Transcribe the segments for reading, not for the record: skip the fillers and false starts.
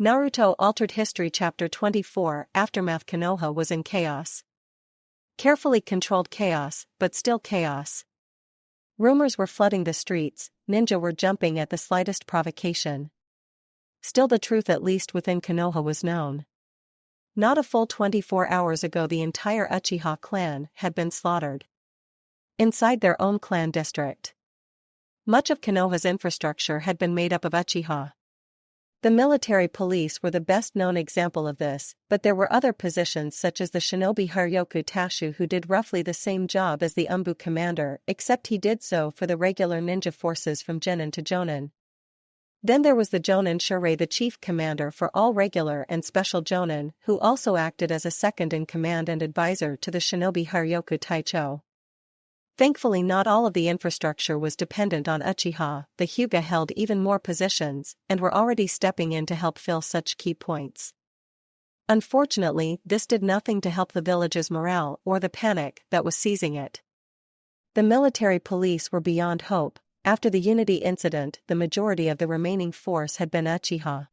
Naruto Altered History Chapter 24 Aftermath. Konoha was in chaos. Carefully controlled chaos, but still chaos. Rumors were flooding the streets, ninja were jumping at the slightest provocation. Still, the truth, at least within Konoha, was known. Not a full 24 hours ago, the entire Uchiha clan had been slaughtered. Inside their own clan district. Much of Konoha's infrastructure had been made up of Uchiha. The military police were the best-known example of this, but there were other positions such as the shinobi Haryoku Tashu, who did roughly the same job as the Umbu commander, except he did so for the regular ninja forces from Genin to Jonin. Then there was the Jonin Shurei, the chief commander for all regular and special Jonin, who also acted as a second-in-command and advisor to the shinobi Haryoku Taicho. Thankfully, not all of the infrastructure was dependent on Uchiha. The Hyuga held even more positions, and were already stepping in to help fill such key points. Unfortunately, this did nothing to help the village's morale or the panic that was seizing it. The military police were beyond hope. After the Unity incident, the majority of the remaining force had been Uchiha.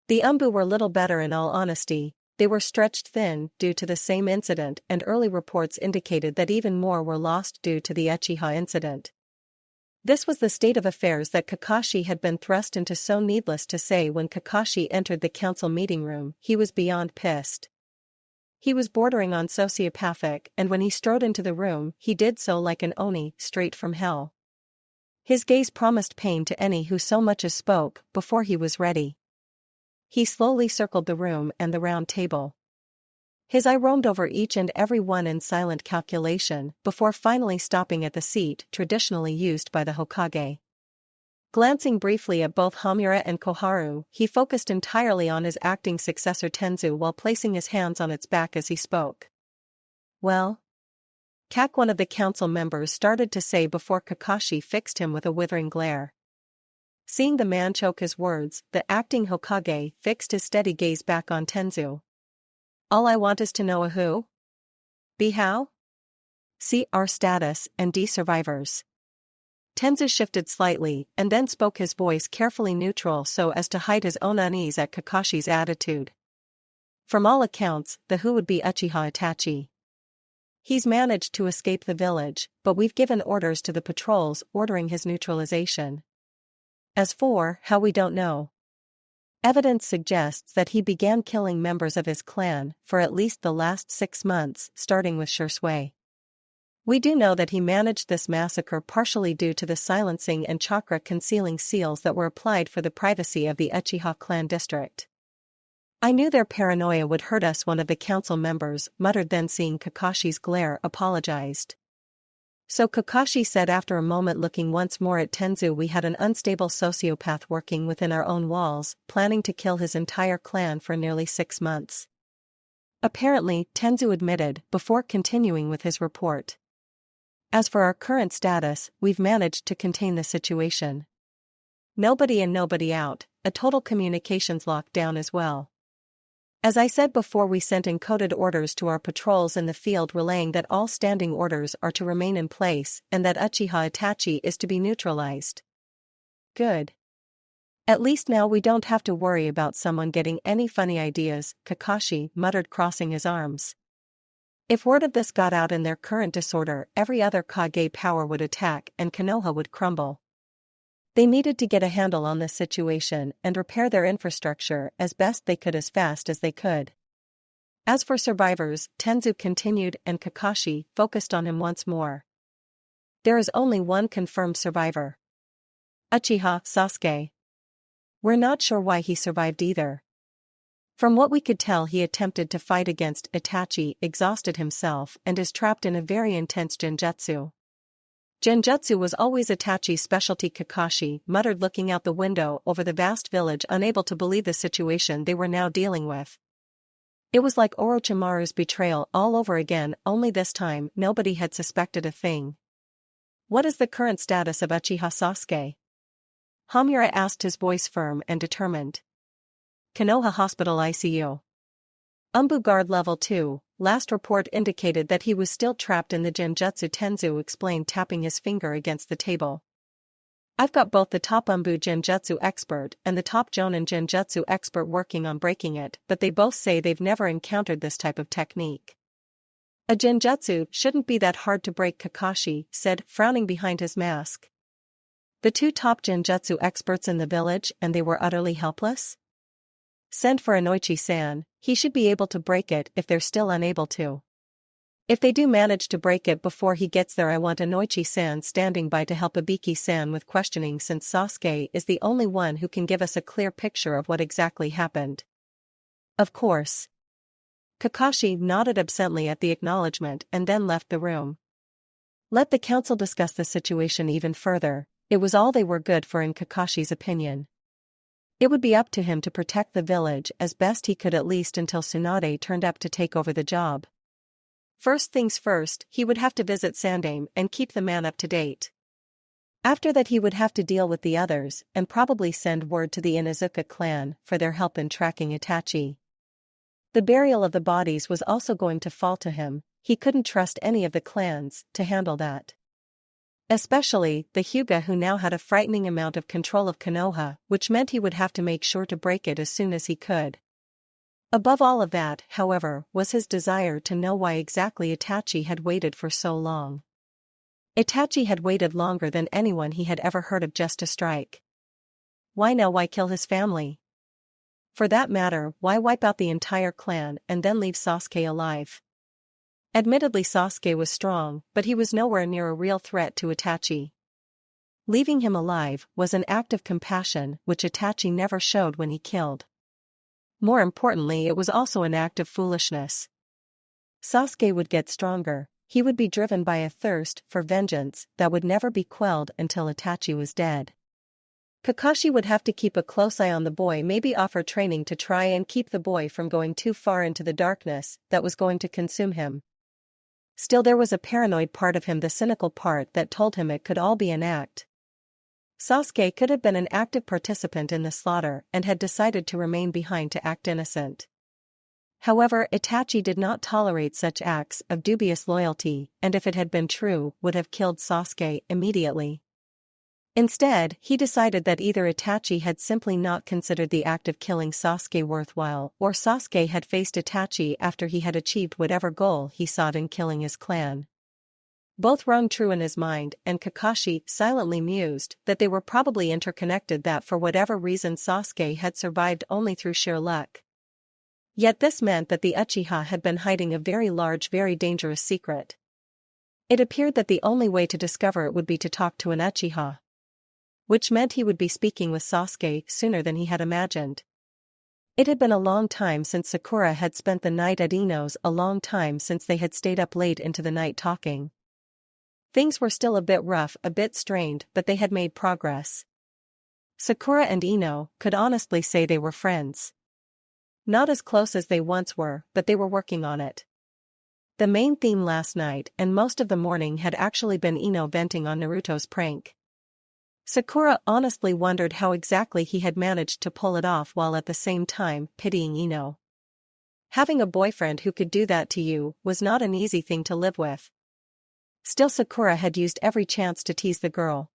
The Umbu were little better, in all honesty. They were stretched thin due to the same incident, and early reports indicated that even more were lost due to the Uchiha incident. This was the state of affairs that Kakashi had been thrust into, so needless to say, when Kakashi entered the council meeting room, he was beyond pissed. He was bordering on sociopathic, and when he strode into the room, he did so like an oni straight from hell. His gaze promised pain to any who so much as spoke before he was ready. He slowly circled the room and the round table. His eye roamed over each and every one in silent calculation, before finally stopping at the seat traditionally used by the Hokage. Glancing briefly at both Hamura and Koharu, he focused entirely on his acting successor Tenzu while placing his hands on its back as he spoke. "Well?" One of the council members started to say before Kakashi fixed him with a withering glare. Seeing the man choke his words, the acting Hokage fixed his steady gaze back on Tenzu. "All I want is to know a who? Be how? C our status and D survivors." Tenzu shifted slightly and then spoke, his voice carefully neutral so as to hide his own unease at Kakashi's attitude. "From all accounts, the who would be Uchiha Itachi. He's managed to escape the village, but we've given orders to the patrols ordering his neutralization. As for how, we don't know. Evidence suggests that he began killing members of his clan for at least the last 6 months, starting with Shursui. We do know that he managed this massacre partially due to the silencing and chakra concealing seals that were applied for the privacy of the Uchiha clan district. I knew their paranoia would hurt us," one of the council members muttered, then seeing Kakashi's glare, apologized. "So," Kakashi said after a moment, looking once more at Tenzu, "we had an unstable sociopath working within our own walls, planning to kill his entire clan for nearly 6 months. Apparently," Tenzu admitted, before continuing with his report. "As for our current status, we've managed to contain the situation. Nobody in, nobody out, a total communications lockdown as well. As I said before, we sent encoded orders to our patrols in the field relaying that all standing orders are to remain in place and that Uchiha Itachi is to be neutralized." "Good. At least now we don't have to worry about someone getting any funny ideas," Kakashi muttered, crossing his arms. "If word of this got out in their current disorder, every other Kage power would attack and Konoha would crumble. They needed to get a handle on this situation and repair their infrastructure as best they could, as fast as they could." As for survivors, Tenzu continued, and Kakashi focused on him once more. "There is only one confirmed survivor. Uchiha Sasuke. We're not sure why he survived either. From what we could tell, he attempted to fight against Itachi, exhausted himself, and is trapped in a very intense genjutsu. Genjutsu was always Itachi's specialty," Kakashi muttered, looking out the window over the vast village, unable to believe the situation they were now dealing with. It was like Orochimaru's betrayal all over again, only this time nobody had suspected a thing. "What is the current status of Uchiha Sasuke?" Hamura asked, his voice firm and determined. "Konoha Hospital ICU. Umbu guard level 2, last report indicated that he was still trapped in the genjutsu," Tenzu explained, tapping his finger against the table. I've got both the top Umbu Genjutsu expert and the top Jonin Genjutsu expert working on breaking it, but they both say they've never encountered this type of technique. A Genjutsu shouldn't be that hard to break, Kakashi said, frowning behind his mask. The two top Genjutsu experts in the village, and they were utterly helpless? Send for Inoichi-san, he should be able to break it if they're still unable to. If they do manage to break it before he gets there, I want Inoichi-san standing by to help Ibiki-san with questioning, since Sasuke is the only one who can give us a clear picture of what exactly happened. Of course. Kakashi nodded absently at the acknowledgement and then left the room. Let the council discuss the situation even further. It was all they were good for in Kakashi's opinion. It would be up to him to protect the village as best he could, at least until Tsunade turned up to take over the job. First things first, he would have to visit Sandaime and keep the man up to date. After that he would have to deal with the others and probably send word to the Inuzuka clan for their help in tracking Itachi. The burial of the bodies was also going to fall to him. He couldn't trust any of the clans to handle that. Especially the Hyuga, who now had a frightening amount of control of Konoha, which meant he would have to make sure to break it as soon as he could. Above all of that, however, was his desire to know why exactly Itachi had waited for so long. Itachi had waited longer than anyone he had ever heard of just to strike. Why now? Why kill his family? For that matter, why wipe out the entire clan and then leave Sasuke alive? Admittedly, Sasuke was strong, but he was nowhere near a real threat to Itachi. Leaving him alive was an act of compassion which Itachi never showed when he killed. More importantly, it was also an act of foolishness. Sasuke would get stronger. He would be driven by a thirst for vengeance that would never be quelled until Itachi was dead. Kakashi would have to keep a close eye on the boy, maybe offer training to try and keep the boy from going too far into the darkness that was going to consume him. Still, there was a paranoid part of him, the cynical part, that told him it could all be an act. Sasuke could have been an active participant in the slaughter and had decided to remain behind to act innocent. However, Itachi did not tolerate such acts of dubious loyalty, and if it had been true, would have killed Sasuke immediately. Instead, he decided that either Itachi had simply not considered the act of killing Sasuke worthwhile, or Sasuke had faced Itachi after he had achieved whatever goal he sought in killing his clan. Both rung true in his mind, and Kakashi silently mused that they were probably interconnected, that for whatever reason Sasuke had survived only through sheer luck. Yet this meant that the Uchiha had been hiding a very large, very dangerous secret. It appeared that the only way to discover it would be to talk to an Uchiha. Which meant he would be speaking with Sasuke sooner than he had imagined. It had been a long time since Sakura had spent the night at Ino's, a long time since they had stayed up late into the night talking. Things were still a bit rough, a bit strained, but they had made progress. Sakura and Ino could honestly say they were friends. Not as close as they once were, but they were working on it. The main theme last night and most of the morning had actually been Ino venting on Naruto's prank. Sakura honestly wondered how exactly he had managed to pull it off while at the same time pitying Ino. Having a boyfriend who could do that to you was not an easy thing to live with. Still, Sakura had used every chance to tease the girl.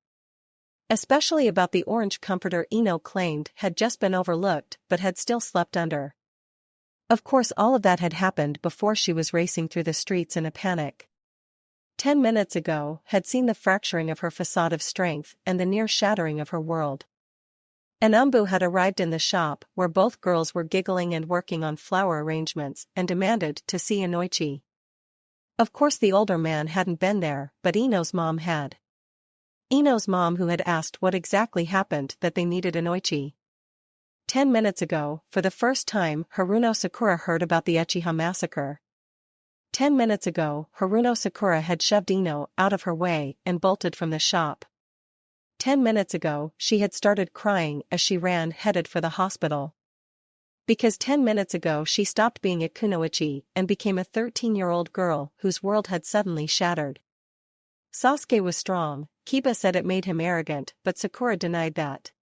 Especially about the orange comforter Ino claimed had just been overlooked but had still slept under. Of course, all of that had happened before she was racing through the streets in a panic. 10 minutes ago, had seen the fracturing of her facade of strength and the near shattering of her world. An Umbu had arrived in the shop where both girls were giggling and working on flower arrangements and demanded to see Inoichi. Of course, the older man hadn't been there, but Ino's mom had. Ino's mom, who had asked what exactly happened that they needed Inoichi. 10 minutes ago, for the first time, Haruno Sakura heard about the Uchiha massacre. 10 minutes ago, Haruno Sakura had shoved Ino out of her way and bolted from the shop. 10 minutes ago, she had started crying as she ran headed for the hospital. Because 10 minutes ago she stopped being a kunoichi and became a 13-year-old girl whose world had suddenly shattered. Sasuke was strong. Kiba said it made him arrogant, but Sakura denied that.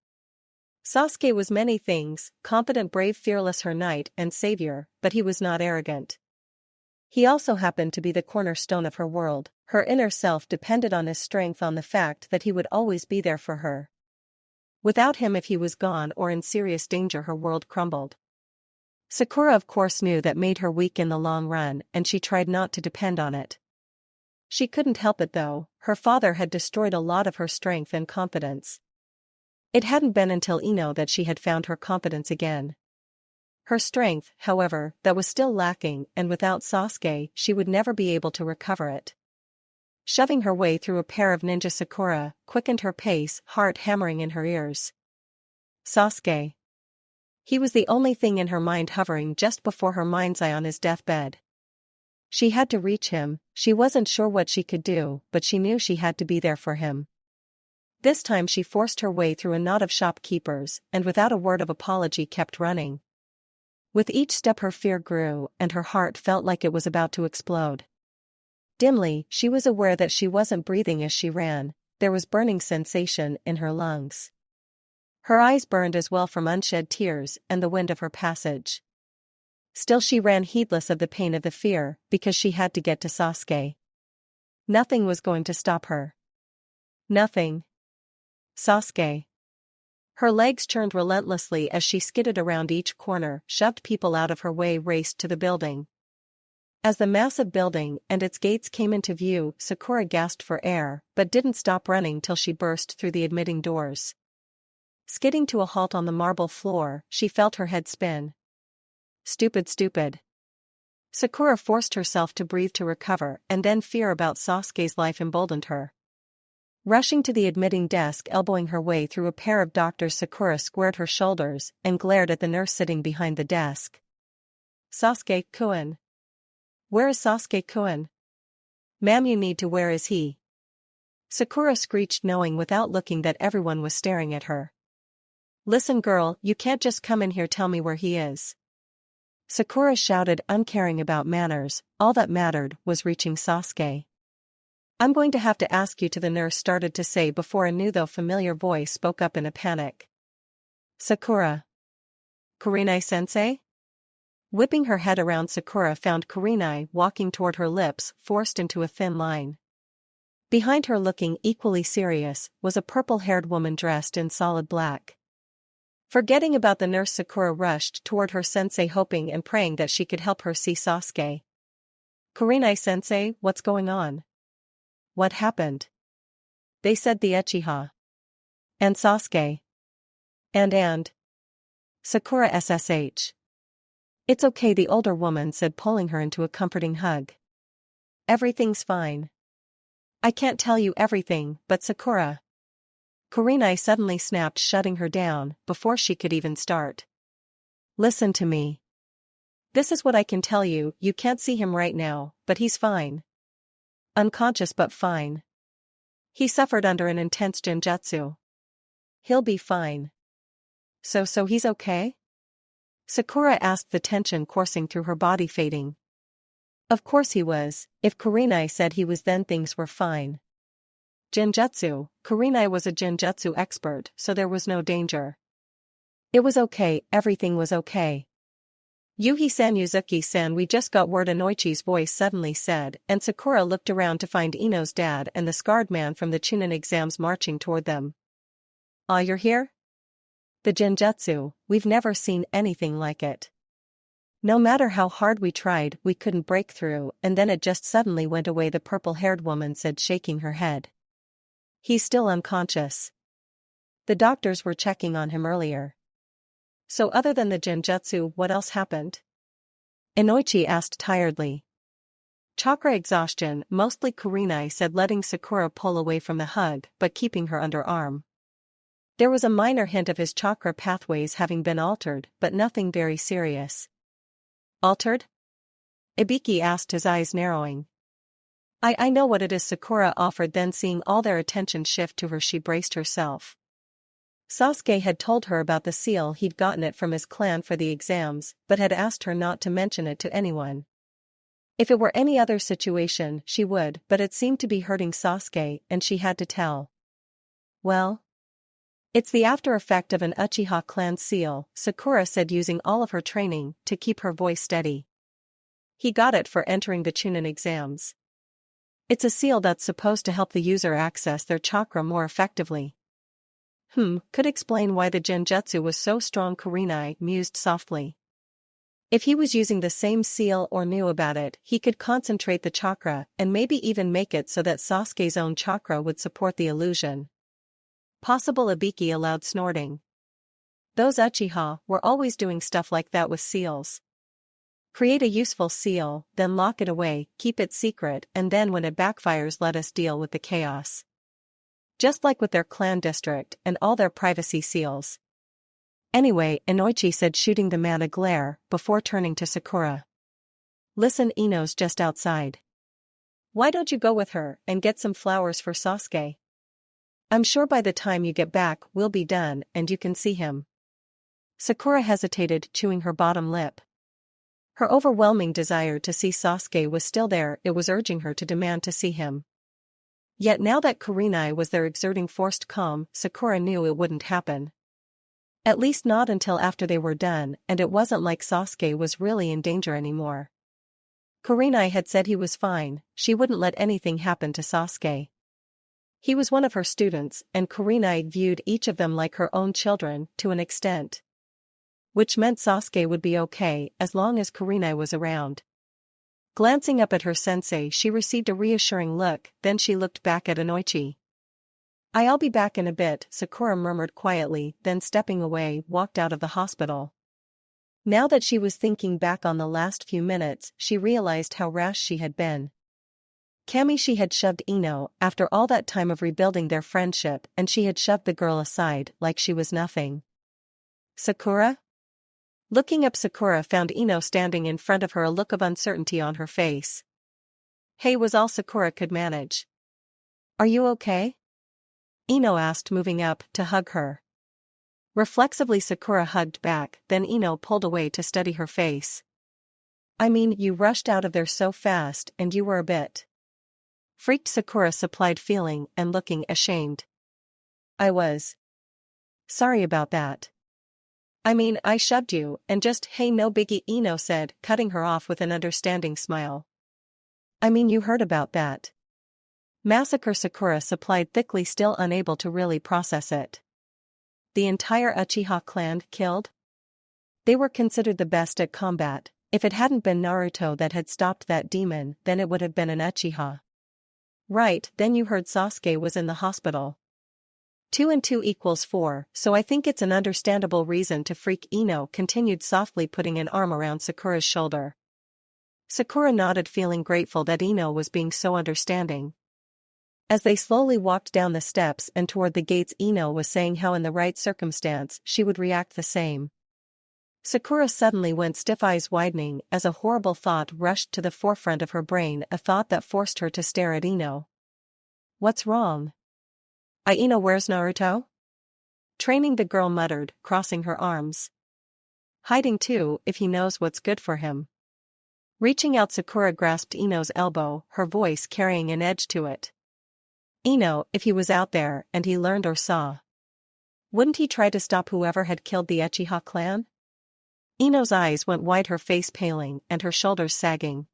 Sasuke was many things: confident, brave, fearless, her knight and savior, but he was not arrogant. He also happened to be the cornerstone of her world. Her inner self depended on his strength, on the fact that he would always be there for her. Without him, if he was gone or in serious danger, her world crumbled. Sakura of course knew that made her weak in the long run, and she tried not to depend on it. She couldn't help it though, her father had destroyed a lot of her strength and confidence. It hadn't been until Ino that she had found her confidence again. Her strength, however, that was still lacking, and without Sasuke, she would never be able to recover it. Shoving her way through a pair of ninja, Sakura quickened her pace, heart hammering in her ears. Sasuke. He was the only thing in her mind, hovering just before her mind's eye on his deathbed. She had to reach him. She wasn't sure what she could do, but she knew she had to be there for him. This time she forced her way through a knot of shopkeepers, and without a word of apology kept running. With each step her fear grew, and her heart felt like it was about to explode. Dimly, she was aware that she wasn't breathing as she ran. There was burning sensation in her lungs. Her eyes burned as well from unshed tears and the wind of her passage. Still she ran, heedless of the pain of the fear, because she had to get to Sasuke. Nothing was going to stop her. Nothing. Sasuke. Her legs churned relentlessly as she skidded around each corner, shoved people out of her way, raced to the building. As the massive building and its gates came into view, Sakura gasped for air, but didn't stop running till she burst through the admitting doors. Skidding to a halt on the marble floor, she felt her head spin. Stupid. Sakura forced herself to breathe to recover, and then fear about Sasuke's life emboldened her. Rushing to the admitting desk, elbowing her way through a pair of doctors, Sakura squared her shoulders and glared at the nurse sitting behind the desk. Sasuke-kun. Where is Sasuke-kun? Ma'am, you need to. Where is he? Sakura screeched, knowing without looking that everyone was staring at her. Listen girl, you can't just come in here, tell me where he is. Sakura shouted, uncaring about manners. All that mattered was reaching Sasuke. I'm going to have to ask you to, the nurse started to say before a new though familiar voice spoke up in a panic. Sakura. Kurenai-sensei? Whipping her head around, Sakura found Kurenai walking toward her, lips forced into a thin line. Behind her, looking equally serious, was a purple-haired woman dressed in solid black. Forgetting about the nurse, Sakura rushed toward her sensei, hoping and praying that she could help her see Sasuke. Kurenai-sensei, what's going on? What happened? They said the Uchiha. And Sasuke. And. Sakura SSH. It's okay, the older woman said, pulling her into a comforting hug. Everything's fine. I can't tell you everything, but Sakura. Kurenai suddenly snapped, shutting her down before she could even start. Listen to me. This is what I can tell you. You can't see him right now, but he's fine. Unconscious but fine. He suffered under an intense genjutsu. He'll be fine. So he's okay? Sakura asked, the tension coursing through her body fading. Of course he was. If Kurenai said he was, then things were fine. Genjutsu. Kurenai was a genjutsu expert, so there was no danger. It was okay, everything was okay. Yuhi-san, Yuzuki-san, we just got word, Inoichi's voice suddenly said, and Sakura looked around to find Ino's dad and the scarred man from the Chunin exams marching toward them. Ah, you're here? The genjutsu, we've never seen anything like it. No matter how hard we tried, we couldn't break through, and then it just suddenly went away, the purple-haired woman said, shaking her head. He's still unconscious. The doctors were checking on him earlier. So other than the genjutsu, what else happened? Inoichi asked tiredly. Chakra exhaustion, mostly, Kurenai said, letting Sakura pull away from the hug but keeping her underarm. There was a minor hint of his chakra pathways having been altered, but nothing very serious. Altered? Ibiki asked, his eyes narrowing. I know what it is, Sakura offered, then seeing all their attention shift to her, she braced herself. Sasuke had told her about the seal, he'd gotten it from his clan for the exams, but had asked her not to mention it to anyone. If it were any other situation, she would, but it seemed to be hurting Sasuke, and she had to tell. Well? It's the after effect of an Uchiha clan seal, Sakura said, using all of her training to keep her voice steady. He got it for entering the Chunin exams. It's a seal that's supposed to help the user access their chakra more effectively. Could explain why the genjutsu was so strong, Kurenai mused softly. If he was using the same seal or knew about it, he could concentrate the chakra and maybe even make it so that Sasuke's own chakra would support the illusion. Possible. Ibiki allowed, snorting. Those Uchiha were always doing stuff like that with seals. Create a useful seal, then lock it away, keep it secret, and then when it backfires let us deal with the chaos. Just like with their clan district and all their privacy seals. Anyway, Inoichi said, shooting the man a glare, before turning to Sakura. Listen, Ino's just outside. Why don't you go with her and get some flowers for Sasuke? I'm sure by the time you get back we'll be done and you can see him. Sakura hesitated, chewing her bottom lip. Her overwhelming desire to see Sasuke was still there, it was urging her to demand to see him. Yet now that Kurenai was there exerting forced calm, Sakura knew it wouldn't happen. At least not until after they were done, and it wasn't like Sasuke was really in danger anymore. Kurenai had said he was fine, she wouldn't let anything happen to Sasuke. He was one of her students, and Kurenai viewed each of them like her own children, to an extent. Which meant Sasuke would be okay, as long as Kurenai was around. Glancing up at her sensei, she received a reassuring look, then she looked back at Inoichi. I'll be back in a bit, Sakura murmured quietly, then stepping away, walked out of the hospital. Now that she was thinking back on the last few minutes, she realized how rash she had been. She had shoved Ino, after all that time of rebuilding their friendship, and she had shoved the girl aside, like she was nothing. Sakura? Looking up, Sakura found Ino standing in front of her, a look of uncertainty on her face. Hey, was all Sakura could manage. Are you okay? Ino asked, moving up to hug her. Reflexively Sakura hugged back, then Ino pulled away to study her face. I mean, you rushed out of there so fast and you were a bit freaked, Sakura supplied, feeling and looking ashamed. I was sorry about that. I mean, I shoved you, and just, hey, no biggie, Ino said, cutting her off with an understanding smile. I mean, you heard about that massacre, Sakura supplied thickly, still unable to really process it. The entire Uchiha clan killed? They were considered the best at combat. If it hadn't been Naruto that had stopped that demon, then it would have been an Uchiha. Right, then you heard Sasuke was in the hospital. 2 and 2 equals 4, so I think it's an understandable reason to freak, Ino continued softly, putting an arm around Sakura's shoulder. Sakura nodded, feeling grateful that Ino was being so understanding. As they slowly walked down the steps and toward the gates, Ino was saying how in the right circumstance she would react the same. Sakura suddenly went stiff, eyes widening as a horrible thought rushed to the forefront of her brain, a thought that forced her to stare at Ino. What's wrong? Ino, where's Naruto? Training, the girl muttered, crossing her arms. Hiding too, if he knows what's good for him. Reaching out, Sakura grasped Ino's elbow, her voice carrying an edge to it. Ino, if he was out there and he learned or saw, wouldn't he try to stop whoever had killed the Uchiha clan? Ino's eyes went wide, her face paling and her shoulders sagging.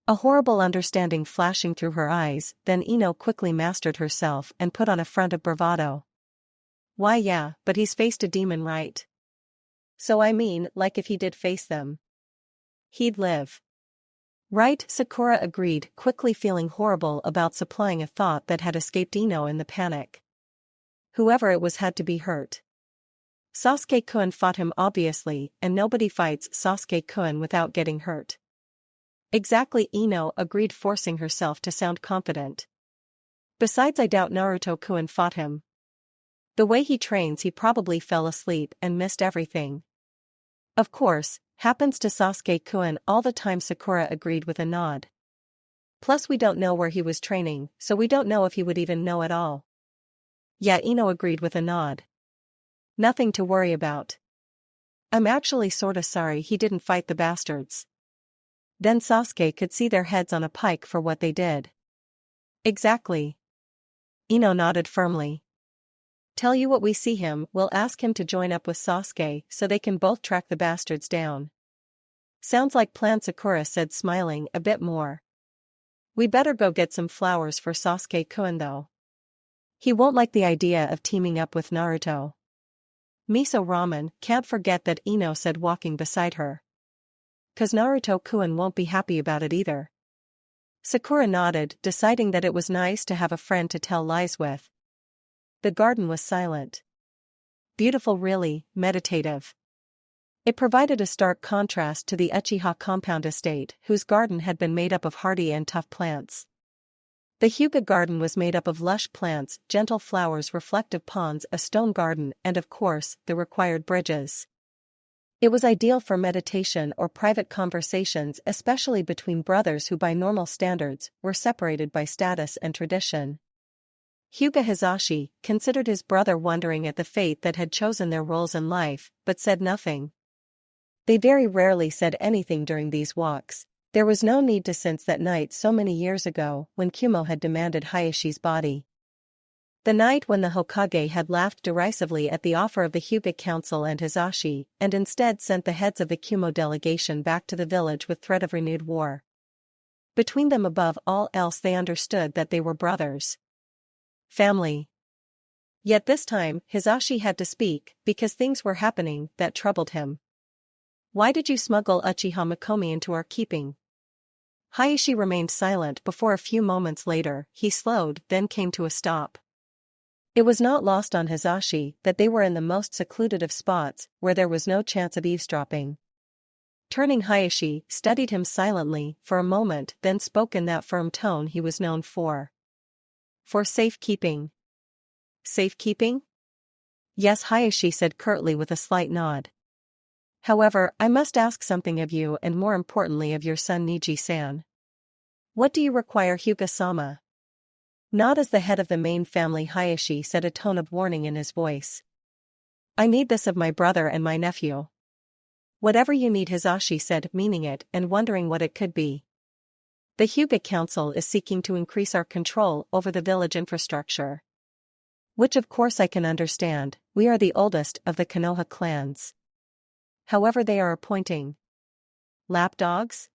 A horrible understanding flashing through her eyes, then Ino quickly mastered herself and put on a front of bravado. Why, yeah, but he's faced a demon, right? So I mean, like, if he did face them, he'd live. Right, Sakura agreed, quickly, feeling horrible about supplying a thought that had escaped Ino in the panic. Whoever it was had to be hurt. Sasuke-kun fought him obviously, and nobody fights Sasuke-kun without getting hurt. Exactly, Ino agreed, forcing herself to sound confident. Besides, I doubt Naruto-kun fought him. The way he trains, he probably fell asleep and missed everything. Of course, happens to Sasuke-kun all the time, Sakura agreed with a nod. Plus we don't know where he was training, so we don't know if he would even know at all. Yeah, Ino agreed with a nod. Nothing to worry about. I'm actually sorta sorry he didn't fight the bastards. Then Sasuke could see their heads on a pike for what they did. Exactly. Ino nodded firmly. Tell you what, we see him, we'll ask him to join up with Sasuke so they can both track the bastards down. Sounds like plan, Sakura said, smiling a bit more. We better go get some flowers for Sasuke-kun though. He won't like the idea of teaming up with Naruto. Miso ramen, can't forget that, Ino said, walking beside her. 'Cause Naruto-kun won't be happy about it either. Sakura nodded, deciding that it was nice to have a friend to tell lies with. The garden was silent. Beautiful, really, meditative. It provided a stark contrast to the Uchiha compound estate, whose garden had been made up of hardy and tough plants. The Hyuga garden was made up of lush plants, gentle flowers, reflective ponds, a stone garden, and of course, the required bridges. It was ideal for meditation or private conversations, especially between brothers who by normal standards were separated by status and tradition. Hyuga Hizashi considered his brother, wondering at the fate that had chosen their roles in life, but said nothing. They very rarely said anything during these walks. There was no need to, since that night so many years ago when Kumo had demanded Hayashi's body. The night when the Hokage had laughed derisively at the offer of the Hyuga Council and Hizashi, and instead sent the heads of the Kumo delegation back to the village with threat of renewed war. Between them, above all else, they understood that they were brothers. Family. Yet this time, Hizashi had to speak, because things were happening that troubled him. Why did you smuggle Uchiha Mikomi into our keeping? Hayashi remained silent before a few moments later, he slowed, then came to a stop. It was not lost on Hizashi that they were in the most secluded of spots, where there was no chance of eavesdropping. Turning, Hayashi studied him silently for a moment, then spoke in that firm tone he was known for. For safekeeping. Safekeeping? Yes, Hayashi said curtly with a slight nod. However, I must ask something of you, and more importantly of your son Niji-san. What do you require, Hyuga-sama? Not as the head of the main family, Hayashi said, a tone of warning in his voice. I need this of my brother and my nephew. Whatever you need, Hizashi said, meaning it and wondering what it could be. The Hyuga Council is seeking to increase our control over the village infrastructure. Which of course I can understand, we are the oldest of the Konoha clans. However, they are appointing lapdogs?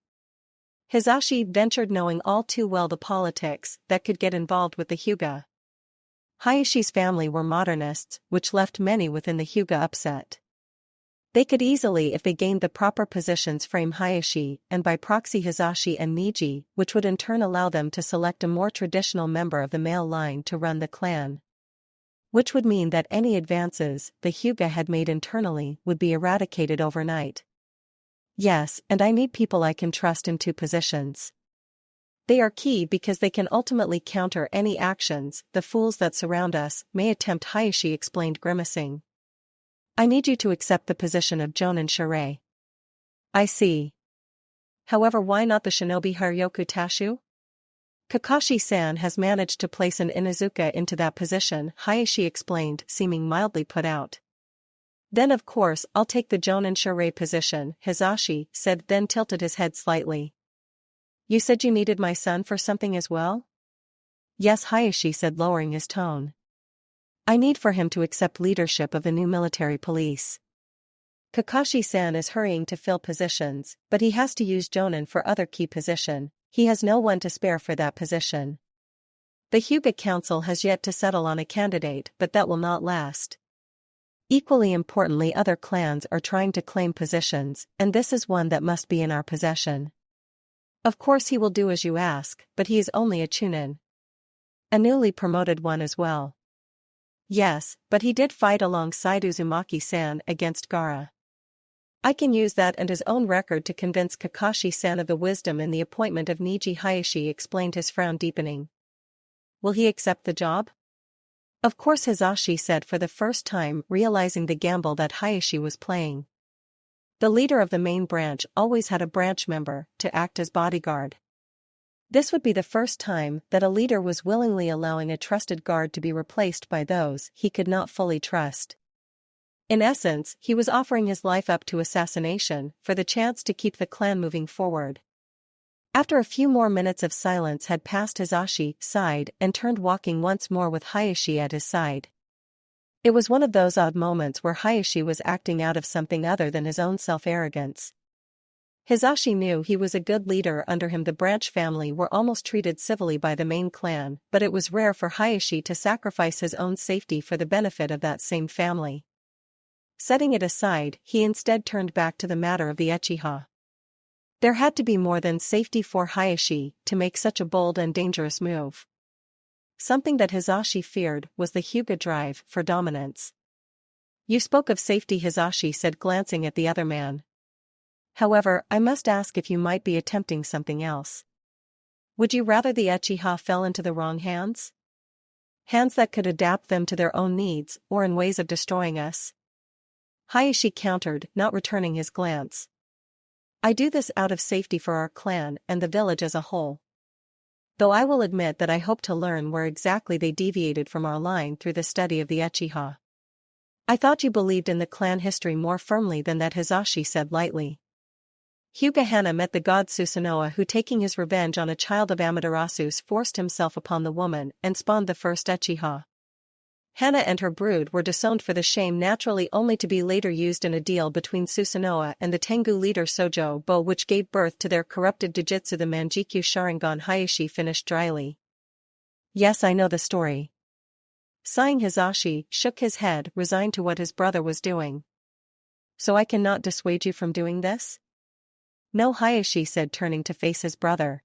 Hizashi ventured, knowing all too well the politics that could get involved with the Hyuga. Hayashi's family were modernists, which left many within the Hyuga upset. They could easily, if they gained the proper positions, frame Hayashi and by proxy Hizashi and Niji, which would in turn allow them to select a more traditional member of the male line to run the clan. Which would mean that any advances the Hyuga had made internally would be eradicated overnight. Yes, and I need people I can trust in 2 positions. They are key because they can ultimately counter any actions the fools that surround us may attempt, Hayashi explained, grimacing. I need you to accept the position of Jonin Shirei. I see. However, why not the shinobi Haryoku Tashu? Kakashi-san has managed to place an Inuzuka into that position, Hayashi explained, seeming mildly put out. Then of course I'll take the Jonin Shirei position, Hizashi said, then tilted his head slightly. You said you needed my son for something as well? Yes, Hayashi said, lowering his tone. I need for him to accept leadership of the new military police. Kakashi-san is hurrying to fill positions, but he has to use Jonin for other key position. He has no one to spare for that position. The Hyuga Council has yet to settle on a candidate, but that will not last. Equally importantly, other clans are trying to claim positions, and this is one that must be in our possession. Of course he will do as you ask, but he is only a chunin. A newly promoted one as well. Yes, but he did fight alongside Uzumaki-san against Gaara. I can use that and his own record to convince Kakashi-san of the wisdom in the appointment of Niji, Hayashi explained, his frown deepening. Will he accept the job? Of course, Hizashi said, for the first time realizing the gamble that Hayashi was playing. The leader of the main branch always had a branch member to act as bodyguard. This would be the first time that a leader was willingly allowing a trusted guard to be replaced by those he could not fully trust. In essence, he was offering his life up to assassination for the chance to keep the clan moving forward. After a few more minutes of silence had passed, Hizashi sighed and turned, walking once more with Hayashi at his side. It was one of those odd moments where Hayashi was acting out of something other than his own self-arrogance. Hisashi knew he was a good leader. Under him the branch family were almost treated civilly by the main clan, but it was rare for Hayashi to sacrifice his own safety for the benefit of that same family. Setting it aside, he instead turned back to the matter of the Uchiha. There had to be more than safety for Hayashi to make such a bold and dangerous move. Something that Hisashi feared was the Hyuga drive for dominance. You spoke of safety, Hisashi said, glancing at the other man. However, I must ask if you might be attempting something else. Would you rather the Uchiha fell into the wrong hands? Hands that could adapt them to their own needs, or in ways of destroying us? Hayashi countered, not returning his glance. I do this out of safety for our clan and the village as a whole. Though I will admit that I hope to learn where exactly they deviated from our line through the study of the Uchiha. I thought you believed in the clan history more firmly than that, Hisashi said lightly. Hyuga Hana met the god Susanoo, who, taking his revenge on a child of Amaterasu's, forced himself upon the woman and spawned the first Uchiha. Hana and her brood were disowned for the shame, naturally only to be later used in a deal between Susanoo and the Tengu leader Sojo Bo, which gave birth to their corrupted Jujutsu, the Manjikyu Sharingan. Hayashi finished dryly. Yes, I know the story. Sighing, Hisashi shook his head, resigned to what his brother was doing. So I cannot dissuade you from doing this? No, Hayashi said, turning to face his brother.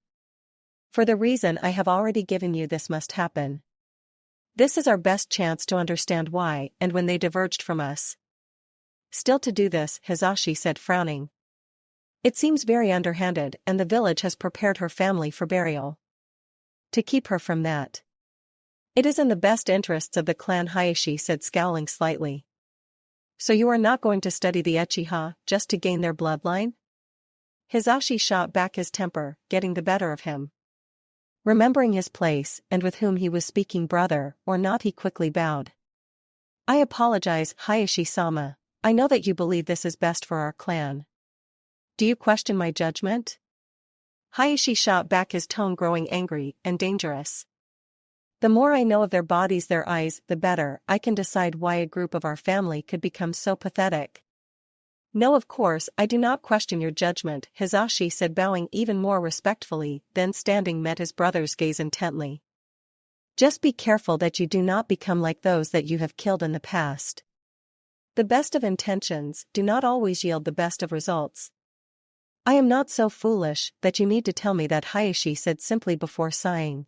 For the reason I have already given you, this must happen. This is our best chance to understand why and when they diverged from us. Still to do this, Hisashi said, frowning. It seems very underhanded, and the village has prepared her family for burial. To keep her from that. It is in the best interests of the clan, Hayashi said, scowling slightly. So you are not going to study the Uchiha just to gain their bloodline? Hisashi shot back, his temper getting the better of him. Remembering his place and with whom he was speaking, brother or not, he quickly bowed. I apologize, Hayashi-sama. I know that you believe this is best for our clan. Do you question my judgment? Hayashi shot back, his tone growing angry and dangerous. The more I know of their bodies, their eyes, the better I can decide why a group of our family could become so pathetic. No, of course, I do not question your judgment, Hisashi said, bowing even more respectfully, then standing met his brother's gaze intently. Just be careful that you do not become like those that you have killed in the past. The best of intentions do not always yield the best of results. I am not so foolish that you need to tell me that, Hayashi said simply before sighing.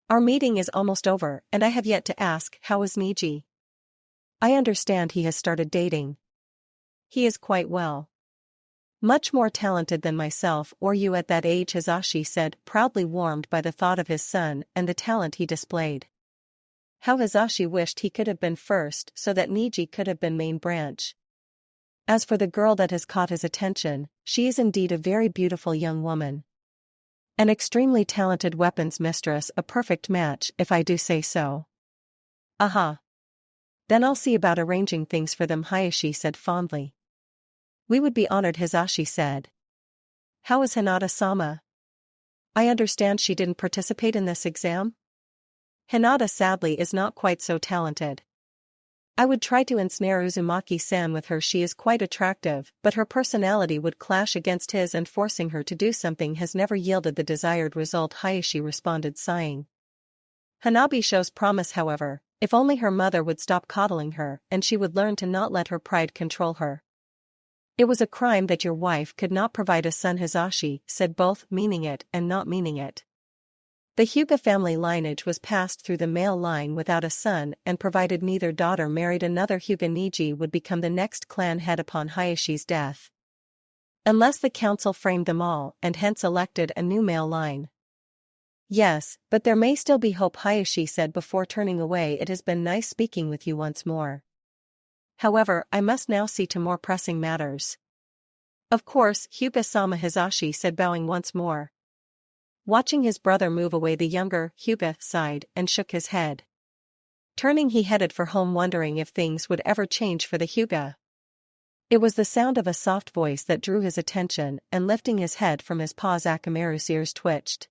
Our meeting is almost over, and I have yet to ask, how is Niji? I understand he has started dating. He is quite well. Much more talented than myself or you at that age, Hisashi said, proudly warmed by the thought of his son and the talent he displayed. How Hisashi wished he could have been first so that Niji could have been main branch. As for the girl that has caught his attention, she is indeed a very beautiful young woman. An extremely talented weapons mistress, a perfect match if I do say so. Aha. Then I'll see about arranging things for them, Hayashi said fondly. We would be honored, Hisashi said. How is Hinata-sama? I understand she didn't participate in this exam? Hinata sadly is not quite so talented. I would try to ensnare Uzumaki-san with her. She is quite attractive, but her personality would clash against his, and forcing her to do something has never yielded the desired result, Hayashi responded, sighing. Hanabi shows promise, however, if only her mother would stop coddling her and she would learn to not let her pride control her. It was a crime that your wife could not provide a son, Hisashi said, both meaning it and not meaning it. The Hyuga family lineage was passed through the male line without a son, and provided neither daughter married another Hyuga, Niji would become the next clan head upon Hayashi's death. Unless the council framed them all and hence elected a new male line. Yes, but there may still be hope, Hayashi said before turning away. It has been nice speaking with you once more. However, I must now see to more pressing matters. Of course, Hyuga-sama, Hisashi said, bowing once more. Watching his brother move away, the younger Hyuga sighed and shook his head. Turning, he headed for home, wondering if things would ever change for the Hyuga. It was the sound of a soft voice that drew his attention, and lifting his head from his paws, Akamaru's ears twitched.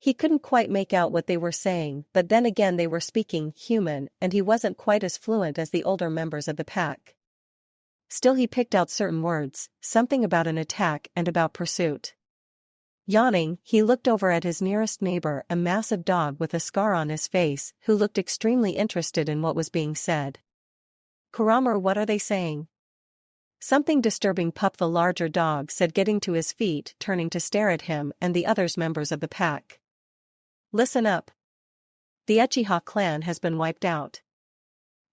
He couldn't quite make out what they were saying, but then again they were speaking human, and he wasn't quite as fluent as the older members of the pack. Still he picked out certain words, something about an attack and about pursuit. Yawning, he looked over at his nearest neighbor, a massive dog with a scar on his face, who looked extremely interested in what was being said. "Kuramaru, what are they saying?" "Something disturbing, pup," the larger dog said, getting to his feet, turning to stare at him and the others members of the pack. "Listen up. The Uchiha clan has been wiped out.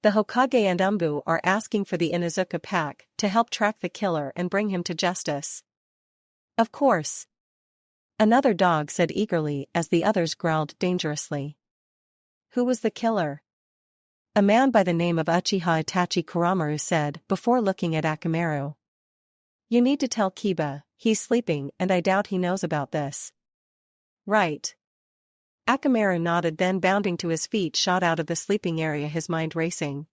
The Hokage and Umbu are asking for the Inuzuka pack to help track the killer and bring him to justice." "Of course," another dog said eagerly as the others growled dangerously. "Who was the killer?" A man by the name of Uchiha Itachi Kuramaru said before looking at Akamaru. "You need to tell Kiba, he's sleeping and I doubt he knows about this." "Right." Akamaru nodded, then bounding to his feet shot out of the sleeping area, his mind racing.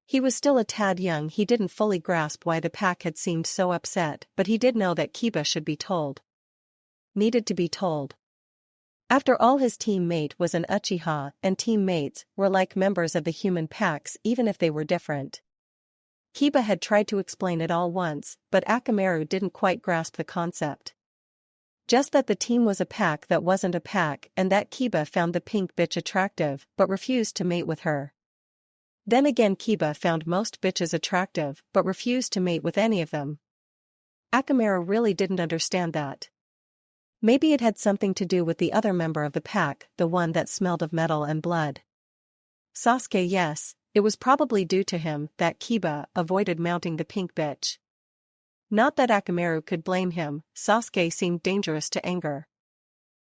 He was still a tad young, he didn't fully grasp why the pack had seemed so upset, but he did know that Kiba should be told. Needed to be told. After all, his teammate was an Uchiha and teammates were like members of the human packs even if they were different. Kiba had tried to explain it all once, but Akamaru didn't quite grasp the concept. Just that the team was a pack that wasn't a pack, and that Kiba found the pink bitch attractive but refused to mate with her. Then again, Kiba found most bitches attractive but refused to mate with any of them. Akamaru really didn't understand that. Maybe it had something to do with the other member of the pack, the one that smelled of metal and blood. Sasuke, yes, it was probably due to him that Kiba avoided mounting the pink bitch. Not that Akamaru could blame him, Sasuke seemed dangerous to anger.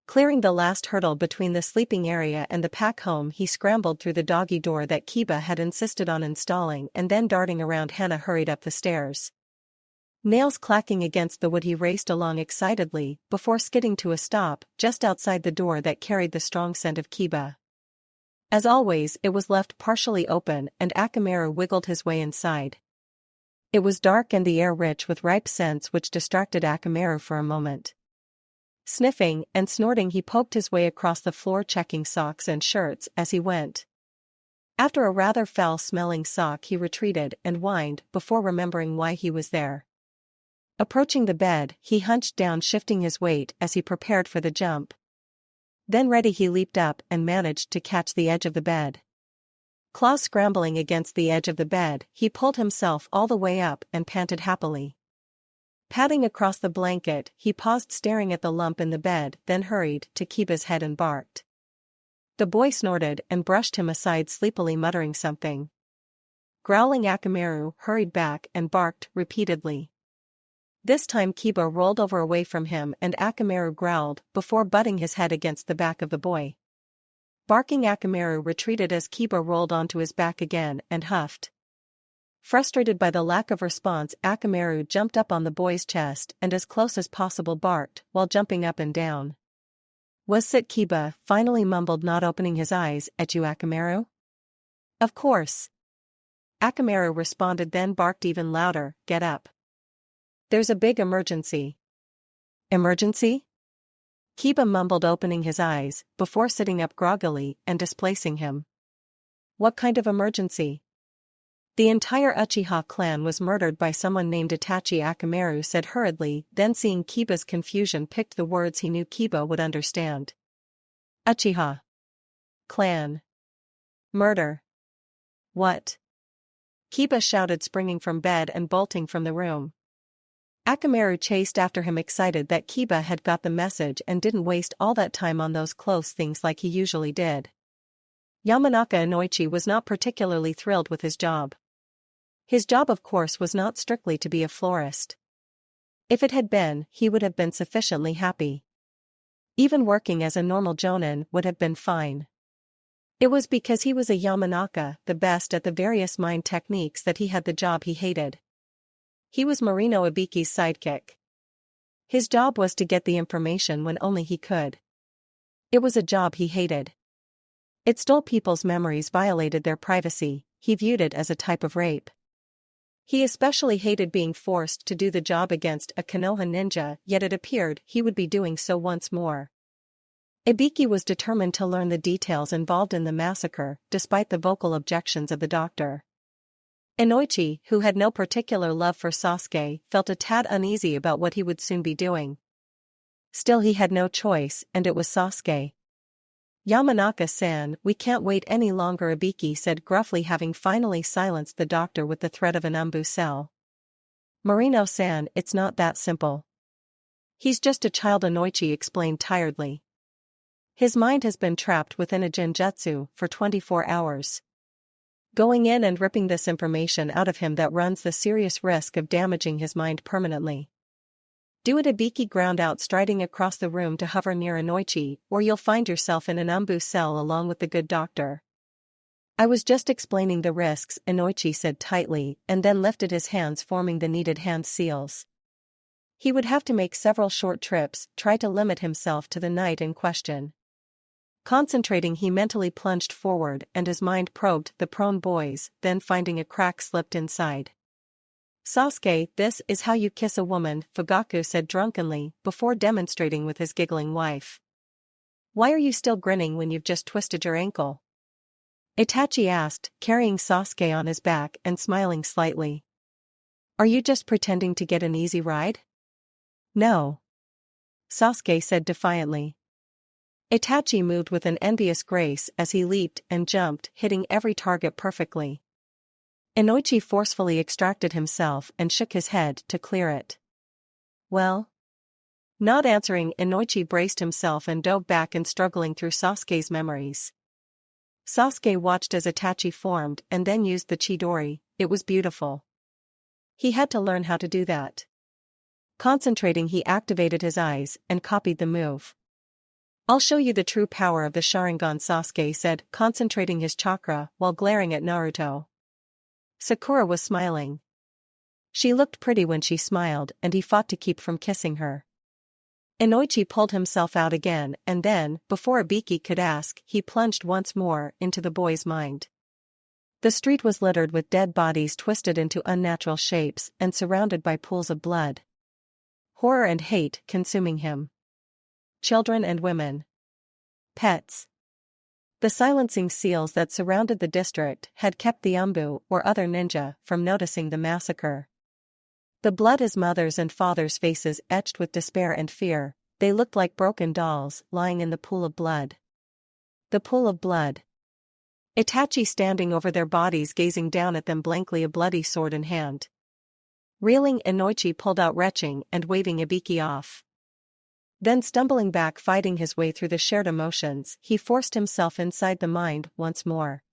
Clearing the last hurdle between the sleeping area and the pack home, he scrambled through the doggy door that Kiba had insisted on installing, and then darting around Hana hurried up the stairs. Nails clacking against the wood, he raced along excitedly before skidding to a stop just outside the door that carried the strong scent of Kiba. As always, it was left partially open and Akamaru wiggled his way inside. It was dark and the air rich with ripe scents which distracted Akamaru for a moment. Sniffing and snorting, he poked his way across the floor, checking socks and shirts as he went. After a rather foul-smelling sock, he retreated and whined before remembering why he was there. Approaching the bed, he hunched down, shifting his weight as he prepared for the jump. Then ready, he leaped up and managed to catch the edge of the bed. Claws scrambling against the edge of the bed, he pulled himself all the way up and panted happily. Padding across the blanket, he paused staring at the lump in the bed, then hurried to Kiba's head and barked. The boy snorted and brushed him aside, sleepily muttering something. Growling, Akamaru hurried back and barked repeatedly. This time Kiba rolled over away from him and Akamaru growled before butting his head against the back of the boy. Barking, Akamaru retreated as Kiba rolled onto his back again and huffed. Frustrated by the lack of response, Akamaru jumped up on the boy's chest and as close as possible barked while jumping up and down. "Was it?" Kiba finally mumbled, not opening his eyes. "At you, Akamaru?" "Of course." Akamaru responded, then barked even louder, "Get up. There's a big emergency." "Emergency?" Kiba mumbled, opening his eyes before sitting up groggily and displacing him. "What kind of emergency?" "The entire Uchiha clan was murdered by someone named Itachi," Akamaru said hurriedly, then seeing Kiba's confusion picked the words he knew Kiba would understand. "Uchiha clan murder. What?" Kiba shouted, springing from bed and bolting from the room. Akamaru chased after him, excited that Kiba had got the message and didn't waste all that time on those close things like he usually did. Yamanaka Inoichi was not particularly thrilled with his job. His job, of course, was not strictly to be a florist. If it had been, he would have been sufficiently happy. Even working as a normal jonin would have been fine. It was because he was a Yamanaka, the best at the various mind techniques, that he had the job he hated. He was Marino Ibiki's sidekick. His job was to get the information when only he could. It was a job he hated. It stole people's memories, violated their privacy. He viewed it as a type of rape. He especially hated being forced to do the job against a Konoha ninja, yet it appeared he would be doing so once more. Ibiki was determined to learn the details involved in the massacre, despite the vocal objections of the doctor. Inoichi, who had no particular love for Sasuke, felt a tad uneasy about what he would soon be doing. Still, he had no choice, and it was Sasuke. "Yamanaka-san, we can't wait any longer," Ibiki said gruffly, having finally silenced the doctor with the threat of an umbu cell. "Marino-san, it's not that simple. He's just a child," Inoichi explained tiredly. "His mind has been trapped within a genjutsu for 24 hours. Going in and ripping this information out of him that runs the serious risk of damaging his mind permanently." "Do it," Ibiki ground out, striding across the room to hover near Inoichi, "or you'll find yourself in an umbu cell along with the good doctor." "I was just explaining the risks," Inoichi said tightly, and then lifted his hands, forming the needed hand seals. He would have to make several short trips, try to limit himself to the night in question. Concentrating, he mentally plunged forward and his mind probed the prone boys, then finding a crack slipped inside. "Sasuke, this is how you kiss a woman," Fugaku said drunkenly, before demonstrating with his giggling wife. "Why are you still grinning when you've just twisted your ankle?" Itachi asked, carrying Sasuke on his back and smiling slightly. "Are you just pretending to get an easy ride?" "No," Sasuke said defiantly. Itachi moved with an envious grace as he leaped and jumped, hitting every target perfectly. Inoichi forcefully extracted himself and shook his head to clear it. "Well?" Not answering, Inoichi braced himself and dove back and struggling through Sasuke's memories. Sasuke watched as Itachi formed and then used the Chidori. It was beautiful. He had to learn how to do that. Concentrating, he activated his eyes and copied the move. "I'll show you the true power of the Sharingan," Sasuke said, concentrating his chakra while glaring at Naruto. Sakura was smiling. She looked pretty when she smiled, and he fought to keep from kissing her. Inoichi pulled himself out again, and then, before Ibiki could ask, he plunged once more into the boy's mind. The street was littered with dead bodies twisted into unnatural shapes and surrounded by pools of blood. Horror and hate consuming him. Children and women. Pets. The silencing seals that surrounded the district had kept the umbu or other ninja from noticing the massacre. The blood, his mother's and father's faces etched with despair and fear, they looked like broken dolls lying in the pool of blood. The pool of blood. Itachi standing over their bodies, gazing down at them blankly, a bloody sword in hand. Reeling, Inoichi pulled out, retching and waving Ibiki off. Then, stumbling back, fighting his way through the shared emotions, he forced himself inside the mind once more.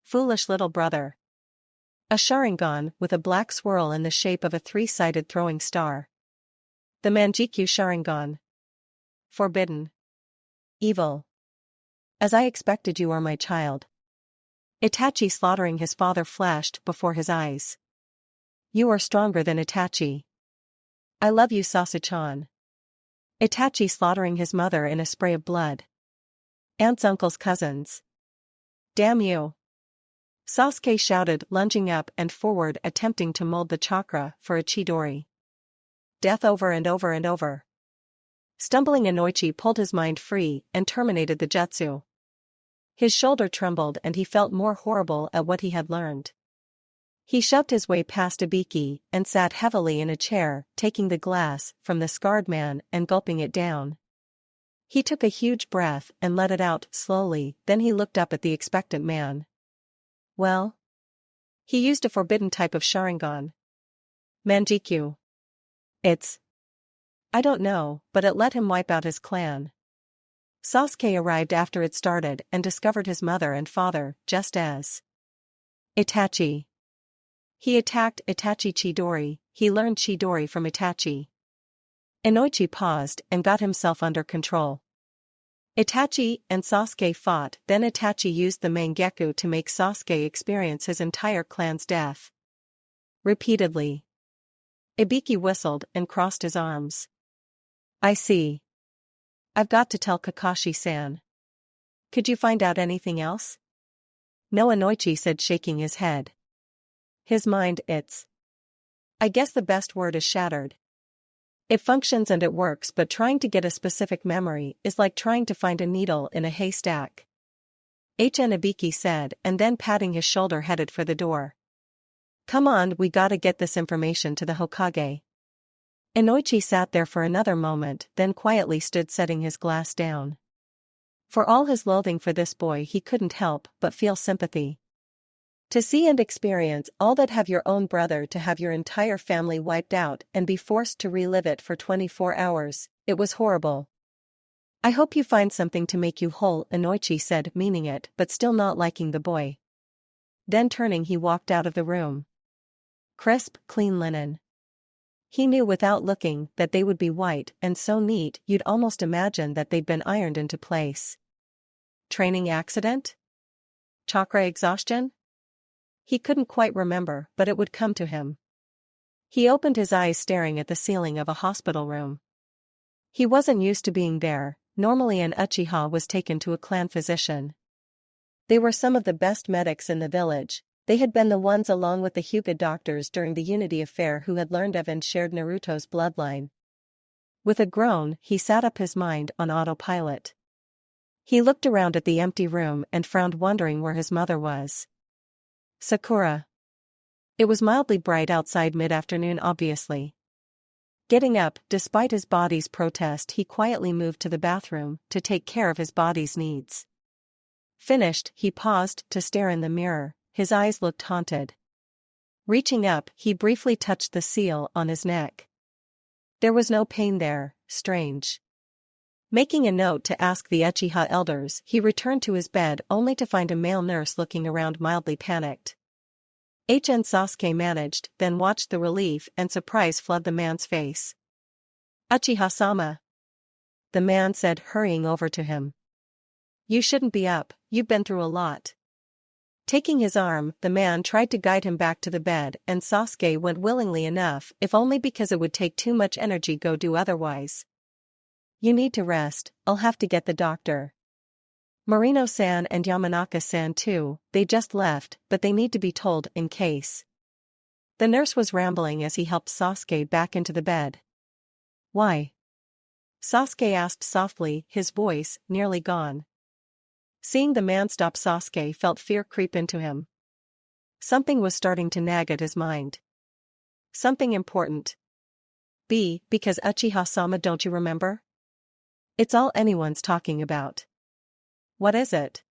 Foolish little brother. A Sharingan with a black swirl in the shape of a three-sided throwing star. The Manjikyu Sharingan. Forbidden. Evil. As I expected, you are my child. Itachi slaughtering his father flashed before his eyes. You are stronger than Itachi. I love you, Sasuke-chan. Itachi slaughtering his mother in a spray of blood. Aunts, uncles, cousins. Damn you. Sasuke shouted, lunging up and forward, attempting to mold the chakra for a Chidori. Death over and over and over. Stumbling, Inoichi pulled his mind free and terminated the jutsu. His shoulder trembled and he felt more horrible at what he had learned. He shoved his way past Ibiki and sat heavily in a chair, taking the glass from the scarred man and gulping it down. He took a huge breath and let it out slowly, then he looked up at the expectant man. Well? He used a forbidden type of Sharingan. Manjikyu. I don't know, but it let him wipe out his clan. Sasuke arrived after it started and discovered his mother and father, just as Itachi. He attacked Itachi Chidori. He learned Chidori from Itachi. Inoichi paused and got himself under control. Itachi and Sasuke fought, then Itachi used the Mangekyo to make Sasuke experience his entire clan's death. Repeatedly. Ibiki whistled and crossed his arms. I see. I've got to tell Kakashi-san. Could you find out anything else? No, Inoichi said, shaking his head. His mind, I guess the best word is shattered. It functions and it works, but trying to get a specific memory is like trying to find a needle in a haystack. Ibiki said, and then patting his shoulder headed for the door. Come on, we gotta get this information to the Hokage. Inoichi sat there for another moment, then quietly stood setting his glass down. For all his loathing for this boy, he couldn't help but feel sympathy. To see and experience all that, have your own brother, to have your entire family wiped out and be forced to relive it for 24 hours, it was horrible. I hope you find something to make you whole, Inoichi said, meaning it but still not liking the boy. Then turning, he walked out of the room. Crisp, clean linen. He knew without looking that they would be white and so neat you'd almost imagine that they'd been ironed into place. Training accident? Chakra exhaustion? He couldn't quite remember, but it would come to him. He opened his eyes, staring at the ceiling of a hospital room. He wasn't used to being there. Normally an Uchiha was taken to a clan physician. They were some of the best medics in the village. They had been the ones, along with the Hyuga doctors during the Unity Affair, who had learned of and shared Naruto's bloodline. With a groan, he sat up, his mind on autopilot. He looked around at the empty room and frowned, wondering where his mother was. Sakura. It was mildly bright outside, mid-afternoon obviously. Getting up, despite his body's protest, he quietly moved to the bathroom to take care of his body's needs. Finished, he paused to stare in the mirror. His eyes looked haunted. Reaching up, he briefly touched the seal on his neck. There was no pain there. Strange. Making a note to ask the Uchiha elders, he returned to his bed only to find a male nurse looking around, mildly panicked. HN Sasuke managed, then watched the relief and surprise flood the man's face. Uchiha-sama. The man said, hurrying over to him. You shouldn't be up, you've been through a lot. Taking his arm, the man tried to guide him back to the bed, and Sasuke went willingly enough, if only because it would take too much energy go do otherwise. You need to rest, I'll have to get the doctor. Marino-san and Yamanaka-san too, they just left, but they need to be told in case. The nurse was rambling as he helped Sasuke back into the bed. Why? Sasuke asked softly, his voice nearly gone. Seeing the man stop, Sasuke felt fear creep into him. Something was starting to nag at his mind. Something important. Because Uchiha-sama, don't you remember? It's all anyone's talking about. What is it?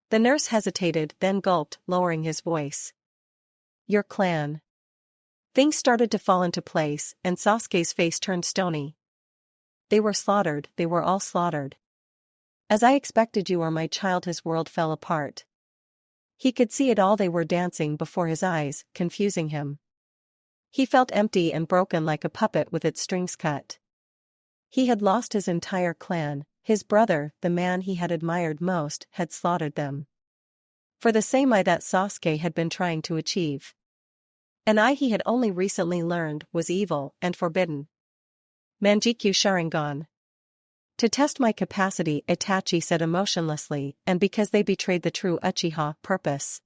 The nurse hesitated, then gulped, lowering his voice. Your clan. Things started to fall into place, and Sasuke's face turned stony. They were slaughtered, they were all slaughtered. As I expected, you or my child. His world fell apart. He could see it all. They were dancing before his eyes, confusing him. He felt empty and broken, like a puppet with its strings cut. He had lost his entire clan. His brother, the man he had admired most, had slaughtered them. For the same eye that Sasuke had been trying to achieve. An eye he had only recently learned was evil and forbidden. Manjikyu Sharingan. To test my capacity, Itachi said emotionlessly, and because they betrayed the true Uchiha purpose.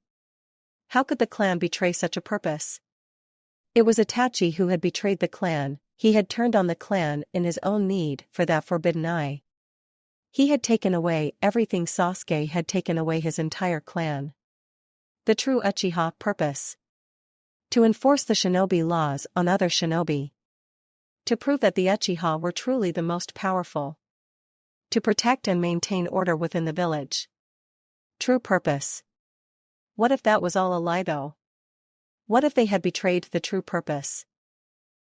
How could the clan betray such a purpose? It was Itachi who had betrayed the clan. He had turned on the clan in his own need for that forbidden eye. He had taken away everything. Sasuke had taken away his entire clan. The true Uchiha purpose. To enforce the shinobi laws on other shinobi. To prove that the Uchiha were truly the most powerful. To protect and maintain order within the village. True purpose. What if that was all a lie though? What if they had betrayed the true purpose?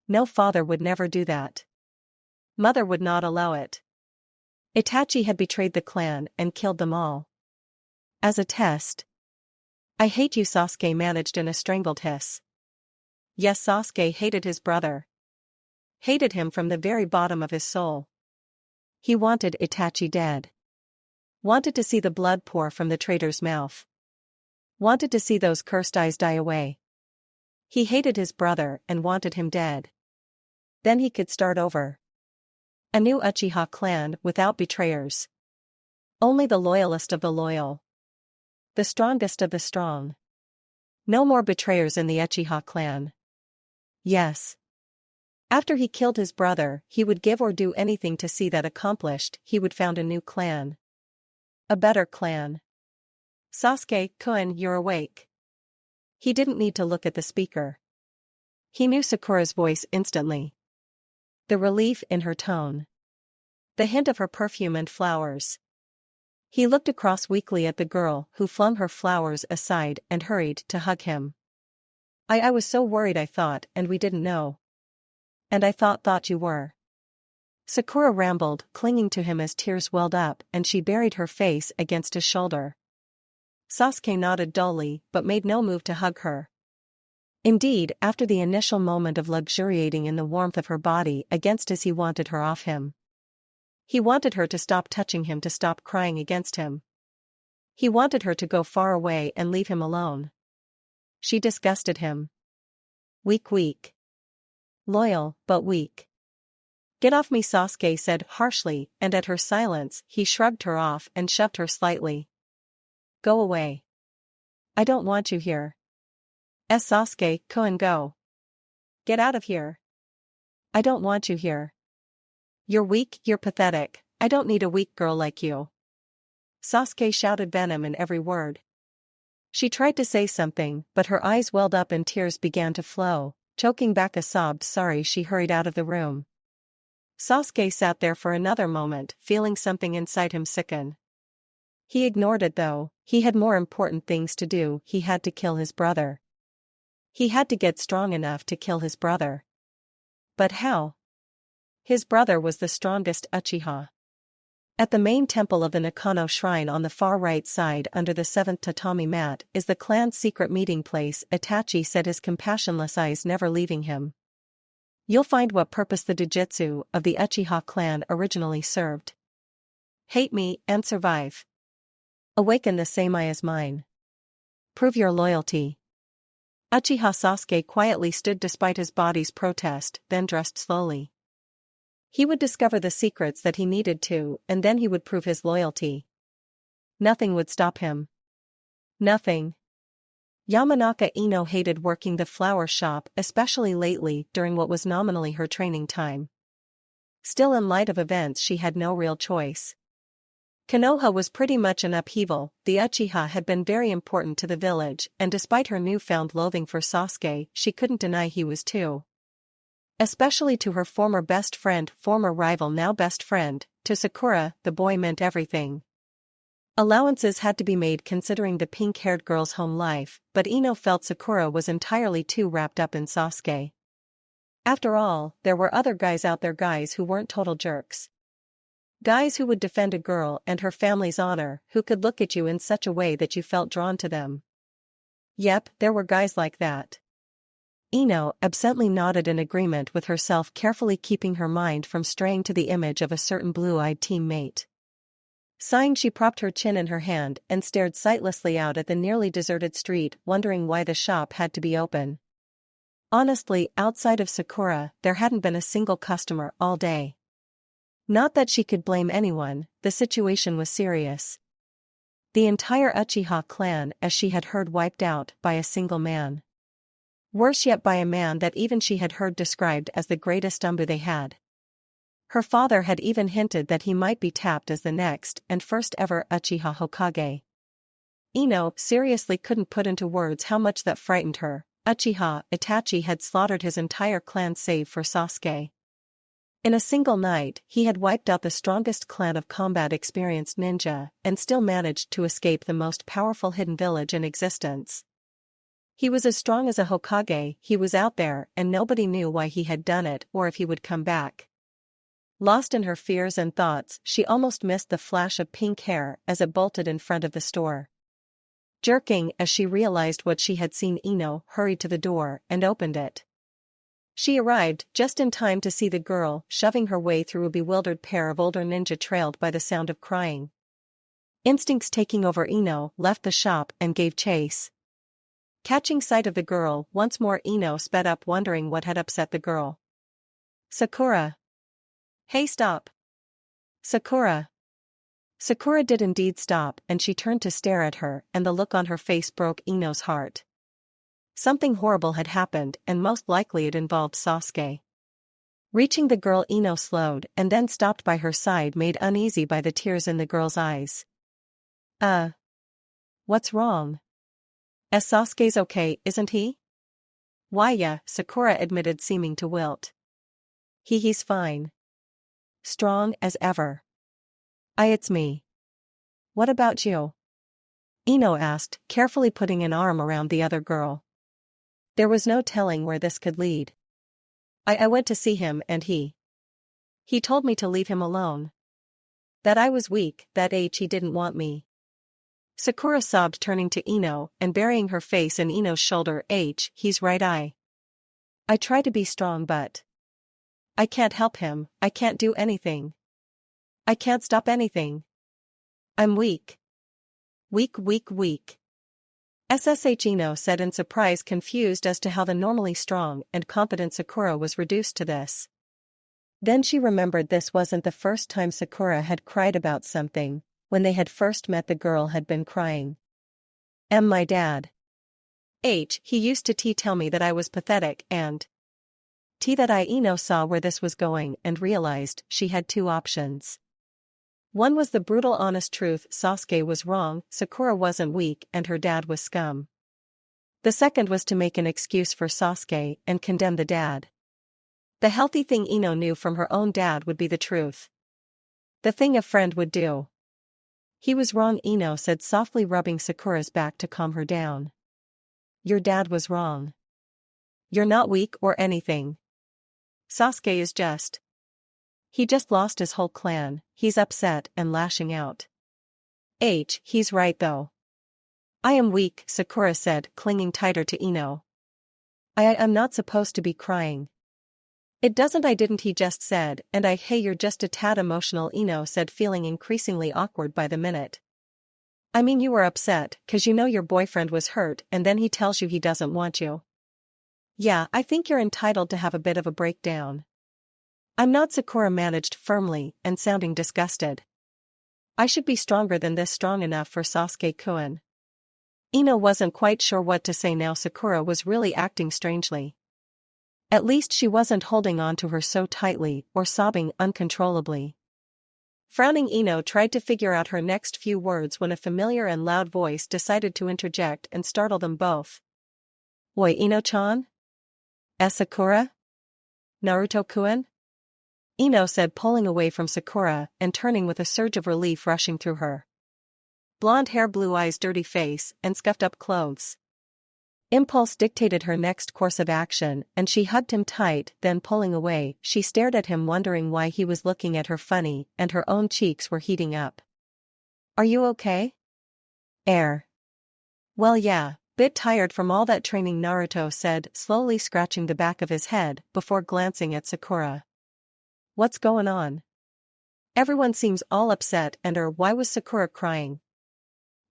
No, father would never do that. Mother would not allow it. Itachi had betrayed the clan and killed them all. As a test. I hate you, Sasuke managed in a strangled hiss. Yes, Sasuke hated his brother. Hated him from the very bottom of his soul. He wanted Itachi dead. Wanted to see the blood pour from the traitor's mouth. Wanted to see those cursed eyes die away. He hated his brother and wanted him dead. Then he could start over. A new Uchiha clan without betrayers. Only the loyalist of the loyal. The strongest of the strong. No more betrayers in the Uchiha clan. Yes. After he killed his brother, he would give or do anything to see that accomplished. He would found a new clan. A better clan. Sasuke-kun, you're awake. He didn't need to look at the speaker. He knew Sakura's voice instantly. The relief in her tone. The hint of her perfume and flowers. He looked across weakly at the girl who flung her flowers aside and hurried to hug him. I was so worried I thought, and we didn't know. And I thought you were. Sakura rambled, clinging to him as tears welled up and she buried her face against his shoulder. Sasuke nodded dully but made no move to hug her. Indeed, after the initial moment of luxuriating in the warmth of her body against as he wanted her off him. He wanted her to stop touching him, to stop crying against him. He wanted her to go far away and leave him alone. She disgusted him. Weak. Loyal, but weak. Get off me, Sasuke said harshly, and at her silence, he shrugged her off and shoved her slightly. Go away. I don't want you here. Sasuke, go. Get out of here. I don't want you here. You're weak, you're pathetic, I don't need a weak girl like you. Sasuke shouted venom in every word. She tried to say something, but her eyes welled up and tears began to flow, choking back a sobbed sorry. She hurried out of the room. Sasuke sat there for another moment, feeling something inside him sicken. He ignored it though, he had more important things to do. He had to kill his brother. He had to get strong enough to kill his brother. But how? His brother was the strongest Uchiha. At the main temple of the Nakano shrine on the far right side under the 7th tatami mat is the clan's secret meeting place. Itachi said, his compassionless eyes never leaving him. You'll find what purpose the Jujutsu of the Uchiha clan originally served. Hate me and survive. Awaken the same eye as mine. Prove your loyalty. Uchiha Sasuke quietly stood despite his body's protest, then dressed slowly. He would discover the secrets that he needed to, and then he would prove his loyalty. Nothing would stop him. Nothing. Yamanaka Ino hated working the flower shop, especially lately during what was nominally her training time. Still, in light of events, she had no real choice. Konoha was pretty much an upheaval. The Uchiha had been very important to the village, and despite her newfound loathing for Sasuke, she couldn't deny he was too. Especially to her former best friend, former rival now best friend, to Sakura, the boy meant everything. Allowances had to be made considering the pink-haired girl's home life, but Ino felt Sakura was entirely too wrapped up in Sasuke. After all, there were other guys out there, guys who weren't total jerks. Guys who would defend a girl and her family's honor, who could look at you in such a way that you felt drawn to them. Yep, there were guys like that. Ino absently nodded in agreement with herself, carefully keeping her mind from straying to the image of a certain blue-eyed teammate. Sighing, she propped her chin in her hand and stared sightlessly out at the nearly deserted street, wondering why the shop had to be open. Honestly, outside of Sakura, there hadn't been a single customer all day. Not that she could blame anyone, the situation was serious. The entire Uchiha clan, as she had heard, wiped out by a single man. Worse yet, by a man that even she had heard described as the greatest Umbu they had. Her father had even hinted that he might be tapped as the next and first ever Uchiha Hokage. Ino seriously couldn't put into words how much that frightened her. Uchiha Itachi had slaughtered his entire clan save for Sasuke. In a single night, he had wiped out the strongest clan of combat-experienced ninja, and still managed to escape the most powerful hidden village in existence. He was as strong as a Hokage. He was out there, and nobody knew why he had done it or if he would come back. Lost in her fears and thoughts, she almost missed the flash of pink hair as it bolted in front of the store. Jerking as she realized what she had seen, Ino hurried to the door and opened it. She arrived just in time to see the girl shoving her way through a bewildered pair of older ninja, trailed by the sound of crying. Instincts taking over, Ino left the shop and gave chase. Catching sight of the girl once more, Ino sped up, wondering what had upset the girl. Sakura. Hey, stop. Sakura. Sakura did indeed stop, and she turned to stare at her, and the look on her face broke Ino's heart. Something horrible had happened, and most likely it involved Sasuke. Reaching the girl, Ino slowed and then stopped by her side, made uneasy by the tears in the girl's eyes. What's wrong? Sasuke's okay, isn't he? Why yeah, Sakura admitted, seeming to wilt. He's fine. Strong as ever. It's me. What about you? Ino asked, carefully putting an arm around the other girl. There was no telling where this could lead. I went to see him and he told me to leave him alone. That I was weak, that he didn't want me. Sakura sobbed, turning to Ino and burying her face in Ino's shoulder. He's right. I try to be strong, but I can't help him. I can't do anything. I can't stop anything. I'm weak. Weak. SSH Ino said in surprise, confused as to how the normally strong and confident Sakura was reduced to this. Then she remembered this wasn't the first time Sakura had cried about something. When they had first met, the girl had been crying. My dad. He used to tell me that I was pathetic and that Ino saw where this was going and realized she had two options. One was the brutal honest truth: Sasuke was wrong, Sakura wasn't weak, and her dad was scum. The second was to make an excuse for Sasuke and condemn the dad. The healthy thing Ino knew from her own dad would be the truth. The thing a friend would do. He was wrong, Ino said softly, rubbing Sakura's back to calm her down. Your dad was wrong. You're not weak or anything. Sasuke is just. He just lost his whole clan, he's upset and lashing out. He's right though. I am weak, Sakura said, clinging tighter to Ino. I'm not supposed to be crying. It doesn't, I didn't, he just said, and hey, you're just a tad emotional, Ino said, feeling increasingly awkward by the minute. I mean, you were upset, 'cause you know your boyfriend was hurt and then he tells you he doesn't want you. Yeah, I think you're entitled to have a bit of a breakdown. I'm not, Sakura managed firmly and sounding disgusted. I should be stronger than this, strong enough for Sasuke-kun. Ino wasn't quite sure what to say now. Sakura was really acting strangely. At least she wasn't holding on to her so tightly or sobbing uncontrollably. Frowning, Ino tried to figure out her next few words when a familiar and loud voice decided to interject and startle them both. Oi, Ino-chan? Sakura? Naruto-kun? Ino said, pulling away from Sakura and turning with a surge of relief rushing through her. Blonde hair, blue eyes, dirty face, and scuffed up clothes. Impulse dictated her next course of action, and she hugged him tight. Then pulling away, she stared at him, wondering why he was looking at her funny, and her own cheeks were heating up. Are you okay? Well, yeah, bit tired from all that training, Naruto said, slowly scratching the back of his head before glancing at Sakura. What's going on? Everyone seems all upset, and why was Sakura crying?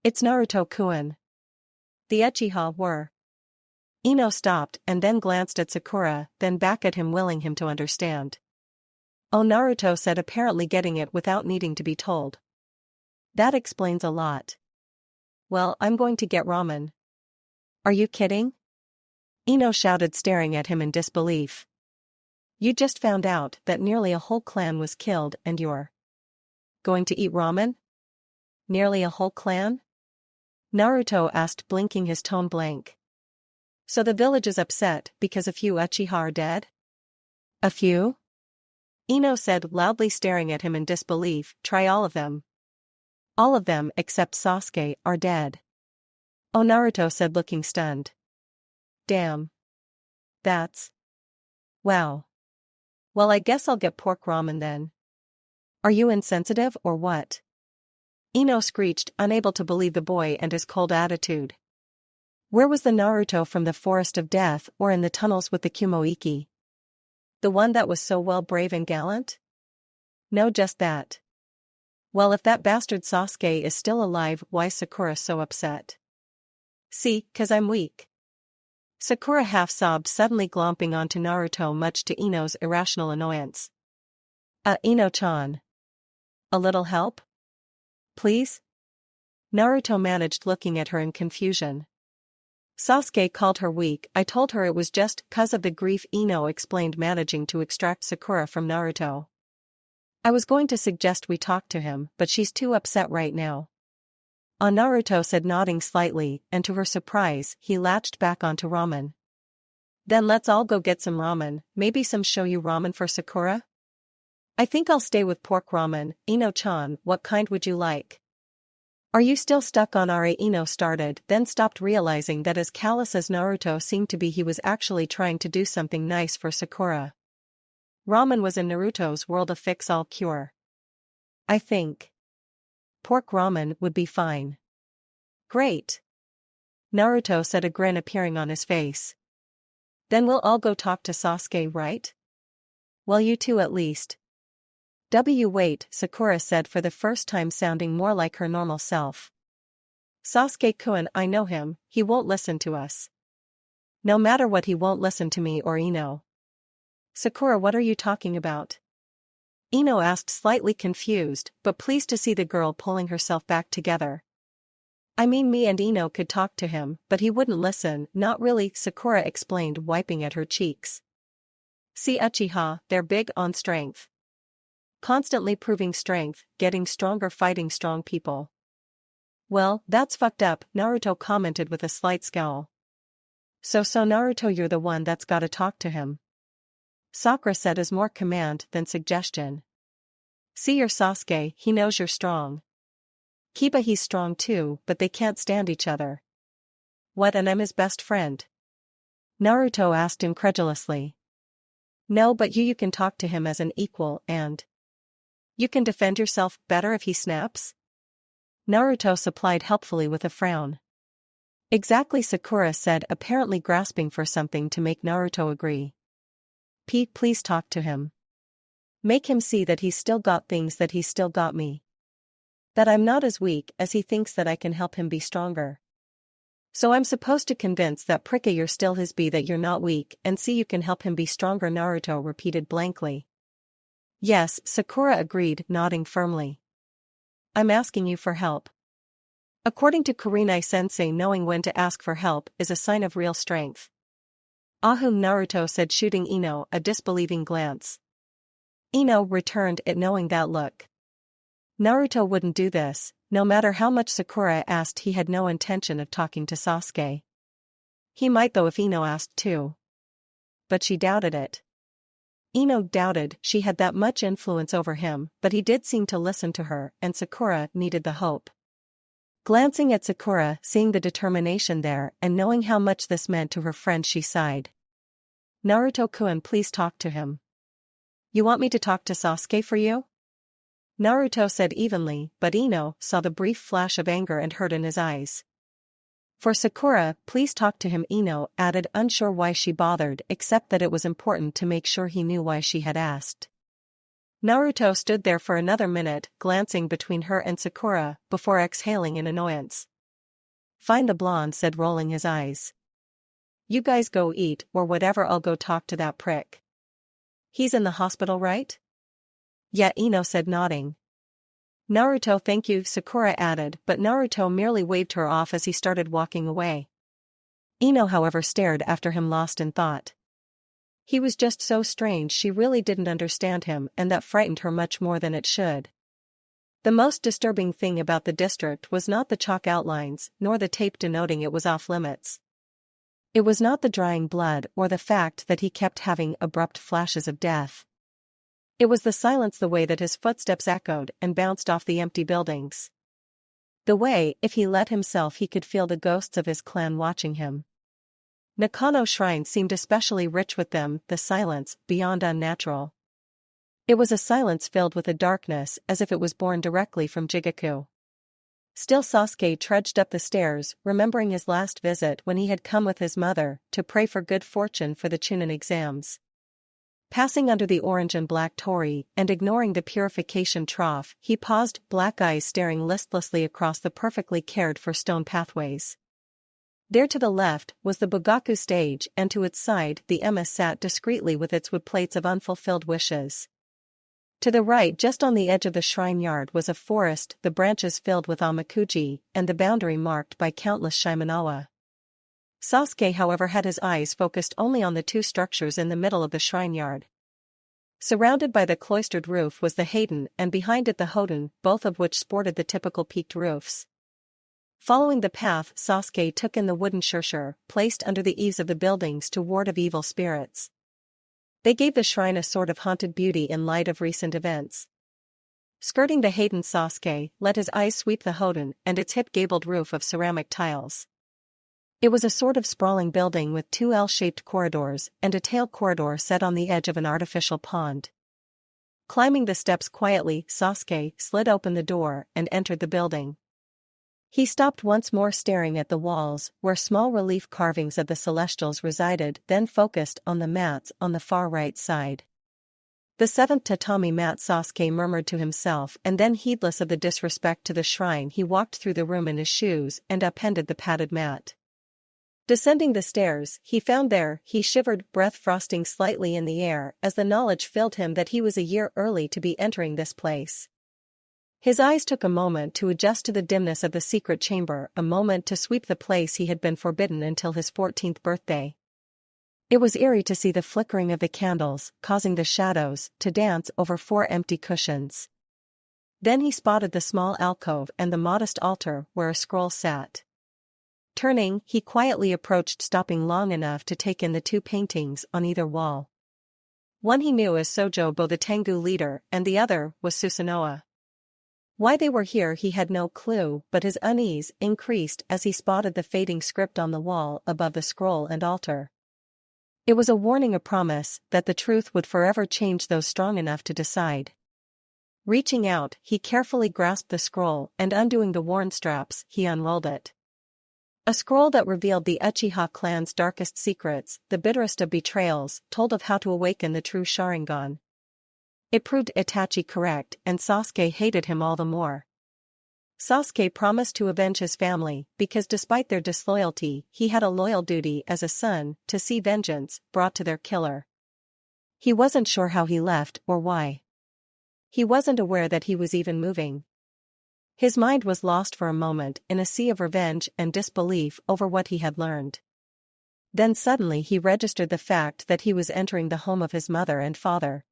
It's Naruto-kun. The Uchiha were. Ino stopped and then glanced at Sakura, then back at him, willing him to understand. Oh, Naruto said, apparently getting it without needing to be told. That explains a lot. Well, I'm going to get ramen. Are you kidding? Ino shouted, staring at him in disbelief. You just found out that nearly a whole clan was killed and you're going to eat ramen? Nearly a whole clan? Naruto asked, blinking, his tone blank. So the village is upset because a few Uchiha are dead? A few? Ino said, loudly, staring at him in disbelief. Try all of them. All of them except Sasuke are dead. Oh, Naruto said, looking stunned. Damn. That's. Wow. Well, I guess I'll get pork ramen then. Are you insensitive or what? Ino screeched, unable to believe the boy and his cold attitude. Where was the Naruto from the Forest of Death or in the tunnels with the Kumoiki? The one that was so well, brave and gallant? No, just that. Well, if that bastard Sasuke is still alive, why's Sakura so upset? See, 'cause I'm weak. Sakura half sobbed, suddenly glomping onto Naruto, much to Ino's irrational annoyance. Ino-chan. A little help? Please? Naruto managed, looking at her in confusion. Sasuke called her weak. I told her it was just 'cause of the grief, Ino explained, managing to extract Sakura from Naruto. I was going to suggest we talk to him, but she's too upset right now. Naruto said, nodding slightly, and to her surprise, he latched back onto ramen. Then let's all go get some ramen, maybe some shoyu ramen for Sakura? I think I'll stay with pork ramen. Ino-chan, what kind would you like? Are you still stuck on Are? Ino started, then stopped, realizing that as callous as Naruto seemed to be, he was actually trying to do something nice for Sakura. Ramen was in Naruto's world a fix-all cure. I think pork ramen would be fine. Great. Naruto said, a grin appearing on his face. Then we'll all go talk to Sasuke, right? Well, you two at least. Wait, Sakura said, for the first time sounding more like her normal self. Sasuke-kun, I know him, he won't listen to us. No matter what, he won't listen to me or Ino. Sakura, what are you talking about? Ino asked, slightly confused, but pleased to see the girl pulling herself back together. I mean, me and Ino could talk to him, but he wouldn't listen. Not really, Sakura explained, wiping at her cheeks. See Uchiha, they're big on strength. Constantly proving strength, getting stronger, fighting strong people. Well, that's fucked up, Naruto commented with a slight scowl. So Naruto, you're the one that's gotta talk to him. Sakura said, as more command than suggestion. See your Sasuke, he knows you're strong. Kiba, he's strong too, but they can't stand each other. What, and I'm his best friend? Naruto asked incredulously. No, but you can talk to him as an equal, and you can defend yourself better if he snaps? Naruto supplied helpfully with a frown. Exactly, Sakura said, apparently grasping for something to make Naruto agree. Pete, please talk to him. Make him see that he's still got things, that he's still got me. That I'm not as weak as he thinks, that I can help him be stronger. So I'm supposed to convince that pricka you're still his B, that you're not weak, and see you can help him be stronger, Naruto repeated blankly. Yes, Sakura agreed, nodding firmly. I'm asking you for help. According to Kurenai-sensei, knowing when to ask for help is a sign of real strength. Ahum, Naruto said, shooting Ino a disbelieving glance. Ino returned it, knowing that look. Naruto wouldn't do this, no matter how much Sakura asked. He had no intention of talking to Sasuke. He might though if Ino asked too. But she doubted it. Ino doubted she had that much influence over him, but he did seem to listen to her, and Sakura needed the hope. Glancing at Sakura, seeing the determination there, and knowing how much this meant to her friend, she sighed. Naruto-kun, please talk to him. You want me to talk to Sasuke for you? Naruto said evenly, but Ino saw the brief flash of anger and hurt in his eyes. For Sakura, please talk to him, Ino added, unsure why she bothered, except that it was important to make sure he knew why she had asked. Naruto stood there for another minute, glancing between her and Sakura, before exhaling in annoyance. Fine, the blonde said, rolling his eyes. You guys go eat or whatever, I'll go talk to that prick. He's in the hospital, right? Yeah, Ino said, nodding. Naruto, thank you, Sakura added, but Naruto merely waved her off as he started walking away. Ino, however, stared after him, lost in thought. He was just so strange, she really didn't understand him, and that frightened her much more than it should. The most disturbing thing about the district was not the chalk outlines, nor the tape denoting it was off limits. It was not the drying blood or the fact that he kept having abrupt flashes of death. It was the silence, the way that his footsteps echoed and bounced off the empty buildings. The way, if he let himself, he could feel the ghosts of his clan watching him. Nakano Shrine seemed especially rich with them, the silence, beyond unnatural. It was a silence filled with a darkness, as if it was born directly from Jigaku. Still Sasuke trudged up the stairs, remembering his last visit when he had come with his mother to pray for good fortune for the Chunin exams. Passing under the orange and black torii, and ignoring the purification trough, he paused, black eyes staring listlessly across the perfectly cared-for stone pathways. There to the left was the Bugaku stage, and to its side the Emma sat discreetly with its wood plates of unfulfilled wishes. To the right, just on the edge of the shrine yard, was a forest, the branches filled with amakuji, and the boundary marked by countless shimenawa. Sasuke, however, had his eyes focused only on the two structures in the middle of the shrine yard. Surrounded by the cloistered roof was the Hayden, and behind it the Hoden, both of which sported the typical peaked roofs. Following the path, Sasuke took in the wooden shusher, placed under the eaves of the buildings to ward off evil spirits. They gave the shrine a sort of haunted beauty in light of recent events. Skirting the Hayden, Sasuke let his eyes sweep the Hoden and its hip-gabled roof of ceramic tiles. It was a sort of sprawling building with two L-shaped corridors and a tail corridor set on the edge of an artificial pond. Climbing the steps quietly, Sasuke slid open the door and entered the building. He stopped once more, staring at the walls, where small relief carvings of the Celestials resided, then focused on the mats on the far right side. The seventh tatami mat, Sasuke murmured to himself, and then, heedless of the disrespect to the shrine, he walked through the room in his shoes and upended the padded mat. Descending the stairs, he shivered, breath frosting slightly in the air as the knowledge filled him that he was a year early to be entering this place. His eyes took a moment to adjust to the dimness of the secret chamber, a moment to sweep the place he had been forbidden until his 14th birthday. It was eerie to see the flickering of the candles, causing the shadows to dance over 4 empty cushions. Then he spotted the small alcove and the modest altar where a scroll sat. Turning, he quietly approached, stopping long enough to take in the 2 paintings on either wall. One he knew as Sojobo, the Tengu leader, and the other was Susanoo. Why they were here he had no clue, but his unease increased as he spotted the fading script on the wall above the scroll and altar. It was a warning, a promise, that the truth would forever change those strong enough to decide. Reaching out, he carefully grasped the scroll, and undoing the worn straps, he unrolled it. A scroll that revealed the Uchiha clan's darkest secrets, the bitterest of betrayals, told of how to awaken the true Sharingan. It proved Itachi correct, and Sasuke hated him all the more. Sasuke promised to avenge his family, because despite their disloyalty, he had a loyal duty as a son to see vengeance brought to their killer. He wasn't sure how he left or why. He wasn't aware that he was even moving. His mind was lost for a moment in a sea of revenge and disbelief over what he had learned. Then suddenly he registered the fact that he was entering the home of his mother and father.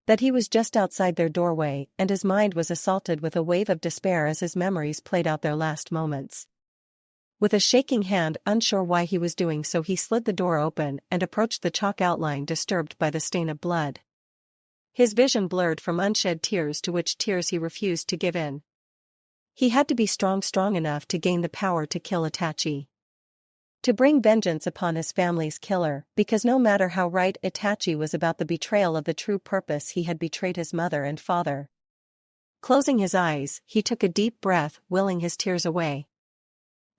That he was just outside their doorway, and his mind was assaulted with a wave of despair as his memories played out their last moments. With a shaking hand, unsure why he was doing so, he slid the door open and approached the chalk outline disturbed by the stain of blood. His vision blurred from unshed tears to which tears he refused to give in. He had to be strong enough to gain the power to kill Itachi. To bring vengeance upon his family's killer, because no matter how right Itachi was about the betrayal of the true purpose, he had betrayed his mother and father. Closing his eyes, he took a deep breath, willing his tears away.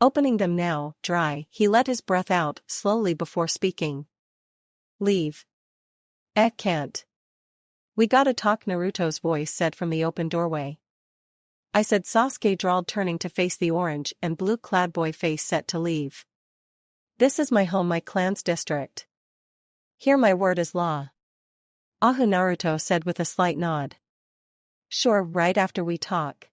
Opening them now, dry, he let his breath out slowly before speaking. "Leave." Can't. "We gotta talk," Naruto's voice said from the open doorway. "I said," Sasuke drawled, turning to face the orange and blue-clad boy face set to leave. "This is my home, my clan's district. Here my word is law." "Ahu," Naruto said with a slight nod. "Sure, right after we talk."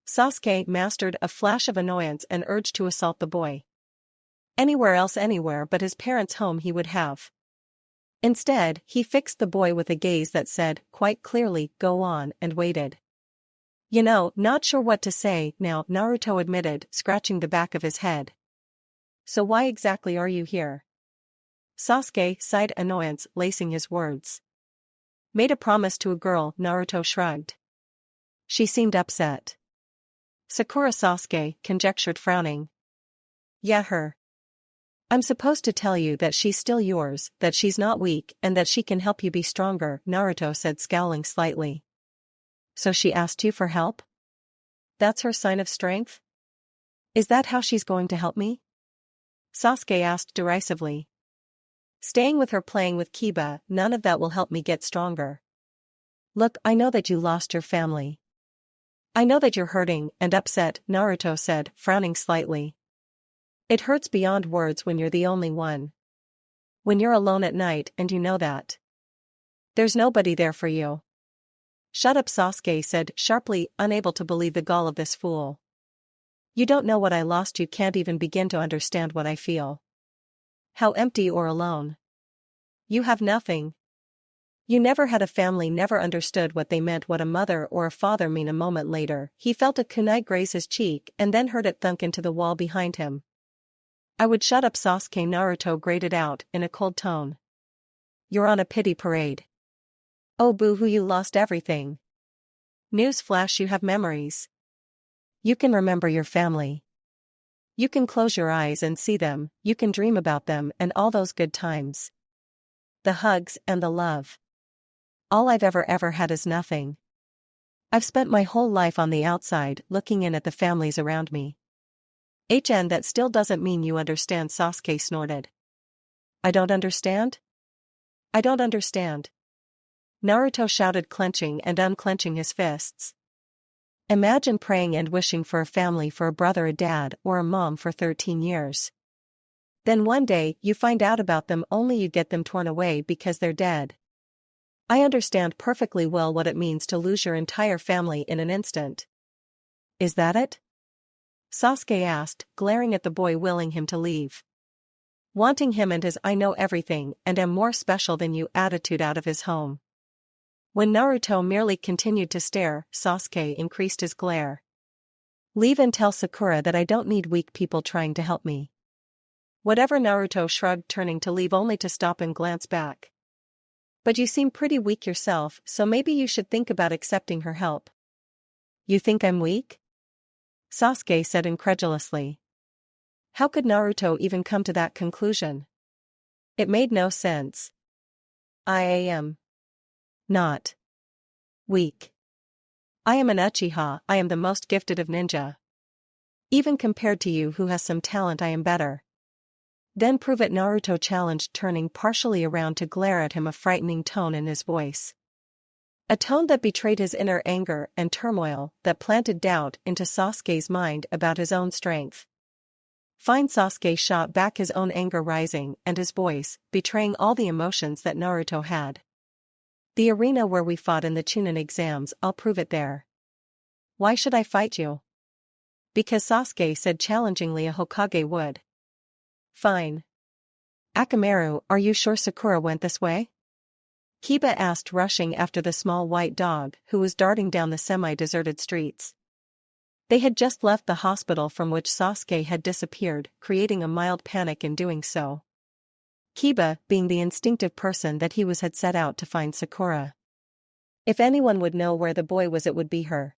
Sasuke mastered a flash of annoyance and urge to assault the boy. Anywhere else, anywhere but his parents' home he would have. Instead, he fixed the boy with a gaze that said, quite clearly, "Go on," and waited. "You know, not sure what to say now," Naruto admitted, scratching the back of his head. "So why exactly are you here?" Sasuke sighed, annoyance lacing his words. "Made a promise to a girl," Naruto shrugged. "She seemed upset." Sakura, Sasuke conjectured, frowning. "Yeah, her. I'm supposed to tell you that she's still yours, that she's not weak, and that she can help you be stronger," Naruto said, scowling slightly. "So she asked you for help? That's her sign of strength? Is that how she's going to help me?" Sasuke asked derisively. "Staying with her, playing with Kiba, none of that will help me get stronger. Look, I know that you lost your family. I know that you're hurting and upset," Naruto said, frowning slightly. "It hurts beyond words when you're the only one. When you're alone at night and you know that there's nobody there for you." "Shut up," Sasuke said sharply, unable to believe the gall of this fool. "You don't know what I lost. You can't even begin to understand what I feel. How empty or alone. You have nothing. You never had a family, never understood what they meant, what a mother or a father mean. A moment later, he felt a kunai graze his cheek and then heard it thunk into the wall behind him. I would shut up, Sasuke, Naruto grated out in a cold tone. You're on a pity parade. Oh boo-hoo, you lost everything. Newsflash, you have memories. You can remember your family. You can close your eyes and see them, you can dream about them and all those good times. The hugs and the love. All I've ever had is nothing. I've spent my whole life on the outside, looking in at the families around me. That still doesn't mean you understand, Sasuke snorted. I don't understand? I don't understand. Naruto shouted, clenching and unclenching his fists. Imagine praying and wishing for a family, for a brother, a dad, or a mom for 13 years. Then one day, you find out about them, only you get them torn away because they're dead. I understand perfectly well what it means to lose your entire family in an instant. Is that it? Sasuke asked, glaring at the boy, willing him to leave. Wanting him and his I know everything and am more special than you attitude out of his home. When Naruto merely continued to stare, Sasuke increased his glare. Leave and tell Sakura that I don't need weak people trying to help me. Whatever, Naruto shrugged, turning to leave only to stop and glance back. But you seem pretty weak yourself, so maybe you should think about accepting her help. You think I'm weak? Sasuke said incredulously. How could Naruto even come to that conclusion? It made no sense. I am not weak. I am an Uchiha, I am the most gifted of ninja. Even compared to you who has some talent, I am better. Then prove it, Naruto challenged, turning partially around to glare at him, a frightening tone in his voice. A tone that betrayed his inner anger and turmoil, that planted doubt into Sasuke's mind about his own strength. Fine, Sasuke shot back, his own anger rising and his voice betraying all the emotions that Naruto had. The arena where we fought in the Chunin exams, I'll prove it there. Why should I fight you? Because, Sasuke said challengingly, a Hokage would. Fine. Akamaru, are you sure Sakura went this way? Kiba asked, rushing after the small white dog who was darting down the semi-deserted streets. They had just left the hospital from which Sasuke had disappeared, creating a mild panic in doing so. Kiba, being the instinctive person that he was, had set out to find Sakura. If anyone would know where the boy was, it would be her.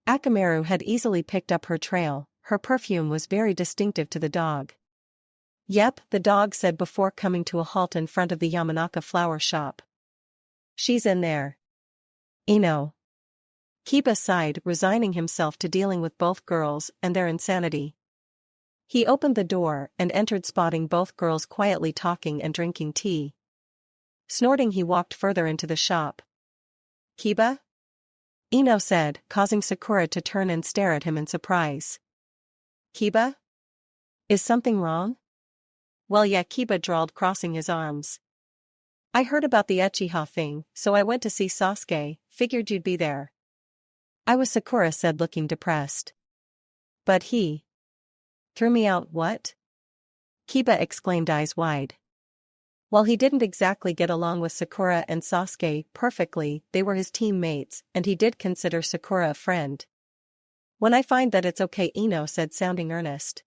Akamaru had easily picked up her trail, her perfume was very distinctive to the dog. Yep, the dog said before coming to a halt in front of the Yamanaka flower shop. She's in there. Ino. Kiba sighed, resigning himself to dealing with both girls and their insanity. He opened the door and entered, spotting both girls quietly talking and drinking tea. Snorting, he walked further into the shop. Kiba? Ino said, causing Sakura to turn and stare at him in surprise. Kiba? Is something wrong? Well, yeah, Kiba drawled, crossing his arms. I heard about the Uchiha thing, so I went to see Sasuke, figured you'd be there. I was, Sakura said, looking depressed. But he threw me out. What? Kiba exclaimed, eyes wide. While he didn't exactly get along with Sakura and Sasuke perfectly, they were his teammates, and he did consider Sakura a friend. When I find that it's okay, Ino said, sounding earnest.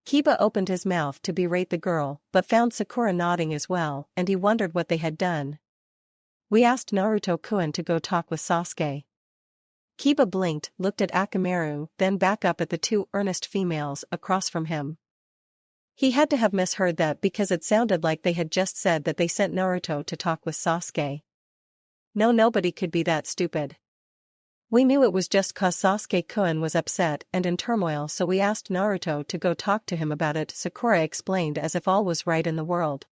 Kiba opened his mouth to berate the girl, but found Sakura nodding as well, and he wondered what they had done. We asked Naruto-kun to go talk with Sasuke. Kiba blinked, looked at Akamaru, then back up at the two earnest females across from him. He had to have misheard that, because it sounded like they had just said that they sent Naruto to talk with Sasuke. No, nobody could be that stupid. We knew it was just cause Sasuke-kun was upset and in turmoil, so we asked Naruto to go talk to him about it, Sakura explained, as if all was right in the world.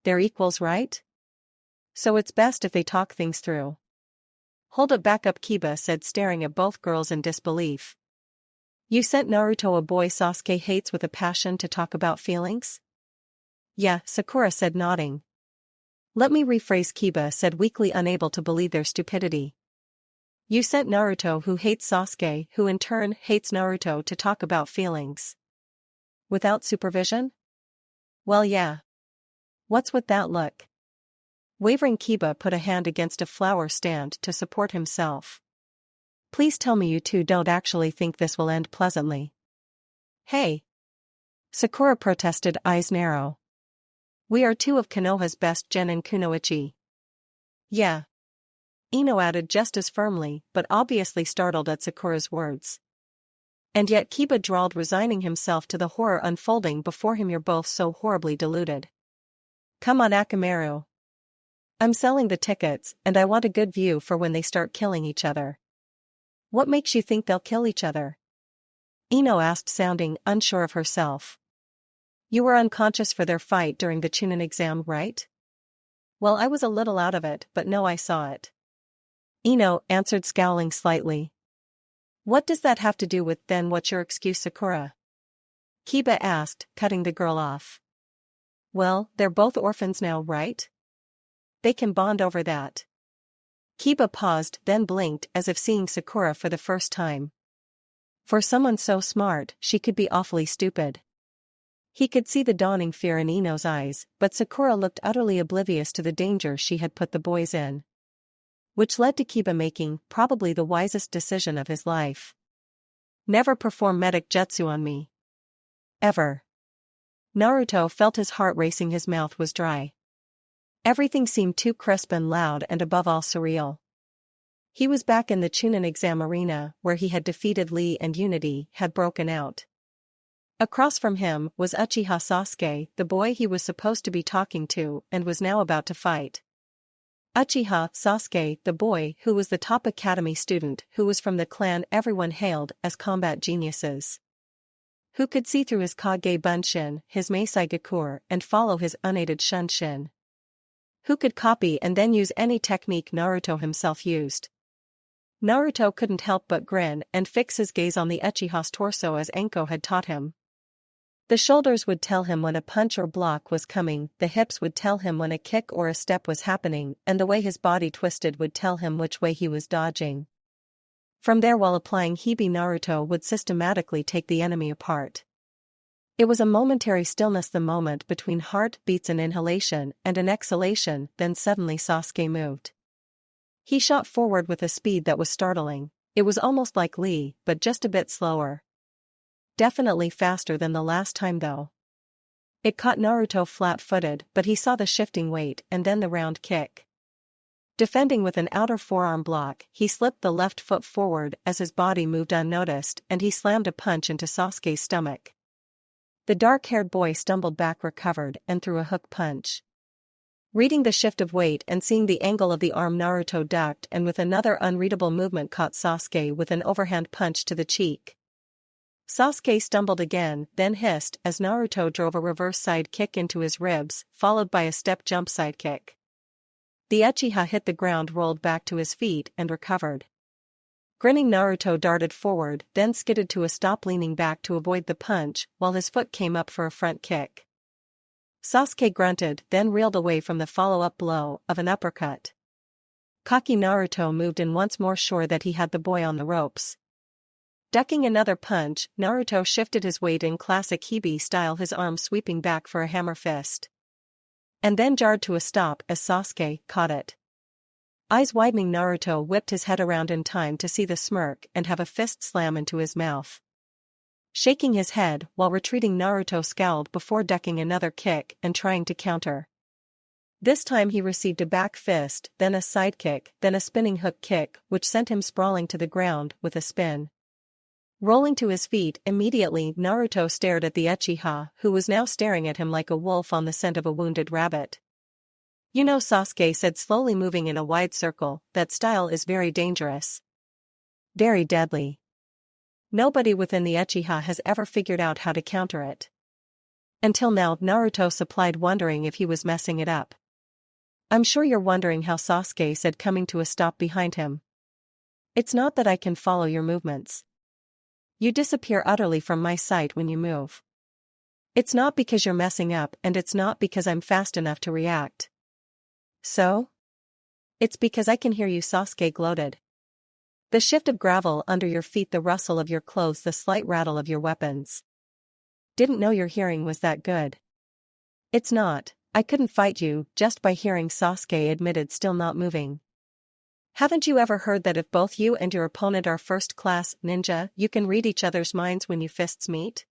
They're equals, right? So it's best if they talk things through. Hold it, back up, Kiba said, staring at both girls in disbelief. You sent Naruto, a boy Sasuke hates with a passion, to talk about feelings? Yeah, Sakura said, nodding. Let me rephrase, Kiba said weakly, unable to believe their stupidity. You sent Naruto, who hates Sasuke, who in turn hates Naruto, to talk about feelings. Without supervision? Well, yeah. What's with that look? Wavering Kiba put a hand against a flower stand to support himself. Please tell me you two don't actually think this will end pleasantly. Hey! Sakura protested, eyes narrow. We are two of Konoha's best genin kunoichi. Yeah. Ino added just as firmly, but obviously startled at Sakura's words. And yet Kiba drawled, resigning himself to the horror unfolding before him. You're both so horribly deluded. Come on, Akamaru. I'm selling the tickets, and I want a good view for when they start killing each other. What makes you think they'll kill each other? Ino asked, sounding unsure of herself. You were unconscious for their fight during the Chunin exam, right? Well, I was a little out of it, but no, I saw it. Ino answered, scowling slightly. What does that have to do with then? What's your excuse, Sakura? Kiba asked, cutting the girl off. Well, they're both orphans now, right? They can bond over that. Kiba paused, then blinked as if seeing Sakura for the first time. For someone so smart, she could be awfully stupid. He could see the dawning fear in Ino's eyes, but Sakura looked utterly oblivious to the danger she had put the boys in. Which led to Kiba making probably the wisest decision of his life. Never perform medic jutsu on me. Ever. Naruto felt his heart racing, his mouth was dry. Everything seemed too crisp and loud and above all surreal. He was back in the Chunin exam arena where he had defeated Lee and Unity had broken out. Across from him was Uchiha Sasuke, the boy he was supposed to be talking to and was now about to fight. Uchiha Sasuke, the boy who was the top academy student who was from the clan everyone hailed as combat geniuses. Who could see through his Kage Bunshin, his Meisai Gakur, and follow his unaided Shunshin. Who could copy and then use any technique Naruto himself used. Naruto couldn't help but grin and fix his gaze on the Uchiha's torso as Anko had taught him. The shoulders would tell him when a punch or block was coming, the hips would tell him when a kick or a step was happening, and the way his body twisted would tell him which way he was dodging. From there, while applying Hibi, Naruto would systematically take the enemy apart. It was a momentary stillness, the moment between heartbeats, an inhalation and an exhalation, then suddenly Sasuke moved. He shot forward with a speed that was startling. It was almost like Lee, but just a bit slower. Definitely faster than the last time though. It caught Naruto flat-footed, but he saw the shifting weight and then the round kick. Defending with an outer forearm block, he slipped the left foot forward as his body moved unnoticed, and he slammed a punch into Sasuke's stomach. The dark-haired boy stumbled back, recovered, and threw a hook punch. Reading the shift of weight and seeing the angle of the arm, Naruto ducked and with another unreadable movement caught Sasuke with an overhand punch to the cheek. Sasuke stumbled again, then hissed as Naruto drove a reverse side kick into his ribs, followed by a step jump side kick. The Uchiha hit the ground, rolled back to his feet, and recovered. Grinning, Naruto darted forward, then skidded to a stop, leaning back to avoid the punch, while his foot came up for a front kick. Sasuke grunted, then reeled away from the follow-up blow of an uppercut. Cocky Naruto moved in once more, sure that he had the boy on the ropes. Ducking another punch, Naruto shifted his weight in classic Hibi style, his arm sweeping back for a hammer fist. And then jarred to a stop as Sasuke caught it. Eyes widening, Naruto whipped his head around in time to see the smirk and have a fist slam into his mouth. Shaking his head while retreating, Naruto scowled before ducking another kick and trying to counter. This time he received a back fist, then a side kick, then a spinning hook kick, which sent him sprawling to the ground with a spin. Rolling to his feet immediately, Naruto stared at the Uchiha, who was now staring at him like a wolf on the scent of a wounded rabbit. You know, Sasuke said, slowly moving in a wide circle, that style is very dangerous. Very deadly. Nobody within the Uchiha has ever figured out how to counter it. Until now, Naruto supplied, wondering if he was messing it up. I'm sure you're wondering how, Sasuke said, coming to a stop behind him. It's not that I can follow your movements. You disappear utterly from my sight when you move. It's not because you're messing up, and it's not because I'm fast enough to react. So? It's because I can hear you, Sasuke gloated. The shift of gravel under your feet, the rustle of your clothes, the slight rattle of your weapons. Didn't know your hearing was that good. It's not, I couldn't fight you, just by hearing, Sasuke admitted, still not moving. Haven't you ever heard that if both you and your opponent are first-class ninja, you can read each other's minds when you fists meet?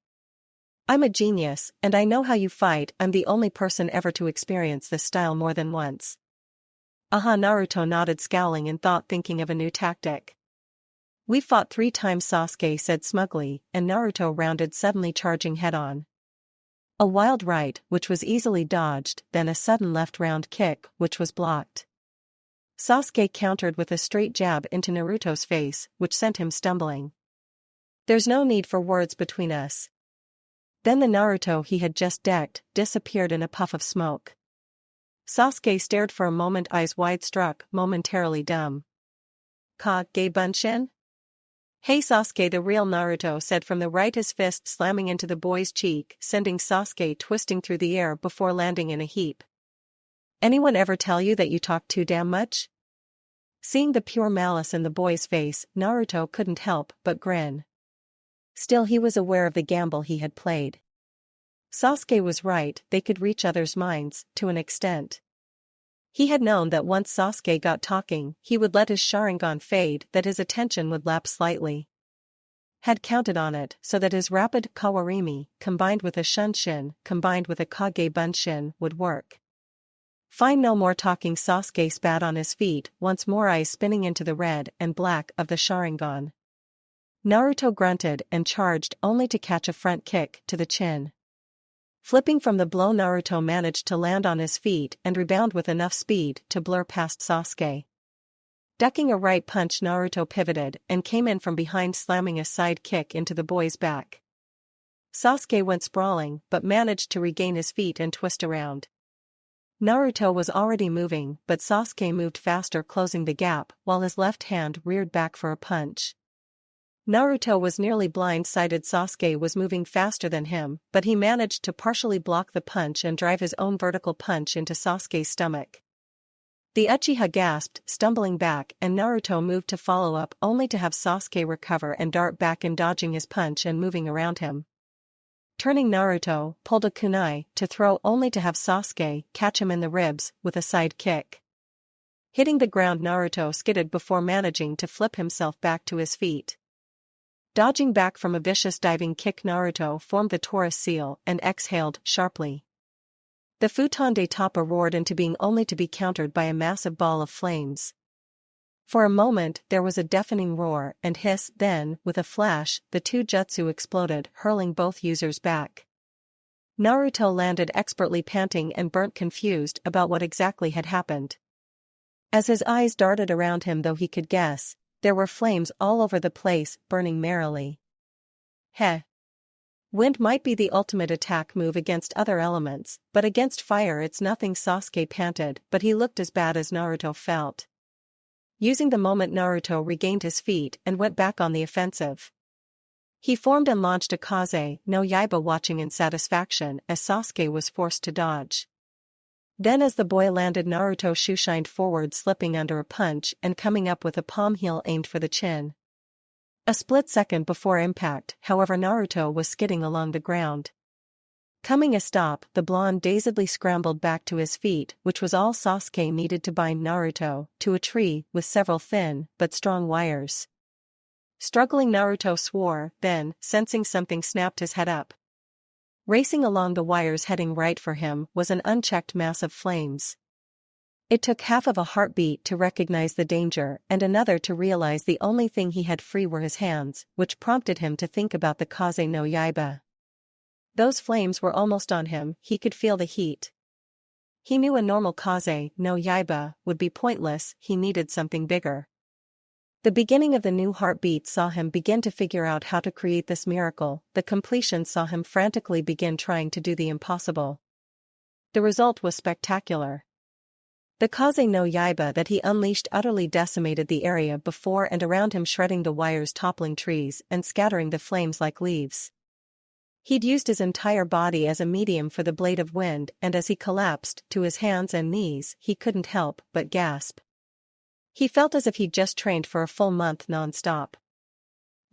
I'm a genius, and I know how you fight. I'm the only person ever to experience this style more than once. Aha, Naruto nodded, scowling in thought, thinking of a new tactic. We fought 3 times, Sasuke said smugly, and Naruto rounded, suddenly charging head-on. A wild right, which was easily dodged, then a sudden left round kick, which was blocked. Sasuke countered with a straight jab into Naruto's face, which sent him stumbling. There's no need for words between us. Then the Naruto he had just decked disappeared in a puff of smoke. Sasuke stared for a moment, eyes wide struck, momentarily dumb. Kage Bunshin? Hey Sasuke, the real Naruto said from the right, his fist slamming into the boy's cheek, sending Sasuke twisting through the air before landing in a heap. Anyone ever tell you that you talk too damn much? Seeing the pure malice in the boy's face, Naruto couldn't help but grin. Still, he was aware of the gamble he had played. Sasuke was right, they could reach others' minds, to an extent. He had known that once Sasuke got talking, he would let his Sharingan fade, that his attention would lapse slightly. Had counted on it, so that his rapid Kawarimi, combined with a Shunshin, combined with a Kage Bunshin, would work. Fine, no more talking, Sasuke spat on his feet, once more eyes spinning into the red and black of the Sharingan. Naruto grunted and charged, only to catch a front kick to the chin. Flipping from the blow, Naruto managed to land on his feet and rebound with enough speed to blur past Sasuke. Ducking a right punch, Naruto pivoted and came in from behind, slamming a side kick into the boy's back. Sasuke went sprawling, but managed to regain his feet and twist around. Naruto was already moving, but Sasuke moved faster, closing the gap, while his left hand reared back for a punch. Naruto was nearly blind-sided. Sasuke was moving faster than him, but he managed to partially block the punch and drive his own vertical punch into Sasuke's stomach. The Uchiha gasped, stumbling back, and Naruto moved to follow up, only to have Sasuke recover and dart back in, dodging his punch and moving around him. Turning, Naruto pulled a kunai to throw, only to have Sasuke catch him in the ribs with a side kick. Hitting the ground, Naruto skidded before managing to flip himself back to his feet. Dodging back from a vicious diving kick, Naruto formed the Taurus seal and exhaled sharply. The futon de Tapa roared into being, only to be countered by a massive ball of flames. For a moment there was a deafening roar and hiss, then, with a flash, the 2 jutsu exploded, hurling both users back. Naruto landed expertly, panting and burnt, confused about what exactly had happened. As his eyes darted around him, though he could guess, there were flames all over the place, burning merrily. Heh. Wind might be the ultimate attack move against other elements, but against fire it's nothing, Sasuke panted, but he looked as bad as Naruto felt. Using the moment, Naruto regained his feet and went back on the offensive. He formed and launched a Kaze no Yaiba, watching in satisfaction as Sasuke was forced to dodge. Then as the boy landed, Naruto shoeshined forward, slipping under a punch and coming up with a palm heel aimed for the chin. A split second before impact, however, Naruto was skidding along the ground. Coming a stop, the blonde dazedly scrambled back to his feet, which was all Sasuke needed to bind Naruto to a tree with several thin but strong wires. Struggling, Naruto swore, then, sensing something, snapped his head up. Racing along the wires heading right for him was an unchecked mass of flames. It took half of a heartbeat to recognize the danger and another to realize the only thing he had free were his hands, which prompted him to think about the Kaze no Yaiba. Those flames were almost on him, he could feel the heat. He knew a normal Kaze no Yaiba would be pointless, he needed something bigger. The beginning of the new heartbeat saw him begin to figure out how to create this miracle, the completion saw him frantically begin trying to do the impossible. The result was spectacular. The Kaze no Yaiba that he unleashed utterly decimated the area before and around him, shredding the wires, toppling trees, and scattering the flames like leaves. He'd used his entire body as a medium for the blade of wind, and as he collapsed to his hands and knees, he couldn't help but gasp. He felt as if he'd just trained for a full month non-stop.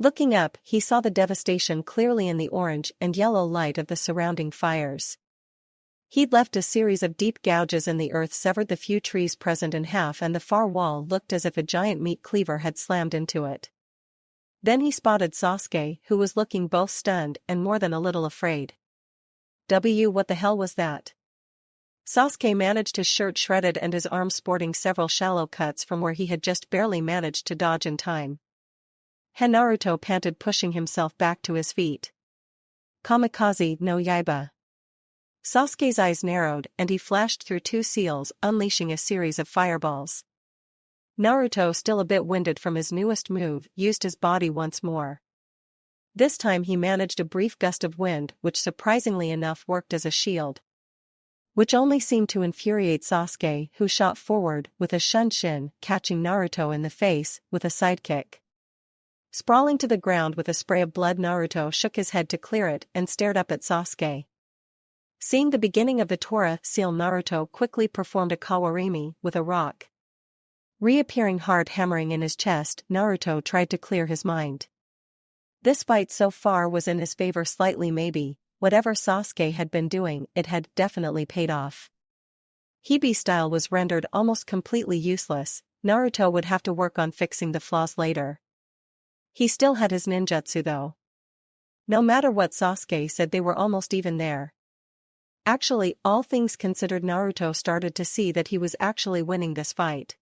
Looking up, he saw the devastation clearly in the orange and yellow light of the surrounding fires. He'd left a series of deep gouges in the earth, severed the few trees present in half, and the far wall looked as if a giant meat cleaver had slammed into it. Then he spotted Sasuke, who was looking both stunned and more than a little afraid. What the hell was that? Sasuke managed, his shirt shredded and his arms sporting several shallow cuts from where he had just barely managed to dodge in time. Naruto panted, pushing himself back to his feet. Kamikaze no Yaiba. Sasuke's eyes narrowed and he flashed through two seals, unleashing a series of fireballs. Naruto, still a bit winded from his newest move, used his body once more. This time he managed a brief gust of wind which surprisingly enough worked as a shield. Which only seemed to infuriate Sasuke, who shot forward with a shunshin, catching Naruto in the face with a sidekick. Sprawling to the ground with a spray of blood, Naruto shook his head to clear it and stared up at Sasuke. Seeing the beginning of the Tora seal, Naruto quickly performed a kawarimi with a rock. Reappearing hard, hammering in his chest, Naruto tried to clear his mind. This fight so far was in his favor slightly, maybe. Whatever Sasuke had been doing, it had definitely paid off. Hibi style was rendered almost completely useless. Naruto would have to work on fixing the flaws later. He still had his ninjutsu though. No matter what Sasuke said, they were almost even there. Actually, all things considered, Naruto started to see that he was actually winning this fight.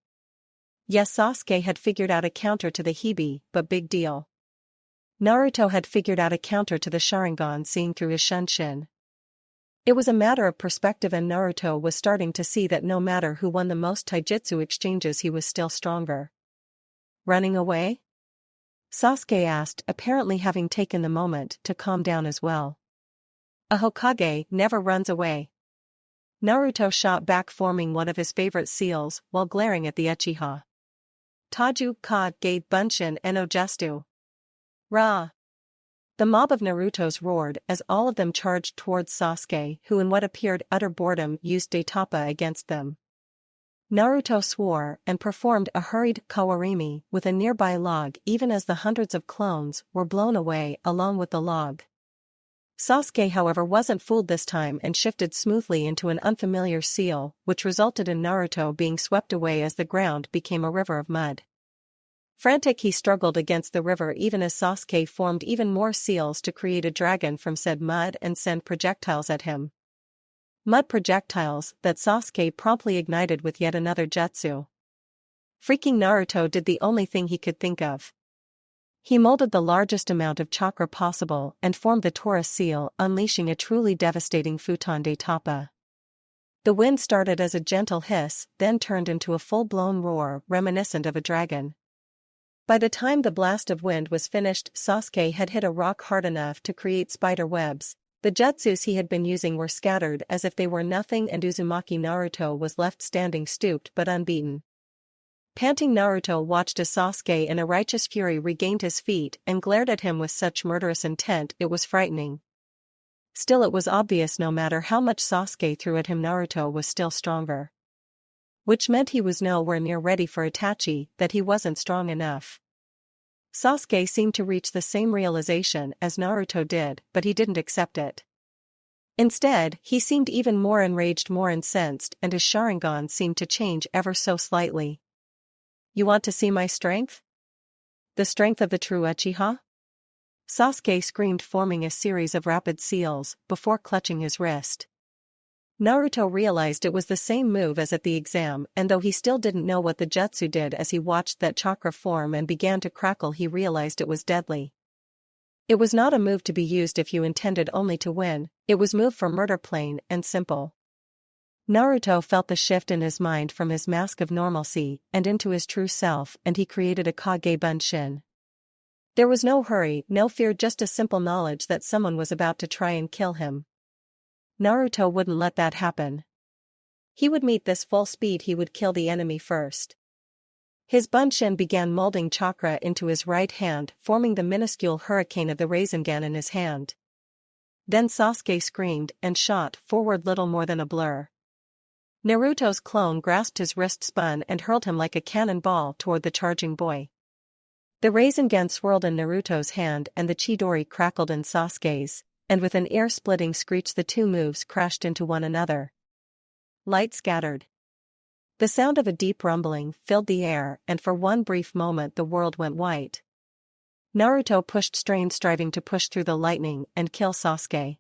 Yes, Sasuke had figured out a counter to the Hibi, but big deal. Naruto had figured out a counter to the Sharingan, seeing through his shunshin. It was a matter of perspective, and Naruto was starting to see that no matter who won the most taijutsu exchanges, he was still stronger. Running away? Sasuke asked, apparently having taken the moment to calm down as well. A Hokage never runs away. Naruto shot back, forming one of his favorite seals while glaring at the Uchiha. Taju ka ge bunshin eno justu. Ra! The mob of Narutos roared as all of them charged towards Sasuke, who in what appeared utter boredom used Daitapa against them. Naruto swore and performed a hurried kawarimi with a nearby log, even as the hundreds of clones were blown away along with the log. Sasuke, however, wasn't fooled this time and shifted smoothly into an unfamiliar seal, which resulted in Naruto being swept away as the ground became a river of mud. Frantic, he struggled against the river even as Sasuke formed even more seals to create a dragon from said mud and send projectiles at him. Mud projectiles that Sasuke promptly ignited with yet another jutsu. Freaking Naruto did the only thing he could think of. He molded the largest amount of chakra possible and formed the Tora seal, unleashing a truly devastating futon Daitapa. The wind started as a gentle hiss, then turned into a full-blown roar reminiscent of a dragon. By the time the blast of wind was finished, Sasuke had hit a rock hard enough to create spider webs. The jutsus he had been using were scattered as if they were nothing, and Uzumaki Naruto was left standing, stooped but unbeaten. Panting, Naruto watched as Sasuke in a righteous fury regained his feet and glared at him with such murderous intent it was frightening. Still, it was obvious no matter how much Sasuke threw at him, Naruto was still stronger. Which meant he was nowhere near ready for Itachi, that he wasn't strong enough. Sasuke seemed to reach the same realization as Naruto did, but he didn't accept it. Instead, he seemed even more enraged, more incensed, and his Sharingan seemed to change ever so slightly. You want to see my strength? The strength of the true Uchiha? Sasuke screamed, forming a series of rapid seals before clutching his wrist. Naruto realized it was the same move as at the exam, and though he still didn't know what the jutsu did, as he watched that chakra form and began to crackle, he realized it was deadly. It was not a move to be used if you intended only to win, it was move for murder, plain and simple. Naruto felt the shift in his mind from his mask of normalcy and into his true self, and he created a Kage Bunshin. There was no hurry, no fear, just a simple knowledge that someone was about to try and kill him. Naruto wouldn't let that happen. He would meet this full speed, he would kill the enemy first. His Bunshin began molding chakra into his right hand, forming the minuscule hurricane of the Rasengan in his hand. Then Sasuke screamed and shot forward, little more than a blur. Naruto's clone grasped his wrist, spun and hurled him like a cannonball toward the charging boy. The Rasengan swirled in Naruto's hand and the Chidori crackled in Sasuke's. and with an ear-splitting screech the two moves crashed into one another. Light scattered. The sound of a deep rumbling filled the air, and for one brief moment the world went white. Naruto pushed strain, striving to push through the lightning and kill Sasuke.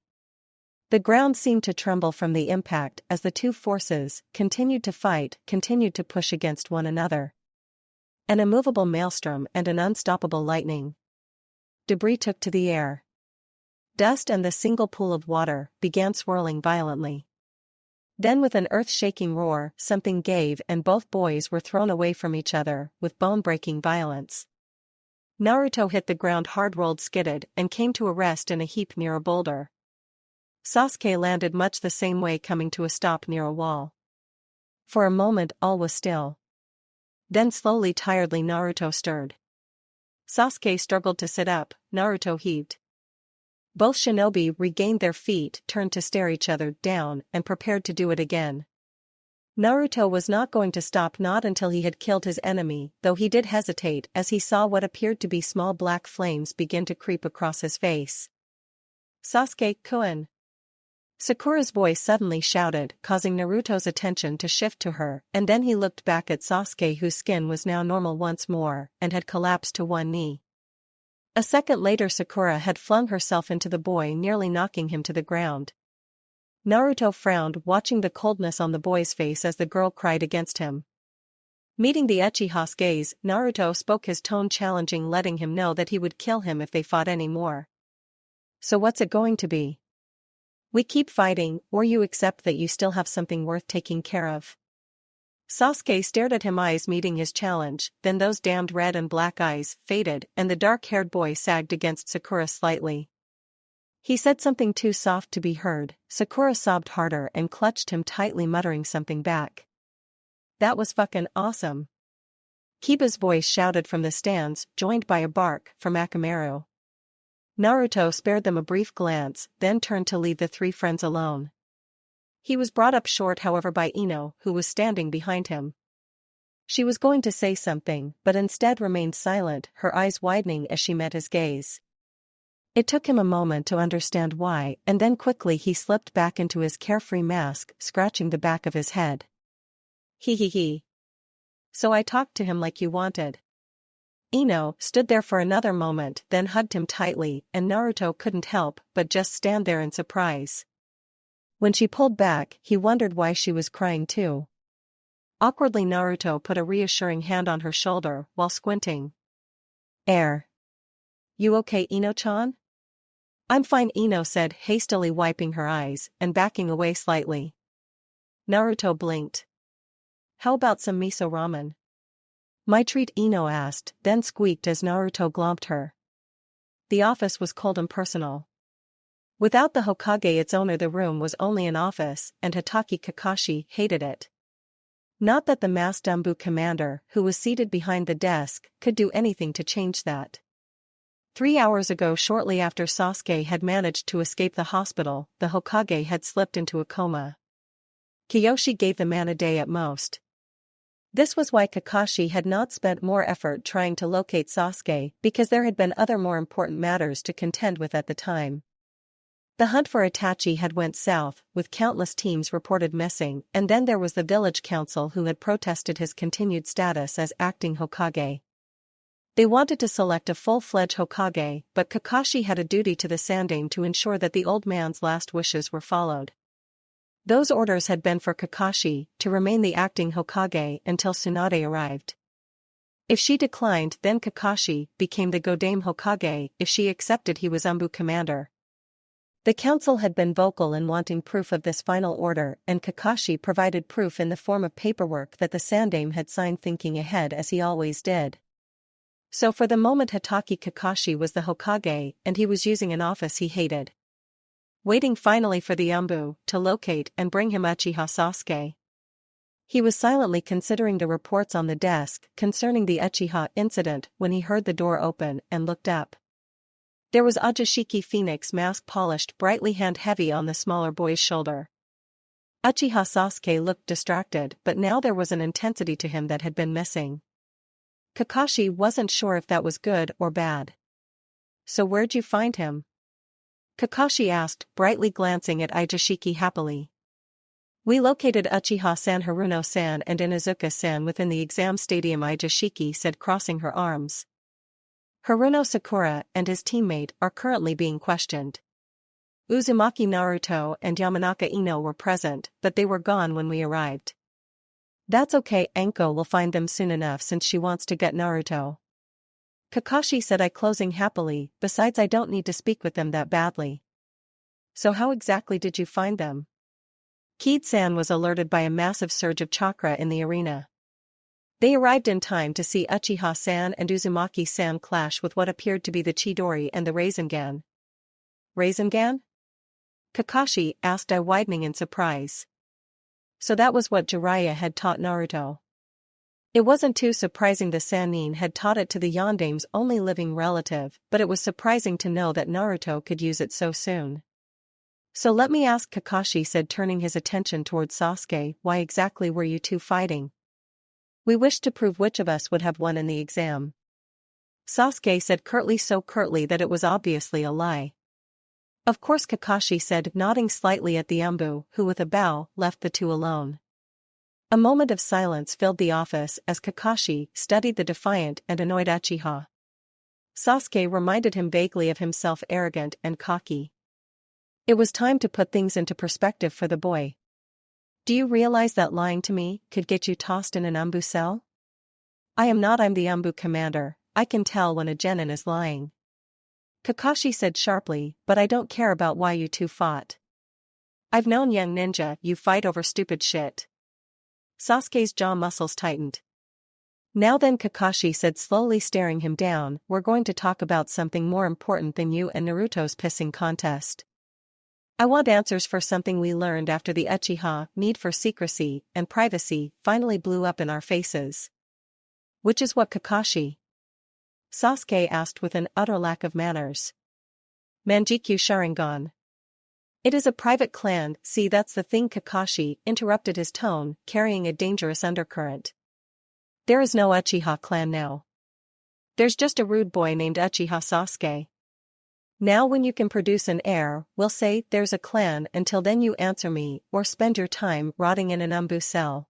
The ground seemed to tremble from the impact as the two forces continued to fight, continued to push against one another. An immovable maelstrom and an unstoppable lightning. Debris took to the air. Dust and the single pool of water began swirling violently. Then with an earth-shaking roar, something gave and both boys were thrown away from each other with bone-breaking violence. Naruto hit the ground hard, rolled, skidded, and came to a rest in a heap near a boulder. Sasuke landed much the same way, coming to a stop near a wall. For a moment all was still. Then slowly, tiredly, Naruto stirred. Sasuke struggled to sit up, Naruto heaved. Both shinobi regained their feet, turned to stare each other down, and prepared to do it again. Naruto was not going to stop, not until he had killed his enemy, though he did hesitate as he saw what appeared to be small black flames begin to creep across his face. Sasuke-kun! Sakura's voice suddenly shouted, causing Naruto's attention to shift to her, and then he looked back at Sasuke, whose skin was now normal once more, and had collapsed to one knee. A second later Sakura had flung herself into the boy, nearly knocking him to the ground. Naruto frowned, watching the coldness on the boy's face as the girl cried against him. Meeting the Uchiha's gaze, Naruto spoke, his tone challenging, letting him know that he would kill him if they fought any more. So what's it going to be? We keep fighting, or you accept that you still have something worth taking care of? Sasuke stared at him, eyes meeting his challenge, then those damned red and black eyes faded and the dark-haired boy sagged against Sakura slightly. He said something too soft to be heard. Sakura sobbed harder and clutched him tightly, muttering something back. That was fucking awesome. Kiba's voice shouted from the stands, joined by a bark from Akamaru. Naruto spared them a brief glance, then turned to leave the three friends alone. He was brought up short, however, by Ino, who was standing behind him. She was going to say something, but instead remained silent, her eyes widening as she met his gaze. It took him a moment to understand why, and then quickly he slipped back into his carefree mask, scratching the back of his head. He. So I talked to him like you wanted. Ino stood there for another moment, then hugged him tightly, and Naruto couldn't help but just stand there in surprise. When she pulled back, he wondered why she was crying too. Awkwardly, Naruto put a reassuring hand on her shoulder while squinting. You okay, Ino-chan? I'm fine, Ino said, hastily wiping her eyes and backing away slightly. Naruto blinked. How about some miso ramen? My treat, Ino asked, then squeaked as Naruto glomped her. The office was cold and personal. Without the Hokage, its owner, the room was only an office, and Hatake Kakashi hated it. Not that the masked Anbu commander, who was seated behind the desk, could do anything to change that. 3 hours ago, shortly after Sasuke had managed to escape the hospital, the Hokage had slipped into a coma. Kiyoshi gave the man a day at most. This was why Kakashi had not spent more effort trying to locate Sasuke, because there had been other more important matters to contend with at the time. The hunt for Itachi had went south, with countless teams reported missing, and then there was the village council who had protested his continued status as acting Hokage. They wanted to select a full-fledged Hokage, but Kakashi had a duty to the Sandaime to ensure that the old man's last wishes were followed. Those orders had been for Kakashi to remain the acting Hokage until Tsunade arrived. If she declined, then Kakashi became the Godaime Hokage. If she accepted, he was Anbu commander. The council had been vocal in wanting proof of this final order, and Kakashi provided proof in the form of paperwork that the Sandaime had signed, thinking ahead as he always did. So for the moment Hatake Kakashi was the Hokage, and he was using an office he hated. Waiting finally for the Anbu to locate and bring him Uchiha Sasuke. He was silently considering the reports on the desk concerning the Uchiha incident when he heard the door open and looked up. There was Ajashiki Phoenix, mask polished brightly, hand heavy on the smaller boy's shoulder. Uchiha Sasuke looked distracted, but now there was an intensity to him that had been missing. Kakashi wasn't sure if that was good or bad. So where'd you find him? Kakashi asked, brightly glancing at Ijishiki happily. We located Uchiha-san, Haruno-san and Inuzuka-san within the exam stadium, Ijishiki said, crossing her arms. Haruno Sakura and his teammate are currently being questioned. Uzumaki Naruto and Yamanaka Ino were present, but they were gone when we arrived. That's okay, Anko will find them soon enough since she wants to get Naruto. Kakashi said, I closing happily, besides I don't need to speak with them that badly. So how exactly did you find them? Kid-san was alerted by a massive surge of chakra in the arena. They arrived in time to see Uchiha-san and Uzumaki-san clash with what appeared to be the Chidori and the Rasengan. Rasengan? Kakashi asked, I widening in surprise. So that was what Jiraiya had taught Naruto. It wasn't too surprising the Sannin had taught it to the Yandame's only living relative, but it was surprising to know that Naruto could use it so soon. So let me ask, Kakashi said, turning his attention towards Sasuke, why exactly were you two fighting? We wished to prove which of us would have won in the exam. Sasuke said curtly, so curtly that it was obviously a lie. Of course, Kakashi said, nodding slightly at the Umbu, who with a bow, left the two alone. A moment of silence filled the office as Kakashi studied the defiant and annoyed Uchiha. Sasuke reminded him vaguely of himself, arrogant and cocky. It was time to put things into perspective for the boy. Do you realize that lying to me could get you tossed in an Umbu cell? I'm the Umbu commander, I can tell when a genin is lying. Kakashi said sharply, but I don't care about why you two fought. I've known young ninja, you fight over stupid shit. Sasuke's jaw muscles tightened. Now then, Kakashi said, slowly staring him down, we're going to talk about something more important than you and Naruto's pissing contest. I want answers for something we learned after the Uchiha need for secrecy and privacy finally blew up in our faces. Which is what, Kakashi? Sasuke asked with an utter lack of manners. Manjikyu Sharingan. It is a private clan, see that's the thing, Kakashi interrupted, his tone carrying a dangerous undercurrent. There is no Uchiha clan now. There's just a rude boy named Uchiha Sasuke. Now when you can produce an heir, we'll say there's a clan. Until then you answer me or spend your time rotting in an Umbu cell.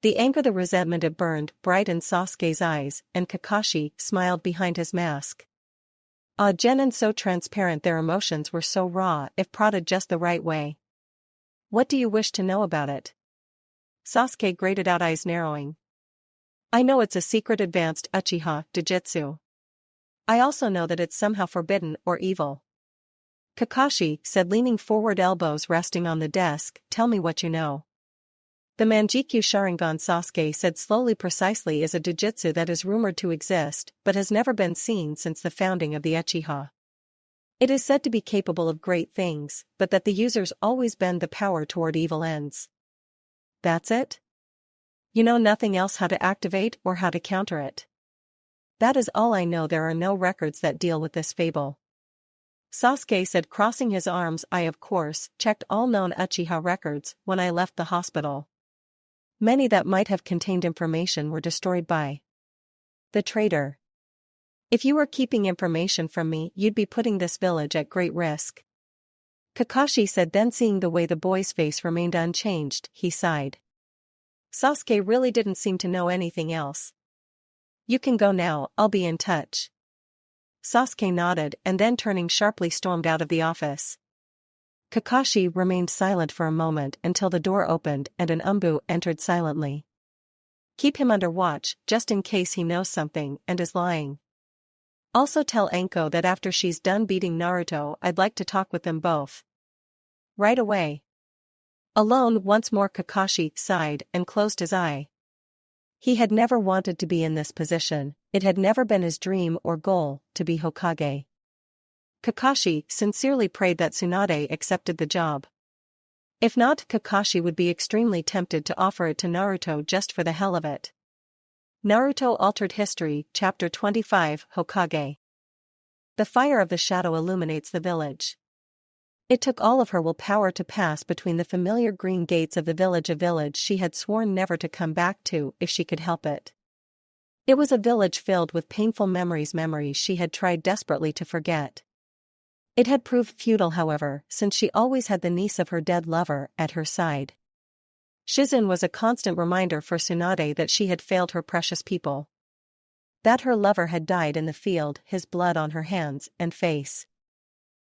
The anger, the resentment, it burned bright in Sasuke's eyes, and Kakashi smiled behind his mask. Genin so transparent, their emotions were so raw if prodded just the right way. What do you wish to know about it? Sasuke grated out, eyes narrowing. I know it's a secret advanced Uchiha Jujutsu. I also know that it's somehow forbidden or evil. Kakashi said, leaning forward, elbows resting on the desk, tell me what you know. The Manjikyu Sharingan, Sasuke said slowly, precisely is a jujutsu that is rumored to exist but has never been seen since the founding of the Uchiha. It is said to be capable of great things, but that the users always bend the power toward evil ends. That's it? You know nothing else how to activate or how to counter it? That is all I know. There are no records that deal with this fable. Sasuke said, crossing his arms. I of course checked all known Uchiha records when I left the hospital. Many that might have contained information were destroyed by the traitor. If you were keeping information from me, you'd be putting this village at great risk. Kakashi said, then seeing the way the boy's face remained unchanged, he sighed. Sasuke really didn't seem to know anything else. You can go now, I'll be in touch. Sasuke nodded and then turning sharply stormed out of the office. Kakashi remained silent for a moment until the door opened and an Umbu entered silently. Keep him under watch, just in case he knows something and is lying. Also tell Anko that after she's done beating Naruto, I'd like to talk with them both. Right away. Alone once more, Kakashi sighed and closed his eye. He had never wanted to be in this position, it had never been his dream or goal to be Hokage. Kakashi sincerely prayed that Tsunade accepted the job. If not, Kakashi would be extremely tempted to offer it to Naruto just for the hell of it. Naruto Altered History, Chapter 25, Hokage. The fire of the shadow illuminates the village. It took all of her willpower to pass between the familiar green gates of the village, a village she had sworn never to come back to if she could help it. It was a village filled with painful memories she had tried desperately to forget. It had proved futile however, since she always had the niece of her dead lover at her side. Shizune was a constant reminder for Tsunade that she had failed her precious people. That her lover had died in the field, his blood on her hands and face.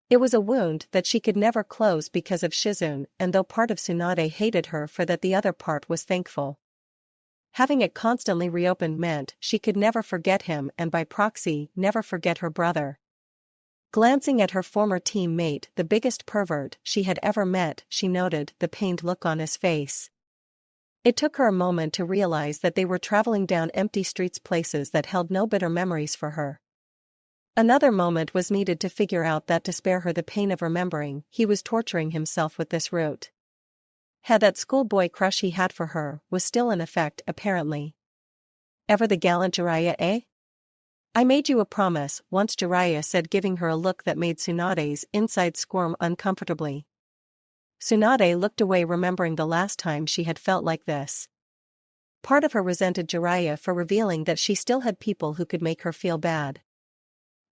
It was a wound that she could never close because of Shizune, and though part of Tsunade hated her for that, the other part was thankful. Having it constantly reopened meant she could never forget him and by proxy never forget her brother. Glancing at her former teammate, the biggest pervert she had ever met, she noted the pained look on his face. It took her a moment to realize that they were traveling down empty streets, places that held no bitter memories for her. Another moment was needed to figure out that to spare her the pain of remembering, he was torturing himself with this route. Had that schoolboy crush he had for her was still in effect apparently. Ever the gallant Jiraiya, eh? I made you a promise, once Jiraiya said, giving her a look that made Tsunade's inside squirm uncomfortably. Tsunade looked away, remembering the last time she had felt like this. Part of her resented Jiraiya for revealing that she still had people who could make her feel bad.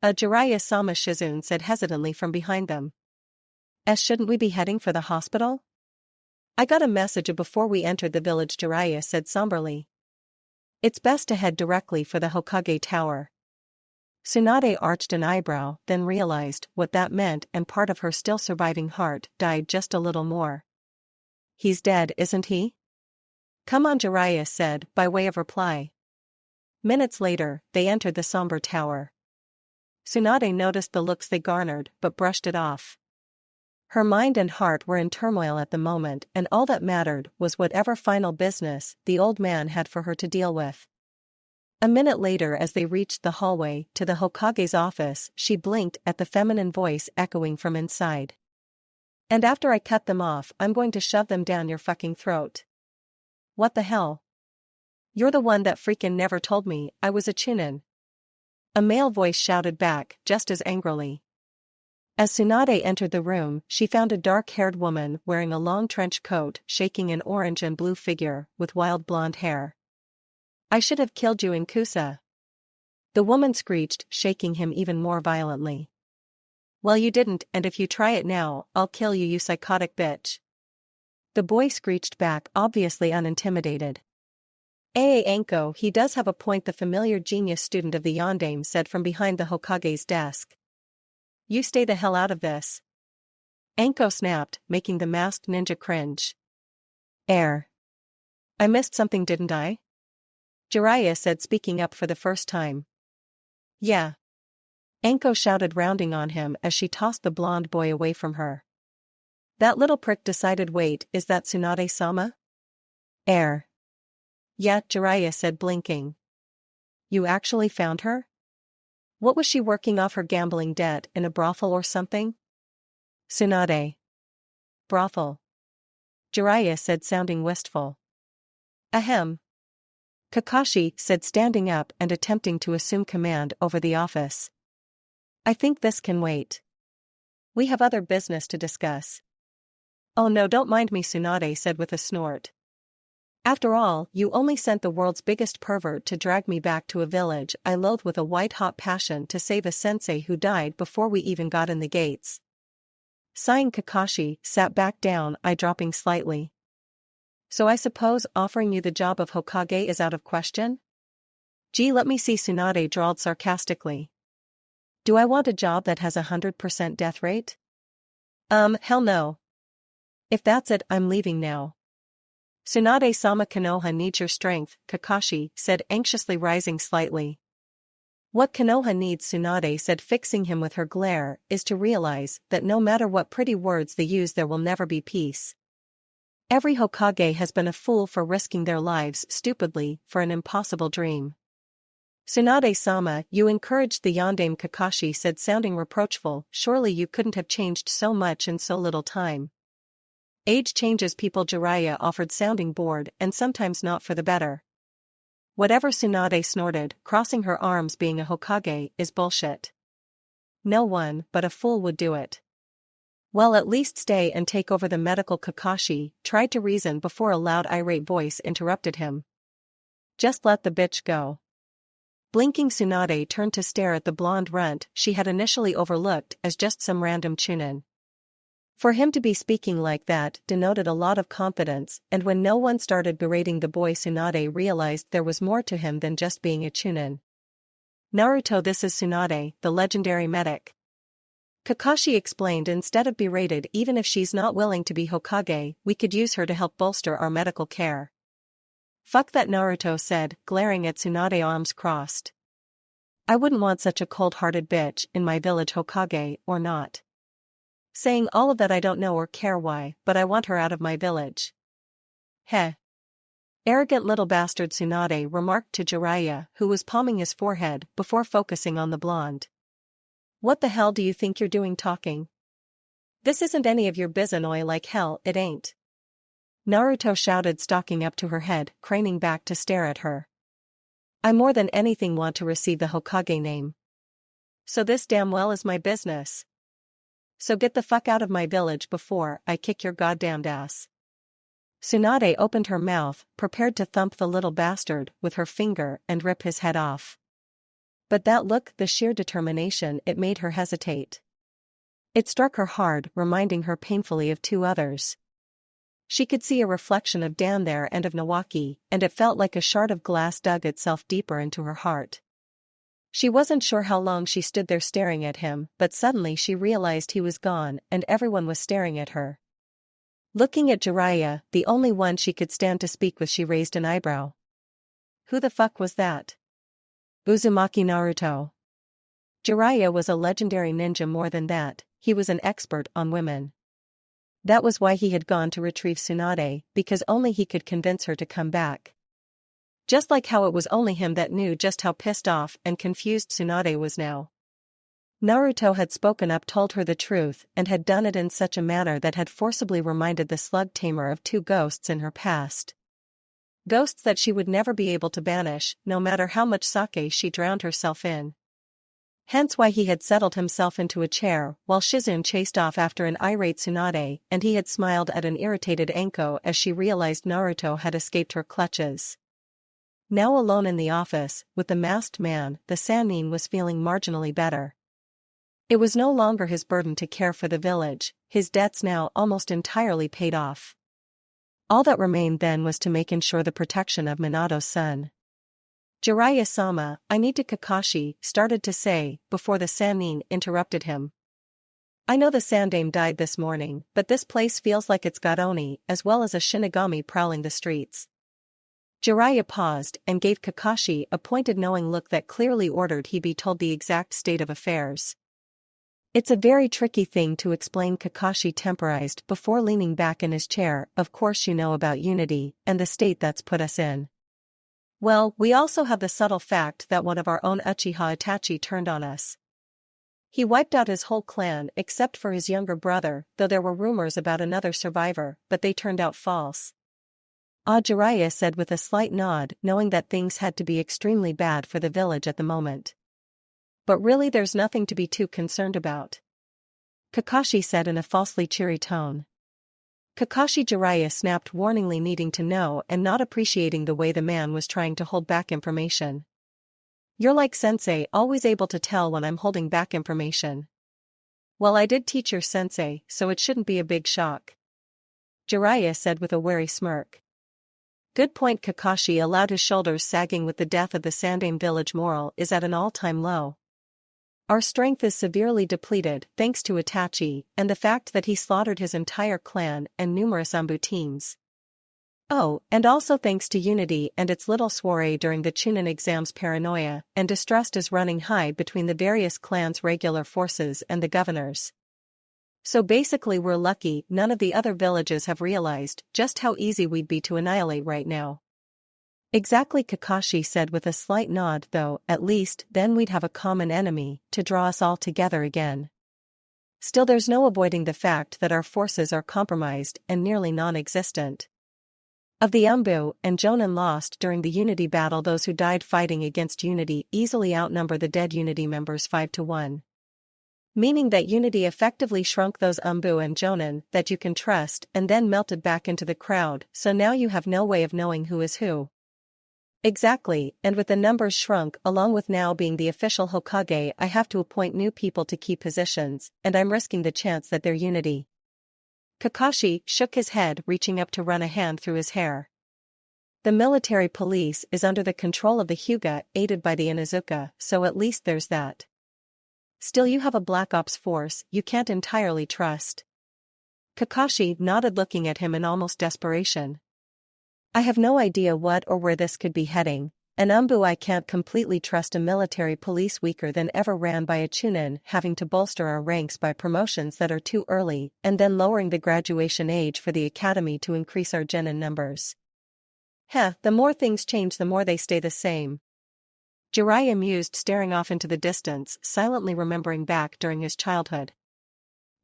Jiraiya-sama, Shizune said hesitantly from behind them. Shouldn't we be heading for the hospital? I got a message before we entered the village, Jiraiya said somberly. It's best to head directly for the Hokage Tower. Tsunade arched an eyebrow, then realized what that meant, and part of her still surviving heart died just a little more. He's dead, isn't he? Come on, Jiraiya said, by way of reply. Minutes later, they entered the somber tower. Tsunade noticed the looks they garnered, but brushed it off. Her mind and heart were in turmoil at the moment, and all that mattered was whatever final business the old man had for her to deal with. A minute later, as they reached the hallway to the Hokage's office, she blinked at the feminine voice echoing from inside. And after I cut them off, I'm going to shove them down your fucking throat. What the hell? You're the one that freaking never told me I was a Chunin. A male voice shouted back, just as angrily. As Tsunade entered the room, she found a dark-haired woman wearing a long trench coat, shaking an orange and blue figure, with wild blonde hair. I should have killed you in Kusa. The woman screeched, shaking him even more violently. Well, you didn't, and if you try it now, I'll kill you, you psychotic bitch. The boy screeched back, obviously unintimidated. Anko, he does have a point, the familiar genius student of the Yondaime said from behind the Hokage's desk. You stay the hell out of this. Anko snapped, making the masked ninja cringe. I missed something, didn't I? Jiraiya said, speaking up for the first time. Yeah. Anko shouted, rounding on him as she tossed the blonde boy away from her. That little prick decided. Wait, is that Tsunade-sama? Yeah, Jiraiya said, blinking. You actually found her? What was she working off her gambling debt, in a brothel or something? Tsunade. Brothel. Jiraiya said, sounding wistful. Ahem. Kakashi said, standing up and attempting to assume command over the office. I think this can wait. We have other business to discuss. Oh no, don't mind me, Tsunade said with a snort. After all, you only sent the world's biggest pervert to drag me back to a village I loathe with a white-hot passion to save a sensei who died before we even got in the gates. Sighing, Kakashi sat back down, eye dropping slightly. So I suppose offering you the job of Hokage is out of question? Gee, let me see, Tsunade drawled sarcastically. Do I want a job that has 100% death rate? Hell no. If that's it, I'm leaving now. Tsunade-sama, Konoha needs your strength, Kakashi said, anxiously rising slightly. What Konoha needs, Tsunade said, fixing him with her glare, is to realize that no matter what pretty words they use, there will never be peace. Every Hokage has been a fool for risking their lives stupidly for an impossible dream. Tsunade-sama, you encouraged the Yondaime, Kakashi said, sounding reproachful. Surely you couldn't have changed so much in so little time. Age changes people, Jiraiya offered, sounding bored, and sometimes not for the better. Whatever, Tsunade snorted, crossing her arms. Being a Hokage is bullshit. No one but a fool would do it. Well, at least stay and take over the medical, Kakashi tried to reason before a loud irate voice interrupted him. Just let the bitch go. Blinking, Tsunade turned to stare at the blonde runt she had initially overlooked as just some random chunin. For him to be speaking like that denoted a lot of confidence, and when no one started berating the boy, Tsunade realized there was more to him than just being a chunin. Naruto, this is Tsunade, the legendary medic. Kakashi explained, instead of berated, even if she's not willing to be Hokage, we could use her to help bolster our medical care. Fuck that, Naruto said, glaring at Tsunade, arms crossed. I wouldn't want such a cold-hearted bitch in my village, Hokage or not. Saying all of that, I don't know or care why, but I want her out of my village. Heh. Arrogant little bastard, Tsunade remarked to Jiraiya, who was palming his forehead before focusing on the blonde. What the hell do you think you're doing talking? This isn't any of your business, like hell it ain't. Naruto shouted, stalking up to her head, craning back to stare at her. I more than anything want to receive the Hokage name. So this damn well is my business. So get the fuck out of my village before I kick your goddamned ass. Tsunade opened her mouth, prepared to thump the little bastard with her finger and rip his head off. But that look, the sheer determination, it made her hesitate. It struck her hard, reminding her painfully of two others. She could see a reflection of Dan there and of Nawaki, and it felt like a shard of glass dug itself deeper into her heart. She wasn't sure how long she stood there staring at him, but suddenly she realized he was gone and everyone was staring at her. Looking at Jiraiya, the only one she could stand to speak with, she raised an eyebrow. Who the fuck was that? Uzumaki Naruto. Jiraiya was a legendary ninja. More than that, he was an expert on women. That was why he had gone to retrieve Tsunade, because only he could convince her to come back. Just like how it was only him that knew just how pissed off and confused Tsunade was now. Naruto had spoken up, told her the truth, and had done it in such a manner that had forcibly reminded the slug tamer of two ghosts in her past. Ghosts that she would never be able to banish, no matter how much sake she drowned herself in. Hence why he had settled himself into a chair while Shizune chased off after an irate Tsunade, and he had smiled at an irritated Anko as she realized Naruto had escaped her clutches. Now alone in the office, with the masked man, the Sannin was feeling marginally better. It was no longer his burden to care for the village, his debts now almost entirely paid off. All that remained then was to make ensure the protection of Minato's son. Jiraiya-sama, I need to, Kakashi started to say, before the Sannin interrupted him. I know the Sandame died this morning, but this place feels like it's got Oni as well as a Shinigami prowling the streets. Jiraiya paused and gave Kakashi a pointed knowing look that clearly ordered he be told the exact state of affairs. It's a very tricky thing to explain, Kakashi temporized before leaning back in his chair. Of course you know about unity and the state that's put us in. Well, we also have the subtle fact that one of our own Uchiha Itachi turned on us. He wiped out his whole clan except for his younger brother, though there were rumors about another survivor, but they turned out false. Jiraiya said with a slight nod, knowing that things had to be extremely bad for the village at the moment. But really there's nothing to be too concerned about, Kakashi said in a falsely cheery tone. Kakashi, Jiraiya snapped warningly, needing to know and not appreciating the way the man was trying to hold back information. You're like sensei, always able to tell when I'm holding back information. Well, I did teach your sensei, so it shouldn't be a big shock, Jiraiya said with a wary smirk. Good point. Kakashi allowed his shoulders sagging. With the death of the Sandame village, morale is at an all-time low. Our strength is severely depleted thanks to Itachi and the fact that he slaughtered his entire clan and numerous Anbu teams. Oh, and also thanks to Unity and its little soiree during the Chunin exams. Paranoia and distrust is running high between the various clans' regular forces and the governors. So basically we're lucky none of the other villages have realized just how easy we'd be to annihilate right now. Exactly, Kakashi said with a slight nod, though at least then we'd have a common enemy to draw us all together again. Still, there's no avoiding the fact that our forces are compromised and nearly non-existent. Of the Anbu and Jonin lost during the Unity battle, those who died fighting against Unity easily outnumber the dead Unity members 5-1. Meaning that Unity effectively shrunk those Anbu and Jonin that you can trust and then melted back into the crowd, so now you have no way of knowing who is who. Exactly, and with the numbers shrunk along with now being the official Hokage, I have to appoint new people to key positions, and I'm risking the chance that their unity. Kakashi shook his head, reaching up to run a hand through his hair. The military police is under the control of the Hyuga, aided by the Inuzuka, so at least there's that. Still, you have a Black Ops force you can't entirely trust. Kakashi nodded, looking at him in almost desperation. I have no idea what or where this could be heading, and I can't completely trust a military police weaker than ever ran by a Chunin, having to bolster our ranks by promotions that are too early and then lowering the graduation age for the academy to increase our genin numbers. The more things change the more they stay the same. Jiraiya mused, staring off into the distance, silently remembering back during his childhood.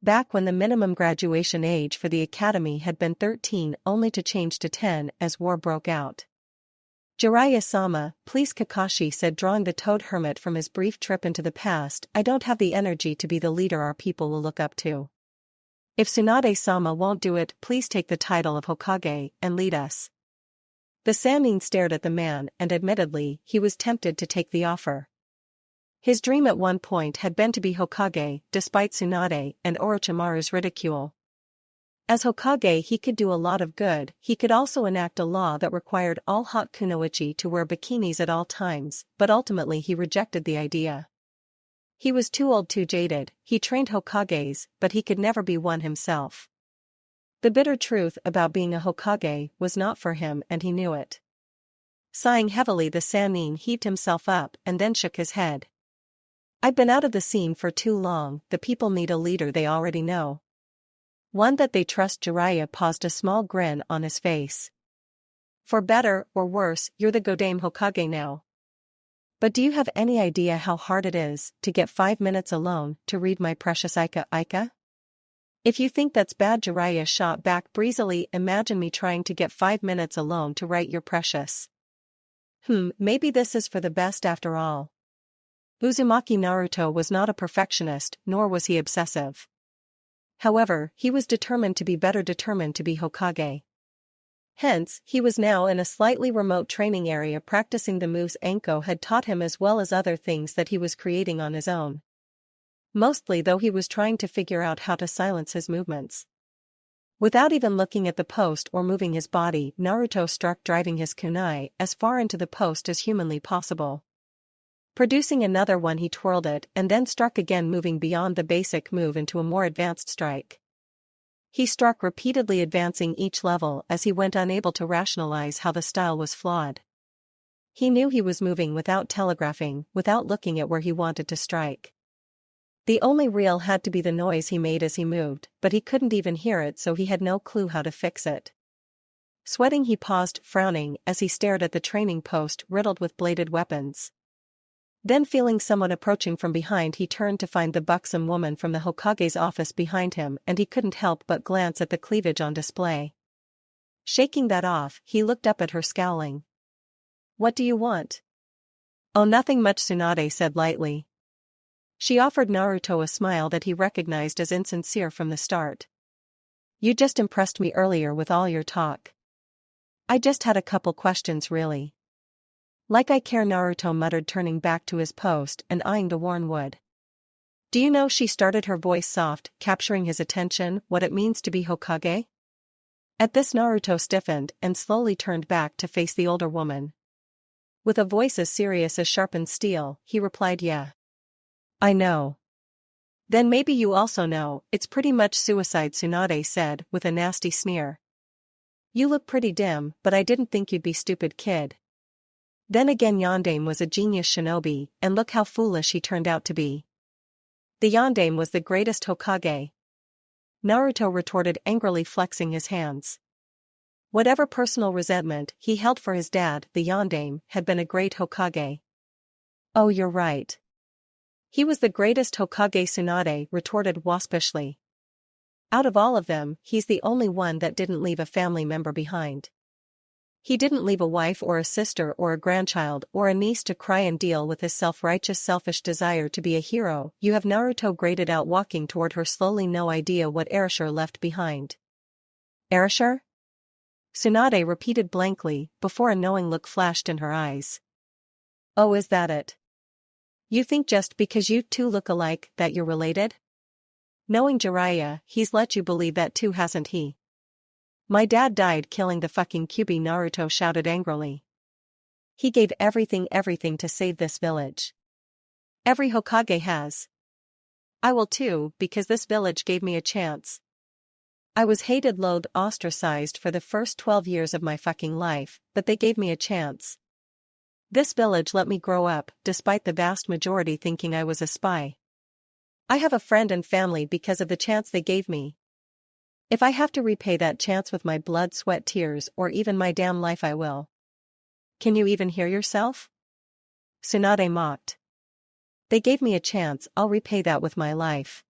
Back when the minimum graduation age for the academy had been 13, only to change to 10 as war broke out. Jiraiya-sama, please, Kakashi said, drawing the toad hermit from his brief trip into the past. I don't have the energy to be the leader our people will look up to. If Tsunade-sama won't do it, please take the title of Hokage and lead us. The Sannin stared at the man, and admittedly, he was tempted to take the offer. His dream at one point had been to be Hokage, despite Tsunade and Orochimaru's ridicule. As Hokage, he could do a lot of good. He could also enact a law that required all hot kunoichi to wear bikinis at all times, but ultimately he rejected the idea. He was too old, too jaded. He trained Hokages, but he could never be one himself. The bitter truth about being a Hokage was not for him, and he knew it. Sighing heavily, the Sannin heaved himself up and then shook his head. I've been out of the scene for too long. The people need a leader they already know. One that they trust. Jiraiya paused, a small grin on his face. For better or worse, you're the Godame Hokage now. But do you have any idea how hard it is to get 5 minutes alone to read my precious Aika? If you think that's bad, Jiraiya shot back breezily, imagine me trying to get 5 minutes alone to write your precious. Maybe this is for the best after all. Uzumaki Naruto was not a perfectionist, nor was he obsessive. However, he was determined to be better, determined to be Hokage. Hence, he was now in a slightly remote training area practicing the moves Anko had taught him, as well as other things that he was creating on his own. Mostly, though, he was trying to figure out how to silence his movements. Without even looking at the post or moving his body, Naruto struck, driving his kunai as far into the post as humanly possible. Producing another one, he twirled it and then struck again, moving beyond the basic move into a more advanced strike. He struck repeatedly, advancing each level as he went, unable to rationalize how the style was flawed. He knew he was moving without telegraphing, without looking at where he wanted to strike. The only real had to be the noise he made as he moved, but he couldn't even hear it, so he had no clue how to fix it. Sweating, he paused, frowning, as he stared at the training post riddled with bladed weapons. Then, feeling someone approaching from behind, he turned to find the buxom woman from the Hokage's office behind him, and he couldn't help but glance at the cleavage on display. Shaking that off, he looked up at her, scowling. What do you want? Oh, nothing much, Tsunade said lightly. She offered Naruto a smile that he recognized as insincere from the start. You just impressed me earlier with all your talk. I just had a couple questions, really. Like I care, Naruto muttered, turning back to his post and eyeing the worn wood. Do you know, she started, her voice soft, capturing his attention, what it means to be Hokage? At this, Naruto stiffened and slowly turned back to face the older woman. With a voice as serious as sharpened steel, he replied, Yeah. I know. Then maybe you also know, it's pretty much suicide, Tsunade said, with a nasty sneer. You look pretty dim, but I didn't think you'd be stupid, kid. Then again, Yondaime was a genius shinobi, and look how foolish he turned out to be. The Yondaime was the greatest Hokage. Naruto retorted angrily, flexing his hands. Whatever personal resentment he held for his dad, the Yondaime had been a great Hokage. Oh, you're right. He was the greatest Hokage, Tsunade retorted waspishly. Out of all of them, he's the only one that didn't leave a family member behind. He didn't leave a wife or a sister or a grandchild or a niece to cry and deal with his self-righteous, selfish desire to be a hero. You have, Naruto grated out, walking toward her slowly, no idea what Erasure left behind. Erasure? Tsunade repeated blankly, before a knowing look flashed in her eyes. Oh, is that it? You think just because you two look alike that you're related? Knowing Jiraiya, he's let you believe that too, hasn't he? My dad died killing the fucking Kyuubi, Naruto shouted angrily. He gave everything to save this village. Every Hokage has. I will too, because this village gave me a chance. I was hated, loathed, ostracized for the first 12 years of my fucking life, but they gave me a chance. This village let me grow up, despite the vast majority thinking I was a spy. I have a friend and family because of the chance they gave me. If I have to repay that chance with my blood, sweat, tears, or even my damn life, I will. Can you even hear yourself? Tsunade mocked. They gave me a chance, I'll repay that with my life.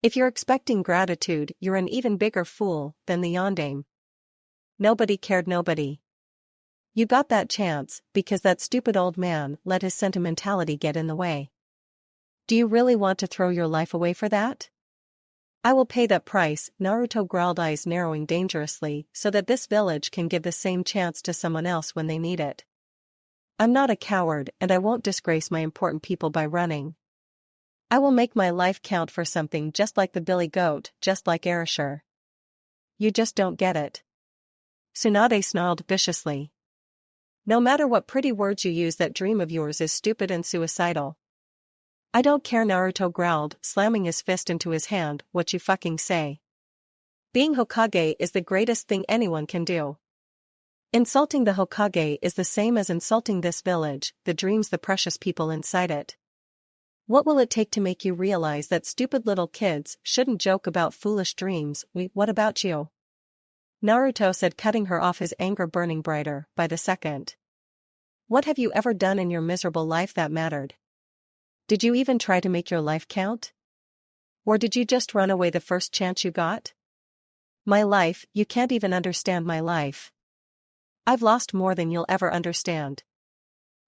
If you're expecting gratitude, you're an even bigger fool than the yondaime. Nobody cared, nobody. You got that chance because that stupid old man let his sentimentality get in the way. Do you really want to throw your life away for that? I will pay that price, Naruto growled, eyes narrowing dangerously, so that this village can give the same chance to someone else when they need it. I'm not a coward and I won't disgrace my important people by running. I will make my life count for something, just like the Billy Goat, just like Erasure. You just don't get it. Tsunade snarled viciously. No matter what pretty words you use, that dream of yours is stupid and suicidal. I don't care, Naruto growled, slamming his fist into his hand, what you fucking say. Being Hokage is the greatest thing anyone can do. Insulting the Hokage is the same as insulting this village, the dreams, the precious people inside it. What will it take to make you realize that stupid little kids shouldn't joke about foolish dreams? What about you? Naruto said, cutting her off, his anger burning brighter by the second. What have you ever done in your miserable life that mattered? Did you even try to make your life count? Or did you just run away the first chance you got? My life, you can't even understand my life. I've lost more than you'll ever understand.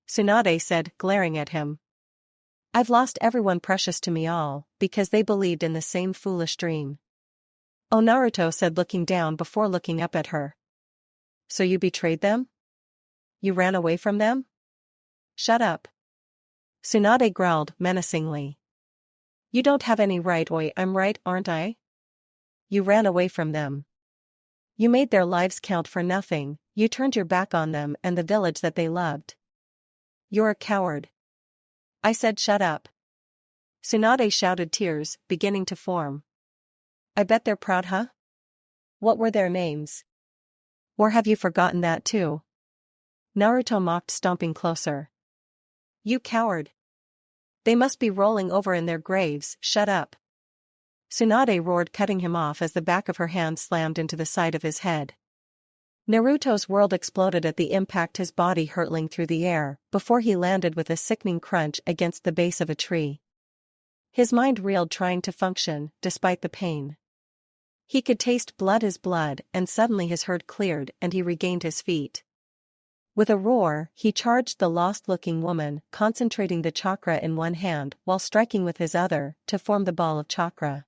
Tsunade said, glaring at him. I've lost everyone precious to me, all because they believed in the same foolish dream. Oh, Naruto said, looking down before looking up at her. So you betrayed them? You ran away from them? Shut up. Tsunade growled menacingly. You don't have any right. Oi, I'm right, aren't I? You ran away from them. You made their lives count for nothing, you turned your back on them and the village that they loved. You're a coward. I said shut up. Tsunade shouted, tears beginning to form. I bet they're proud, huh? What were their names? Or have you forgotten that too? Naruto mocked, stomping closer. You coward. They must be rolling over in their graves, shut up. Tsunade roared, cutting him off as the back of her hand slammed into the side of his head. Naruto's world exploded at the impact, his body hurtling through the air, before he landed with a sickening crunch against the base of a tree. His mind reeled, trying to function, despite the pain. He could taste blood, his blood, and suddenly his hurt cleared and he regained his feet. With a roar, he charged the lost-looking woman, concentrating the chakra in one hand while striking with his other to form the ball of chakra.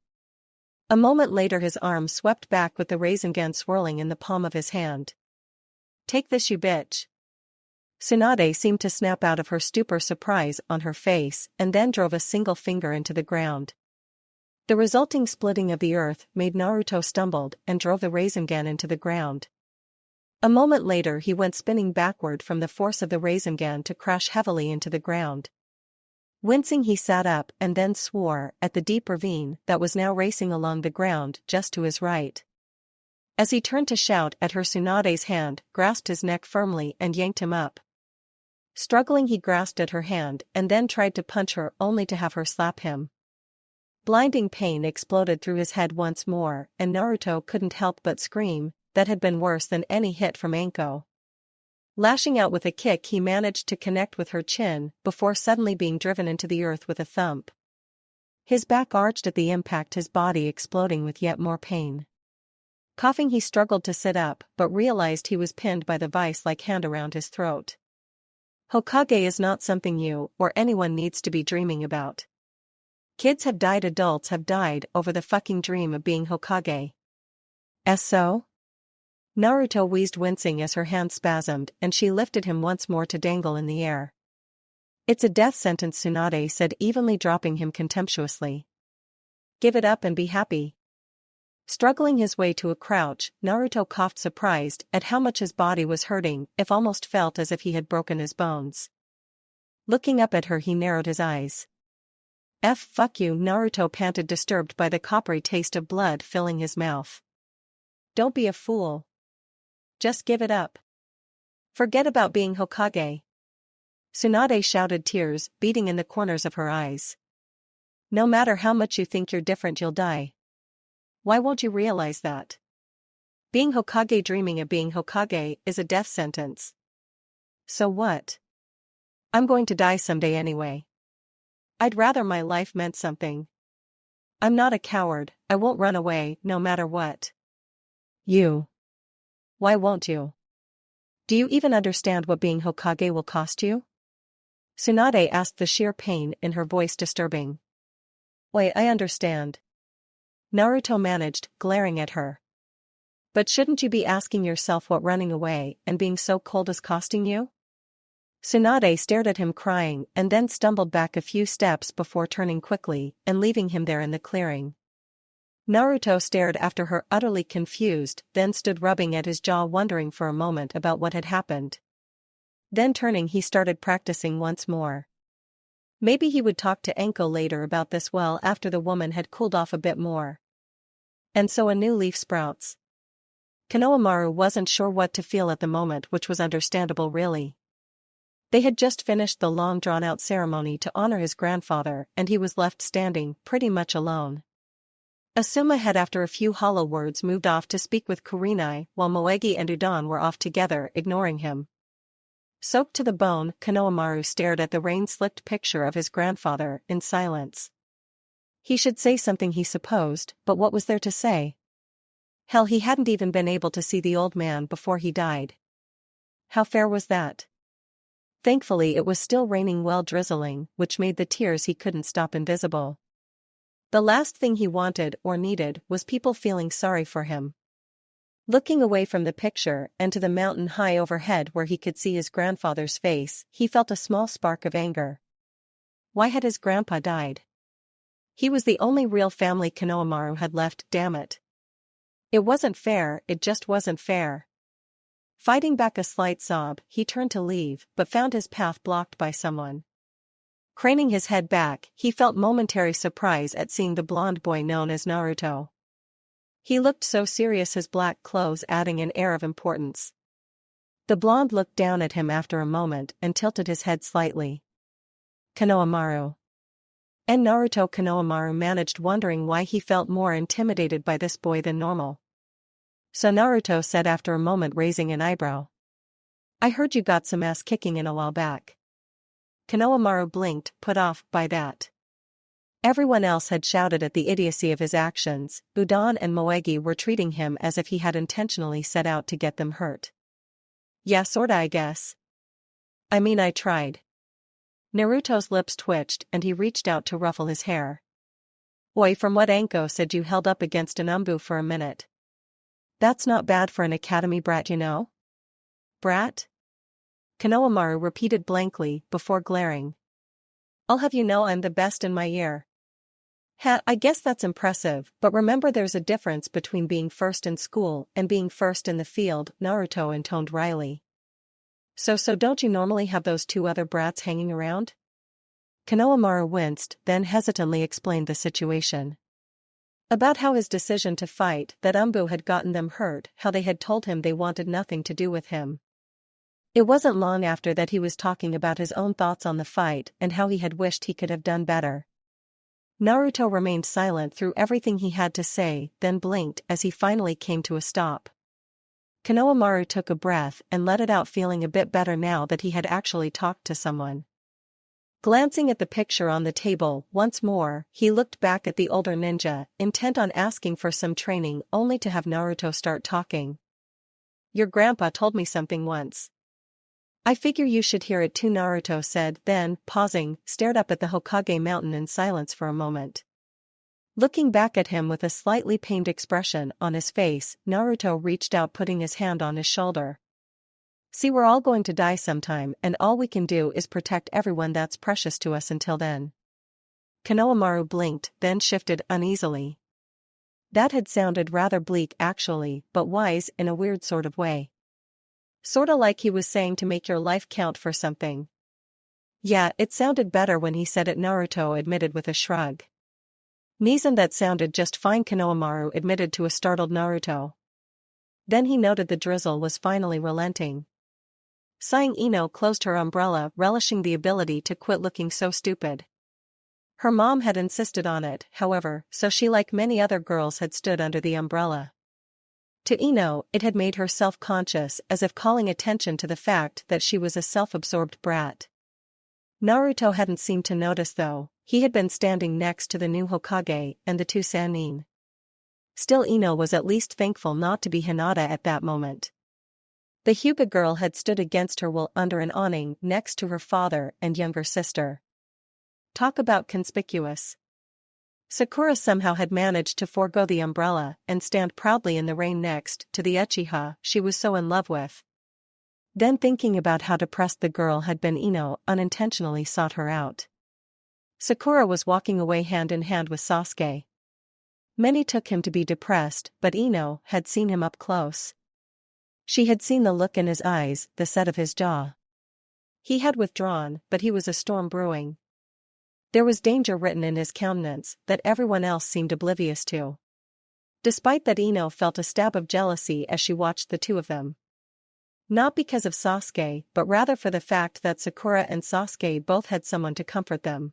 A moment later, his arm swept back with the Rasengan swirling in the palm of his hand. Take this, you bitch. Tsunade seemed to snap out of her stupor, surprise on her face, and then drove a single finger into the ground. The resulting splitting of the earth made Naruto stumbled and drove the Rasengan into the ground. A moment later, he went spinning backward from the force of the Rasengan to crash heavily into the ground. Wincing, he sat up and then swore at the deep ravine that was now racing along the ground just to his right. As he turned to shout at her, Tsunade's hand grasped his neck firmly and yanked him up. Struggling, he grasped at her hand and then tried to punch her, only to have her slap him. Blinding pain exploded through his head once more, and Naruto couldn't help but scream. That had been worse than any hit from Anko. Lashing out with a kick, he managed to connect with her chin before suddenly being driven into the earth with a thump. His back arched at the impact, his body exploding with yet more pain. Coughing, he struggled to sit up but realized he was pinned by the vice-like hand around his throat. Hokage is not something you or anyone needs to be dreaming about. Kids have died, adults have died over the fucking dream of being Hokage. So? Naruto wheezed, wincing as her hand spasmed, and she lifted him once more to dangle in the air. It's a death sentence, Tsunade said evenly, dropping him contemptuously. Give it up and be happy. Struggling his way to a crouch, Naruto coughed, surprised at how much his body was hurting, if almost felt as if he had broken his bones. Looking up at her, he narrowed his eyes. Fuck you, Naruto panted, disturbed by the coppery taste of blood filling his mouth. Don't be a fool. Just give it up. Forget about being Hokage. Tsunade shouted, tears beating in the corners of her eyes. No matter how much you think you're different, you'll die. Why won't you realize that? Being Hokage, dreaming of being Hokage, is a death sentence. So what? I'm going to die someday anyway. I'd rather my life meant something. I'm not a coward, I won't run away, no matter what. You. Why won't you? Do you even understand what being Hokage will cost you? Tsunade asked, the sheer pain in her voice disturbing. Wait, I understand. Naruto managed, glaring at her. But shouldn't you be asking yourself what running away and being so cold is costing you? Tsunade stared at him, crying, and then stumbled back a few steps before turning quickly and leaving him there in the clearing. Naruto stared after her, utterly confused, then stood rubbing at his jaw, wondering for a moment about what had happened. Then turning, he started practicing once more. Maybe he would talk to Enko later about this well after the woman had cooled off a bit more. And so a new leaf sprouts. Konohamaru wasn't sure what to feel at the moment, which was understandable, really. They had just finished the long drawn-out ceremony to honor his grandfather, and he was left standing, pretty much alone. Asuma had, after a few hollow words, moved off to speak with Kurenai, while Moegi and Udon were off together, ignoring him. Soaked to the bone, Konohamaru stared at the rain-slicked picture of his grandfather, in silence. He should say something, he supposed, but what was there to say? Hell, he hadn't even been able to see the old man before he died. How fair was that? Thankfully it was still raining, well, drizzling, which made the tears he couldn't stop invisible. The last thing he wanted or needed was people feeling sorry for him. Looking away from the picture and to the mountain high overhead where he could see his grandfather's face, he felt a small spark of anger. Why had his grandpa died? He was the only real family Konohamaru had left, damn it. It wasn't fair, it just wasn't fair. Fighting back a slight sob, he turned to leave, but found his path blocked by someone. Craning his head back, he felt momentary surprise at seeing the blonde boy known as Naruto. He looked so serious, his black clothes adding an air of importance. The blonde looked down at him after a moment and tilted his head slightly. Konohamaru. And Naruto. Konohamaru managed, wondering why he felt more intimidated by this boy than normal. So Naruto said after a moment, raising an eyebrow. I heard you got some ass kicking in a while back. Konohamaru blinked, put off by that. Everyone else had shouted at the idiocy of his actions. Udon and Moegi were treating him as if he had intentionally set out to get them hurt. Yeah, sorta, I guess. I mean, I tried. Naruto's lips twitched and he reached out to ruffle his hair. Oi, from what Enko said, you held up against an Umbu for a minute. That's not bad for an academy brat, you know? Brat? Konohamaru repeated blankly, before glaring. I'll have you know I'm the best in my year. I guess that's impressive, but remember there's a difference between being first in school and being first in the field, Naruto intoned wryly. So don't you normally have those two other brats hanging around? Konohamaru winced, then hesitantly explained the situation. About how his decision to fight that Umbu had gotten them hurt, how they had told him they wanted nothing to do with him. It wasn't long after that he was talking about his own thoughts on the fight and how he had wished he could have done better. Naruto remained silent through everything he had to say, then blinked as he finally came to a stop. Konohamaru took a breath and let it out, feeling a bit better now that he had actually talked to someone. Glancing at the picture on the table once more, he looked back at the older ninja, intent on asking for some training, only to have Naruto start talking. Your grandpa told me something once. I figure you should hear it too, Naruto said, then, pausing, stared up at the Hokage mountain in silence for a moment. Looking back at him with a slightly pained expression on his face, Naruto reached out, putting his hand on his shoulder. See, we're all going to die sometime, and all we can do is protect everyone that's precious to us until then. Konohamaru blinked, then shifted uneasily. That had sounded rather bleak actually, but wise in a weird sort of way. Sorta like he was saying to make your life count for something. Yeah, it sounded better when he said it, Naruto admitted with a shrug. Nizan, that sounded just fine, Konohamaru admitted to a startled Naruto. Then he noted the drizzle was finally relenting. Sighing, Ino closed her umbrella, relishing the ability to quit looking so stupid. Her mom had insisted on it, however, so she, like many other girls, had stood under the umbrella. To Ino, it had made her self-conscious, as if calling attention to the fact that she was a self-absorbed brat. Naruto hadn't seemed to notice though. He had been standing next to the new Hokage and the two Sannin. Still, Ino was at least thankful not to be Hinata at that moment. The Hyuga girl had stood against her will under an awning next to her father and younger sister. Talk about conspicuous. Sakura somehow had managed to forego the umbrella and stand proudly in the rain next to the Uchiha she was so in love with. Then, thinking about how depressed the girl had been, Ino unintentionally sought her out. Sakura was walking away hand in hand with Sasuke. Many took him to be depressed, but Ino had seen him up close. She had seen the look in his eyes, the set of his jaw. He had withdrawn, but he was a storm brewing. There was danger written in his countenance that everyone else seemed oblivious to. Despite that, Ino felt a stab of jealousy as she watched the two of them. Not because of Sasuke, but rather for the fact that Sakura and Sasuke both had someone to comfort them.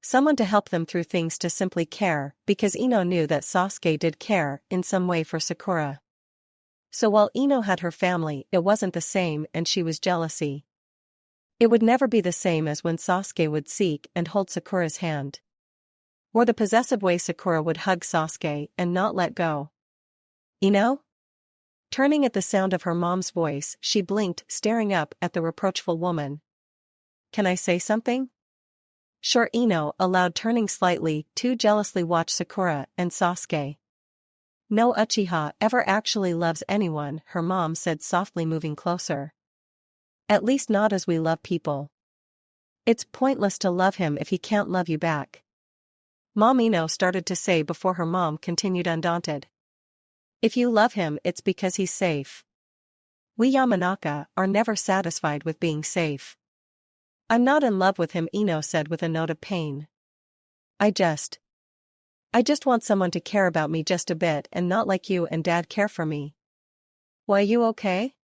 Someone to help them through things, to simply care, because Ino knew that Sasuke did care in some way for Sakura. So while Ino had her family, it wasn't the same, and she was jealousy. It would never be the same as when Sasuke would seek and hold Sakura's hand. Or the possessive way Sakura would hug Sasuke and not let go. Ino? Turning at the sound of her mom's voice, she blinked, staring up at the reproachful woman. Can I say something? Sure, Ino allowed, turning slightly to jealously watch Sakura and Sasuke. No Uchiha ever actually loves anyone, her mom said softly, moving closer. At least not as we love people. It's pointless to love him if he can't love you back. Mom, Ino started to say before her mom continued undaunted. If you love him, it's because he's safe. We Yamanaka are never satisfied with being safe. I'm not in love with him, Ino said with a note of pain. I just want someone to care about me just a bit, and not like you and Dad care for me. Why, you okay?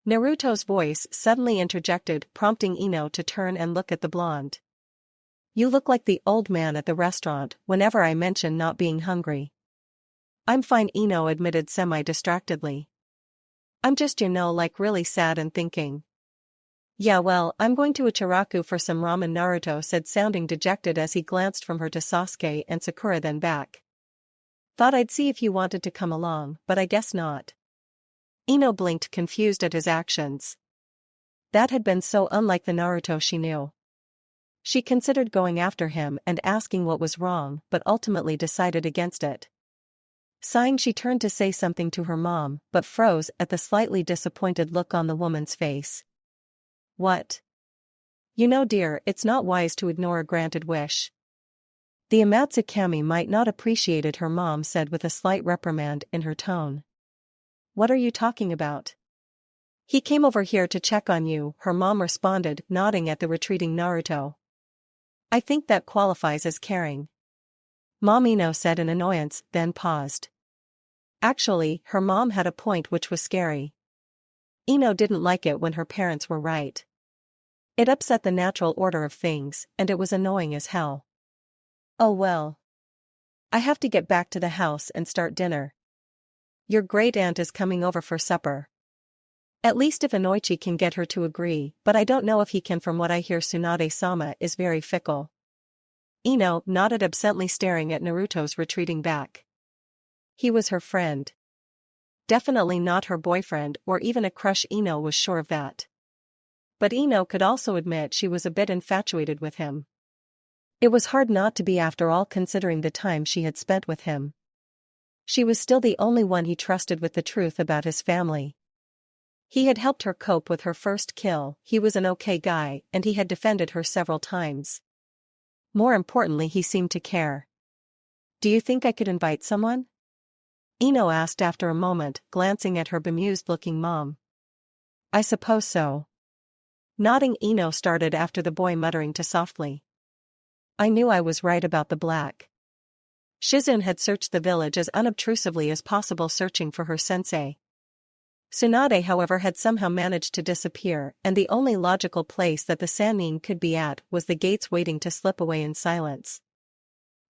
Naruto's voice suddenly interjected, prompting Ino to turn and look at the blonde. You look like the old man at the restaurant whenever I mention not being hungry. I'm fine, Ino admitted semi-distractedly. I'm just, like really sad and thinking. Yeah, well, I'm going to Ichiraku for some ramen, Naruto said, sounding dejected as he glanced from her to Sasuke and Sakura, then back. Thought I'd see if you wanted to come along, but I guess not. Ino blinked, confused at his actions. That had been so unlike the Naruto she knew. She considered going after him and asking what was wrong, but ultimately decided against it. Sighing, she turned to say something to her mom, but froze at the slightly disappointed look on the woman's face. What? Dear, it's not wise to ignore a granted wish. The Amatsukami might not appreciate it, her mom said with a slight reprimand in her tone. What are you talking about? He came over here to check on you, her mom responded, nodding at the retreating Naruto. I think that qualifies as caring. Mom, Ino said in annoyance, then paused. Actually, her mom had a point, which was scary. Ino didn't like it when her parents were right. It upset the natural order of things, and it was annoying as hell. Oh well. I have to get back to the house and start dinner. Your great aunt is coming over for supper. At least if Inoichi can get her to agree, but I don't know if he can. From what I hear, Tsunade-sama is very fickle. Ino nodded, absently staring at Naruto's retreating back. He was her friend. Definitely not her boyfriend or even a crush, Ino was sure of that. But Ino could also admit she was a bit infatuated with him. It was hard not to be after all considering the time she had spent with him. She was still the only one he trusted with the truth about his family. He had helped her cope with her first kill, he was an okay guy, and he had defended her several times. More importantly, he seemed to care. "Do you think I could invite someone?" Ino asked after a moment, glancing at her bemused-looking mom. "I suppose so." Nodding, Ino started after the boy, muttering to softly, "I knew I was right about the black." Shizune had searched the village as unobtrusively as possible, searching for her sensei. Tsunade, however, had somehow managed to disappear, and the only logical place that the Sannin could be at was the gates, waiting to slip away in silence.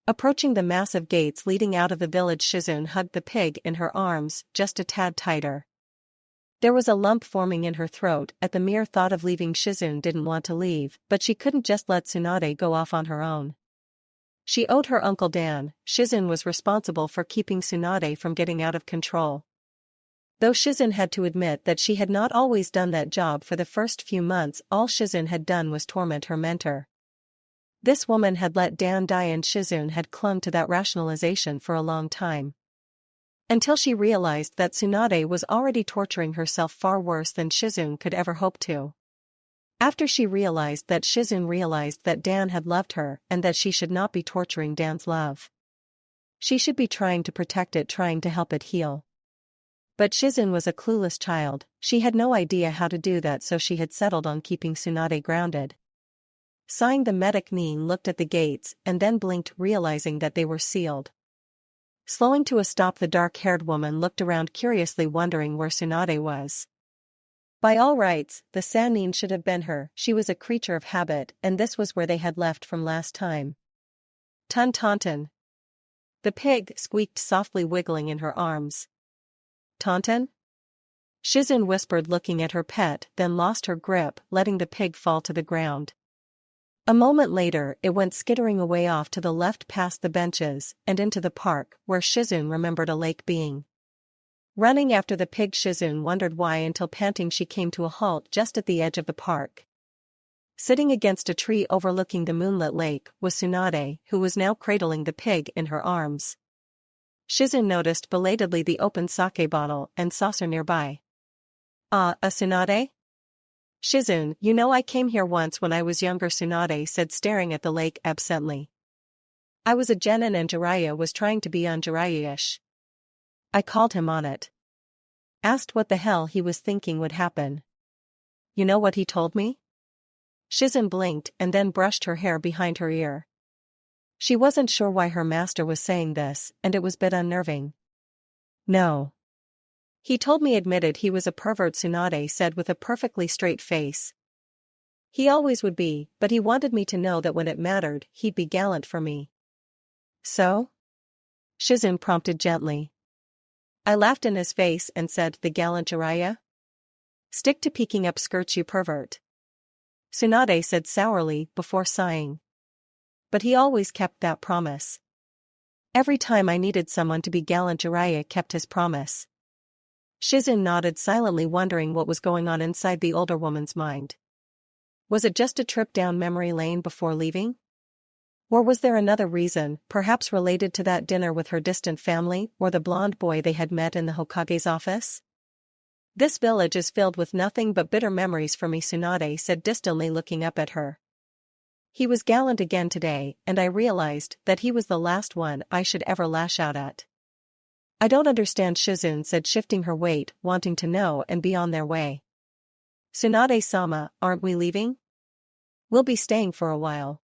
Approaching the massive gates leading out of the village, Shizune hugged the pig in her arms, just a tad tighter. There was a lump forming in her throat at the mere thought of leaving. Shizune didn't want to leave, but she couldn't just let Tsunade go off on her own. She owed her Uncle Dan. Shizune was responsible for keeping Tsunade from getting out of control. Though Shizune had to admit that she had not always done that job for the first few months, all Shizune had done was torment her mentor. This woman had let Dan die, and Shizune had clung to that rationalization for a long time. Until she realized that Tsunade was already torturing herself far worse than Shizune could ever hope to. After she realized that Shizune realized that Dan had loved her and that she should not be torturing Dan's love. She should be trying to protect it, trying to help it heal. But Shizune was a clueless child, she had no idea how to do that, so she had settled on keeping Tsunade grounded. Sighing, the medic Nin looked at the gates and then blinked, realizing that they were sealed. Slowing to a stop, the dark-haired woman looked around curiously, wondering where Tsunade was. By all rights, the Sannin should have been her. She was a creature of habit, and this was where they had left from last time. "Tun Taunton." The pig squeaked softly, wiggling in her arms. "Taunton?" Shizune whispered, looking at her pet, then lost her grip, letting the pig fall to the ground. A moment later, it went skittering away off to the left, past the benches, and into the park, where Shizune remembered a lake being. Running after the pig, Shizune wondered why, until panting she came to a halt just at the edge of the park. Sitting against a tree overlooking the moonlit lake was Tsunade, who was now cradling the pig in her arms. Shizune noticed belatedly the open sake bottle and saucer nearby. "Ah, a Tsunade?" "Shizune, you know I came here once when I was younger," Tsunade said, staring at the lake absently. "I was a genin and Jiraiya was trying to be on Jiraiya-ish. I called him on it." Asked what the hell he was thinking would happen. "You know what he told me?" Shizune blinked and then brushed her hair behind her ear. She wasn't sure why her master was saying this, and it was a bit unnerving. "No. He told me," admitted he was a pervert, Tsunade said with a perfectly straight face. "He always would be, but he wanted me to know that when it mattered, he'd be gallant for me." "So?" Shizune prompted gently. I laughed in his face and said, "The gallant Jiraiya? Stick to peeking up skirts, you pervert." Tsunade said sourly, before sighing. "But he always kept that promise. Every time I needed someone to be gallant, Jiraiya kept his promise." Shizune nodded silently, wondering what was going on inside the older woman's mind. Was it just a trip down memory lane before leaving? Or was there another reason, perhaps related to that dinner with her distant family or the blonde boy they had met in the Hokage's office? "This village is filled with nothing but bitter memories for me," Tsunade said distantly, looking up at her. "He was gallant again today, and I realized that he was the last one I should ever lash out at." "I don't understand," Shizune said, shifting her weight, wanting to know and be on their way. "Tsunade-sama, aren't we leaving? We'll be staying for a while.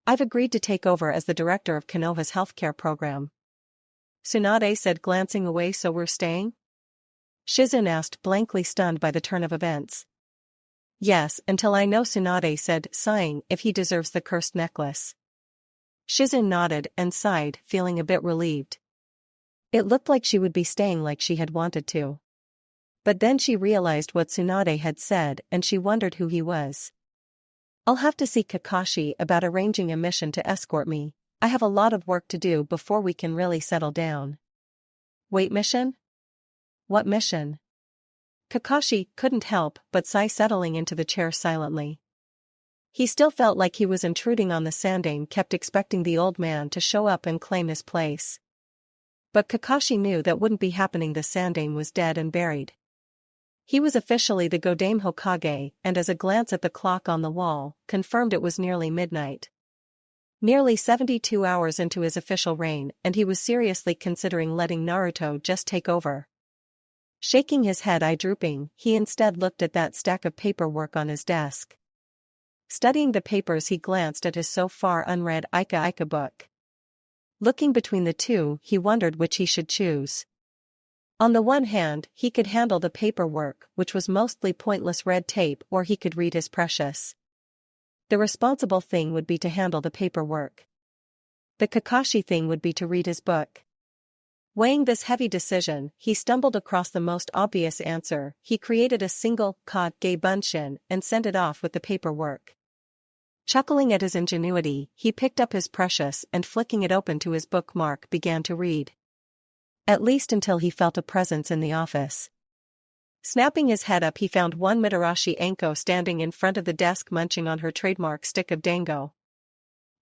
I've agreed to take over as the director of Konoha's healthcare program." Tsunade said, glancing away. "So we're staying?" Shizune asked, blankly stunned by the turn of events. "Yes, until I know," Tsunade said, sighing, "if he deserves the cursed necklace." Shizune nodded and sighed, feeling a bit relieved. It looked like she would be staying, like she had wanted to. But then she realized what Tsunade had said, and she wondered who he was. "I'll have to see Kakashi about arranging a mission to escort me. I have a lot of work to do before we can really settle down." "Wait, mission? What mission?" Kakashi couldn't help but sigh, settling into the chair silently. He still felt like he was intruding on the Sandaime, kept expecting the old man to show up and claim his place. But Kakashi knew that wouldn't be happening. The Sandaime was dead and buried. He was officially the Godame Hokage, and as a glance at the clock on the wall, confirmed it was nearly midnight. Nearly 72 hours into his official reign, and he was seriously considering letting Naruto just take over. Shaking his head, eye drooping, he instead looked at that stack of paperwork on his desk. Studying the papers, he glanced at his so far unread Ika Ika book. Looking between the two, he wondered which he should choose. On the one hand, he could handle the paperwork, which was mostly pointless red tape, or he could read his precious. The responsible thing would be to handle the paperwork. The Kakashi thing would be to read his book. Weighing this heavy decision, he stumbled across the most obvious answer. He created a single Kage Bunshin and sent it off with the paperwork. Chuckling at his ingenuity, he picked up his precious and, flicking it open to his bookmark, began to read. At least until he felt a presence in the office. Snapping his head up, he found one Mitarashi Anko standing in front of the desk munching on her trademark stick of dango.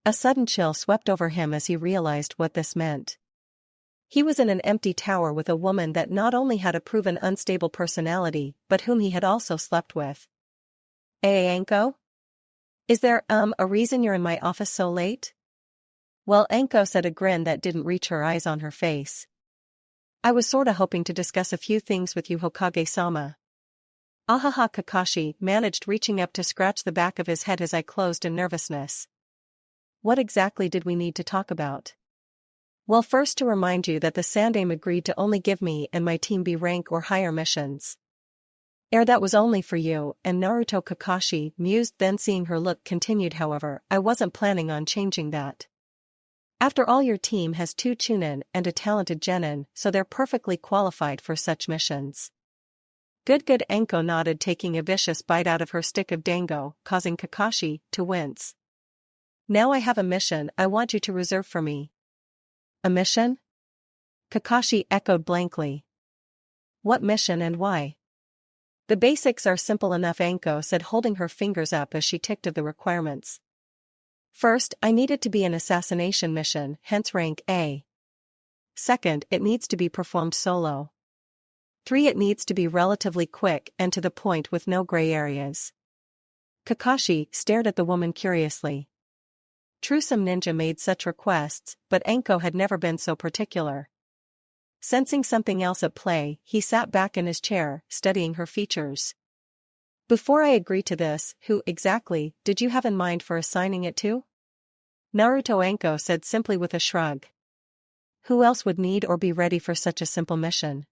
A sudden chill swept over him as he realized what this meant. He was in an empty tower with a woman that not only had a proven unstable personality, but whom he had also slept with. Anko? Is there, a reason you're in my office so late? Well, Anko said, a grin that didn't reach her eyes on her face. I was sorta hoping to discuss a few things with you, Hokage-sama. Ahaha. Kakashi managed, reaching up to scratch the back of his head, his eye closed in nervousness. What exactly did we need to talk about? Well, first, to remind you that the Sandaime agreed to only give me and my team B rank or higher missions. That was only for you, and Naruto. Kakashi mused, then seeing her look continued, however, I wasn't planning on changing that. After all, your team has 2 Chunin and a talented genin, so they're perfectly qualified for such missions. Good. Anko nodded, taking a vicious bite out of her stick of dango, causing Kakashi to wince. Now I have a mission I want you to reserve for me. A mission? Kakashi echoed blankly. What mission and why? The basics are simple enough, Anko said, holding her fingers up as she ticked of the requirements. First, I need it to be an assassination mission, hence rank A. Second, it needs to be performed solo. 3, it needs to be relatively quick and to the point with no gray areas. Kakashi stared at the woman curiously. True, some ninja made such requests, but Anko had never been so particular. Sensing something else at play, he sat back in his chair, studying her features. Before I agree to this, who exactly did you have in mind for assigning it to? Naruto. Anko said simply with a shrug. Who else would need or be ready for such a simple mission?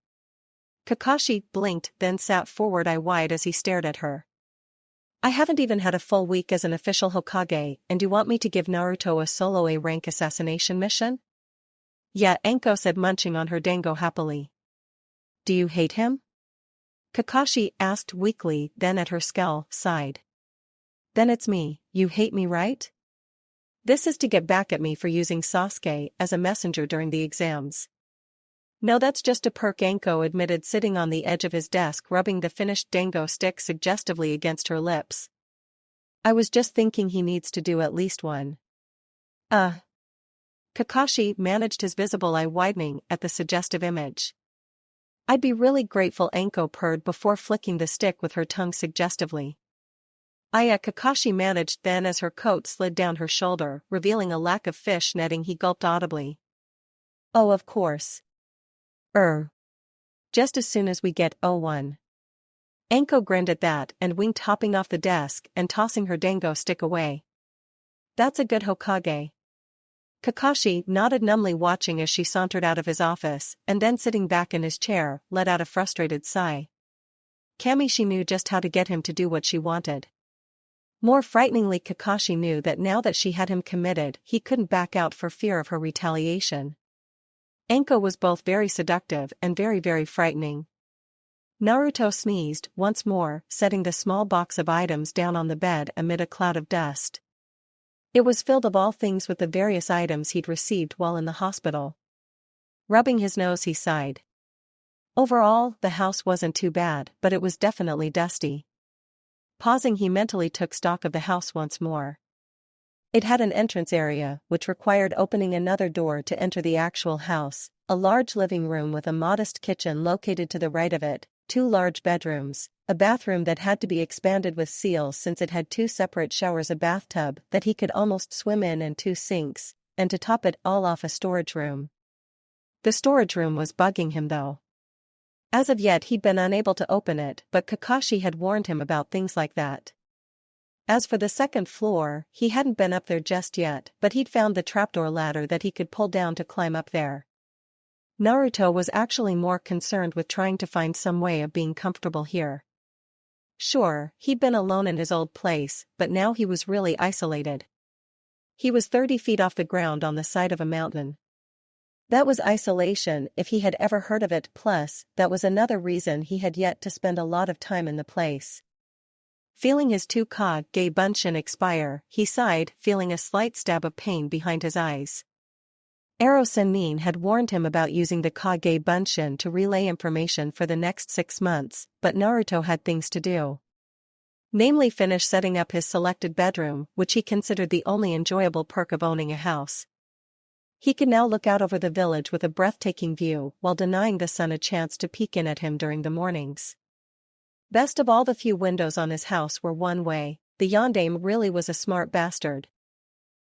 Kakashi blinked, then sat forward, eye wide, as he stared at her. I haven't even had a full week as an official Hokage, and you want me to give Naruto a solo A-rank assassination mission? Yeah, Anko said, munching on her dango happily. Do you hate him? Kakashi asked weakly, then at her skull, sighed. Then it's me. You hate me, right? This is to get back at me for using Sasuke as a messenger during the exams. No, that's just a perk, Anko admitted, sitting on the edge of his desk, rubbing the finished dango stick suggestively against her lips. I was just thinking he needs to do at least one. Kakashi managed, his visible eye widening at the suggestive image. I'd be really grateful, Anko purred before flicking the stick with her tongue suggestively. Kakashi managed, then, as her coat slid down her shoulder, revealing a lack of fish netting, he gulped audibly. Oh, of course. Just as soon as we get one. Anko grinned at that and winked, hopping off the desk and tossing her dango stick away. That's a good Hokage. Kakashi nodded numbly, watching as she sauntered out of his office, and then, sitting back in his chair, let out a frustrated sigh. She knew just how to get him to do what she wanted. More frighteningly, Kakashi knew that now that she had him committed, he couldn't back out for fear of her retaliation. Anko was both very seductive and very, very frightening. Naruto sneezed once more, setting the small box of items down on the bed amid a cloud of dust. It was filled of all things with the various items he'd received while in the hospital. Rubbing his nose, he sighed. Overall, the house wasn't too bad, but it was definitely dusty. Pausing, he mentally took stock of the house once more. It had an entrance area, which required opening another door to enter the actual house, a large living room with a modest kitchen located to the right of it, 2 large bedrooms, a bathroom that had to be expanded with seals since it had 2 separate showers, a bathtub that he could almost swim in, and 2 sinks, and to top it all off, a storage room. The storage room was bugging him though. As of yet he'd been unable to open it, but Kakashi had warned him about things like that. As for the second floor, he hadn't been up there just yet, but he'd found the trapdoor ladder that he could pull down to climb up there. Naruto was actually more concerned with trying to find some way of being comfortable here. Sure, he'd been alone in his old place, but now he was really isolated. He was 30 feet off the ground on the side of a mountain. That was isolation if he had ever heard of it, plus, that was another reason he had yet to spend a lot of time in the place. Feeling his 2 Kage Bunshin expire, he sighed, feeling a slight stab of pain behind his eyes. Ero Sennin had warned him about using the Kage Bunshin to relay information for the next 6 months, but Naruto had things to do. Namely, finish setting up his selected bedroom, which he considered the only enjoyable perk of owning a house. He could now look out over the village with a breathtaking view while denying the sun a chance to peek in at him during the mornings. Best of all, the few windows on his house were one way. The yondaime really was a smart bastard.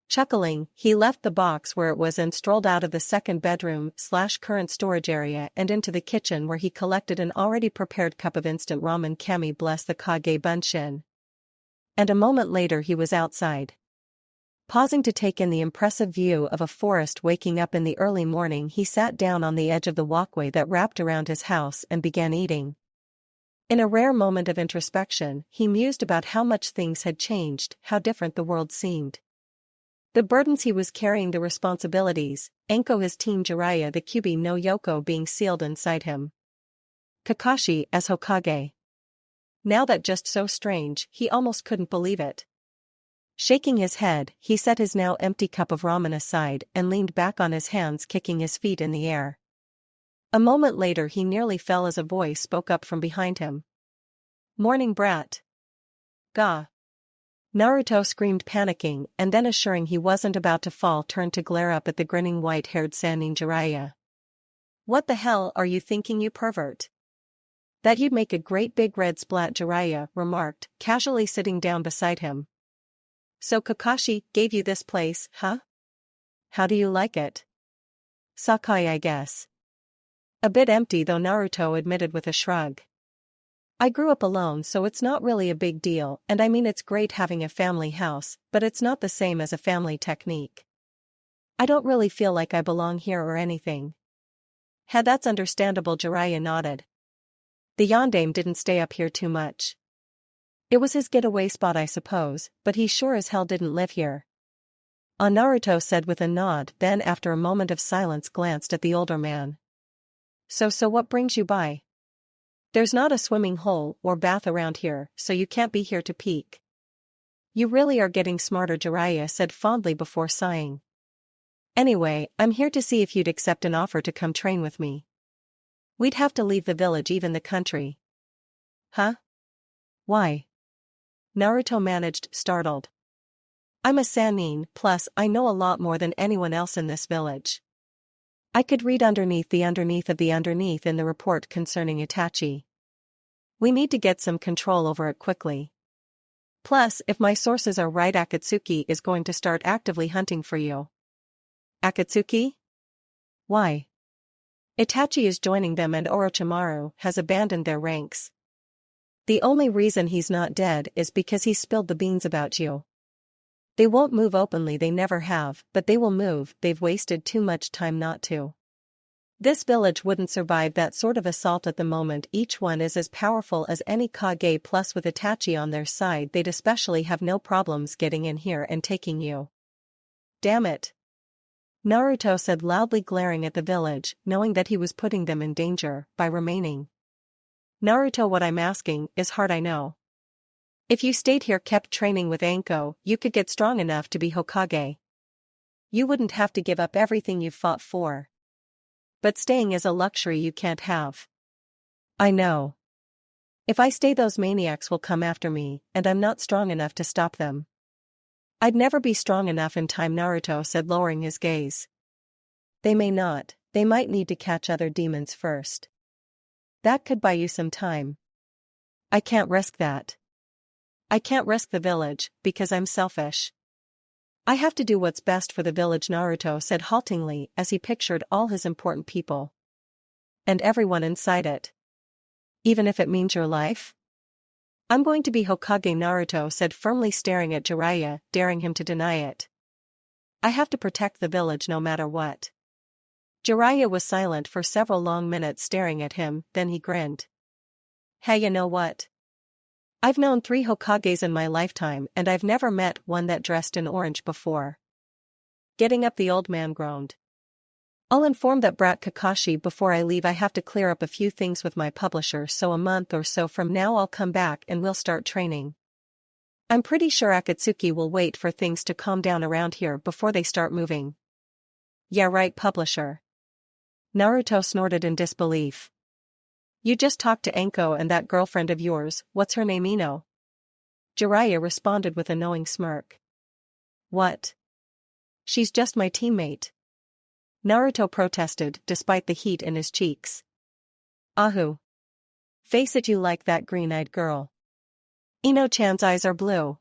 Chuckling, he left the box where it was and strolled out of the second bedroom/current storage area and into the kitchen, where he collected an already prepared cup of instant ramen. Kami bless the Kage Bunshin. And a moment later he was outside. Pausing to take in the impressive view of a forest waking up in the early morning, he sat down on the edge of the walkway that wrapped around his house and began eating. In a rare moment of introspection, he mused about how much things had changed, how different the world seemed. The burdens he was carrying, the responsibilities, Enko his team, Jiraiya the Kyuubi no Yoko being sealed inside him. Kakashi as Hokage. Now that just so strange, he almost couldn't believe it. Shaking his head, he set his now empty cup of ramen aside and leaned back on his hands, kicking his feet in the air. A moment later he nearly fell as a voice spoke up from behind him. "Morning, brat." "Gah." Naruto screamed, panicking, and then, assuring he wasn't about to fall, turned to glare up at the grinning white-haired Sannin Jiraiya. "What the hell are you thinking, you pervert?" "That you'd make a great big red splat," Jiraiya remarked, casually sitting down beside him. "So Kakashi gave you this place, huh? How do you like it?" "Sakai, I guess." "A bit empty though," Naruto admitted with a shrug. "I grew up alone, so it's not really a big deal, and I mean it's great having a family house, but it's not the same as a family technique. I don't really feel like I belong here or anything." That's understandable," Jiraiya nodded. "The yondaime didn't stay up here too much. It was his getaway spot, I suppose, but he sure as hell didn't live here." Naruto said with a nod, then after a moment of silence glanced at the older man. So what brings you by?" "There's not a swimming hole or bath around here, so you can't be here to peek." "You really are getting smarter," Jiraiya said fondly before sighing. "Anyway, I'm here to see if you'd accept an offer to come train with me. We'd have to leave the village, even the country." "Huh? Why?" Naruto managed, startled. "I'm a Sannin, plus I know a lot more than anyone else in this village. I could read underneath the underneath of the underneath in the report concerning Itachi. We need to get some control over it quickly. Plus, if my sources are right, Akatsuki is going to start actively hunting for you." "Akatsuki? Why?" "Itachi is joining them and Orochimaru has abandoned their ranks. The only reason he's not dead is because he spilled the beans about you. They won't move openly, they never have, but they will move, they've wasted too much time not to. This village wouldn't survive that sort of assault at the moment. Each one is as powerful as any Kage, plus with Itachi on their side they'd especially have no problems getting in here and taking you." "Damn it," Naruto said loudly, glaring at the village, knowing that he was putting them in danger by remaining. "Naruto, what I'm asking is hard, I know. If you stayed here, kept training with Anko, you could get strong enough to be Hokage. You wouldn't have to give up everything you've fought for. But staying is a luxury you can't have." "I know. If I stay, those maniacs will come after me, and I'm not strong enough to stop them. I'd never be strong enough in time, Naruto said, lowering his gaze. They may not, they might need to catch other demons first. That could buy you some time. I can't risk that. I can't risk the village, because I'm selfish. I have to do what's best for the village, Naruto said haltingly as he pictured all his important people. And everyone inside it. Even if it means your life? I'm going to be Hokage, Naruto said firmly, staring at Jiraiya, daring him to deny it. I have to protect the village no matter what. Jiraiya was silent for several long minutes, staring at him, then he grinned. Hey, you know what? I've known 3 Hokages in my lifetime, and I've never met one that dressed in orange before. Getting up, the old man groaned. I'll inform that brat Kakashi before I leave. I have to clear up a few things with my publisher, so a month or so from now I'll come back and we'll start training. I'm pretty sure Akatsuki will wait for things to calm down around here before they start moving. Yeah, right, publisher. Naruto snorted in disbelief. You just talked to Anko and that girlfriend of yours, what's her name, Ino? Jiraiya responded with a knowing smirk. What? She's just my teammate. Naruto protested, despite the heat in his cheeks. Ahu. Face it, you like that green-eyed girl. Ino-chan's eyes are blue.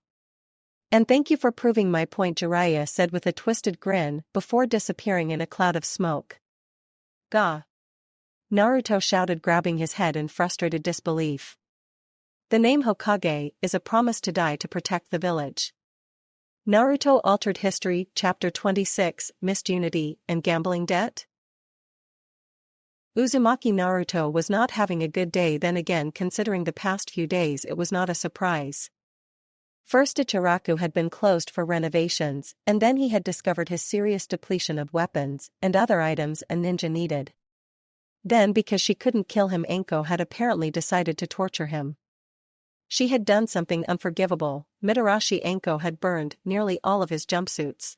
And thank you for proving my point, Jiraiya said with a twisted grin, before disappearing in a cloud of smoke. Gah! Naruto shouted, grabbing his head in frustrated disbelief. The name Hokage is a promise to die to protect the village. Naruto Altered History, Chapter 26, Missed Unity and Gambling Debt? Uzumaki Naruto was not having a good day. Then again, considering the past few days, it was not a surprise. First, Ichiraku had been closed for renovations, and then he had discovered his serious depletion of weapons and other items a ninja needed. Then, because she couldn't kill him, Anko had apparently decided to torture him. She had done something unforgivable. Mitarashi Anko had burned nearly all of his jumpsuits,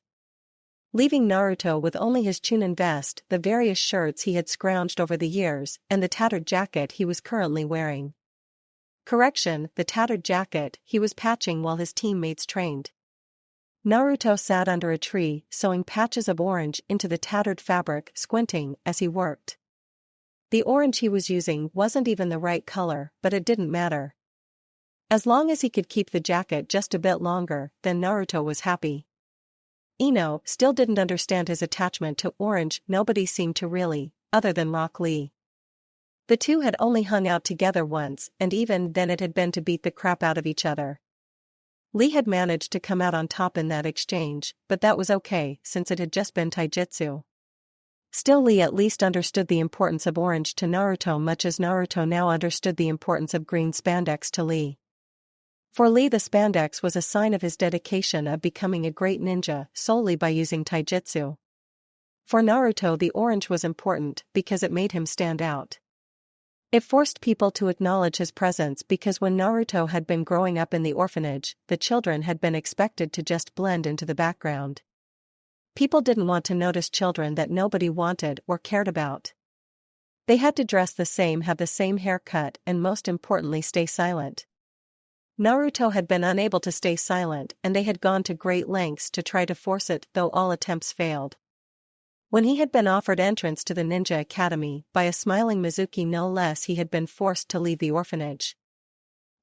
leaving Naruto with only his Chunin vest, the various shirts he had scrounged over the years, and the tattered jacket he was currently wearing. Correction, the tattered jacket he was patching while his teammates trained. Naruto sat under a tree, sewing patches of orange into the tattered fabric, squinting as he worked. The orange he was using wasn't even the right color, but it didn't matter. As long as he could keep the jacket just a bit longer, then Naruto was happy. Ino still didn't understand his attachment to orange. Nobody seemed to really, other than Rock Lee. The two had only hung out together once, and even then it had been to beat the crap out of each other. Lee had managed to come out on top in that exchange, but that was okay, since it had just been taijutsu. Still, Lee at least understood the importance of orange to Naruto, much as Naruto now understood the importance of green spandex to Lee. For Lee, the spandex was a sign of his dedication of becoming a great ninja solely by using taijutsu. For Naruto, the orange was important because it made him stand out. It forced people to acknowledge his presence, because when Naruto had been growing up in the orphanage, the children had been expected to just blend into the background. People didn't want to notice children that nobody wanted or cared about. They had to dress the same, have the same haircut, and most importantly, stay silent. Naruto had been unable to stay silent, and they had gone to great lengths to try to force it, though all attempts failed. When he had been offered entrance to the Ninja Academy by a smiling Mizuki no less, he had been forced to leave the orphanage.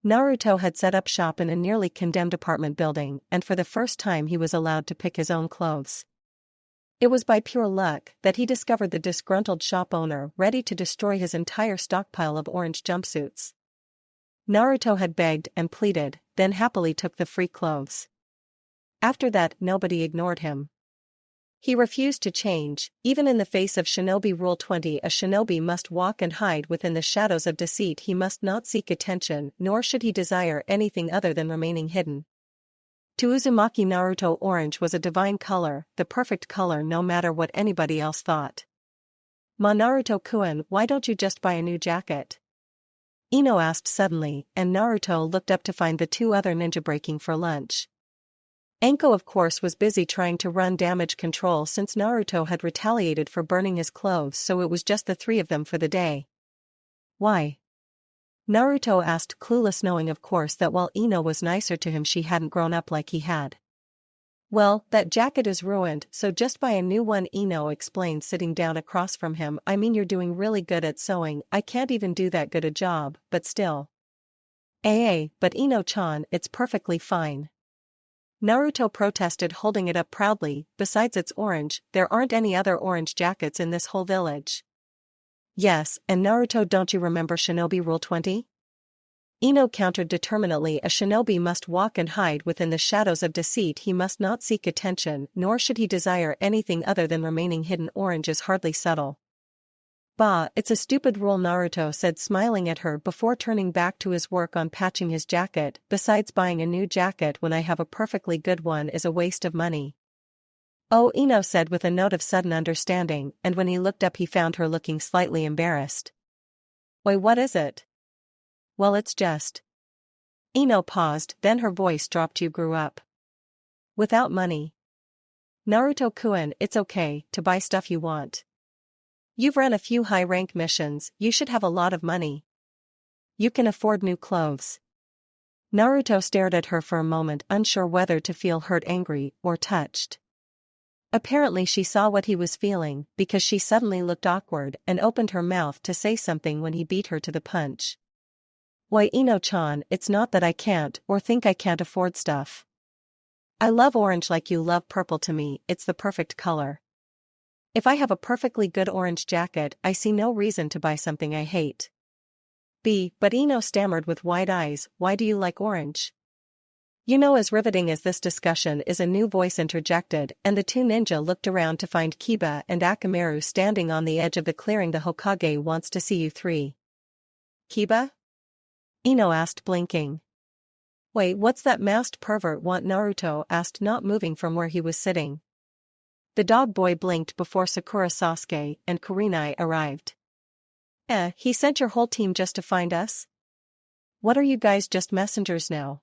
Naruto had set up shop in a nearly condemned apartment building, and for the first time he was allowed to pick his own clothes. It was by pure luck that he discovered the disgruntled shop owner ready to destroy his entire stockpile of orange jumpsuits. Naruto had begged and pleaded, then happily took the free clothes. After that, nobody ignored him. He refused to change, even in the face of Shinobi Rule 20. A shinobi must walk and hide within the shadows of deceit. He must not seek attention, nor should he desire anything other than remaining hidden. To Uzumaki Naruto, orange was a divine color, the perfect color no matter what anybody else thought. "Ma, Naruto-kun, why don't you just buy a new jacket?" Ino asked suddenly, and Naruto looked up to find the two other ninja breaking for lunch. Anko, of course, was busy trying to run damage control since Naruto had retaliated for burning his clothes, so it was just the three of them for the day. "Why? Naruto asked, clueless, knowing of course that while Ino was nicer to him she hadn't grown up like he had. Well, that jacket is ruined, so just buy a new one, Ino explained, sitting down across from him. I mean, you're doing really good at sewing, I can't even do that good a job, but still. But Ino-chan, it's perfectly fine. Naruto protested, holding it up proudly. Besides, it's orange, there aren't any other orange jackets in this whole village. Yes, and Naruto, don't you remember Shinobi Rule 20? Ino countered determinedly. A shinobi must walk and hide within the shadows of deceit. He must not seek attention, nor should he desire anything other than remaining hidden. Orange is hardly subtle. Bah, it's a stupid rule, Naruto said, smiling at her before turning back to his work on patching his jacket. Besides, buying a new jacket when I have a perfectly good one is a waste of money. Oh, Ino said with a note of sudden understanding, and when he looked up he found her looking slightly embarrassed. Why, what is it? Well, it's just. Ino paused, then her voice dropped. You grew up without money. Naruto-kun, it's okay to buy stuff you want. You've run a few high-rank missions, you should have a lot of money. You can afford new clothes. Naruto stared at her for a moment, unsure whether to feel hurt, angry, or touched. Apparently she saw what he was feeling, because she suddenly looked awkward and opened her mouth to say something when he beat her to the punch. Why, Ino-chan, it's not that I can't or think I can't afford stuff. I love orange like you love purple. To me, it's the perfect color. If I have a perfectly good orange jacket, I see no reason to buy something I hate. But Ino stammered with wide eyes, why do you like orange? You know, as riveting as this discussion is, a new voice interjected, and the two ninja looked around to find Kiba and Akamaru standing on the edge of the clearing. The Hokage wants to see you three. Kiba? Ino asked, blinking. Wait, what's that masked pervert want? Naruto asked, not moving from where he was sitting. The dog boy blinked before Sakura, Sasuke, and Kurenai arrived. He sent your whole team just to find us? What are you guys, just messengers now?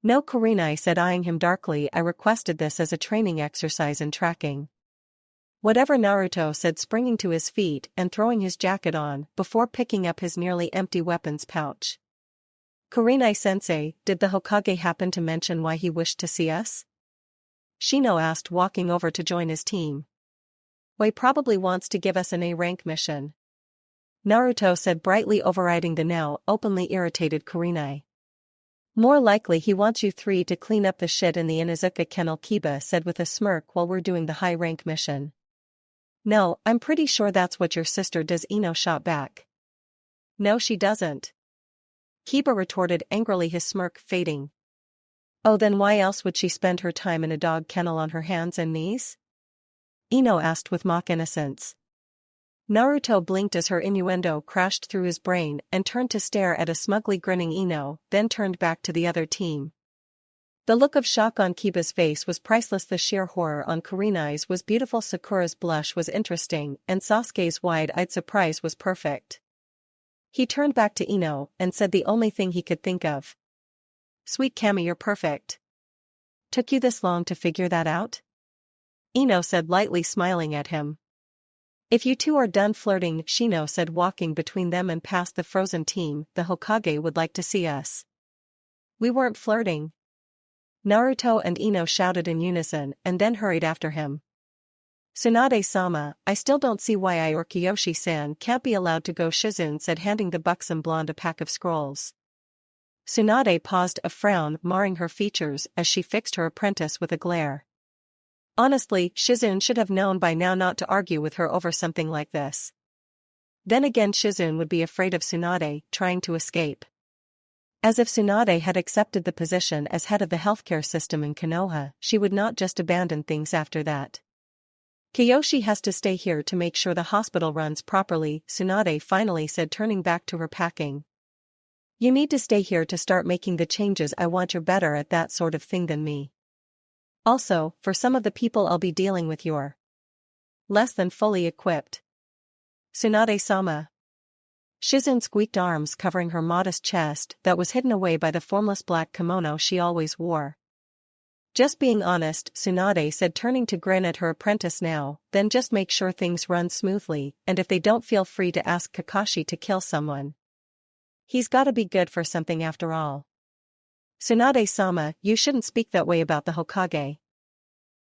No, Kurenai said, eyeing him darkly. I requested this as a training exercise in tracking. Whatever, Naruto said, springing to his feet and throwing his jacket on, before picking up his nearly empty weapons pouch. Kurenai-sensei, did the Hokage happen to mention why he wished to see us? Shino asked, walking over to join his team. Wei probably wants to give us an A-rank mission. Naruto said, brightly overriding the now openly irritated Kurenai. More likely he wants you three to clean up the shit in the Inuzuka kennel, Kiba said with a smirk while we're doing the high-rank mission. No, I'm pretty sure that's what your sister does, Ino shot back. No, she doesn't. Kiba retorted angrily, his smirk fading. Oh, then why else would she spend her time in a dog kennel on her hands and knees? Ino asked with mock innocence. Naruto blinked as her innuendo crashed through his brain and turned to stare at a smugly grinning Ino, then turned back to the other team. The look of shock on Kiba's face was priceless. The sheer horror on Kurenai's was beautiful. Sakura's blush was interesting, and Sasuke's wide-eyed surprise was perfect. He turned back to Ino and said the only thing he could think of. Sweet Kami, you're perfect. Took you this long to figure that out? Ino said, lightly smiling at him. If you two are done flirting, Shino said, walking between them and past the frozen team, the Hokage would like to see us. We weren't flirting. Naruto and Ino shouted in unison and then hurried after him. Tsunade-sama, I still don't see why I or Kiyoshi-san can't be allowed to go, Shizune said, handing the buxom blonde a pack of scrolls. Tsunade paused, a frown marring her features as she fixed her apprentice with a glare. Honestly, Shizune should have known by now not to argue with her over something like this. Then again, Shizune would be afraid of Tsunade trying to escape. As if Tsunade had accepted the position as head of the healthcare system in Konoha, she would not just abandon things after that. Kiyoshi has to stay here to make sure the hospital runs properly, Tsunade finally said, turning back to her packing. You need to stay here to start making the changes I want. You're better at that sort of thing than me. Also, for some of the people I'll be dealing with, you're less than fully equipped. Tsunade-sama. Shizune squeaked, arms covering her modest chest that was hidden away by the formless black kimono she always wore. Just being honest, Tsunade said, turning to grin at her apprentice now, then just make sure things run smoothly, and if they don't, feel free to ask Kakashi to kill someone. He's gotta be good for something after all. Tsunade-sama, you shouldn't speak that way about the Hokage.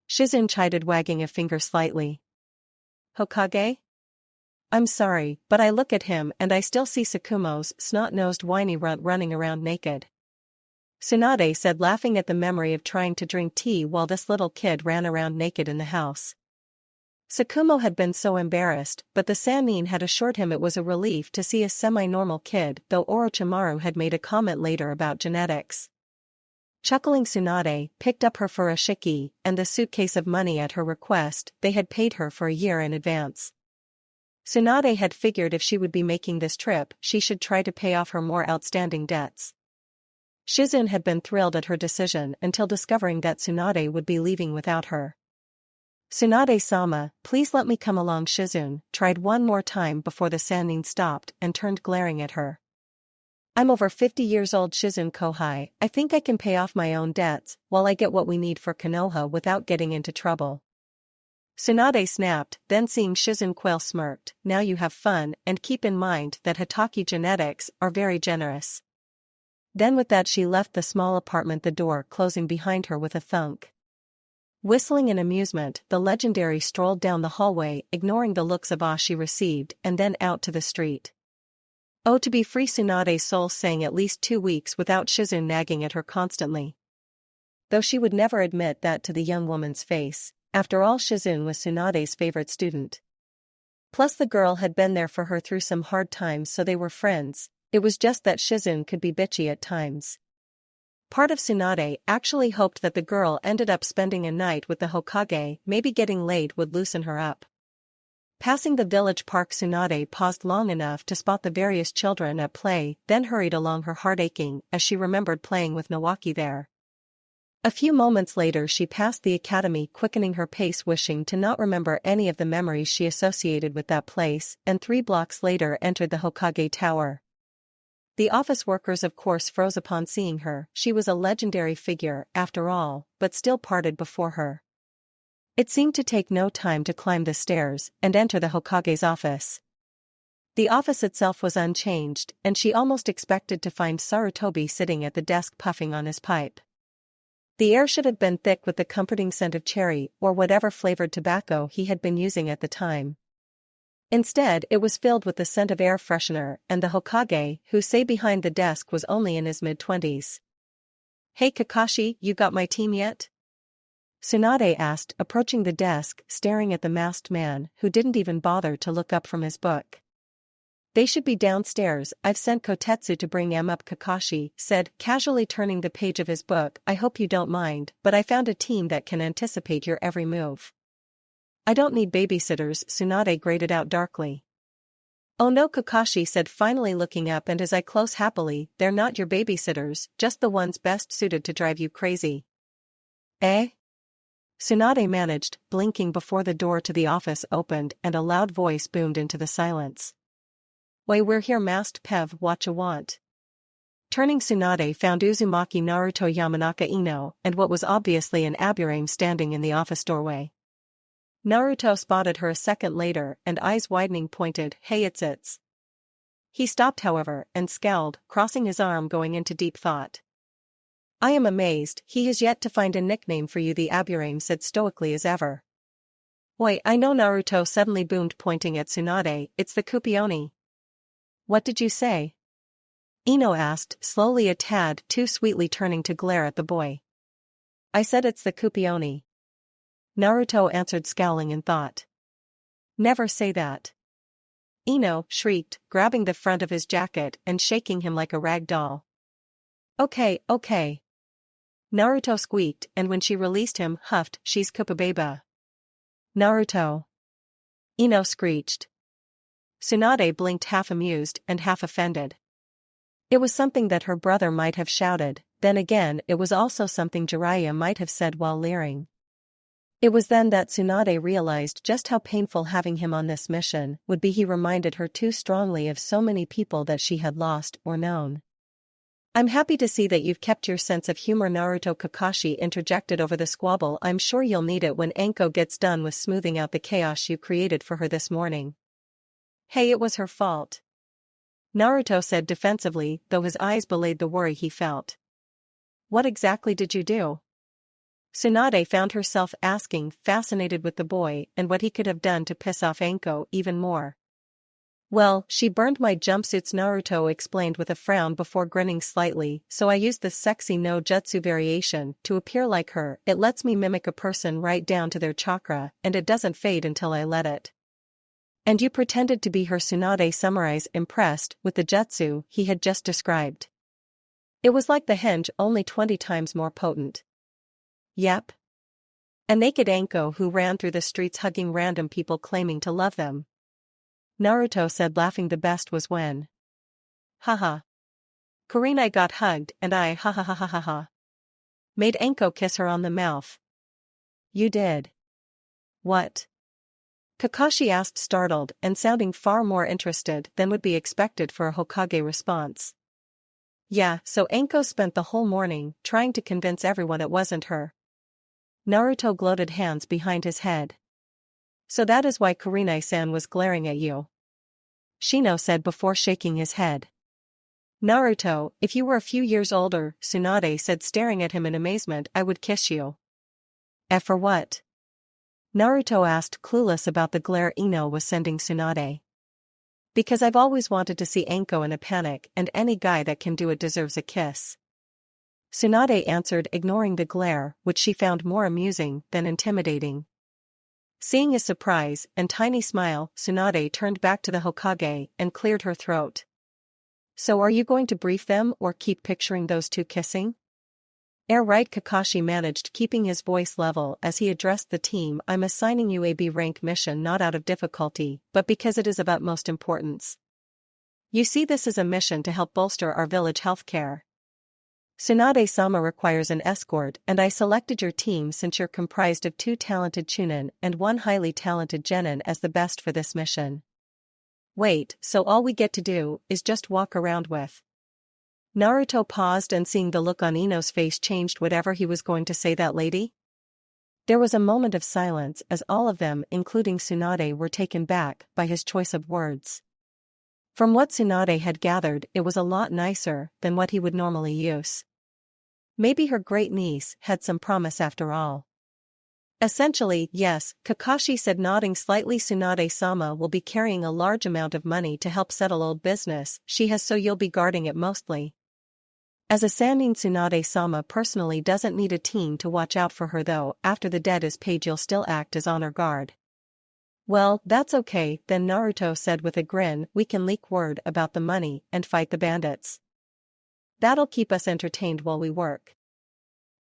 Shizune chided, wagging a finger slightly. Hokage? I'm sorry, but I look at him and I still see Sakumo's snot-nosed whiny runt running around naked. Tsunade said, laughing at the memory of trying to drink tea while this little kid ran around naked in the house. Sakumo had been so embarrassed, but the Sannin had assured him it was a relief to see a semi-normal kid, though Orochimaru had made a comment later about genetics. Chuckling, Tsunade picked up her furoshiki and the suitcase of money at her request. They had paid her for a year in advance. Tsunade had figured if she would be making this trip, she should try to pay off her more outstanding debts. Shizune had been thrilled at her decision until discovering that Tsunade would be leaving without her. Tsunade-sama, please let me come along. Shizune tried one more time before the Sannin stopped and turned, glaring at her. I'm over 50 years old, Shizune Kohai. I think I can pay off my own debts while I get what we need for Konoha without getting into trouble. Tsunade snapped, then seeing Shizune quail, smirked. Now you have fun, and keep in mind that Hitaki genetics are very generous. Then with that she left the small apartment, the door closing behind her with a thunk. Whistling in amusement, the legendary strolled down the hallway, ignoring the looks of awe she received, and then out to the street. Oh, to be free, Tsunade's soul sang, at least 2 weeks without Shizune nagging at her constantly. Though she would never admit that to the young woman's face, after all Shizune was Tsunade's favorite student. Plus the girl had been there for her through some hard times, so they were friends. It was just that Shizune could be bitchy at times. Part of Tsunade actually hoped that the girl ended up spending a night with the Hokage, maybe getting laid would loosen her up. Passing the village park, Tsunade paused long enough to spot the various children at play, then hurried along, her heart aching as she remembered playing with Nawaki there. A few moments later she passed the academy, quickening her pace, wishing to not remember any of the memories she associated with that place, and 3 blocks later entered the Hokage Tower. The office workers of course froze upon seeing her. She was a legendary figure, after all, but still parted before her. It seemed to take no time to climb the stairs and enter the Hokage's office. The office itself was unchanged, and she almost expected to find Sarutobi sitting at the desk puffing on his pipe. The air should have been thick with the comforting scent of cherry or whatever flavored tobacco he had been using at the time. Instead, it was filled with the scent of air freshener, and the Hokage, who sat behind the desk, was only in his mid-20s. Hey Kakashi, you got my team yet? Tsunade asked, approaching the desk, staring at the masked man, who didn't even bother to look up from his book. They should be downstairs. I've sent Kotetsu to bring them up, Kakashi said, casually turning the page of his book. I hope you don't mind, but I found a team that can anticipate your every move. I don't need babysitters, Tsunade grated out darkly. Oh no, Kakashi said, finally looking up and his eye close happily. They're not your babysitters, just the ones best suited to drive you crazy. Eh? Tsunade managed, blinking before the door to the office opened and a loud voice boomed into the silence. Why, we're here, masked Pev, whatcha want? Turning, Tsunade found Uzumaki Naruto, Yamanaka Ino, and what was obviously an Aburame standing in the office doorway. Naruto spotted her a second later and, eyes widening, pointed, Hey, it's. He stopped, however, and scowled, crossing his arm, going into deep thought. I am amazed, he has yet to find a nickname for you, the Aburame said stoically as ever. Wait, I know, Naruto suddenly boomed, pointing at Tsunade, it's the Kupioni. What did you say? Ino asked, slowly, a tad too sweetly, turning to glare at the boy. I said it's the Kupioni. Naruto answered, scowling in thought. Never say that. Ino shrieked, grabbing the front of his jacket and shaking him like a rag doll. Okay. Naruto squeaked, and when she released him, huffed, she's Kupabeba. Naruto. Ino screeched. Tsunade blinked, half amused and half offended. It was something that her brother might have shouted, then again it was also something Jiraiya might have said while leering. It was then that Tsunade realized just how painful having him on this mission would be. He reminded her too strongly of so many people that she had lost or known. I'm happy to see that you've kept your sense of humor, Naruto, Kakashi interjected over the squabble. I'm sure you'll need it when Anko gets done with smoothing out the chaos you created for her this morning. Hey, it was her fault. Naruto said defensively, though his eyes belied the worry he felt. What exactly did you do? Tsunade found herself asking, fascinated with the boy and what he could have done to piss off Anko even more. Well, she burned my jumpsuits, Naruto explained with a frown before grinning slightly, so I used this sexy no jutsu variation to appear like her. It lets me mimic a person right down to their chakra, and it doesn't fade until I let it. And you pretended to be her, Tsunade summarized, impressed with the jutsu he had just described. It was like the henge, only 20 times more potent. Yep. A naked Anko who ran through the streets hugging random people claiming to love them. Naruto said, laughing. The best was when. Haha. Kurenai got hugged and I ha ha ha ha ha ha. Made Anko kiss her on the mouth. You did. What? Kakashi asked, startled and sounding far more interested than would be expected for a Hokage response. Yeah, so Anko spent the whole morning trying to convince everyone it wasn't her. Naruto gloated, hands behind his head. So that is why Kurenai-san was glaring at you. Shino said before shaking his head. Naruto, if you were a few years older, Tsunade said, staring at him in amazement, I would kiss you. For what? Naruto asked, clueless about the glare Ino was sending Tsunade. Because I've always wanted to see Anko in a panic, and any guy that can do it deserves a kiss. Tsunade answered, ignoring the glare, which she found more amusing than intimidating. Seeing his surprise and tiny smile, Tsunade turned back to the Hokage and cleared her throat. So are you going to brief them or keep picturing those two kissing? Right, Kakashi managed, keeping his voice level as he addressed the team. I'm assigning you a B rank mission not out of difficulty, but because it is of utmost importance. You see, this is a mission to help bolster our village healthcare. Tsunade-sama requires an escort, and I selected your team since you're comprised of 2 talented chunin and 1 highly talented genin as the best for this mission. Wait, so all we get to do is just walk around with? Naruto paused and, seeing the look on Ino's face, changed whatever he was going to say. That lady? There was a moment of silence as all of them, including Tsunade, were taken back by his choice of words. From what Tsunade had gathered, it was a lot nicer than what he would normally use. Maybe her great niece had some promise after all. Essentially, yes, Kakashi said, nodding slightly. Tsunade-sama will be carrying a large amount of money to help settle old business she has, so you'll be guarding it mostly. As a Sannin, Tsunade-sama personally doesn't need a team to watch out for her, though. After the debt is paid, you'll still act as honor guard. Well, that's okay, then, Naruto said with a grin. We can leak word about the money and fight the bandits. That'll keep us entertained while we work.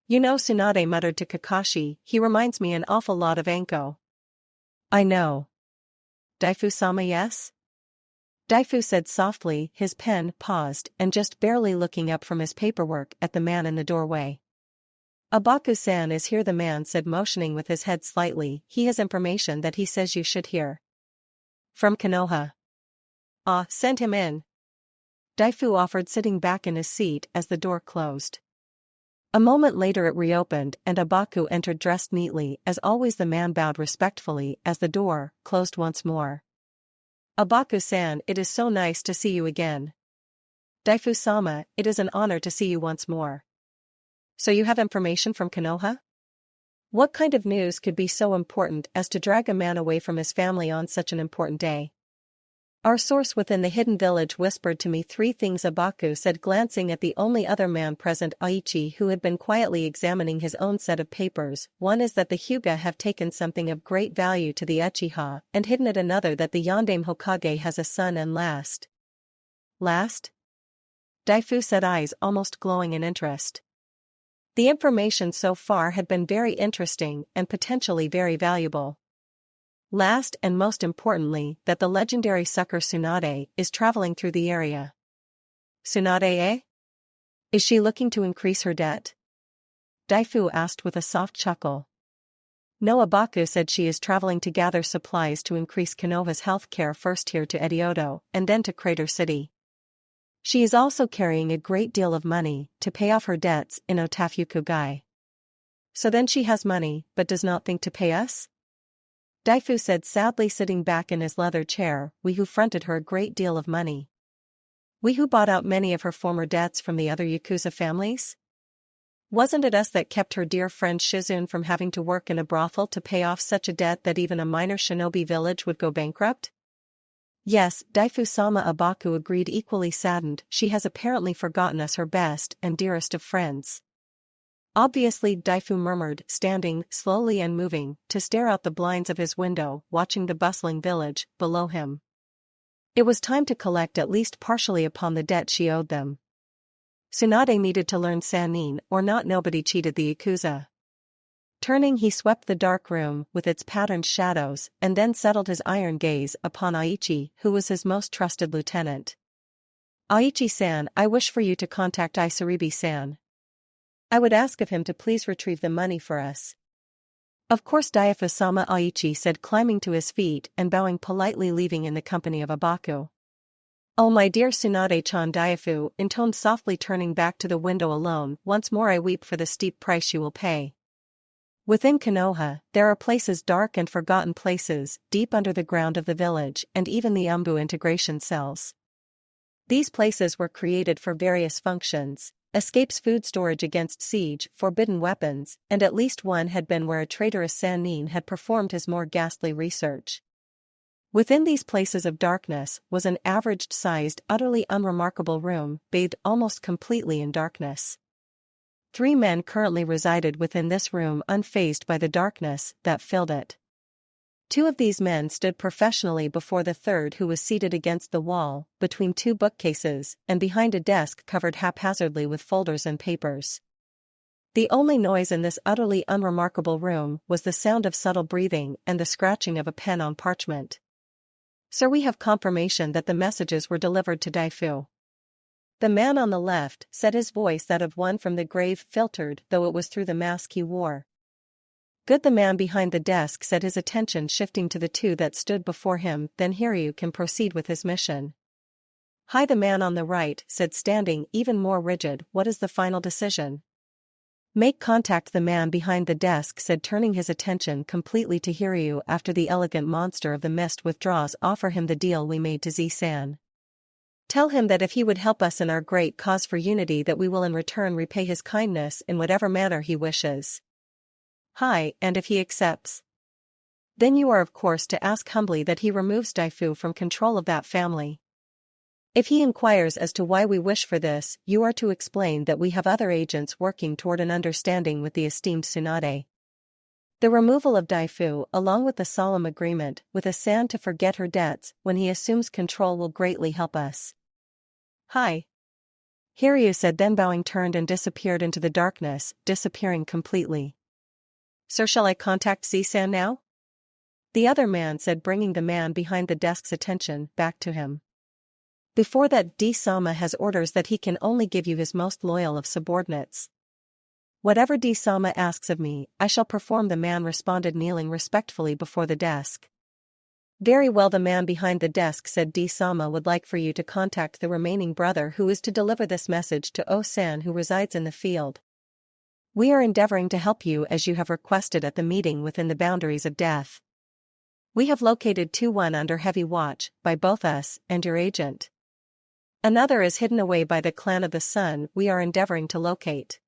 You know, Tsunade muttered to Kakashi, he reminds me an awful lot of Anko. I know. Daifu-sama, yes? Daifu said softly, his pen paused and just barely looking up from his paperwork at the man in the doorway. Abaku-san is here, the man said, motioning with his head slightly. He has information that he says you should hear. From Konoha. Ah, send him in. Daifu offered, sitting back in his seat as the door closed. A moment later it reopened and Abaku entered, dressed neatly. As always, the man bowed respectfully as the door closed once more. Abaku-san, it is so nice to see you again. Daifu-sama, it is an honor to see you once more. So you have information from Konoha? What kind of news could be so important as to drag a man away from his family on such an important day? Our source within the hidden village whispered to me 3 things, Abaku said, glancing at the only other man present, Aichi, who had been quietly examining his own set of papers. One is that the Hyuga have taken something of great value to the Uchiha and hidden it. Another that the Yondaime Hokage has a son, and last? Daifu said, eyes almost glowing in interest. The information so far had been very interesting and potentially very valuable. Last and most importantly, that the legendary sucker Tsunade is traveling through the area. Tsunade, eh? Is she looking to increase her debt? Daifu asked with a soft chuckle. No, Abaku said, she is traveling to gather supplies to increase Konoha's healthcare, first here to Edioto and then to Crater City. She is also carrying a great deal of money to pay off her debts in Otafukugai. So then she has money but does not think to pay us? Daifu said sadly, sitting back in his leather chair. We who fronted her a great deal of money. We who bought out many of her former debts from the other Yakuza families? Wasn't it us that kept her dear friend Shizune from having to work in a brothel to pay off such a debt that even a minor shinobi village would go bankrupt? Yes, Daifu-sama Abaku agreed, equally saddened. She has apparently forgotten us, her best and dearest of friends. Obviously, Daifu murmured, standing, slowly and moving, to stare out the blinds of his window, watching the bustling village below him. It was time to collect at least partially upon the debt she owed them. Tsunade needed to learn Sannin, or not nobody cheated the Yakuza. Turning, he swept the dark room with its patterned shadows and then settled his iron gaze upon Aichi, who was his most trusted lieutenant. Aichi-san, I wish for you to contact Isaribi-san. I would ask of him to please retrieve the money for us. Of course, Daifu-sama, Aichi said, climbing to his feet and bowing politely, leaving in the company of Abaku. Oh my dear Tsunade-chan, Daifu intoned softly, turning back to the window alone. Once more I weep for the steep price you will pay. Within Konoha, there are places, dark and forgotten places, deep under the ground of the village, and even the Umbu integration cells. These places were created for various functions: escapes, food storage against siege, forbidden weapons, and at least one had been where a traitorous Sannin had performed his more ghastly research. Within these places of darkness was an average-sized, utterly unremarkable room, bathed almost completely in darkness. 3 men currently resided within this room, unfazed by the darkness that filled it. 2 of these men stood professionally before the third, who was seated against the wall, between 2 bookcases, and behind a desk covered haphazardly with folders and papers. The only noise in this utterly unremarkable room was the sound of subtle breathing and the scratching of a pen on parchment. Sir, we have confirmation that the messages were delivered to Daifu. The man on the left said, his voice that of one from the grave, filtered though it was through the mask he wore. Good. The man behind the desk said, his attention shifting to the 2 that stood before him. Then Hiryu can proceed with his mission. Hi. The man on the right said, standing even more rigid. What is the final decision? Make contact. The man behind the desk said, turning his attention completely to Hiryu. After the elegant monster of the mist withdraws, offer him the deal we made to Z-san. Tell him that if he would help us in our great cause for unity, that we will in return repay his kindness in whatever manner he wishes. Hi. And if he accepts? Then you are of course to ask humbly that he removes Daifu from control of that family. If he inquires as to why we wish for this, you are to explain that we have other agents working toward an understanding with the esteemed Tsunade. The removal of Daifu, along with the solemn agreement with Asan to forget her debts when he assumes control, will greatly help us. Hi. Hiryu said, then bowing turned and disappeared into the darkness, disappearing completely. Sir, shall I contact Z-san now? The other man said, bringing the man behind the desk's attention back to him. Before that, D-sama has orders that he can only give you his most loyal of subordinates. Whatever D-sama asks of me, I shall perform, the man responded, kneeling respectfully before the desk. Very well. The man behind the desk said, D-sama would like for you to contact the remaining brother who is to deliver this message to O-san, who resides in the field. We are endeavoring to help you as you have requested at the meeting within the boundaries of death. We have located 2-1 under heavy watch by both us and your agent. Another is hidden away by the clan of the Sun we are endeavoring to locate.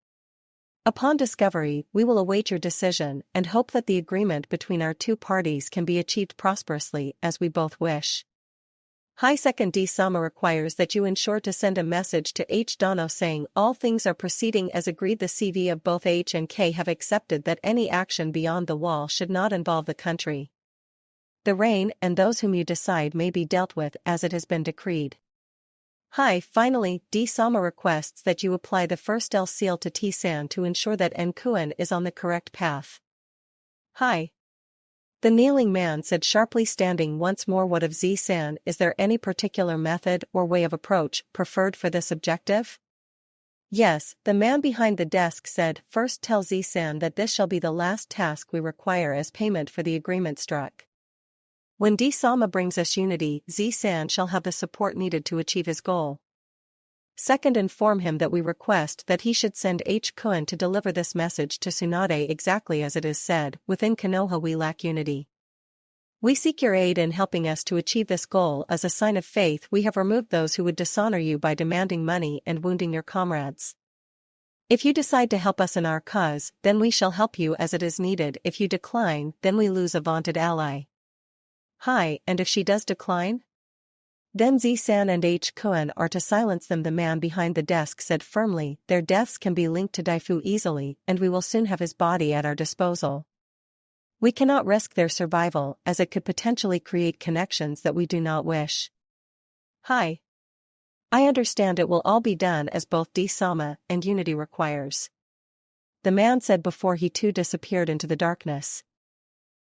Upon discovery, we will await your decision and hope that the agreement between our 2 parties can be achieved prosperously as we both wish. High Second D-sama requires that you ensure to send a message to H. Dono saying all things are proceeding as agreed. The CV of both H and K have accepted that any action beyond the wall should not involve the country. The rain and those whom you decide may be dealt with as it has been decreed. Hi. Finally, D-sama requests that you apply the first L seal to T-san to ensure that Nkuen is on the correct path. Hi. The kneeling man said sharply, standing once more. What of Z-san? Is there any particular method or way of approach preferred for this objective? Yes, the man behind the desk said, first tell Z-san that this shall be the last task we require as payment for the agreement struck. When D-sama brings us unity, Z-san shall have the support needed to achieve his goal. Second, inform him that we request that he should send H. Kun to deliver this message to Tsunade exactly as it is said. Within Konoha we lack unity. We seek your aid in helping us to achieve this goal. As a sign of faith, we have removed those who would dishonor you by demanding money and wounding your comrades. If you decide to help us in our cause, then we shall help you as it is needed. If you decline, then we lose a vaunted ally. Hi, and if she does decline? Then Z-san and H-kun are to silence them. The man behind the desk said firmly, their deaths can be linked to Daifu easily, and we will soon have his body at our disposal. We cannot risk their survival, as it could potentially create connections that we do not wish. Hi. I understand it will all be done as both Geor-sama and unity requires. The man said before he too disappeared into the darkness.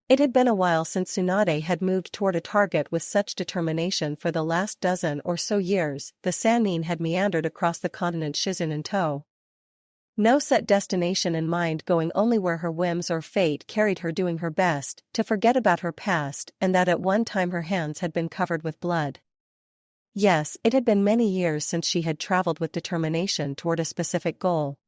It had been a while since Tsunade had moved toward a target with such determination. For the last dozen or so years, the Sannin had meandered across the continent Shizun in tow. No set destination in mind, going only where her whims or fate carried her, doing her best to forget about her past and that at one time her hands had been covered with blood. Yes, it had been many years since she had traveled with determination toward a specific goal.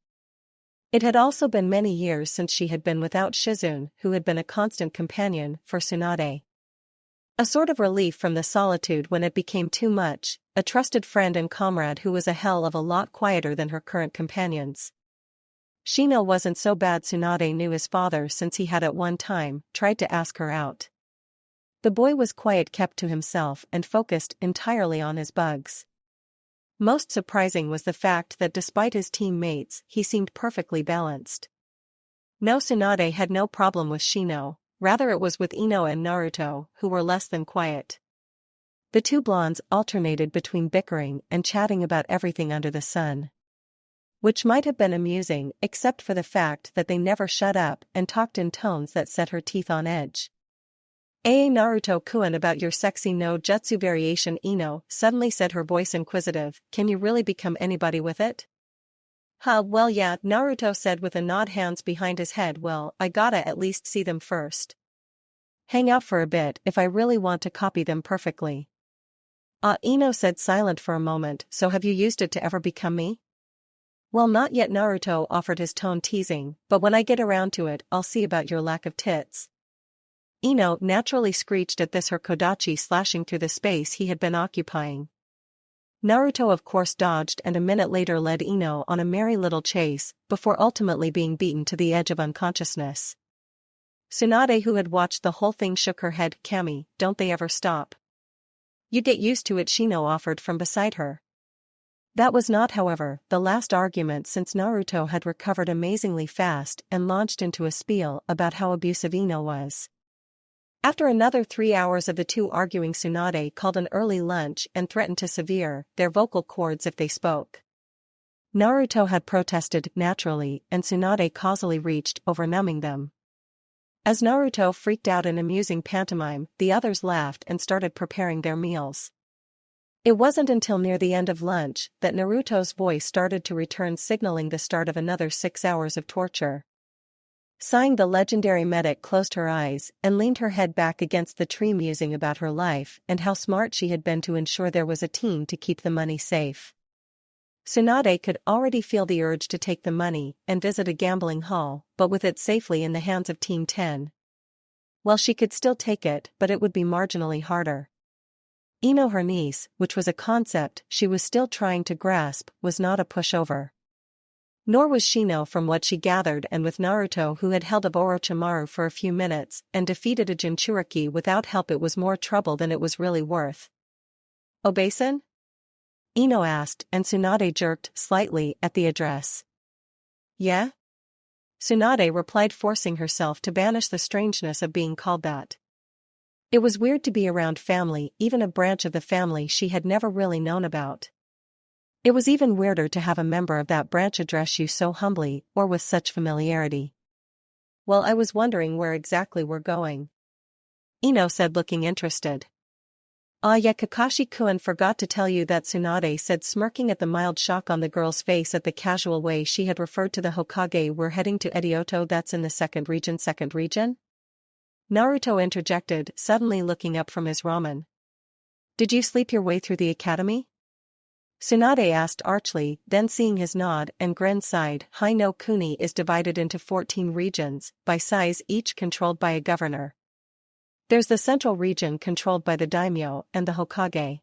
It had also been many years since she had been without Shizun, who had been a constant companion for Tsunade. A sort of relief from the solitude when it became too much, a trusted friend and comrade who was a hell of a lot quieter than her current companions. Shino wasn't so bad. Tsunade knew his father since he had at one time tried to ask her out. The boy was quiet, kept to himself and focused entirely on his bugs. Most surprising was the fact that despite his teammates, he seemed perfectly balanced. No, Tsunade had no problem with Shino, rather it was with Ino and Naruto who were less than quiet. The two blondes alternated between bickering and chatting about everything under the sun. Which might have been amusing except for the fact that they never shut up and talked in tones that set her teeth on edge. Naruto-kun, about your sexy no jutsu variation, Ino suddenly said, her voice inquisitive. Can you really become anybody with it? Well yeah, Naruto said with a nod, hands behind his head. Well, I gotta at least see them first. Hang out for a bit if I really want to copy them perfectly. Ino said, silent for a moment. So have you used it to ever become me? Well, not yet, Naruto offered, his tone teasing, but when I get around to it, I'll see about your lack of tits. Ino naturally screeched at this, her kodachi slashing through the space he had been occupying. Naruto of course dodged and a minute later led Ino on a merry little chase, before ultimately being beaten to the edge of unconsciousness. Tsunade, who had watched the whole thing, shook her head. Kami, don't they ever stop? You get used to it, Shino offered from beside her. That was not, however, the last argument, since Naruto had recovered amazingly fast and launched into a spiel about how abusive Ino was. After another 3 hours of the two arguing, Tsunade called an early lunch and threatened to sever their vocal cords if they spoke. Naruto had protested, naturally, and Tsunade causally reached over, numbing them. As Naruto freaked out in amusing pantomime, the others laughed and started preparing their meals. It wasn't until near the end of lunch that Naruto's voice started to return, signaling the start of another 6 hours of torture. Sighing, the legendary medic closed her eyes and leaned her head back against the tree, musing about her life and how smart she had been to ensure there was a team to keep the money safe. Tsunade could already feel the urge to take the money and visit a gambling hall, but with it safely in the hands of Team 10. Well, she could still take it, but it would be marginally harder. Ino, her niece, which was a concept she was still trying to grasp, was not a pushover. Nor was Shino, from what she gathered, and with Naruto, who had held of Orochimaru for a few minutes and defeated a Jinchuriki without help, it was more trouble than it was really worth. Obasan? Ino asked, and Tsunade jerked slightly at the address. Yeah? Tsunade replied, forcing herself to banish the strangeness of being called that. It was weird to be around family, even a branch of the family she had never really known about. It was even weirder to have a member of that branch address you so humbly or with such familiarity. Well, I was wondering where exactly we're going. Ino said, looking interested. Yeah, Kakashi-kun forgot to tell you that, Tsunade said, smirking at the mild shock on the girl's face at the casual way she had referred to the Hokage. We're heading to Edioto, that's in the second region. Second region? Naruto interjected, suddenly looking up from his ramen. Did you sleep your way through the academy? Tsunade asked archly, then seeing his nod and grin sighed. Hai no Kuni is divided into 14 regions, by size, each controlled by a governor. There's the central region controlled by the daimyo and the Hokage.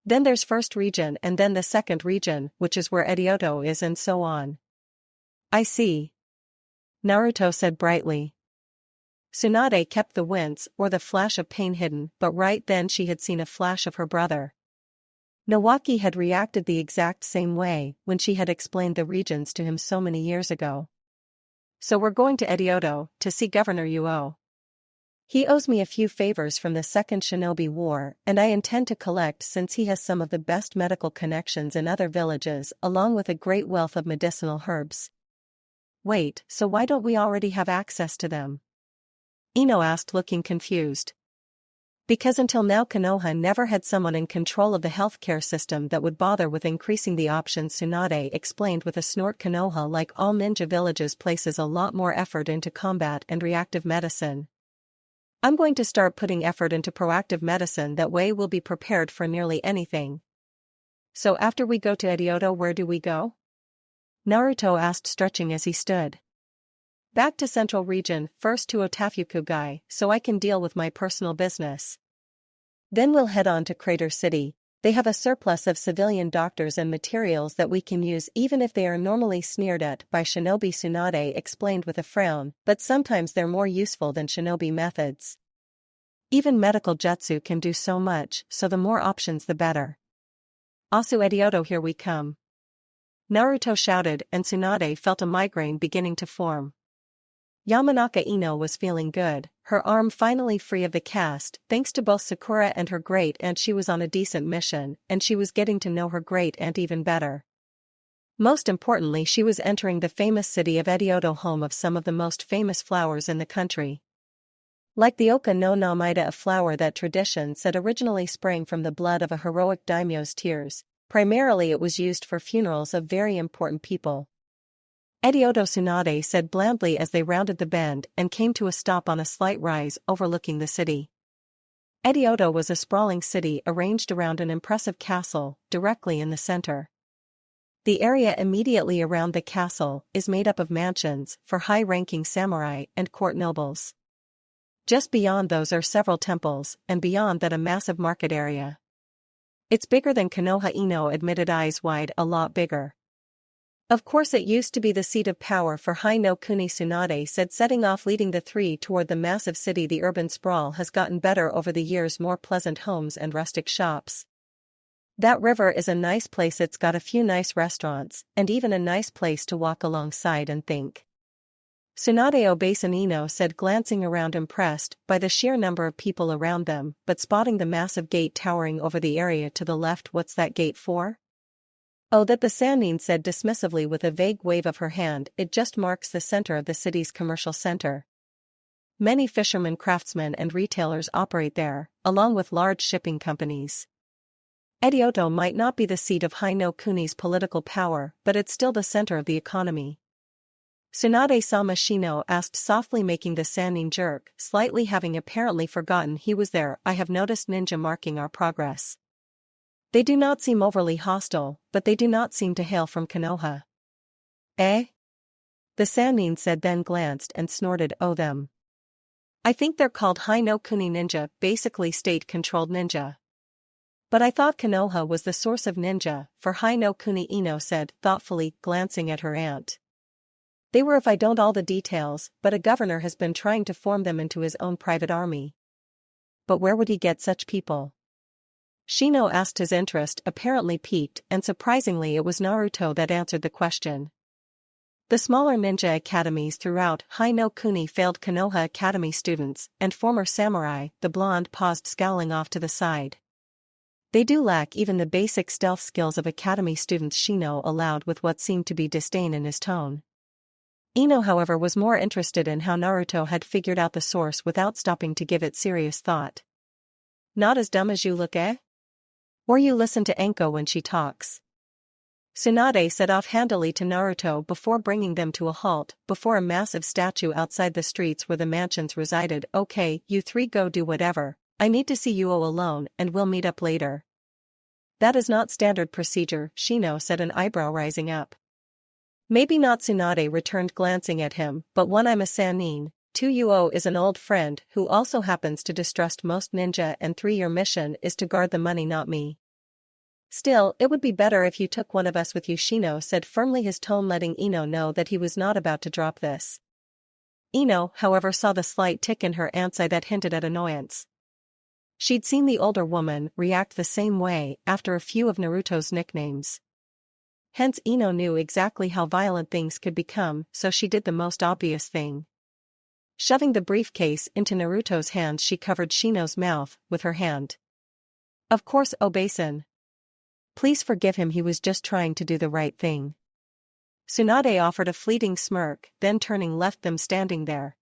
Then there's first region and then the second region, which is where Edoto is, and so on. I see. Naruto said brightly. Tsunade kept the wince or the flash of pain hidden, but right then she had seen a flash of her brother. Nawaki had reacted the exact same way when she had explained the regions to him so many years ago. So we're going to Edoto to see Governor Uo. He owes me a few favors from the Second Shinobi War, and I intend to collect since he has some of the best medical connections in other villages along with a great wealth of medicinal herbs. Wait, so why don't we already have access to them? Ino asked, looking confused. Because until now Konoha never had someone in control of the healthcare system that would bother with increasing the options. Tsunade explained with a snort. Konoha, like all ninja villages, places a lot more effort into combat and reactive medicine. I'm going to start putting effort into proactive medicine, that way we'll be prepared for nearly anything. So after we go to Edoto, where do we go? Naruto asked, stretching as he stood. Back to Central Region, first to Otafukugai, so I can deal with my personal business. Then we'll head on to Crater City. They have a surplus of civilian doctors and materials that we can use even if they are normally sneered at by shinobi. Tsunade explained with a frown, but sometimes they're more useful than shinobi methods. Even medical jutsu can do so much, so the more options the better. Asu Edoto, here we come. Naruto shouted, and Tsunade felt a migraine beginning to form. Yamanaka Ino was feeling good, her arm finally free of the cast. Thanks to both Sakura and her great-aunt, she was on a decent mission, and she was getting to know her great-aunt even better. Most importantly, she was entering the famous city of Edoto, home of some of the most famous flowers in the country. Like the Oka no Namida, a flower that tradition said originally sprang from the blood of a heroic daimyo's tears. Primarily it was used for funerals of very important people. Edoto, Tsunade said blandly as they rounded the bend and came to a stop on a slight rise overlooking the city. Edoto was a sprawling city arranged around an impressive castle, directly in the center. The area immediately around the castle is made up of mansions for high-ranking samurai and court nobles. Just beyond those are several temples, and beyond that a massive market area. It's bigger than Konoha, Ino admitted, eyes wide, a lot bigger. Of course it used to be the seat of power for Hai no Kuni, Tsunade said, setting off leading the three toward the massive city. The urban sprawl has gotten better over the years, more pleasant homes and rustic shops. That river is a nice place, it's got a few nice restaurants, and even a nice place to walk alongside and think. Tsunade Obasan, Ino said, glancing around impressed by the sheer number of people around them, but spotting the massive gate towering over the area to the left. What's that gate for? Oh, that, the Sannin said dismissively with a vague wave of her hand, it just marks the center of the city's commercial center. Many fishermen, craftsmen and retailers operate there, along with large shipping companies. Edoto might not be the seat of Hai no Kuni's political power, but it's still the center of the economy. Tsunade-sama, Shino asked softly, making the Sannin jerk, slightly, having apparently forgotten he was there. I have noticed ninja marking our progress. They do not seem overly hostile, but they do not seem to hail from Konoha. Eh? The Sannin said, then glanced and snorted, oh them. I think they're called Hai no Kuni ninja, basically state-controlled ninja. But I thought Konoha was the source of ninja, for Hai no Kuni, Ino said, thoughtfully, glancing at her aunt. They were, if I don't all the details, but a governor has been trying to form them into his own private army. But where would he get such people? Shino asked, his interest apparently piqued, and surprisingly it was Naruto that answered the question. The smaller ninja academies throughout Hai no Kuni failed Konoha Academy students and former samurai. The blonde paused, scowling off to the side. They do lack even the basic stealth skills of academy students, Shino allowed with what seemed to be disdain in his tone. Ino, however, was more interested in how Naruto had figured out the source without stopping to give it serious thought. Not as dumb as you look, eh? Or you listen to Enko when she talks. Tsunade said offhandedly to Naruto before bringing them to a halt before a massive statue outside the streets where the mansions resided. Okay, you three go do whatever, I need to see Uo alone and we'll meet up later. That is not standard procedure, Shino said, an eyebrow rising up. Maybe not, Tsunade returned, glancing at him, but when I'm a Sannin, 2UO is an old friend who also happens to distrust most ninja, and 3 your mission is to guard the money, not me. Still, it would be better if you took one of us with you, Shino said firmly, his tone letting Ino know that he was not about to drop this. Ino, however, saw the slight tick in her answer that hinted at annoyance. She'd seen the older woman react the same way after a few of Naruto's nicknames. Hence Ino knew exactly how violent things could become, so she did the most obvious thing. Shoving the briefcase into Naruto's hands, she covered Shino's mouth with her hand. Of course, Obasan. Please forgive him, he was just trying to do the right thing. Tsunade offered a fleeting smirk, then turning left them standing there.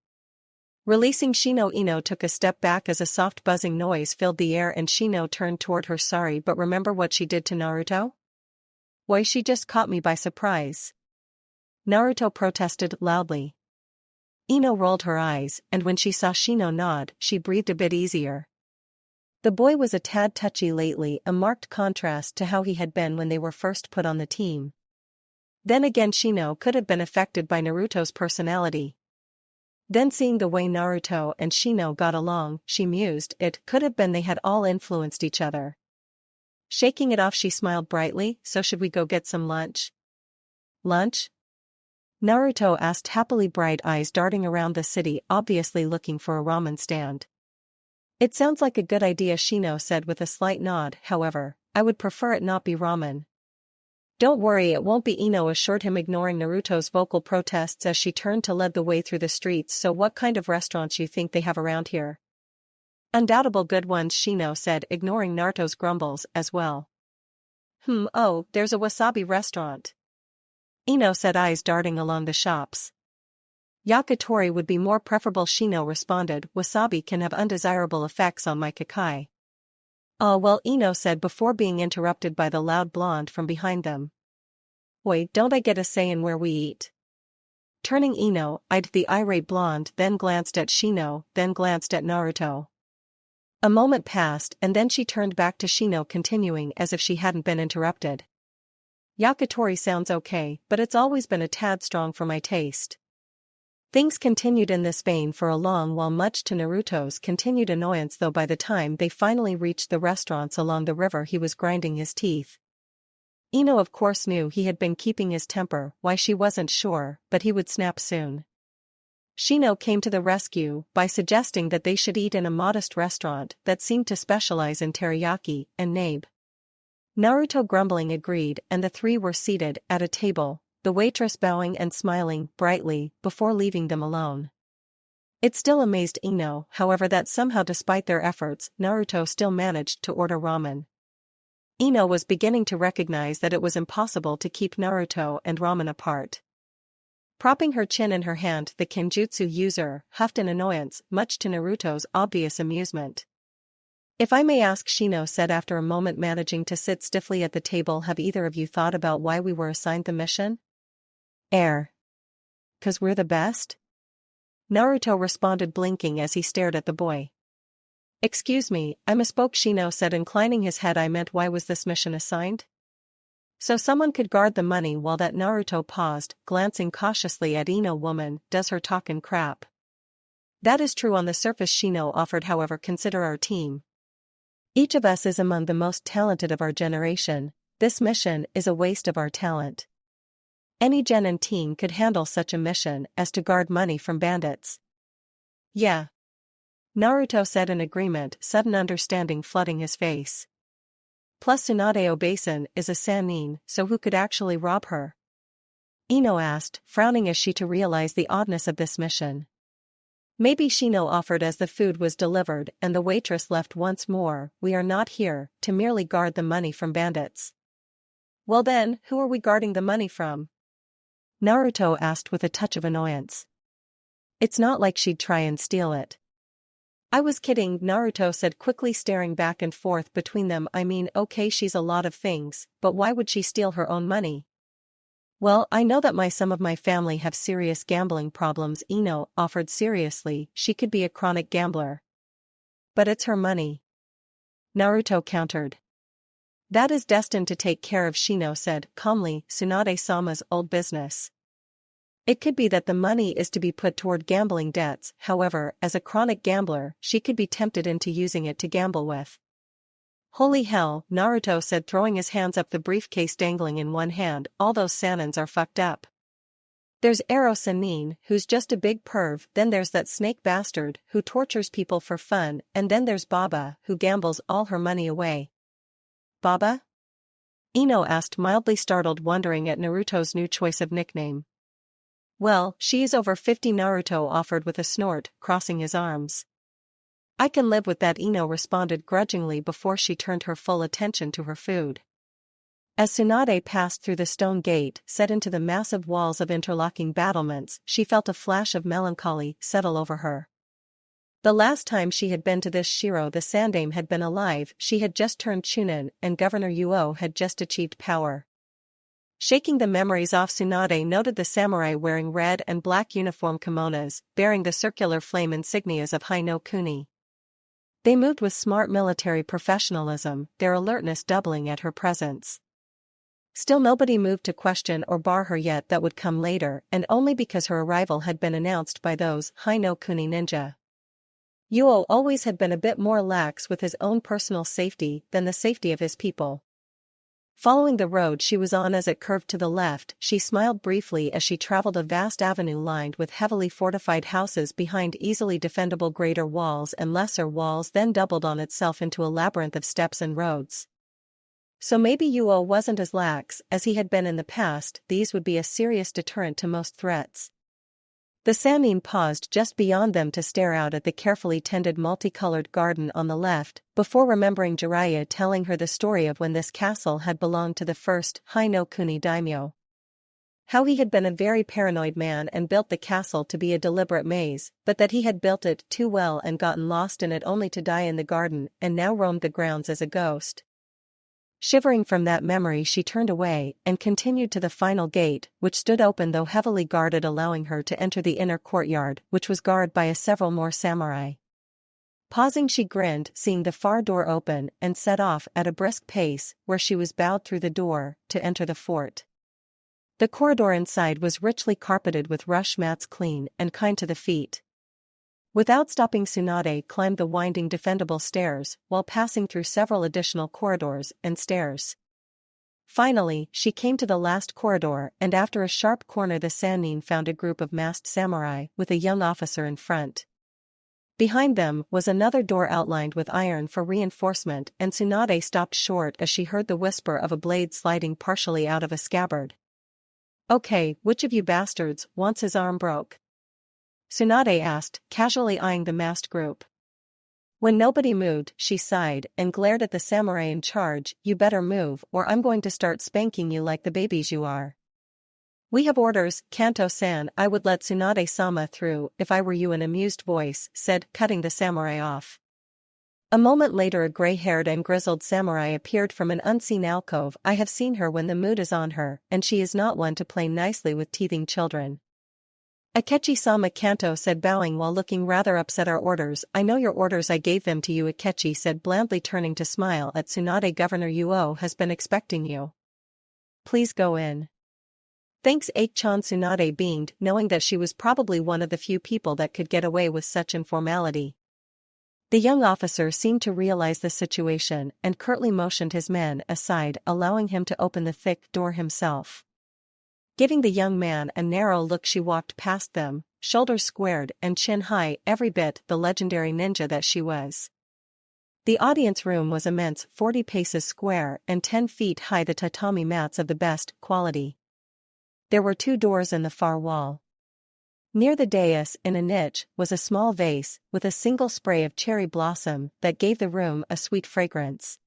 Releasing Shino, Ino took a step back as a soft buzzing noise filled the air and Shino turned toward her. Sorry, but remember what she did to Naruto? Why, she just caught me by surprise. Naruto protested loudly. Ino rolled her eyes, and when she saw Shino nod, she breathed a bit easier. The boy was a tad touchy lately, a marked contrast to how he had been when they were first put on the team. Then again, Shino could have been affected by Naruto's personality. Then seeing the way Naruto and Shino got along, she mused, it could have been they had all influenced each other. Shaking it off, she smiled brightly. So should we go get some lunch? Lunch? Naruto asked happily, bright eyes darting around the city, obviously looking for a ramen stand. It sounds like a good idea, Shino said with a slight nod. However, I would prefer it not be ramen. Don't worry, it won't be, Ino assured him, ignoring Naruto's vocal protests as she turned to lead the way through the streets. So what kind of restaurants you think they have around here? Undoubtable good ones, Shino said, ignoring Naruto's grumbles as well. Oh, there's a wasabi restaurant. Ino said, eyes darting along the shops. Yakitori would be more preferable, Shino responded. Wasabi can have undesirable effects on my Kakai. Oh well, Ino said before being interrupted by the loud blonde from behind them. Wait, don't I get a say in where we eat? Turning, Ino eyed the irate blonde, then glanced at Shino, then glanced at Naruto. A moment passed and then she turned back to Shino, continuing as if she hadn't been interrupted. Yakitori sounds okay, but it's always been a tad strong for my taste. Things continued in this vein for a long while, much to Naruto's continued annoyance, though by the time they finally reached the restaurants along the river he was grinding his teeth. Ino of course knew he had been keeping his temper, why she wasn't sure, but he would snap soon. Shino came to the rescue by suggesting that they should eat in a modest restaurant that seemed to specialize in teriyaki and nabe. Naruto grumbling agreed and the three were seated at a table, the waitress bowing and smiling brightly before leaving them alone. It still amazed Ino, however, that somehow despite their efforts, Naruto still managed to order ramen. Ino was beginning to recognize that it was impossible to keep Naruto and ramen apart. Propping her chin in her hand, the Kenjutsu user huffed in annoyance, much to Naruto's obvious amusement. If I may ask, Shino said after a moment, managing to sit stiffly at the table, have either of you thought about why we were assigned the mission? 'Cause we're the best? Naruto responded, blinking as he stared at the boy. Excuse me, I misspoke, Shino said, inclining his head. I meant, why was this mission assigned? So someone could guard the money. While that, Naruto paused, glancing cautiously at Ino. Woman, does her talkin' crap. That is true on the surface, Shino offered, however, consider our team. Each of us is among the most talented of our generation. This mission is a waste of our talent. Any genin teen could handle such a mission as to guard money from bandits. Yeah. Naruto said in agreement, sudden understanding flooding his face. Plus Tsunade Obasan is a sannin, so who could actually rob her? Ino asked, frowning as she to realize the oddness of this mission. Maybe, Shino offered as the food was delivered and the waitress left once more. We are not here to merely guard the money from bandits. Well then, who are we guarding the money from? Naruto asked with a touch of annoyance. It's not like she'd try and steal it. I was kidding, Naruto said quickly, staring back and forth between them. I mean, okay, she's a lot of things, but why would she steal her own money? Well, I know that some of my family have serious gambling problems, Ino offered seriously. She could be a chronic gambler. But it's her money. Naruto countered. That is destined to take care of, Shino said calmly, Tsunade-sama's old business. It could be that the money is to be put toward gambling debts, however, as a chronic gambler, she could be tempted into using it to gamble with. Holy hell, Naruto said, throwing his hands up, the briefcase dangling in one hand. All those Sanins are fucked up. There's Ero Sanin, who's just a big perv, then there's that snake bastard, who tortures people for fun, and then there's Baba, who gambles all her money away. Baba? Ino asked, mildly startled, wondering at Naruto's new choice of nickname. Well, she's over 50, Naruto offered with a snort, crossing his arms. I can live with that, Ino responded grudgingly before she turned her full attention to her food. As Tsunade passed through the stone gate set into the massive walls of interlocking battlements, she felt a flash of melancholy settle over her. The last time she had been to this Shiro, the Sandaime had been alive, she had just turned Chunin, and Governor Uo had just achieved power. Shaking the memories off, Tsunade noted the samurai wearing red and black uniform kimonos, bearing the circular flame insignias of Hai no Kuni. They moved with smart military professionalism, their alertness doubling at her presence. Still nobody moved to question or bar her yet. That would come later, and only because her arrival had been announced by those Hai no Kuni ninja. Uo always had been a bit more lax with his own personal safety than the safety of his people. Following the road she was on as it curved to the left, she smiled briefly as she traveled a vast avenue lined with heavily fortified houses behind easily defendable greater walls and lesser walls, then doubled on itself into a labyrinth of steps and roads. So maybe Uo wasn't as lax as he had been in the past. These would be a serious deterrent to most threats. The Sannin paused just beyond them to stare out at the carefully tended multicolored garden on the left, before remembering Jiraiya telling her the story of when this castle had belonged to the first Hai no Kuni daimyo. How he had been a very paranoid man and built the castle to be a deliberate maze, but that he had built it too well and gotten lost in it only to die in the garden, and now roamed the grounds as a ghost. Shivering from that memory, she turned away and continued to the final gate, which stood open though heavily guarded, allowing her to enter the inner courtyard, which was guarded by several more samurai. Pausing, she grinned, seeing the far door open, and set off at a brisk pace, where she was bowed through the door, to enter the fort. The corridor inside was richly carpeted with rush mats, clean and kind to the feet. Without stopping, Tsunade climbed the winding defendable stairs, while passing through several additional corridors and stairs. Finally, she came to the last corridor, and after a sharp corner the Sannin found a group of masked samurai, with a young officer in front. Behind them was another door outlined with iron for reinforcement, and Tsunade stopped short as she heard the whisper of a blade sliding partially out of a scabbard. Okay, which of you bastards wants his arm broke? Tsunade asked, casually eyeing the masked group. When nobody moved, she sighed and glared at the samurai in charge. You better move, or I'm going to start spanking you like the babies you are. We have orders, Kanto-san. I would let Tsunade-sama through if I were you, an amused voice said, cutting the samurai off. A moment later, a gray-haired and grizzled samurai appeared from an unseen alcove. I have seen her when the mood is on her, and she is not one to play nicely with teething children. Akechi-sama, Kanto said, bowing while looking rather upset. Our orders, I know your orders, I gave them to you, Akechi said, blandly, turning to smile at Tsunade. Governor Uo has been expecting you. Please go in. Thanks, Aike-chan. Tsunade beamed, knowing that she was probably one of the few people that could get away with such informality. The young officer seemed to realize the situation and curtly motioned his men aside, allowing him to open the thick door himself. Giving the young man a narrow look, she walked past them, shoulders squared and chin high, every bit the legendary ninja that she was. The audience room was immense, 40 paces square and 10 feet high, the tatami mats of the best quality. There were 2 doors in the far wall. Near the dais, in a niche, was a small vase with a single spray of cherry blossom that gave the room a sweet fragrance.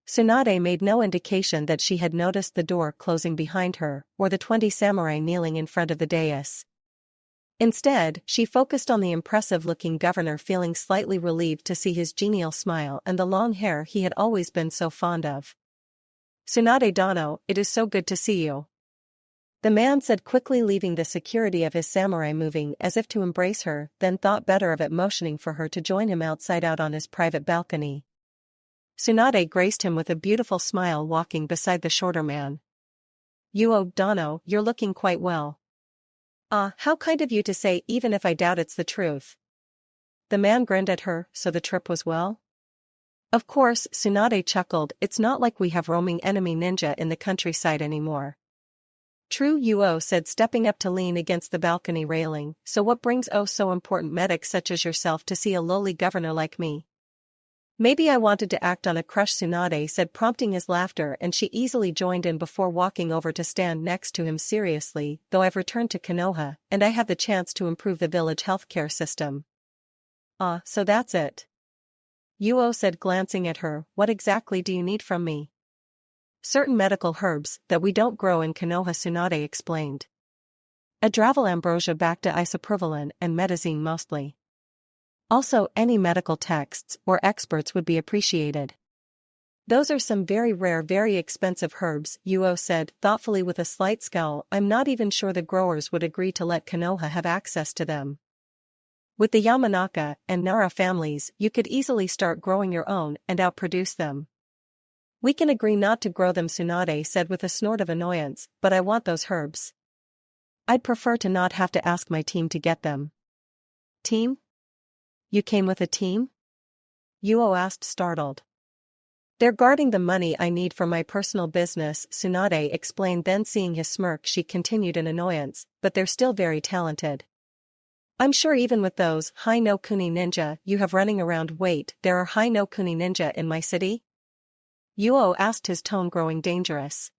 Tsunade made no indication that she had noticed the door closing behind her, or the 20 samurai kneeling in front of the dais. Instead, she focused on the impressive-looking governor, feeling slightly relieved to see his genial smile and the long hair he had always been so fond of. Tsunade Dano, it is so good to see you. The man said quickly, leaving the security of his samurai moving as if to embrace her, then thought better of it, motioning for her to join him outside out on his private balcony. Tsunade graced him with a beautiful smile, walking beside the shorter man. Uo, Dano, you're looking quite well. Ah, how kind of you to say even if I doubt it's the truth. The man grinned at her, so the trip was well? Of course, Tsunade chuckled, it's not like we have roaming enemy ninja in the countryside anymore. True, Yuo said, stepping up to lean against the balcony railing, so what brings so important medics such as yourself to see a lowly governor like me? Maybe I wanted to act on a crush, Tsunade said, prompting his laughter, and she easily joined in before walking over to stand next to him. Seriously, though, I've returned to Konoha, and I have the chance to improve the village healthcare system. Ah, so that's it. Yuo said, glancing at her, what exactly do you need from me? Certain medical herbs that we don't grow in Konoha, Tsunade explained. Adraval ambrosia, Bacta isoprivalin, and medazine mostly. Also, any medical texts or experts would be appreciated. Those are some very rare, very expensive herbs, Yuo said, thoughtfully with a slight scowl. I'm not even sure the growers would agree to let Konoha have access to them. With the Yamanaka and Nara families, you could easily start growing your own and outproduce them. We can agree not to grow them, Tsunade said with a snort of annoyance, but I want those herbs. I'd prefer to not have to ask my team to get them. Team? You came with a team? Yuo asked, startled. They're guarding the money I need for my personal business, Tsunade explained, then seeing his smirk she continued in annoyance, but they're still very talented. I'm sure even with those Hai no Kuni ninja you have running around. Wait, there are Hai no Kuni ninja in my city? Yuo asked, his tone growing dangerous.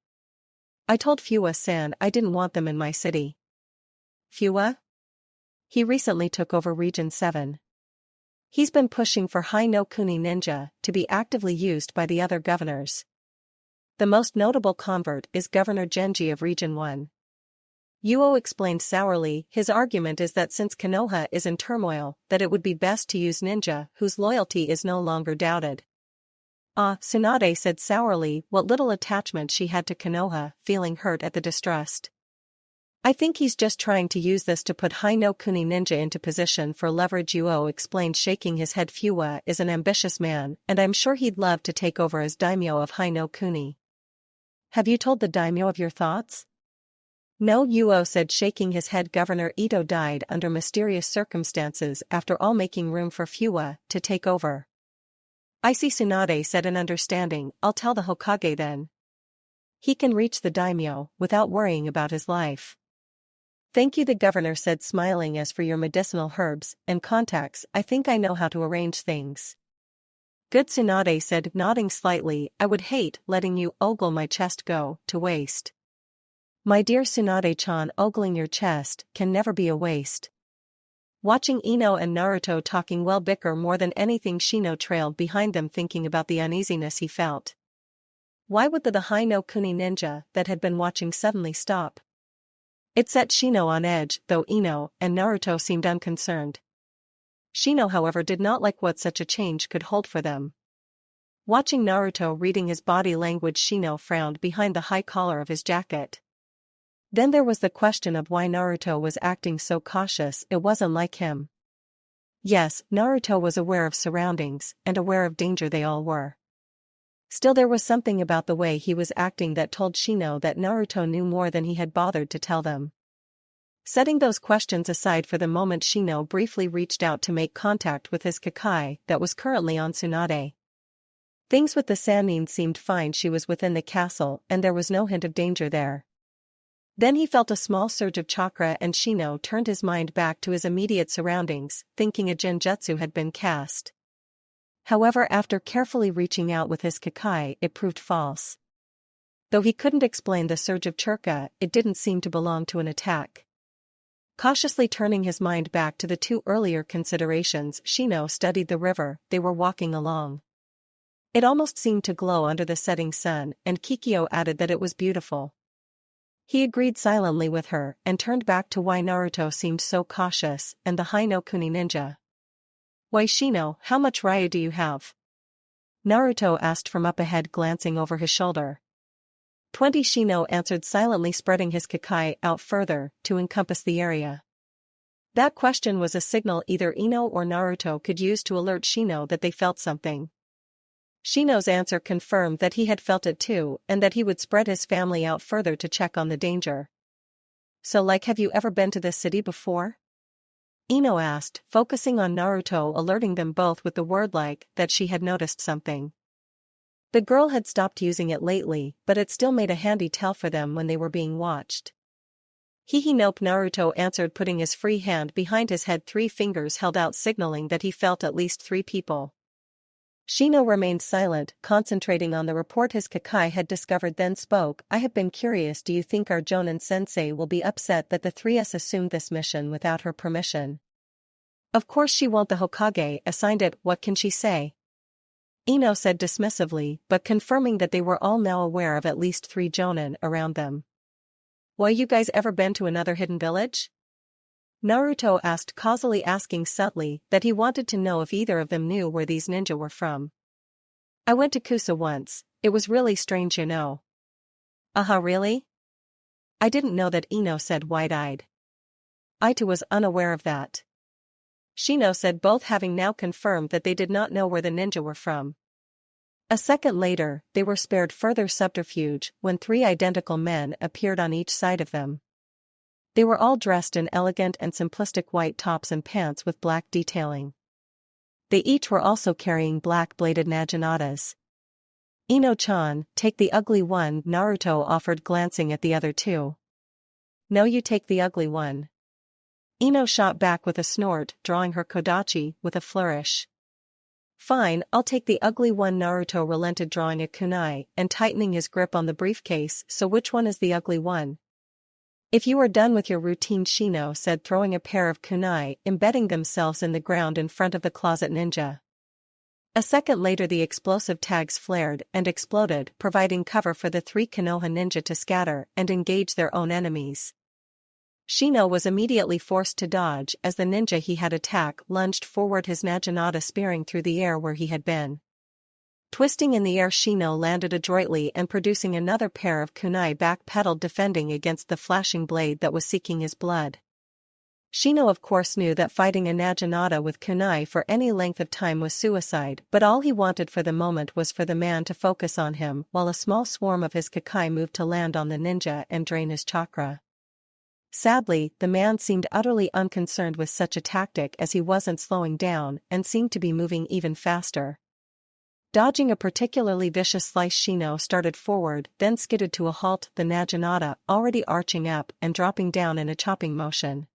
I told Fuwa-san I didn't want them in my city. Fuwa? He recently took over Region 7. He's been pushing for Hai no Kuni ninja to be actively used by the other governors. The most notable convert is Governor Genji of Region 1. Yuo explained sourly, his argument is that since Konoha is in turmoil, that it would be best to use ninja whose loyalty is no longer doubted. Ah, Tsunade said sourly what little attachment she had to Konoha, feeling hurt at the distrust. I think he's just trying to use this to put Hai no Kuni ninja into position for leverage, Yuo explained, shaking his head. Fuwa is an ambitious man, and I'm sure he'd love to take over as daimyo of Hai no Kuni. Have you told the daimyo of your thoughts? No, Yuo said, shaking his head. Governor Ito died under mysterious circumstances, after all making room for Fuwa to take over. I see, Tsunade said in understanding, I'll tell the Hokage then. He can reach the daimyo without worrying about his life. Thank you, the governor said, smiling. As for your medicinal herbs and contacts, I think I know how to arrange things. Good, Tsunade said, nodding slightly. I would hate letting you ogle my chest go to waste. My dear Tsunade-chan, ogling your chest can never be a waste. Watching Ino and Naruto talking well bicker more than anything, Shino trailed behind them, thinking about the uneasiness he felt. Why would the Hai no Kuni ninja that had been watching suddenly stop? It set Shino on edge, though Ino and Naruto seemed unconcerned. Shino, however, did not like what such a change could hold for them. Watching Naruto reading his body language, Shino frowned behind the high collar of his jacket. Then there was the question of why Naruto was acting so cautious. It wasn't like him. Yes, Naruto was aware of surroundings and aware of danger, they all were. Still, there was something about the way he was acting that told Shino that Naruto knew more than he had bothered to tell them. Setting those questions aside for the moment, Shino briefly reached out to make contact with his Kakai that was currently on Tsunade. Things with the Sannin seemed fine. She was within the castle and there was no hint of danger there. Then he felt a small surge of chakra and Shino turned his mind back to his immediate surroundings, thinking a genjutsu had been cast. However, after carefully reaching out with his Kakai, it proved false. Though he couldn't explain the surge of chakra, it didn't seem to belong to an attack. Cautiously turning his mind back to the two earlier considerations, Shino studied the river they were walking along. It almost seemed to glow under the setting sun, and Kikyo added that it was beautiful. He agreed silently with her and turned back to why Naruto seemed so cautious and the Hai no Kuni ninja. Why, Shino, how much Ryu do you have? Naruto asked from up ahead, glancing over his shoulder. 20, Shino answered silently, spreading his Kakai out further to encompass the area. That question was a signal either Ino or Naruto could use to alert Shino that they felt something. Shino's answer confirmed that he had felt it too, and that he would spread his family out further to check on the danger. So have you ever been to this city before? Ino asked, focusing on Naruto, alerting them both with the word that she had noticed something. The girl had stopped using it lately, but it still made a handy tell for them when they were being watched. Nope, Naruto answered, putting his free hand behind his head, 3 fingers held out signaling that he felt at least 3 people. Shino remained silent, concentrating on the report his Kakai had discovered, then spoke. I have been curious, do you think our Jonin-sensei will be upset that the 3S assumed this mission without her permission? Of course she won't, the Hokage assigned it, what can she say? Ino said dismissively, but confirming that they were all now aware of at least 3 Jonin around them. Why, you guys ever been to another hidden village? Naruto asked, causally asking subtly that he wanted to know if either of them knew where these ninja were from. I went to Kusa once, it was really strange, you know. Really? I didn't know that, Ino said, wide-eyed. I too was unaware of that. Shino said, both having now confirmed that they did not know where the ninja were from. A second later, they were spared further subterfuge when 3 identical men appeared on each side of them. They were all dressed in elegant and simplistic white tops and pants with black detailing. They each were also carrying black-bladed naginatas. Ino-chan, take the ugly one, Naruto offered, glancing at the other 2. No, you take the ugly one. Ino shot back with a snort, drawing her kodachi with a flourish. Fine, I'll take the ugly one, Naruto relented, drawing a kunai and tightening his grip on the briefcase. So which one is the ugly one? If you are done with your routine, Shino said, throwing a pair of kunai, embedding themselves in the ground in front of the closet ninja. A second later the explosive tags flared and exploded, providing cover for the 3 Konoha ninja to scatter and engage their own enemies. Shino was immediately forced to dodge as the ninja he had attacked lunged forward, his naginata spearing through the air where he had been. Twisting in the air, Shino landed adroitly and producing another pair of kunai backpedaled, defending against the flashing blade that was seeking his blood. Shino of course knew that fighting a naginata with kunai for any length of time was suicide, but all he wanted for the moment was for the man to focus on him while a small swarm of his Kakai moved to land on the ninja and drain his chakra. Sadly, the man seemed utterly unconcerned with such a tactic, as he wasn't slowing down and seemed to be moving even faster. Dodging a particularly vicious slice, Shino started forward, then skidded to a halt, the naginata already arching up and dropping down in a chopping motion.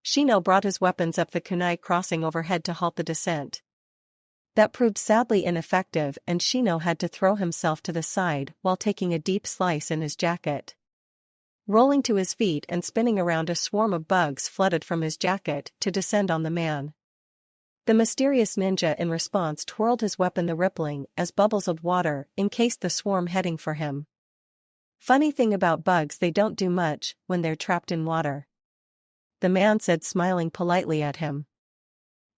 Shino brought his weapons up, the kunai crossing overhead to halt the descent. That proved sadly ineffective, and Shino had to throw himself to the side while taking a deep slice in his jacket. Rolling to his feet and spinning around, a swarm of bugs flooded from his jacket to descend on the man. The mysterious ninja in response twirled his weapon, the rippling as bubbles of water encased the swarm heading for him. Funny thing about bugs, they don't do much when they're trapped in water. The man said, smiling politely at him.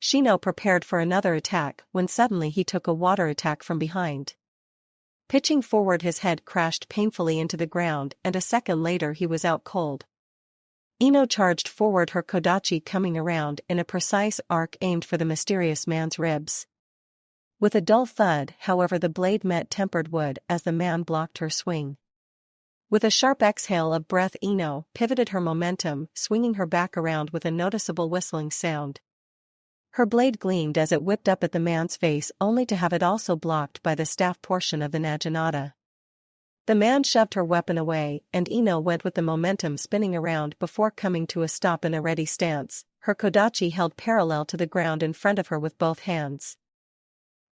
Shino prepared for another attack when suddenly he took a water attack from behind. Pitching forward, his head crashed painfully into the ground, and a second later he was out cold. Ino charged forward, her kodachi coming around in a precise arc aimed for the mysterious man's ribs. With a dull thud, however, the blade met tempered wood as the man blocked her swing. With a sharp exhale of breath, Ino pivoted her momentum, swinging her back around with a noticeable whistling sound. Her blade gleamed as it whipped up at the man's face, only to have it also blocked by the staff portion of the naginata. The man shoved her weapon away, and Ino went with the momentum, spinning around before coming to a stop in a ready stance, her kodachi held parallel to the ground in front of her with both hands.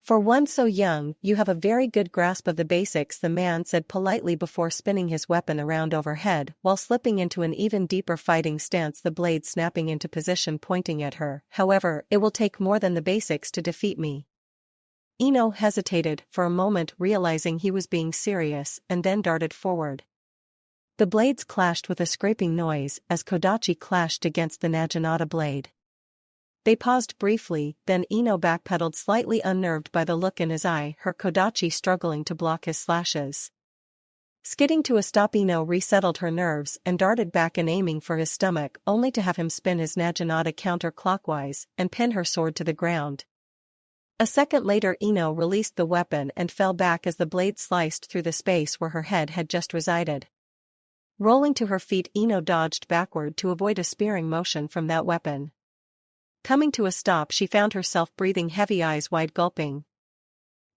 For one so young, you have a very good grasp of the basics, the man said politely before spinning his weapon around overhead while slipping into an even deeper fighting stance, the blade snapping into position pointing at her. However, it will take more than the basics to defeat me. Ino hesitated for a moment, realizing he was being serious, and then darted forward. The blades clashed with a scraping noise as kodachi clashed against the naginata blade. They paused briefly, then Ino backpedaled, slightly unnerved by the look in his eye, her kodachi struggling to block his slashes. Skidding to a stop, Ino resettled her nerves and darted back and aiming for his stomach, only to have him spin his naginata counterclockwise and pin her sword to the ground. A second later, Ino released the weapon and fell back as the blade sliced through the space where her head had just resided. Rolling to her feet, Ino dodged backward to avoid a spearing motion from that weapon. Coming to a stop, she found herself breathing heavy, eyes wide, gulping.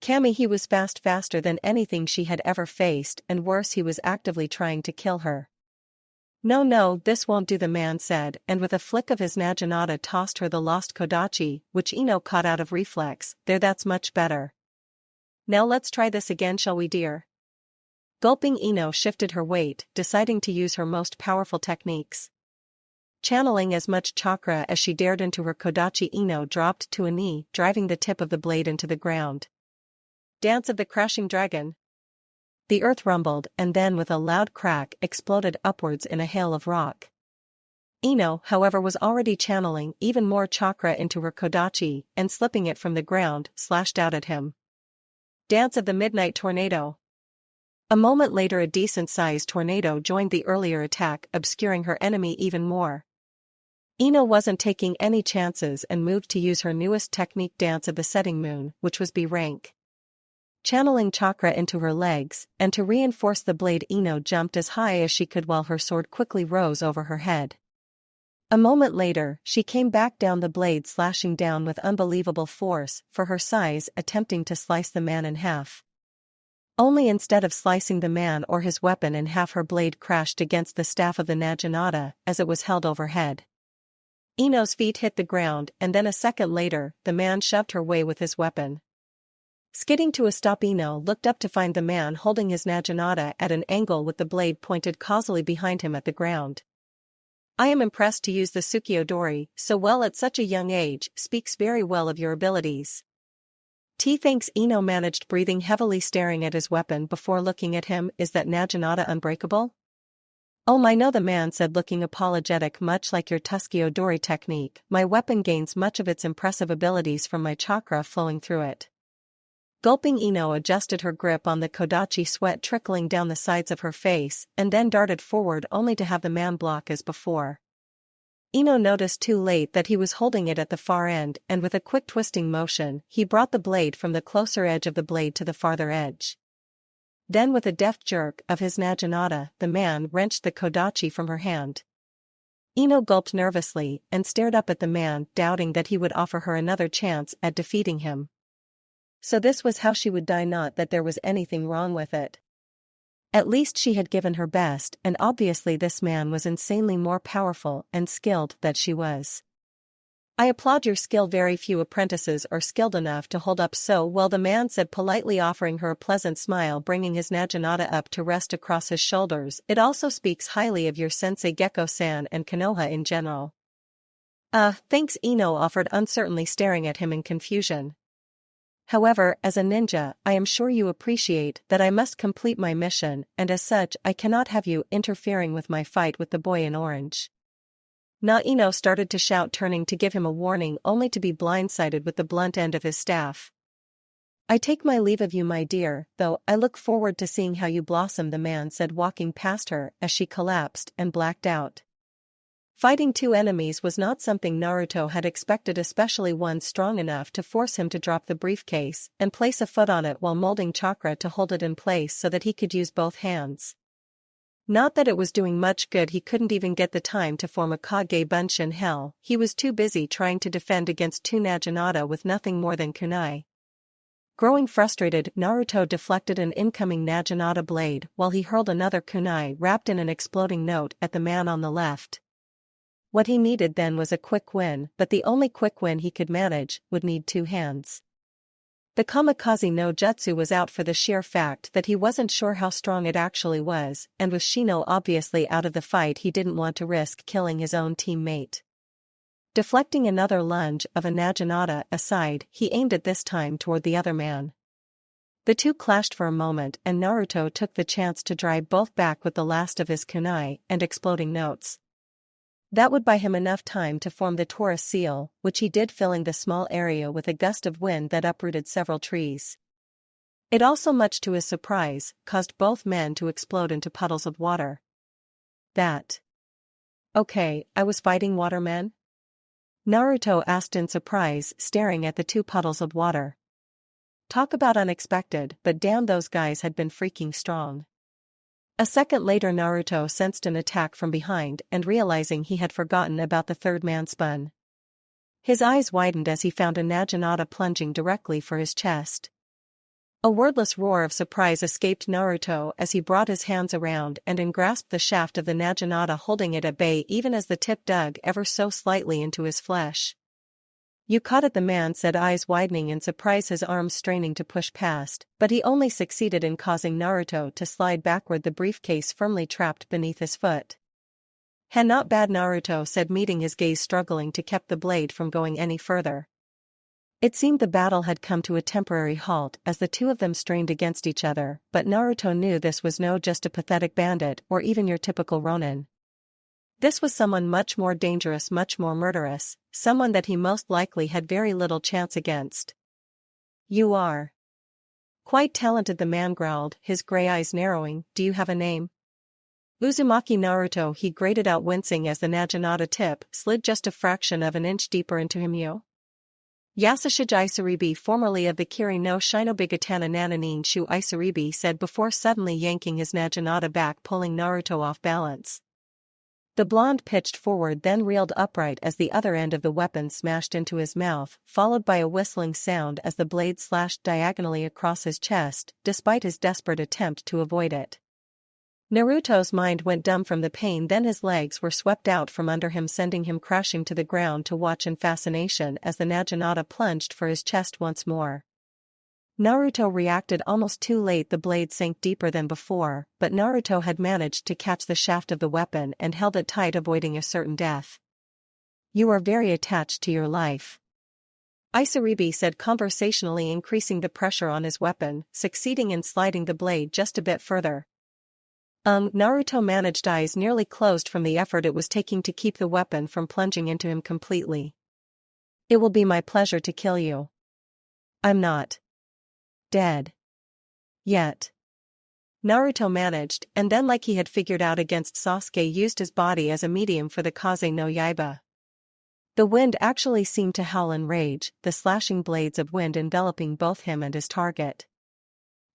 Cammy, he was faster than anything she had ever faced, and worse, he was actively trying to kill her. No, this won't do, the man said, and with a flick of his naginata tossed her the lost kodachi, which Ino caught out of reflex. There, that's much better. Now let's try this again, shall we, dear? Gulping, Ino shifted her weight, deciding to use her most powerful techniques. Channeling as much chakra as she dared into her kodachi, Ino dropped to a knee, driving the tip of the blade into the ground. Dance of the Crashing Dragon. The earth rumbled and then with a loud crack exploded upwards in a hail of rock. Ino, however, was already channeling even more chakra into her kodachi, and slipping it from the ground, slashed out at him. Dance of the Midnight Tornado. A moment later, a decent-sized tornado joined the earlier attack, obscuring her enemy even more. Ino wasn't taking any chances and moved to use her newest technique, Dance of the Setting Moon, which was B rank. Channeling chakra into her legs, and to reinforce the blade, Ino jumped as high as she could while her sword quickly rose over her head. A moment later, she came back down, the blade slashing down with unbelievable force, for her size, attempting to slice the man in half. Only instead of slicing the man or his weapon in half, her blade crashed against the staff of the naginata as it was held overhead. Ino's feet hit the ground, and then a second later, the man shoved her way with his weapon. Skidding to a stop, Ino looked up to find the man holding his naginata at an angle with the blade pointed causally behind him at the ground. I am impressed to use the Tsukiodori so well at such a young age, speaks very well of your abilities. Thanks, Ino managed, breathing heavily, staring at his weapon before looking at him. Is that naginata unbreakable? Oh my, no, the man said, looking apologetic. Much like your Tsukiodori technique, my weapon gains much of its impressive abilities from my chakra flowing through it. Gulping, Ino adjusted her grip on the kodachi, sweat trickling down the sides of her face, and then darted forward only to have the man block as before. Ino noticed too late that he was holding it at the far end, and with a quick twisting motion, he brought the blade from the closer edge of the blade to the farther edge. Then with a deft jerk of his naginata, the man wrenched the kodachi from her hand. Ino gulped nervously and stared up at the man, doubting that he would offer her another chance at defeating him. So this was how she would die, not that there was anything wrong with it. At least she had given her best, and obviously this man was insanely more powerful and skilled than she was. I applaud your skill. Very few apprentices are skilled enough to hold up so well, the man said, politely offering her a pleasant smile, bringing his naginata up to rest across his shoulders. It also speaks highly of your sensei Gecko-san and Konoha in general. Thanks, Ino offered uncertainly, staring at him in confusion. However, as a ninja, I am sure you appreciate that I must complete my mission, and as such I cannot have you interfering with my fight with the boy in orange. Ino started to shout, turning to give him a warning, only to be blindsided with the blunt end of his staff. I take my leave of you, my dear, though I look forward to seeing how you blossom, the man said, walking past her as she collapsed and blacked out. Fighting two enemies was not something Naruto had expected, especially one strong enough to force him to drop the briefcase and place a foot on it while molding chakra to hold it in place so that he could use both hands. Not that it was doing much good, he couldn't even get the time to form a Kage Bunshin. Hell, he was too busy trying to defend against two naginata with nothing more than kunai. Growing frustrated, Naruto deflected an incoming naginata blade while he hurled another kunai wrapped in an exploding note at the man on the left. What he needed then was a quick win, but the only quick win he could manage would need two hands. The kamikaze no jutsu was out for the sheer fact that he wasn't sure how strong it actually was, and with Shino obviously out of the fight, he didn't want to risk killing his own teammate. Deflecting another lunge of a naginata aside, he aimed it this time toward the other man. The two clashed for a moment, and Naruto took the chance to drive both back with the last of his kunai and exploding notes. That would buy him enough time to form the Taurus seal, which he did, filling the small area with a gust of wind that uprooted several trees. It also, much to his surprise, caused both men to explode into puddles of water. That. Okay, I was fighting watermen? Naruto asked in surprise, staring at the two puddles of water. Talk about unexpected, but damn, those guys had been freaking strong. A second later Naruto sensed an attack from behind and realizing he had forgotten about the third man spun. His eyes widened as he found a Naginata plunging directly for his chest. A wordless roar of surprise escaped Naruto as he brought his hands around and grasped the shaft of the Naginata, holding it at bay even as the tip dug ever so slightly into his flesh. "You caught it," the man said, eyes widening in surprise, his arms straining to push past, but he only succeeded in causing Naruto to slide backward, the briefcase firmly trapped beneath his foot. Not bad," Naruto said, meeting his gaze, struggling to keep the blade from going any further. It seemed the battle had come to a temporary halt as the two of them strained against each other, but Naruto knew this was no just a pathetic bandit or even your typical Ronin. This was someone much more dangerous, much more murderous, someone that he most likely had very little chance against. "You are quite talented," the man growled, his gray eyes narrowing. "Do you have a name?" "Uzumaki Naruto," he grated out, wincing as the Naginata tip slid just a fraction of an inch deeper into him. "You?" "Yasashige Isaribi, formerly of the Kiri no Shinobigatana Nananin Shu," Isaribi said before suddenly yanking his Naginata back, pulling Naruto off balance. The blonde pitched forward, then reeled upright as the other end of the weapon smashed into his mouth, followed by a whistling sound as the blade slashed diagonally across his chest, despite his desperate attempt to avoid it. Naruto's mind went dumb from the pain, then his legs were swept out from under him, sending him crashing to the ground to watch in fascination as the Naginata plunged for his chest once more. Naruto reacted almost too late. The blade sank deeper than before, but Naruto had managed to catch the shaft of the weapon and held it tight, avoiding a certain death. "You are very attached to your life," Isaribi said conversationally, increasing the pressure on his weapon, succeeding in sliding the blade just a bit further. Naruto managed, eyes nearly closed from the effort it was taking to keep the weapon from plunging into him completely. "It will be my pleasure to kill you. I'm not dead yet," Naruto managed, and then, like he had figured out against Sasuke, used his body as a medium for the Kaze no Yaiba. The wind actually seemed to howl in rage, the slashing blades of wind enveloping both him and his target.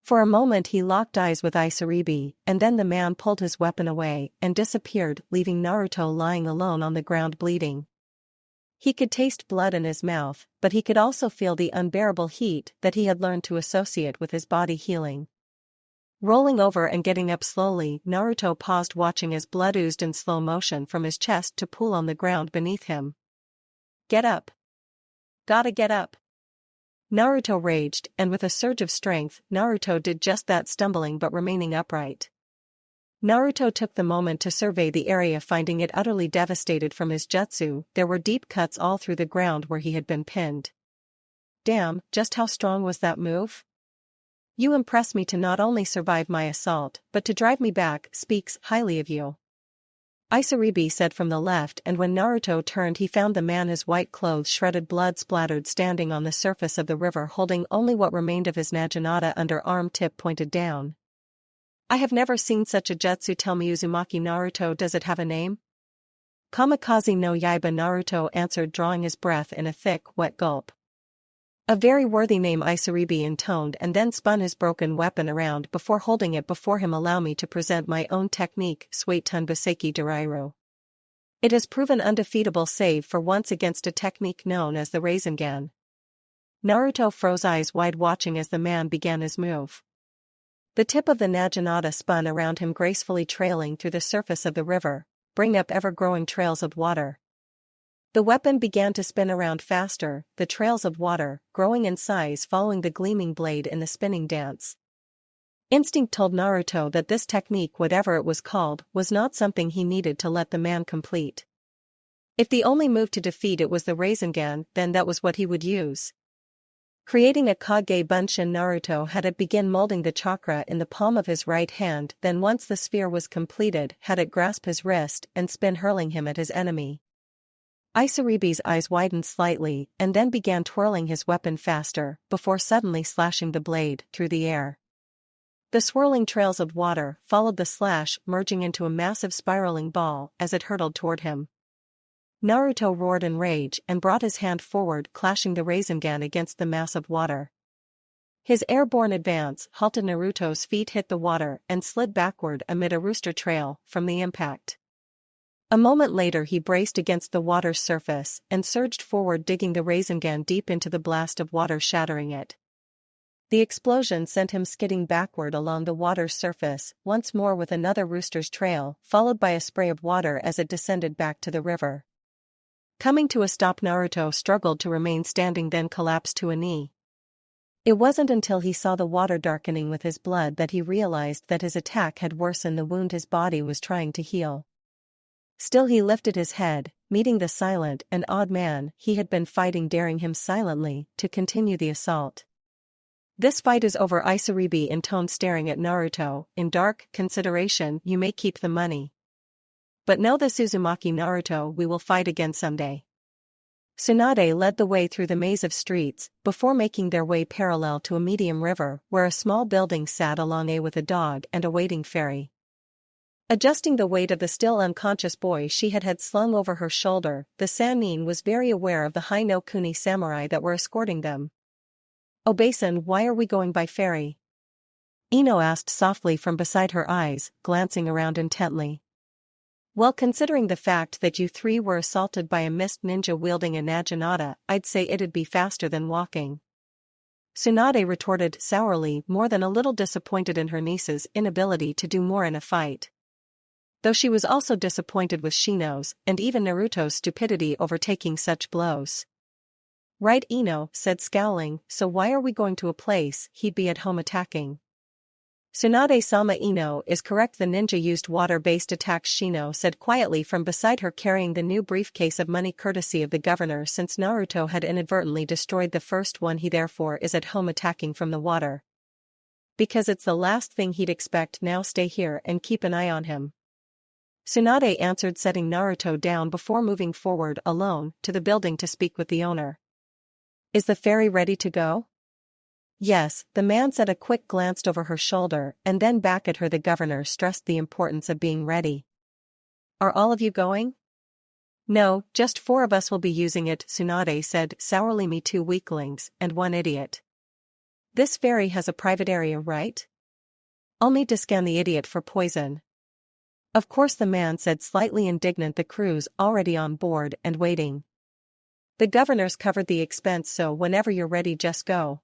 For a moment he locked eyes with Isaribi, and then the man pulled his weapon away and disappeared, leaving Naruto lying alone on the ground bleeding. He could taste blood in his mouth, but he could also feel the unbearable heat that he had learned to associate with his body healing. Rolling over and getting up slowly, Naruto paused, watching as blood oozed in slow motion from his chest to pool on the ground beneath him. "Get up. Gotta get up." Naruto raged, and with a surge of strength, Naruto did just that, stumbling but remaining upright. Naruto took the moment to survey the area, finding it utterly devastated from his jutsu. There were deep cuts all through the ground where he had been pinned. "Damn, just how strong was that move? You impress me to not only survive my assault, but to drive me back. Speaks highly of you," Isaribi said from the left, and when Naruto turned he found the man, his white clothes shredded, blood splattered, standing on the surface of the river, holding only what remained of his Naginata under arm, tip pointed down. "I have never seen such a jutsu. Tell me, Uzumaki Naruto, does it have a name?" "Kamikaze no Yaiba," Naruto answered, drawing his breath in a thick, wet gulp. "A very worthy name," Isaribi intoned, and then spun his broken weapon around before holding it before him. "Allow me to present my own technique, Suetun Baseki Darairu. It has proven undefeatable, save for once, against a technique known as the Rasengan." Naruto froze, eyes wide, watching as the man began his move. The tip of the Naginata spun around him, gracefully trailing through the surface of the river, bringing up ever-growing trails of water. The weapon began to spin around faster, the trails of water growing in size, following the gleaming blade in the spinning dance. Instinct told Naruto that this technique, whatever it was called, was not something he needed to let the man complete. If the only move to defeat it was the Rasengan, then that was what he would use. Creating a Kage Bunshin, Naruto had it begin molding the chakra in the palm of his right hand, then once the sphere was completed, had it grasp his wrist and spin, hurling him at his enemy. Isaribi's eyes widened slightly and then began twirling his weapon faster, before suddenly slashing the blade through the air. The swirling trails of water followed the slash, merging into a massive spiraling ball as it hurtled toward him. Naruto roared in rage and brought his hand forward, clashing the Rasengan against the mass of water. His airborne advance halted. Naruto's feet hit the water and slid backward amid a rooster trail from the impact. A moment later he braced against the water's surface and surged forward, digging the Rasengan deep into the blast of water, shattering it. The explosion sent him skidding backward along the water's surface, once more with another rooster's trail, followed by a spray of water as it descended back to the river. Coming to a stop, Naruto struggled to remain standing, then collapsed to a knee. It wasn't until he saw the water darkening with his blood that he realized that his attack had worsened the wound his body was trying to heal. Still he lifted his head, meeting the silent and odd man he had been fighting, daring him silently to continue the assault. "This fight is over," Isaribi intoned, staring at Naruto. "In dark consideration, you may keep the money. But know this, Uzumaki Naruto, we will fight again someday." Tsunade led the way through the maze of streets, before making their way parallel to a medium river where a small building sat along with a dog and a waiting ferry. Adjusting the weight of the still unconscious boy she had slung over her shoulder, the Sannin was very aware of the Hai no Kuni samurai that were escorting them. "Obasan, why are we going by ferry?" Ino asked softly from beside her eyes, glancing around intently. "Well, considering the fact that you three were assaulted by a mist ninja wielding a naginata, I'd say it'd be faster than walking." Tsunade retorted sourly, more than a little disappointed in her niece's inability to do more in a fight. Though she was also disappointed with Shino's and even Naruto's stupidity over taking such blows. "Right," Ino said, scowling, "so why are we going to a place he'd be at home attacking?" "Tsunade-sama, Ino is correct. The ninja used water-based attacks," Shino said quietly from beside her, carrying the new briefcase of money courtesy of the governor, since Naruto had inadvertently destroyed the first one. "He therefore is at home attacking from the water. Because it's the last thing he'd expect. Now stay here and keep an eye on him." Tsunade answered, setting Naruto down before moving forward alone to the building to speak with the owner. "Is the ferry ready to go?" "Yes," the man said, a quick glance over her shoulder and then back at her. The governor stressed the importance of being ready. "Are all of you going?" "No, just 4 of us will be using it," Tsunade said sourly. "Me 2 weaklings and 1 idiot." "This ferry has a private area, right? I'll need to scan the idiot for poison." "Of course," the man said, slightly indignant. "The crew's already on board and waiting. The governor's covered the expense, so whenever you're ready, just go."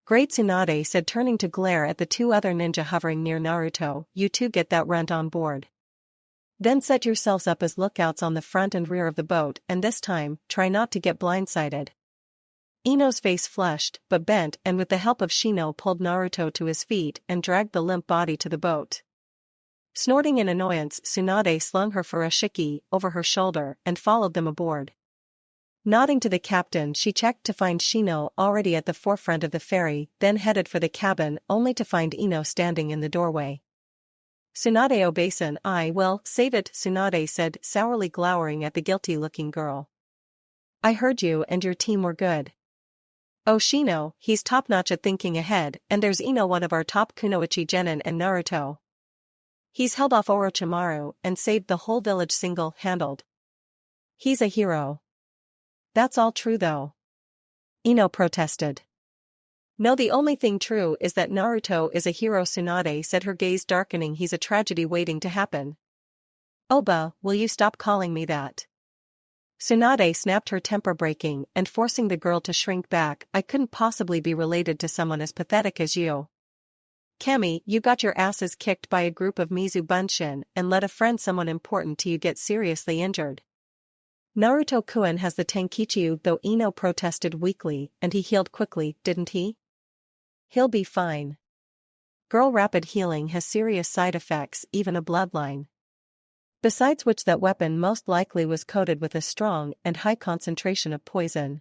"Great," Tsunade said, turning to glare at the 2 other ninja hovering near Naruto. "You two get that runt on board. Then set yourselves up as lookouts on the front and rear of the boat, and this time, try not to get blindsided." Ino's face flushed, but bent, and with the help of Shino pulled Naruto to his feet and dragged the limp body to the boat. Snorting in annoyance, Tsunade slung her furoshiki over her shoulder and followed them aboard. Nodding to the captain, she checked to find Shino already at the forefront of the ferry, then headed for the cabin, only to find Ino standing in the doorway. "Tsunade Obasan, I will save it," Tsunade said, sourly glowering at the guilty-looking girl. "I heard you and your team were good. Oh, Shino, he's top-notch at thinking ahead, and there's Ino, one of our top kunoichi genin, and Naruto. He's held off Orochimaru and saved the whole village single-handed. He's a hero." "That's all true though," Ino protested. "No, the only thing true is that Naruto is a hero," Tsunade said, her gaze darkening. "He's a tragedy waiting to happen." "Oba, will you stop calling me that?" Tsunade snapped, her temper breaking and forcing the girl to shrink back. "I couldn't possibly be related to someone as pathetic as you. Kami, you got your asses kicked by a group of Mizu Bunshin and let a friend, someone important to you, get seriously injured. Naruto-kun has the Tenkichiu though," Ino protested weakly, "and he healed quickly, didn't he?" "He'll be fine. Girl, rapid healing has serious side effects, even a bloodline. Besides which, that weapon most likely was coated with a strong and high concentration of poison."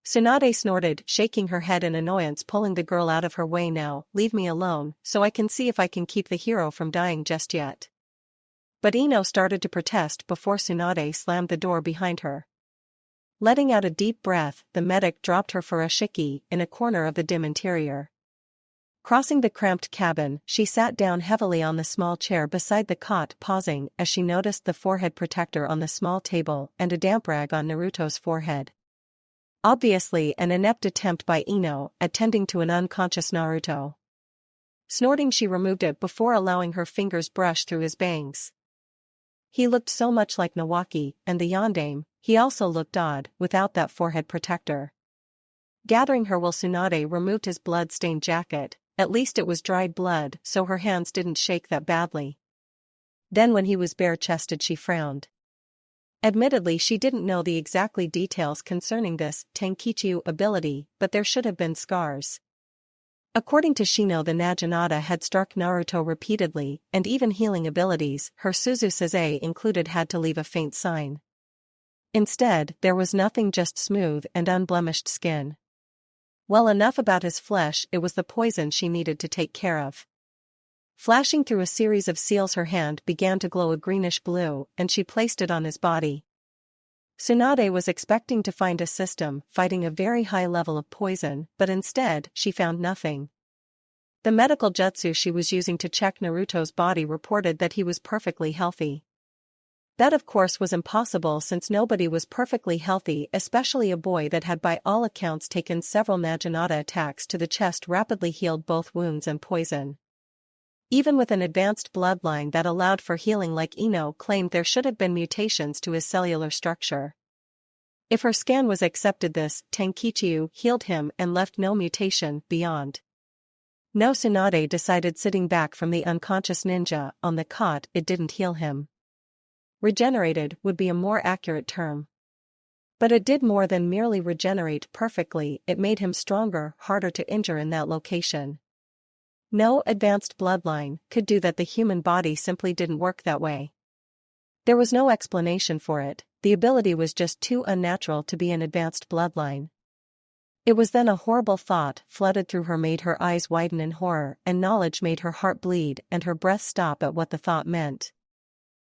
Tsunade snorted, shaking her head in annoyance, pulling the girl out of her way. "Now, leave me alone, so I can see if I can keep the hero from dying just yet." But Ino started to protest before Tsunade slammed the door behind her. Letting out a deep breath, the medic dropped her furoshiki in a corner of the dim interior. Crossing the cramped cabin, she sat down heavily on the small chair beside the cot, pausing as she noticed the forehead protector on the small table and a damp rag on Naruto's forehead. Obviously an inept attempt by Ino at tending to an unconscious Naruto. Snorting, she removed it before allowing her fingers brush through his bangs. He looked so much like Nawaki and the yondaime. He also looked odd without that forehead protector. Gathering her while Tsunade removed his blood-stained jacket, at least it was dried blood so her hands didn't shake that badly. Then when he was bare-chested she frowned. Admittedly she didn't know the exactly details concerning this Tenkichu ability, but there should have been scars. According to Shino, the Naginata had struck Naruto repeatedly, and even healing abilities, her Suzusaze included, had to leave a faint sign. Instead, there was nothing, just smooth and unblemished skin. Well, enough about his flesh, it was the poison she needed to take care of. Flashing through a series of seals, her hand began to glow a greenish blue, and she placed it on his body. Tsunade was expecting to find a system fighting a very high level of poison, but instead, she found nothing. The medical jutsu she was using to check Naruto's body reported that he was perfectly healthy. That of course was impossible since nobody was perfectly healthy, especially a boy that had by all accounts taken several Naginata attacks to the chest, rapidly healed both wounds and poison. Even with an advanced bloodline that allowed for healing like Ino claimed, there should have been mutations to his cellular structure. If her scan was accepted, this Tenkichu healed him and left no mutation beyond. No, Tsunade decided, sitting back from the unconscious ninja on the cot, it didn't heal him. Regenerated would be a more accurate term. But it did more than merely regenerate perfectly, it made him stronger, harder to injure in that location. No advanced bloodline could do that. The human body simply didn't work that way. There was no explanation for it, the ability was just too unnatural to be an advanced bloodline. It was then a horrible thought flooded through her, made her eyes widen in horror, and knowledge made her heart bleed and her breath stop at what the thought meant.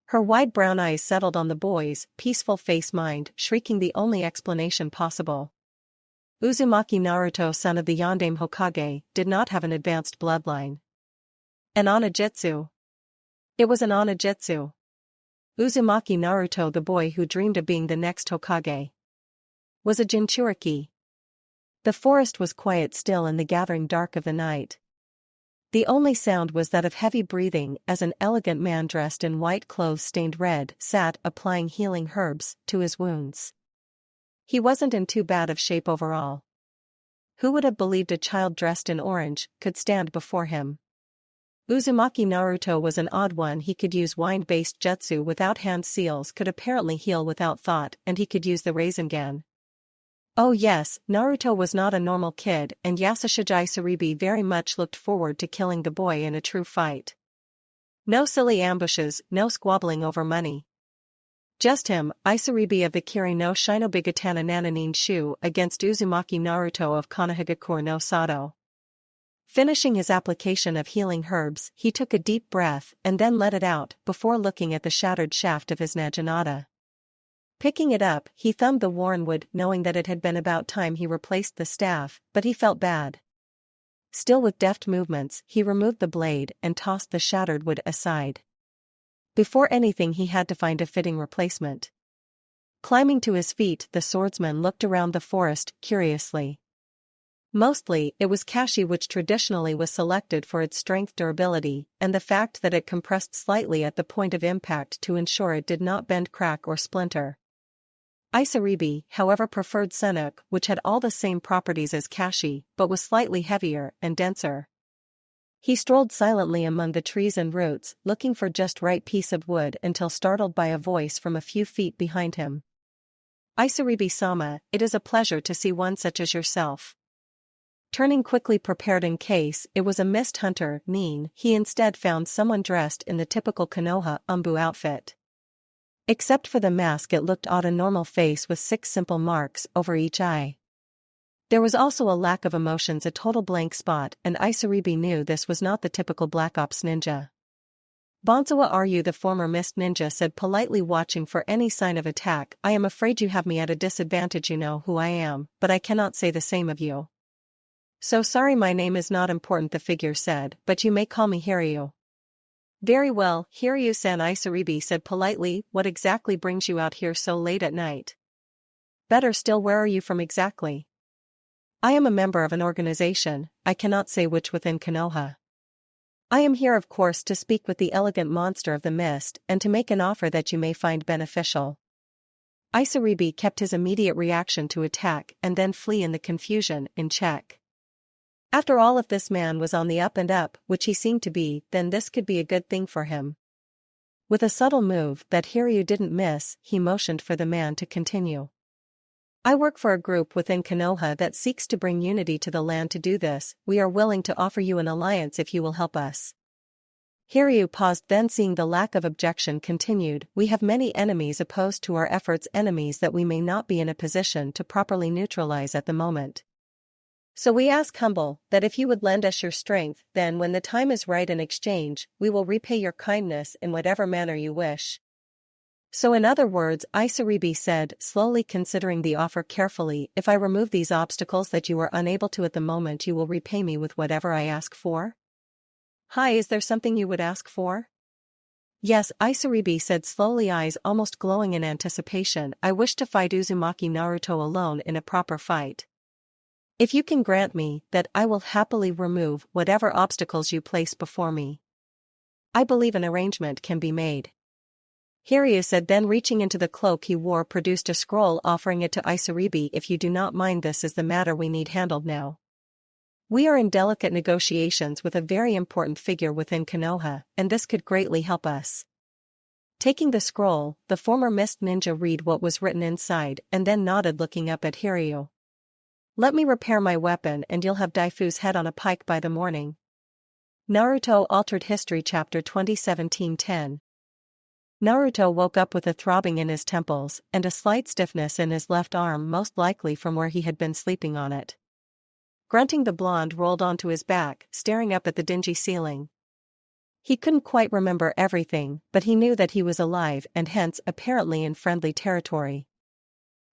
Her wide brown eyes settled on the boy's peaceful face, mind shrieking the only explanation possible. Uzumaki Naruto, son of the Yondaime Hokage, did not have an advanced bloodline. An onijutsu. It was an onijutsu. Uzumaki Naruto, the boy who dreamed of being the next Hokage, was a Jinchuriki. The forest was quiet still in the gathering dark of the night. The only sound was that of heavy breathing as an elegant man dressed in white clothes stained red sat applying healing herbs to his wounds. He wasn't in too bad of shape overall. Who would have believed a child dressed in orange could stand before him? Uzumaki Naruto was an odd one. He could use wind-based jutsu without hand seals, could apparently heal without thought, and he could use the Rasengan. Oh yes, Naruto was not a normal kid, and Yasashiji Suribi very much looked forward to killing the boy in a true fight. No silly ambushes, no squabbling over money. Just him, Isaribi of the Kiri no Shinobigatana Nananin Shu against Uzumaki Naruto of Konohagakure no Sato. Finishing his application of healing herbs, he took a deep breath and then let it out before looking at the shattered shaft of his Naginata. Picking it up, he thumbed the worn wood, knowing that it had been about time he replaced the staff, but he felt bad. Still, with deft movements, he removed the blade and tossed the shattered wood aside. Before anything, he had to find a fitting replacement. Climbing to his feet, the swordsman looked around the forest curiously. Mostly, it was Kashi which traditionally was selected for its strength, durability, and the fact that it compressed slightly at the point of impact to ensure it did not bend, crack or splinter. Isaribi, however, preferred Senuk, which had all the same properties as Kashi, but was slightly heavier and denser. He strolled silently among the trees and roots, looking for just right piece of wood until startled by a voice from a few feet behind him. Isaribi-sama, it is a pleasure to see one such as yourself. Turning quickly, prepared in case it was a mist hunter, Nin, he instead found someone dressed in the typical Konoha umbu outfit. Except for the mask, it looked odd, a normal face with 6 simple marks over each eye. There was also a lack of emotions, a total blank spot, and Isaribi knew this was not the typical Black Ops ninja. Bonsawa, are you? The former mist ninja said politely, watching for any sign of attack. I am afraid you have me at a disadvantage. You know who I am, but I cannot say the same of you. So sorry, my name is not important, the figure said, but you may call me Hiryu. Very well, Hiryu-san, Isaribi said politely. What exactly brings you out here so late at night? Better still, where are you from exactly? I am a member of an organization, I cannot say which, within Konoha. I am here of course to speak with the elegant monster of the mist and to make an offer that you may find beneficial. Isaribi kept his immediate reaction to attack and then flee in the confusion in check. After all, if this man was on the up and up, which he seemed to be, then this could be a good thing for him. With a subtle move that Hiryu didn't miss, he motioned for the man to continue. I work for a group within Konoha that seeks to bring unity to the land. To do this, we are willing to offer you an alliance if you will help us. Hiryu paused, then seeing the lack of objection continued, we have many enemies opposed to our efforts, enemies that we may not be in a position to properly neutralize at the moment. So we ask humble, that if you would lend us your strength, then when the time is right in exchange, we will repay your kindness in whatever manner you wish. So in other words, Isaribi said, slowly considering the offer carefully, if I remove these obstacles that you are unable to at the moment, you will repay me with whatever I ask for? Hi, is there something you would ask for? Yes, Isaribi said slowly, eyes almost glowing in anticipation, I wish to fight Uzumaki Naruto alone in a proper fight. If you can grant me that, I will happily remove whatever obstacles you place before me. I believe an arrangement can be made. Hiryu said, then reaching into the cloak he wore produced a scroll, offering it to Isaribi. If you do not mind, this is the matter we need handled now. We are in delicate negotiations with a very important figure within Konoha, and this could greatly help us. Taking the scroll, the former mist ninja read what was written inside and then nodded, looking up at Hiryu. Let me repair my weapon and you'll have Daifu's head on a pike by the morning. Naruto Altered History Chapter 2017-10. Naruto woke up with a throbbing in his temples and a slight stiffness in his left arm, most likely from where he had been sleeping on it. Grunting, the blonde rolled onto his back, staring up at the dingy ceiling. He couldn't quite remember everything, but he knew that he was alive and hence apparently in friendly territory.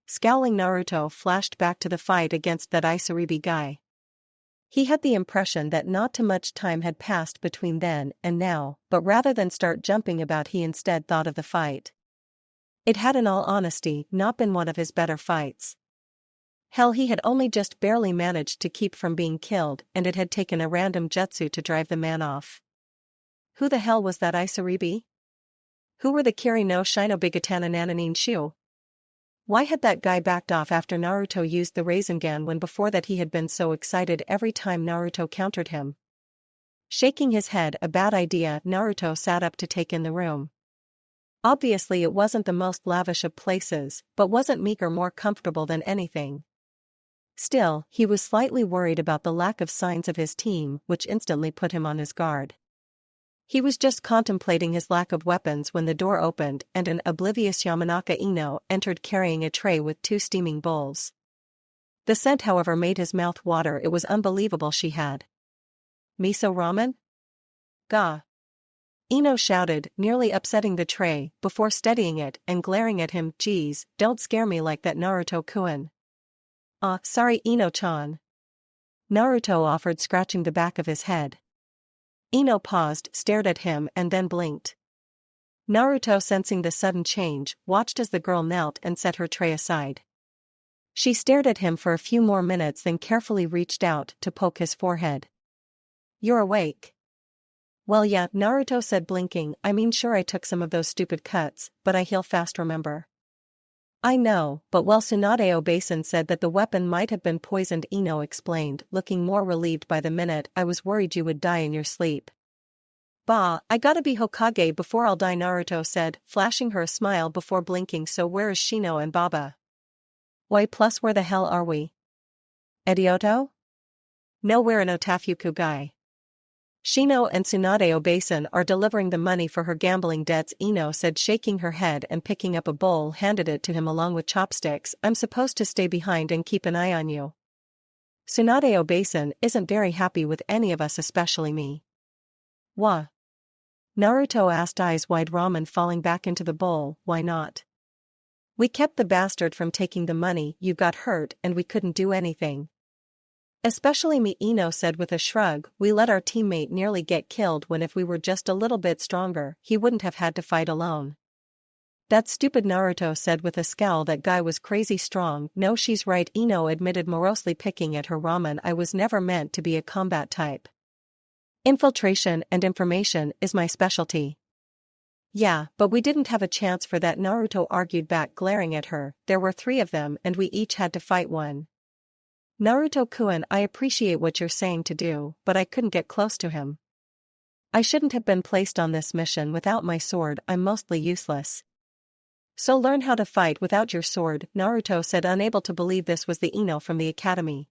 Scowling, Naruto flashed back to the fight against that Isaribi guy. He had the impression that not too much time had passed between then and now, but rather than start jumping about, he instead thought of the fight. It had, in all honesty, not been one of his better fights. Hell, he had only just barely managed to keep from being killed, and it had taken a random jutsu to drive the man off. Who the hell was that Isaribi? Who were the Kiri no Shinobigatana Nananin Shu? Why had that guy backed off after Naruto used the Rasengan when before that he had been so excited every time Naruto countered him? Shaking his head, a bad idea, Naruto sat up to take in the room. Obviously it wasn't the most lavish of places, but wasn't meager more comfortable than anything? Still, he was slightly worried about the lack of signs of his team, which instantly put him on his guard. He was just contemplating his lack of weapons when the door opened and an oblivious Yamanaka Ino entered carrying a tray with 2 steaming bowls. The scent, however, made his mouth water. It was unbelievable. She had miso ramen? Gah! Ino shouted, nearly upsetting the tray, before steadying it and glaring at him. Geez, don't scare me like that, Naruto-kun. Sorry, Ino-chan. Naruto offered, scratching the back of his head. Ino paused, stared at him and then blinked. Naruto, sensing the sudden change, watched as the girl knelt and set her tray aside. She stared at him for a few more minutes, then carefully reached out to poke his forehead. You're awake? Well, yeah, Naruto said, blinking. I mean, sure, I took some of those stupid cuts, but I heal fast, remember? I know, but well, Tsunade Obasan said that the weapon might have been poisoned, Ino explained, looking more relieved by the minute. I was worried you would die in your sleep. Bah, I gotta be Hokage before I'll die, Naruto said, flashing her a smile before blinking. So where is Shino and Baba? Why, plus where the hell are we? Edioto? No, we're an Otafuku guy. Shino and Tsunade Obasan are delivering the money for her gambling debts, Ino said, shaking her head and picking up a bowl, handed it to him along with chopsticks. I'm supposed to stay behind and keep an eye on you. Tsunade Obasan isn't very happy with any of us, especially me. Wha? Naruto asked, eyes wide, ramen falling back into the bowl. Why not? We kept the bastard from taking the money, you got hurt and we couldn't do anything. Especially me, Ino said with a shrug. We let our teammate nearly get killed when if we were just a little bit stronger, he wouldn't have had to fight alone. That stupid Naruto said with a scowl. That guy was crazy strong. No, she's right, Ino admitted morosely, picking at her ramen. I was never meant to be a combat type. Infiltration and information is my specialty. Yeah, but we didn't have a chance for that, Naruto argued back, glaring at her. There were 3 of them and we each had to fight one. Naruto-kun, I appreciate what you're saying to do, but I couldn't get close to him. I shouldn't have been placed on this mission without my sword. I'm mostly useless. So learn how to fight without your sword, Naruto said, unable to believe this was the Ino from the academy.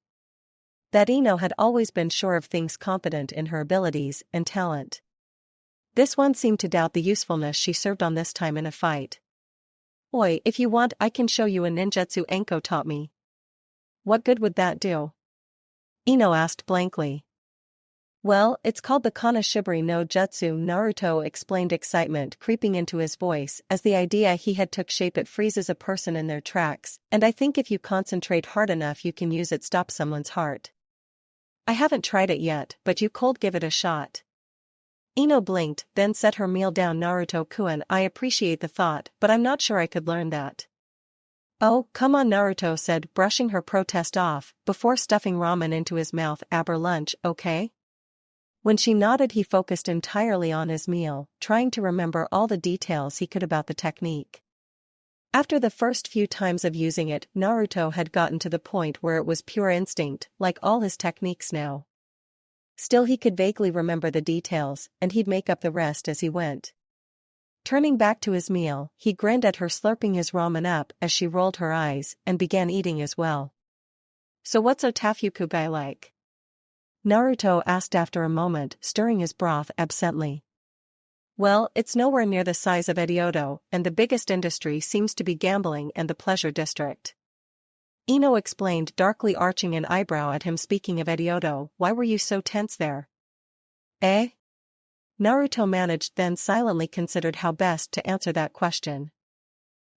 That Ino had always been sure of things, confident in her abilities and talent. This one seemed to doubt the usefulness she served on this time in a fight. Oi, if you want, I can show you a ninjutsu Anko taught me. What good would that do? Ino asked blankly. Well, it's called the Kanashibari no Jutsu, Naruto explained, excitement creeping into his voice as the idea he had took shape. It freezes a person in their tracks, and I think if you concentrate hard enough you can use it stop someone's heart. I haven't tried it yet, but you could give it a shot. Ino blinked, then set her meal down. Naruto-kun, I appreciate the thought, but I'm not sure I could learn that. Oh, come on, Naruto said, brushing her protest off, before stuffing ramen into his mouth. Aber lunch, okay? When she nodded, he focused entirely on his meal, trying to remember all the details he could about the technique. After the first few times of using it, Naruto had gotten to the point where it was pure instinct, like all his techniques now. Still, he could vaguely remember the details, and he'd make up the rest as he went. Turning back to his meal, he grinned at her, slurping his ramen up as she rolled her eyes and began eating as well. So what's Otafuku guy like? Naruto asked after a moment, stirring his broth absently. Well, it's nowhere near the size of Edo, and the biggest industry seems to be gambling and the pleasure district. Ino explained, darkly arching an eyebrow at him. Speaking of Edo, why were you so tense there? Eh? Naruto managed, then silently considered how best to answer that question.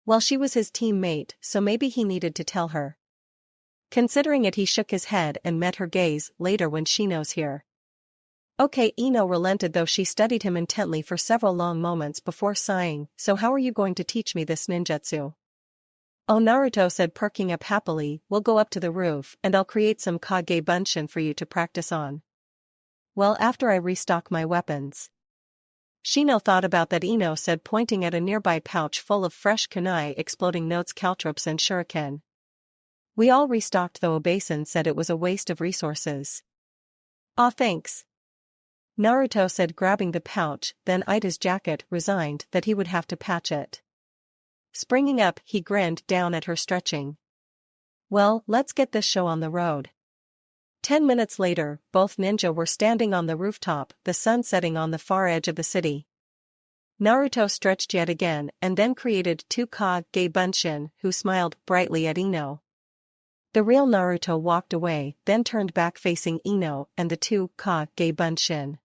Well, she was his teammate, so maybe he needed to tell her. Considering it, he shook his head and met her gaze. Later, when Shino's here. Okay, Ino relented, though she studied him intently for several long moments before sighing. So how are you going to teach me this ninjutsu? Oh, Naruto said, perking up happily, we'll go up to the roof and I'll create some Kage Bunshin for you to practice on. Well, after I restock my weapons. Shino thought about that, Ino said, pointing at a nearby pouch full of fresh kunai, exploding notes, caltrops and shuriken. We all restocked, though Obasan said it was a waste of resources. Aw, thanks. Naruto said, grabbing the pouch, then eyed his jacket, resigned that he would have to patch it. Springing up, he grinned down at her, stretching. Well, let's get this show on the road. 10 minutes later, both ninja were standing on the rooftop, the sun setting on the far edge of the city. Naruto stretched yet again and then created 2 Kage Bunshin, who smiled brightly at Ino. The real Naruto walked away, then turned back facing Ino and the 2 Kage Bunshin.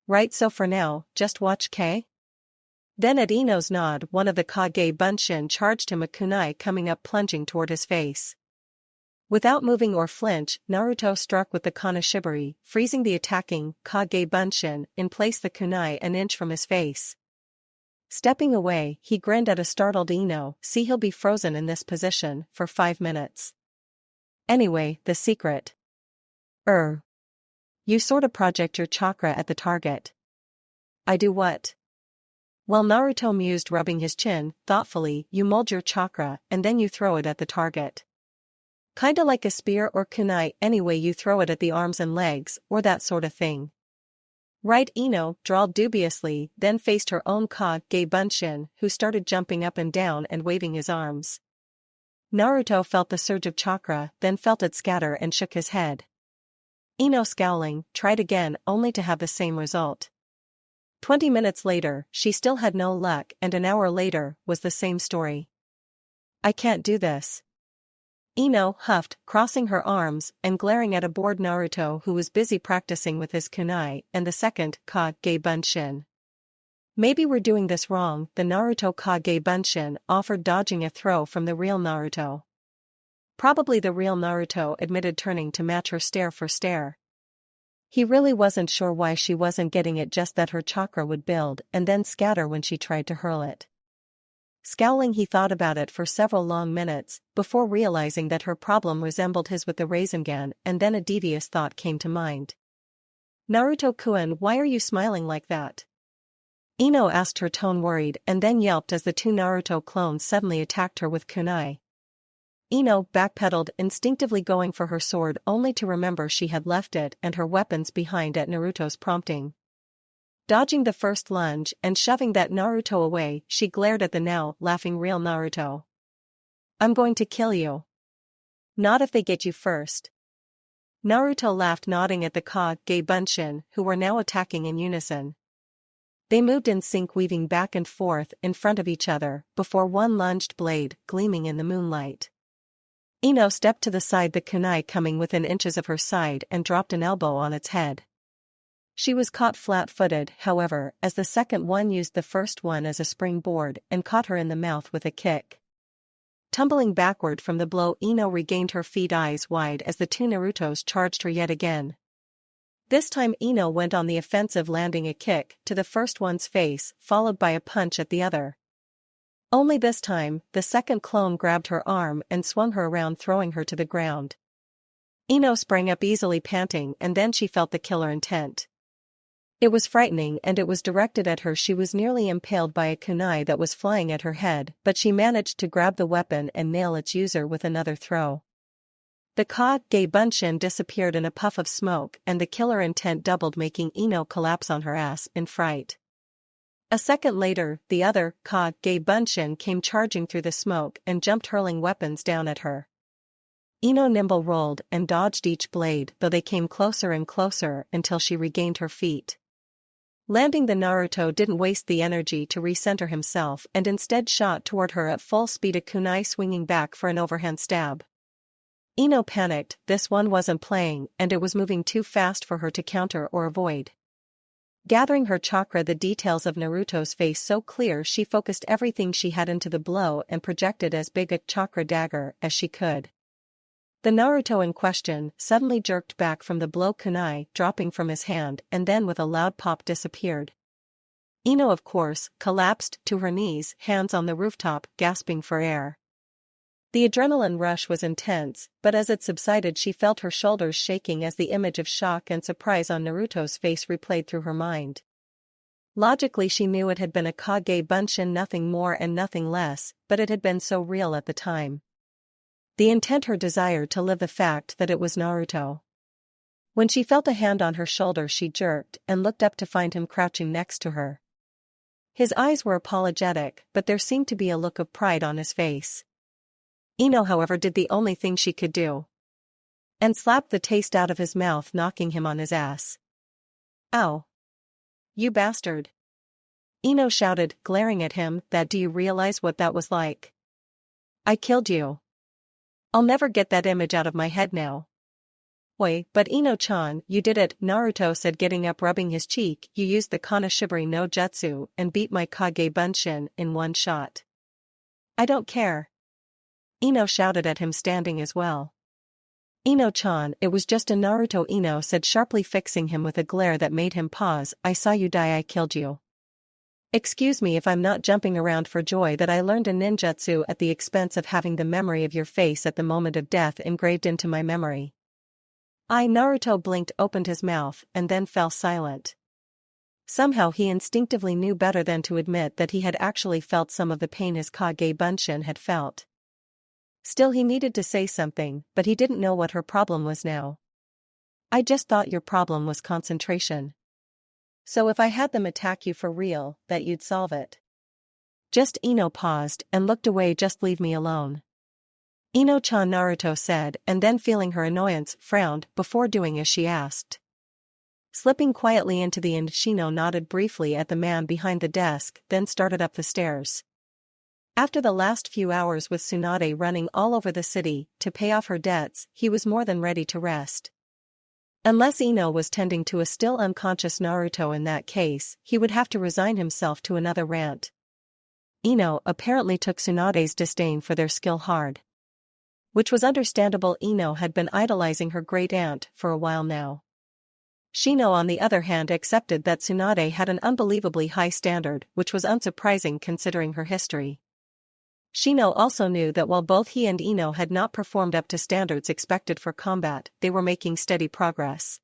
Right, so for now, just watch K? Then at Ino's nod, one of the Kage Bunshin charged him a kunai, coming up, plunging toward his face. Without moving or flinch, Naruto struck with the Kanashibari, freezing the attacking Kage Bunshin in place, the kunai an inch from his face. Stepping away, he grinned at a startled Ino. See, he'll be frozen in this position for 5 minutes. Anyway, the secret. You sorta project your chakra at the target. I do what? Well, Naruto mused, rubbing his chin, thoughtfully. You mold your chakra, and then you throw it at the target. Kinda like a spear or kunai, anyway you throw it at the arms and legs, or that sorta thing. Right, Ino drawled dubiously, then faced her own Kage Bunshin, who started jumping up and down and waving his arms. Naruto felt the surge of chakra, then felt it scatter and shook his head. Ino, scowling, tried again, only to have the same result. 20 minutes later, she still had no luck, and an hour later, was the same story. I can't do this. Ino huffed, crossing her arms and glaring at a bored Naruto who was busy practicing with his kunai and the second Kage Bunshin. Maybe we're doing this wrong, the Naruto Kage Bunshin offered, dodging a throw from the real Naruto. Probably the real Naruto admitted, turning to match her stare for stare. He really wasn't sure why she wasn't getting it, just that her chakra would build and then scatter when she tried to hurl it. Scowling, he thought about it for several long minutes, before realizing that her problem resembled his with the Rasengan, and then a devious thought came to mind. Naruto-kun, why are you smiling like that? Ino asked, her tone worried, and then yelped as the two Naruto clones suddenly attacked her with kunai. Ino backpedaled, instinctively going for her sword only to remember she had left it and her weapons behind at Naruto's prompting. Dodging the first lunge and shoving that Naruto away, she glared at the now laughing real Naruto. I'm going to kill you. Not if they get you first. Naruto laughed, nodding at the Kage Bunshin, who were now attacking in unison. They moved in sync, weaving back and forth in front of each other, before one lunged blade gleaming in the moonlight. Ino stepped to the side, the kunai coming within inches of her side, and dropped an elbow on its head. She was caught flat-footed, however, as the second one used the first one as a springboard and caught her in the mouth with a kick. Tumbling backward from the blow, Ino regained her feet, eyes wide, as the two Narutos charged her yet again. This time Ino went on the offensive, landing a kick to the first one's face, followed by a punch at the other. Only this time, the second clone grabbed her arm and swung her around, throwing her to the ground. Ino sprang up easily, panting, and then she felt the killer intent. It was frightening, and it was directed at her. She was nearly impaled by a kunai that was flying at her head, but she managed to grab the weapon and nail its user with another throw. The Kage Bunshin disappeared in a puff of smoke, and the killer intent doubled, making Ino collapse on her ass in fright. A second later, the other Kage Bunshin came charging through the smoke and jumped, hurling weapons down at her. Ino nimble rolled and dodged each blade, though they came closer and closer until she regained her feet. Landing, the Naruto didn't waste the energy to recenter himself and instead shot toward her at full speed, a kunai swinging back for an overhand stab. Ino panicked. This one wasn't playing, and it was moving too fast for her to counter or avoid. Gathering her chakra, the details of Naruto's face so clear, she focused everything she had into the blow and projected as big a chakra dagger as she could. The Naruto in question suddenly jerked back from the blow, kunai dropping from his hand, and then with a loud pop disappeared. Ino, of course, collapsed to her knees, hands on the rooftop, gasping for air. The adrenaline rush was intense, but as it subsided she felt her shoulders shaking as the image of shock and surprise on Naruto's face replayed through her mind. Logically she knew it had been a Kage Bunshin, nothing more and nothing less, but it had been so real at the time. The intent, her desire to live, the fact that it was Naruto. When she felt a hand on her shoulder she jerked and looked up to find him crouching next to her. His eyes were apologetic, but there seemed to be a look of pride on his face. Ino, however, did the only thing she could do. And slapped the taste out of his mouth, knocking him on his ass. Ow! You bastard! Ino shouted, glaring at him. Do you realize what that was like? I killed you. I'll never get that image out of my head now. Oi, but Ino-chan, you did it, Naruto said, getting up, rubbing his cheek. You used the Konoshibari no Jutsu and beat my Kage Bunshin in one shot. I don't care. Ino shouted at him, standing as well. Ino-chan, it was just a Naruto, Ino said sharply, fixing him with a glare that made him pause. I saw you die, I killed you. Excuse me if I'm not jumping around for joy that I learned a ninjutsu at the expense of having the memory of your face at the moment of death engraved into my memory. Naruto blinked, opened his mouth, and then fell silent. Somehow he instinctively knew better than to admit that he had actually felt some of the pain his Kage Bunshin had felt. Still, he needed to say something, but he didn't know what her problem was now. I just thought your problem was concentration. So if I had them attack you for real, that you'd solve it. Just Ino paused and looked away. Just leave me alone. Ino-chan, Naruto said, and then feeling her annoyance, frowned before doing as she asked. Slipping quietly into the end, Shino nodded briefly at the man behind the desk, then started up the stairs. After the last few hours with Tsunade running all over the city to pay off her debts, he was more than ready to rest. Unless Ino was tending to a still unconscious Naruto, in that case, he would have to resign himself to another rant. Ino apparently took Tsunade's disdain for their skill hard. Which was understandable. Ino had been idolizing her great aunt for a while now. Shino, on the other hand, accepted that Tsunade had an unbelievably high standard, which was unsurprising considering her history. Shino also knew that while both he and Ino had not performed up to standards expected for combat, they were making steady progress.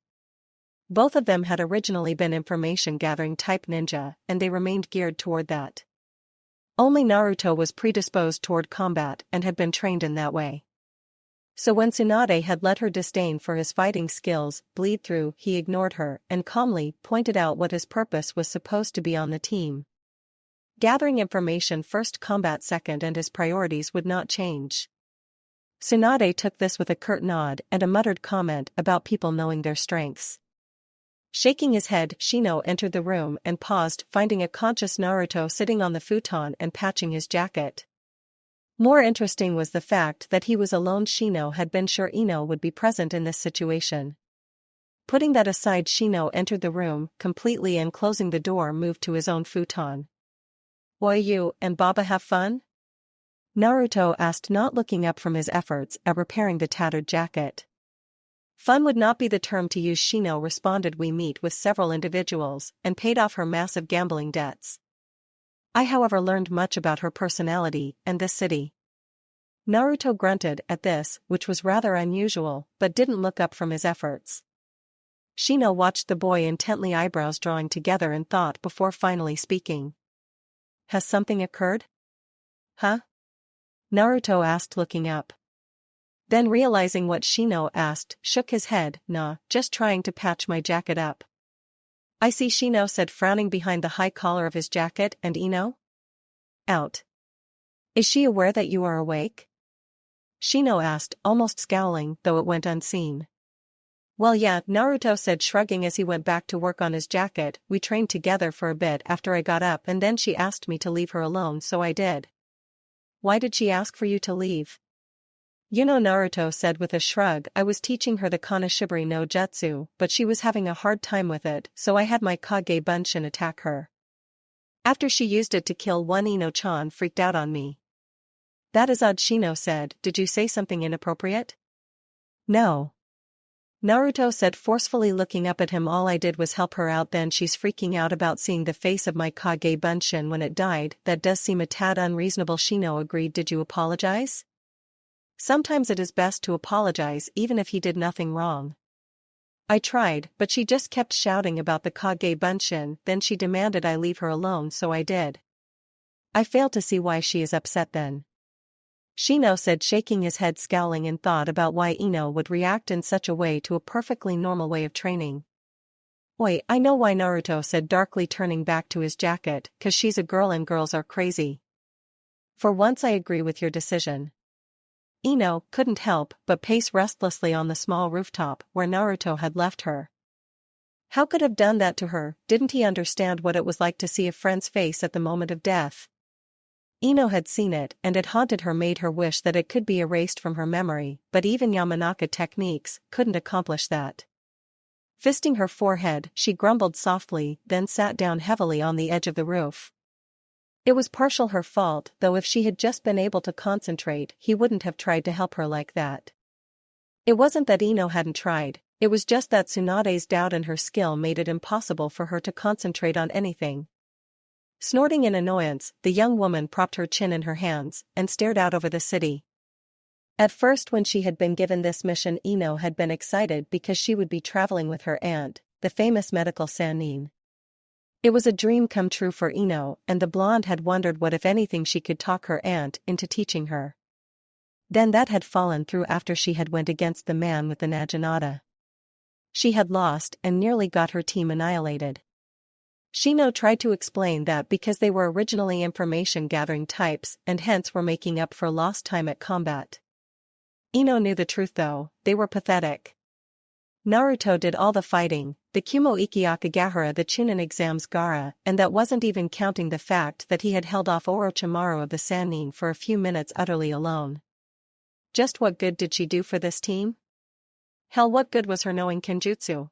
Both of them had originally been information-gathering type ninja, and they remained geared toward that. Only Naruto was predisposed toward combat and had been trained in that way. So when Tsunade had let her disdain for his fighting skills bleed through, he ignored her and calmly pointed out what his purpose was supposed to be on the team. Gathering information first, combat second, and his priorities would not change. Tsunade took this with a curt nod and a muttered comment about people knowing their strengths. Shaking his head, Shino entered the room and paused, finding a conscious Naruto sitting on the futon and patching his jacket. More interesting was the fact that he was alone. Shino had been sure Ino would be present in this situation. Putting that aside, Shino entered the room completely and closing the door moved to his own futon. "Boy, you and Baba have fun?" Naruto asked, not looking up from his efforts at repairing the tattered jacket. "Fun would not be the term to use," Shino responded. "We meet with several individuals and paid off her massive gambling debts. I however learned much about her personality and this city." Naruto grunted at this, which was rather unusual, but didn't look up from his efforts. Shino watched the boy intently, eyebrows drawing together in thought before finally speaking. "Has something occurred?" "Huh?" Naruto asked, looking up. Then realizing what Shino asked, shook his head. "Nah, just trying to patch my jacket up." "I see," Shino said, frowning behind the high collar of his jacket. "And Ino?" "Out." "Is she aware that you are awake?" Shino asked, almost scowling, though it went unseen. "Well, yeah," Naruto said, shrugging as he went back to work on his jacket. "We trained together for a bit after I got up, and then she asked me to leave her alone, so I did." "Why did she ask for you to leave?" Naruto said with a shrug. "I was teaching her the Konoshibari no Jutsu, but she was having a hard time with it, so I had my Kage Bunshin attack her. After she used it to kill one, Ino-chan freaked out on me." "That is odd," Shino said. "Did you say something inappropriate?" "No." Naruto said, forcefully looking up at him. "All I did was help her out. Then she's freaking out about seeing the face of my Kage Bunshin when it died. That does seem a tad unreasonable." Shino agreed. "Did you apologize?" "Sometimes it is best to apologize even if he did nothing wrong." "I tried, but she just kept shouting about the Kage Bunshin. Then she demanded I leave her alone, so I did." "I fail to see why she is upset then." Shino said, shaking his head, scowling in thought about why Ino would react in such a way to a perfectly normal way of training. "Oi, I know why," Naruto said, darkly turning back to his jacket. "'Cause she's a girl and girls are crazy." "For once I agree with your decision." Ino couldn't help but pace restlessly on the small rooftop where Naruto had left her. How could have done that to her? Didn't he understand what it was like to see a friend's face at the moment of death? Ino had seen it, and it haunted her, made her wish that it could be erased from her memory, but even Yamanaka techniques couldn't accomplish that. Fisting her forehead, she grumbled softly, then sat down heavily on the edge of the roof. It was partial her fault, though if she had just been able to concentrate, he wouldn't have tried to help her like that. It wasn't that Ino hadn't tried, it was just that Tsunade's doubt in her skill made it impossible for her to concentrate on anything. Snorting in annoyance, the young woman propped her chin in her hands and stared out over the city. At first, when she had been given this mission, Ino had been excited because she would be traveling with her aunt, the famous medical Sannin. It was a dream come true for Ino, and the blonde had wondered what if anything she could talk her aunt into teaching her. Then that had fallen through after she had went against the man with the Naginata. She had lost and nearly got her team annihilated. Shino tried to explain that because they were originally information-gathering types and hence were making up for lost time at combat. Ino knew the truth though, they were pathetic. Naruto did all the fighting, the Kumo Ikkyakagahara, the Chunin exams Gara, and that wasn't even counting the fact that he had held off Orochimaru of the Sannin for a few minutes utterly alone. Just what good did she do for this team? Hell, what good was her knowing Kenjutsu?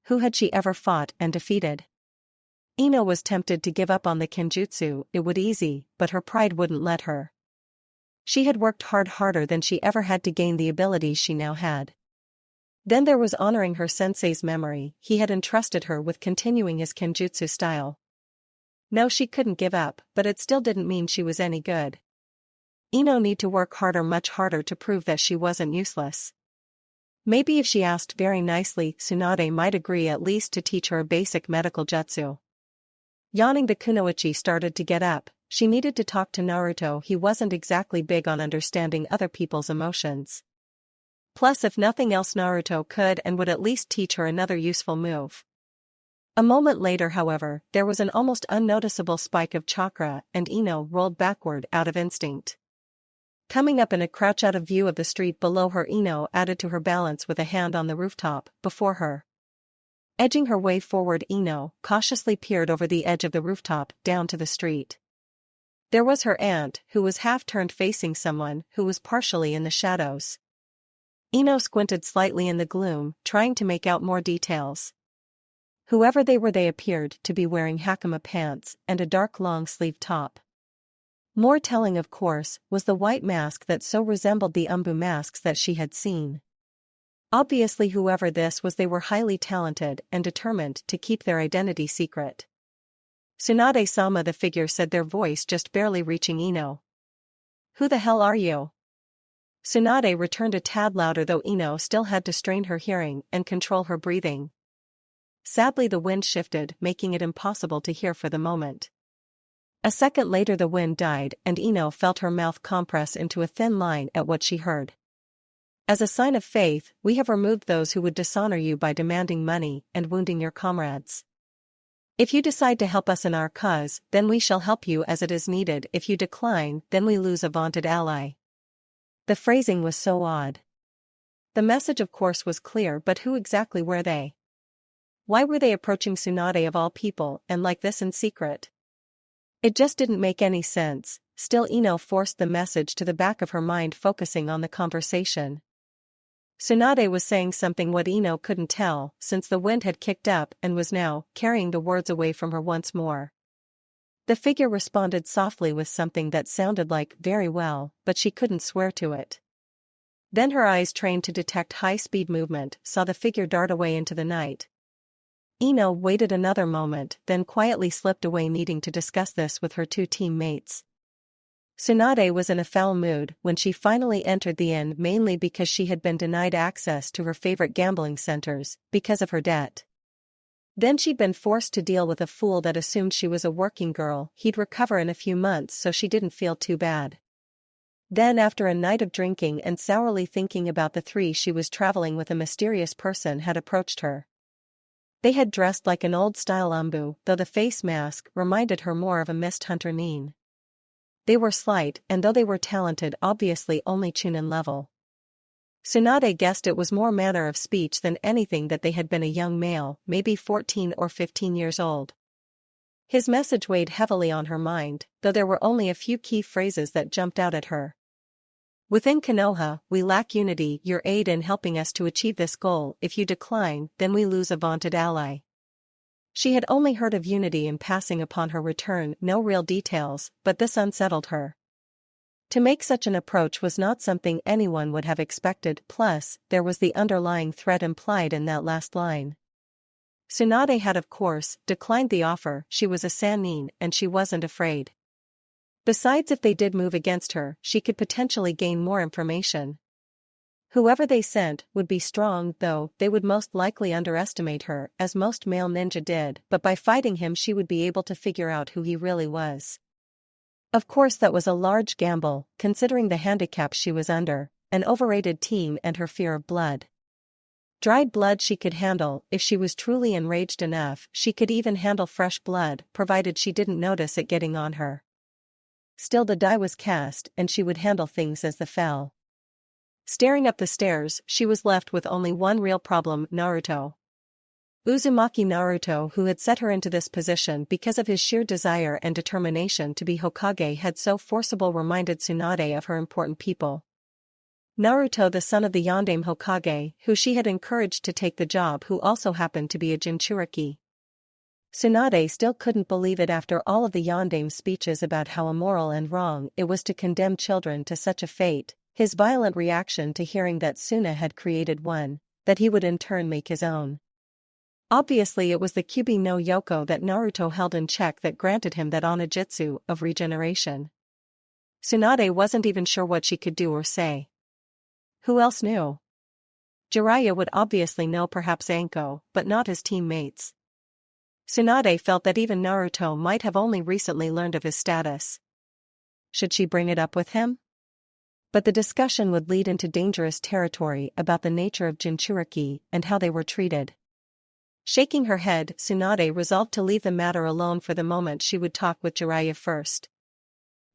Who had she ever fought and defeated? Ino was tempted to give up on the Kenjutsu, it would easy, but her pride wouldn't let her. She had worked harder than she ever had to gain the abilities she now had. Then there was honoring her sensei's memory, he had entrusted her with continuing his Kenjutsu style. No, she couldn't give up, but it still didn't mean she was any good. Ino need to work harder, much harder, to prove that she wasn't useless. Maybe if she asked very nicely, Tsunade might agree at least to teach her a basic medical jutsu. Yawning, the kunoichi started to get up. She needed to talk to Naruto. He wasn't exactly big on understanding other people's emotions. Plus, if nothing else, Naruto could and would at least teach her another useful move. A moment later, however, there was an almost unnoticeable spike of chakra, and Ino rolled backward out of instinct. Coming up in a crouch out of view of the street below her, Ino added to her balance with a hand on the rooftop before her. Edging her way forward, Ino cautiously peered over the edge of the rooftop down to the street. There was her aunt, who was half turned facing someone who was partially in the shadows. Ino squinted slightly in the gloom, trying to make out more details. Whoever they were, they appeared to be wearing hakama pants and a dark long-sleeved top. More telling, of course, was the white mask that so resembled the umbu masks that she had seen. Obviously, whoever this was, they were highly talented and determined to keep their identity secret. Tsunade-sama, the figure said, their voice just barely reaching Ino. "Who the hell are you?" Tsunade returned a tad louder, though Ino still had to strain her hearing and control her breathing. Sadly, the wind shifted, making it impossible to hear for the moment. A second later, the wind died, and Ino felt her mouth compress into a thin line at what she heard. "As a sign of faith, we have removed those who would dishonor you by demanding money and wounding your comrades. If you decide to help us in our cause, then we shall help you as it is needed. If you decline, then we lose a vaunted ally." The phrasing was so odd. The message, of course, was clear, but who exactly were they? Why were they approaching Tsunade of all people, and like this, in secret? It just didn't make any sense. Still, Ino forced the message to the back of her mind, focusing on the conversation. Tsunade was saying something what Ino couldn't tell, since the wind had kicked up and was now carrying the words away from her once more. The figure responded softly with something that sounded like "very well," but she couldn't swear to it. Then her eyes, trained to detect high-speed movement, saw the figure dart away into the night. Ino waited another moment, then quietly slipped away, needing to discuss this with her two teammates. Tsunade was in a foul mood when she finally entered the inn, mainly because she had been denied access to her favorite gambling centers because of her debt. Then she'd been forced to deal with a fool that assumed she was a working girl. He'd recover in a few months, so she didn't feel too bad. Then, after a night of drinking and sourly thinking about the three she was traveling with, a mysterious person had approached her. They had dressed like an old-style umbu, though the face mask reminded her more of a mist hunter nin. They were slight, and though they were talented, obviously only chunin level. Tsunade guessed it was more manner of speech than anything that they had been a young male, maybe 14 or 15 years old. His message weighed heavily on her mind, though there were only a few key phrases that jumped out at her. "Within Konoha, we lack unity. Your aid in helping us to achieve this goal. If you decline, then we lose a vaunted ally." She had only heard of unity in passing upon her return, no real details, but this unsettled her. To make such an approach was not something anyone would have expected, plus, there was the underlying threat implied in that last line. Tsunade had, of course, declined the offer. She was a sannin, and she wasn't afraid. Besides, if they did move against her, she could potentially gain more information. Whoever they sent would be strong, though they would most likely underestimate her, as most male ninja did, but by fighting him she would be able to figure out who he really was. Of course, that was a large gamble, considering the handicap she was under, an overrated team, and her fear of blood. Dried blood she could handle. If she was truly enraged enough, she could even handle fresh blood, provided she didn't notice it getting on her. Still, the die was cast, and she would handle things as they fell. Staring up the stairs, she was left with only one real problem: Naruto. Uzumaki Naruto, who had set her into this position because of his sheer desire and determination to be Hokage, had so forcibly reminded Tsunade of her important people. Naruto, the son of the Yondaime Hokage, who she had encouraged to take the job, who also happened to be a Jinchuriki. Tsunade still couldn't believe it after all of the Yondaime's speeches about how immoral and wrong it was to condemn children to such a fate, his violent reaction to hearing that Suna had created one, that he would in turn make his own. Obviously, it was the Kyubi no Yoko that Naruto held in check that granted him that onijutsu of regeneration. Tsunade wasn't even sure what she could do or say. Who else knew? Jiraiya would obviously know, perhaps Anko, but not his teammates. Tsunade felt that even Naruto might have only recently learned of his status. Should she bring it up with him? But the discussion would lead into dangerous territory about the nature of Jinchuriki and how they were treated. Shaking her head, Tsunade resolved to leave the matter alone for the moment. She would talk with Jiraiya first.